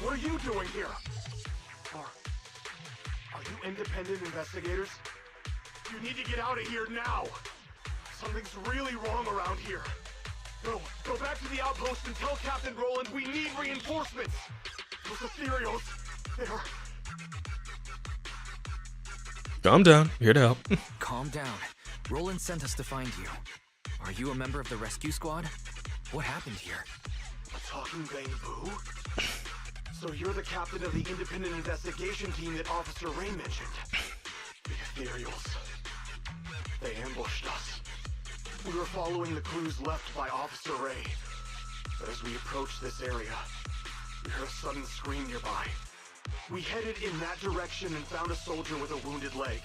What are you doing here? Are you independent investigators? You need to get out of here now. Something's really wrong around here. Go back to the outpost and tell Captain Roland we need reinforcements. Those ethereals, they're... Calm down. Here to help. Calm down. Roland sent us to find you. Are you a member of the rescue squad? What happened here? A talking bamboo? So you're the captain of the independent investigation team that Officer Ray mentioned. The ethereals. They ambushed us. We were following the clues left by Officer Ray. But as we approached this area, we heard a sudden scream nearby. We headed in that direction and found a soldier with a wounded leg.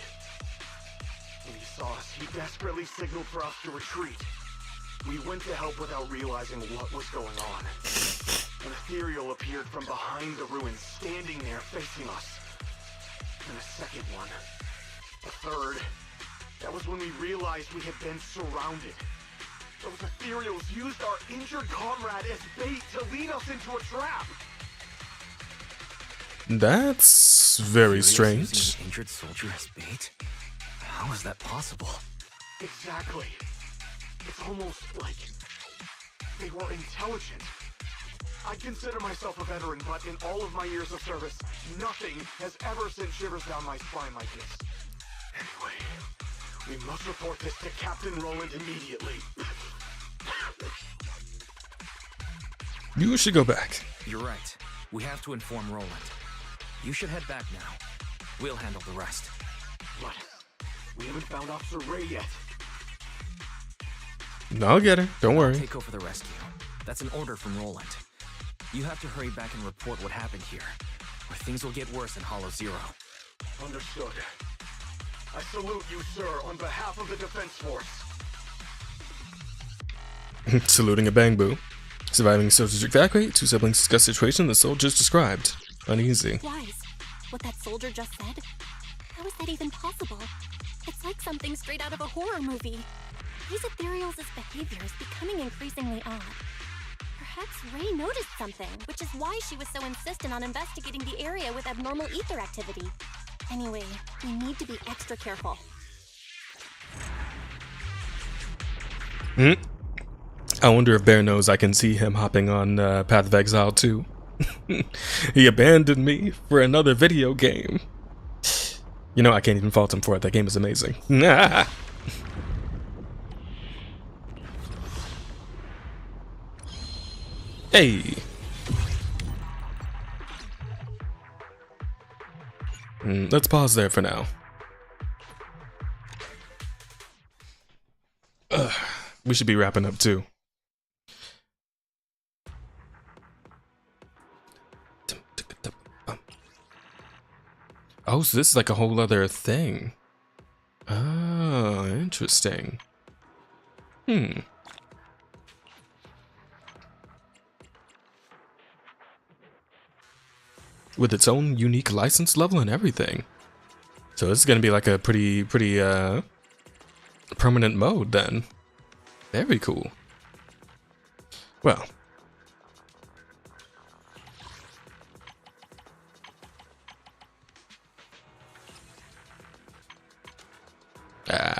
When he saw us, he desperately signaled for us to retreat. We went to help without realizing what was going on. An ethereal appeared from behind the ruins, standing there facing us. And a second one. A third. That was when we realized we had been surrounded. Those ethereals used our injured comrade as bait to lead us into a trap. That's very Using strange. an injured soldier as bait? How is that possible? Exactly. It's almost like they were intelligent. I consider myself a veteran, but in all of my years of service, nothing has ever sent shivers down my spine like this. Anyway, we must report this to Captain Roland immediately. You should go back. You're right. We have to inform Roland. You should head back now. We'll handle the rest. What? We haven't found Officer Ray yet. No, I'll get her. Don't worry. Take over the rescue. That's an order from Roland. You have to hurry back and report what happened here, or things will get worse in Hollow Zero. Understood. I salute you, sir, on behalf of the Defense Force. Saluting a bang boo. Surviving soldiers evacuate. Two siblings discuss situation the soldiers described. Uneasy. Wise, what that soldier just said? How is that even possible? It's like something straight out of a horror movie. These ethereals' behavior is becoming increasingly odd. Perhaps Ray noticed something, which is why she was so insistent on investigating the area with abnormal ether activity. Anyway, we need to be extra careful. I wonder if Bear knows I can see him hopping on Path of Exile too. He abandoned me for another video game. You know, I can't even fault him for it. That game is amazing. Hey. Let's pause there for now. We should be wrapping up too. Oh, so this is like a whole other thing. Oh, interesting. With its own unique license level and everything. So this is gonna be like a pretty permanent mode then. Very cool. Well.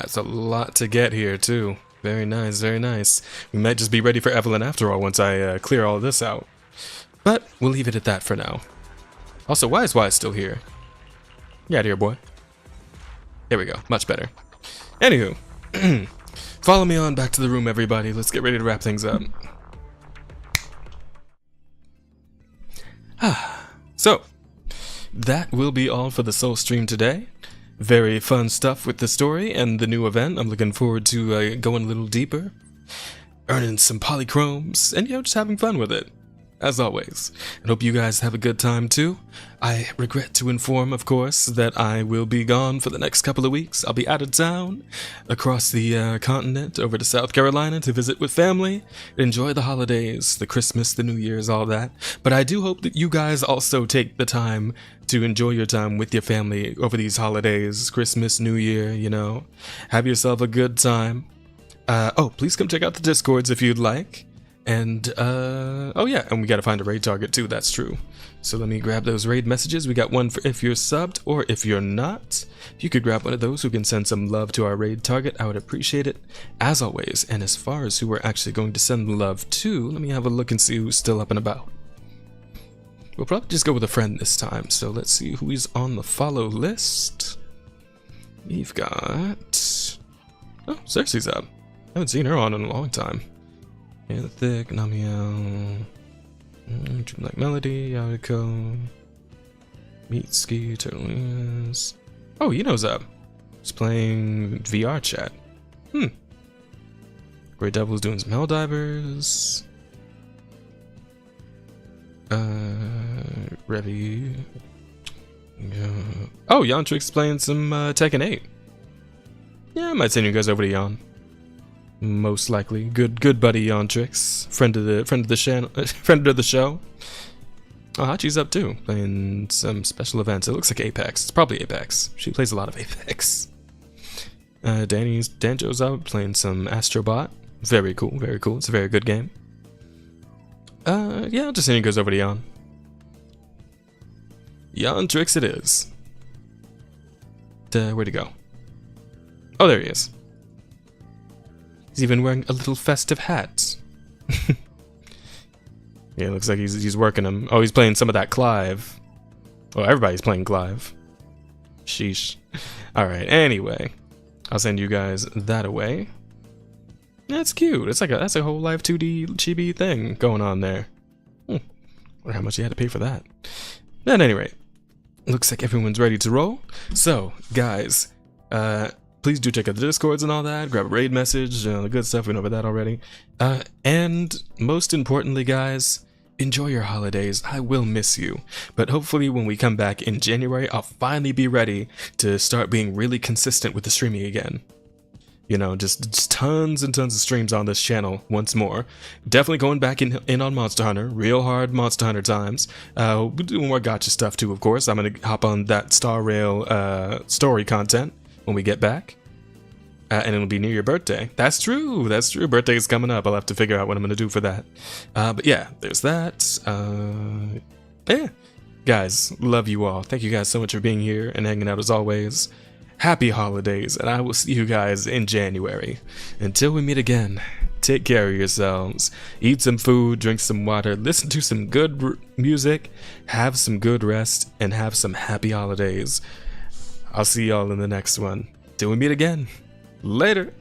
It's a lot to get here too. Very nice, very nice. We might just be ready for Evelyn after all once I clear all this out. But we'll leave it at that for now. Also, why is Wise still here? Get out of here, boy. There we go. Much better. Anywho. Follow me on back to the room, everybody. Let's get ready to wrap things up. So, that will be all for the SoulStream today. Very fun stuff with the story and the new event. I'm looking forward to going a little deeper, earning some polychromes, and, you know, just having fun with it. As always. I hope you guys have a good time too. I regret to inform, of course, that I will be gone for the next couple of weeks. I'll be out of town, across the continent, over to South Carolina to visit with family, enjoy the holidays, the Christmas, the New Year's, all that. But I do hope that you guys also take the time to enjoy your time with your family over these holidays, Christmas, New Year, you know. Have yourself a good time. Oh, please come check out the Discords if you'd like. And, oh yeah, and we gotta find a raid target too, that's true. So let me grab those raid messages. We got one for if you're subbed or if you're not. If you could grab one of those who can send some love to our raid target, I would appreciate it, as always. And as far as who we're actually going to send love to, let me have a look and see who's still up and about. We'll probably just go with a friend this time, so let's see who is on the follow list. We've got... Oh, Cersei's up. I haven't seen her on in a long time. Yeah, the Thick, Namiel, Dreamlike Melody, Yariko, Meatski, Turtles. Oh, Ino's up. He's playing VR chat. Grey Devil's doing some Helldivers. Revy. Oh, Yantrix playing some Tekken 8. Yeah, I might send you guys over to Yan. Most likely, good buddy Yantrix, friend of the show. Oh, Hachi's up too, playing some special events. It looks like Apex. It's probably Apex. She plays a lot of Apex. Danjo's up playing some Astrobot. Very cool, very cool. It's a very good game. Yeah, I'll just send you guys over to Yan. Yantrix it is. Where'd he go? Oh, there he is. He's even wearing a little festive hat. Yeah, it looks like he's working him. Oh, he's playing some of that Clive. Oh, everybody's playing Clive. Sheesh. Alright, anyway. I'll send you guys that away. That's cute. It's like that's a whole live 2D chibi thing going on there. Wonder how much you had to pay for that. At any rate, looks like everyone's ready to roll. So, guys, please do check out the Discords and all that. Grab a raid message, the good stuff. We know about that already. And most importantly, guys, enjoy your holidays. I will miss you. But hopefully when we come back in January, I'll finally be ready to start being really consistent with the streaming again. You know, just tons and tons of streams on this channel once more. Definitely going back in on Monster Hunter. Real hard Monster Hunter times. We'll be doing more gacha stuff too, of course. I'm going to hop on that Star Rail story content when we get back. And it'll be near your birthday. That's true. That's true. Birthday is coming up. I'll have to figure out what I'm going to do for that. But yeah, there's that. Yeah. Guys, love you all. Thank you guys so much for being here and hanging out as always. Happy holidays, and I will see you guys in January. Until we meet again, take care of yourselves. Eat some food, drink some water, listen to some good music, have some good rest, and have some happy holidays. I'll see y'all in the next one. Till we meet again. Later.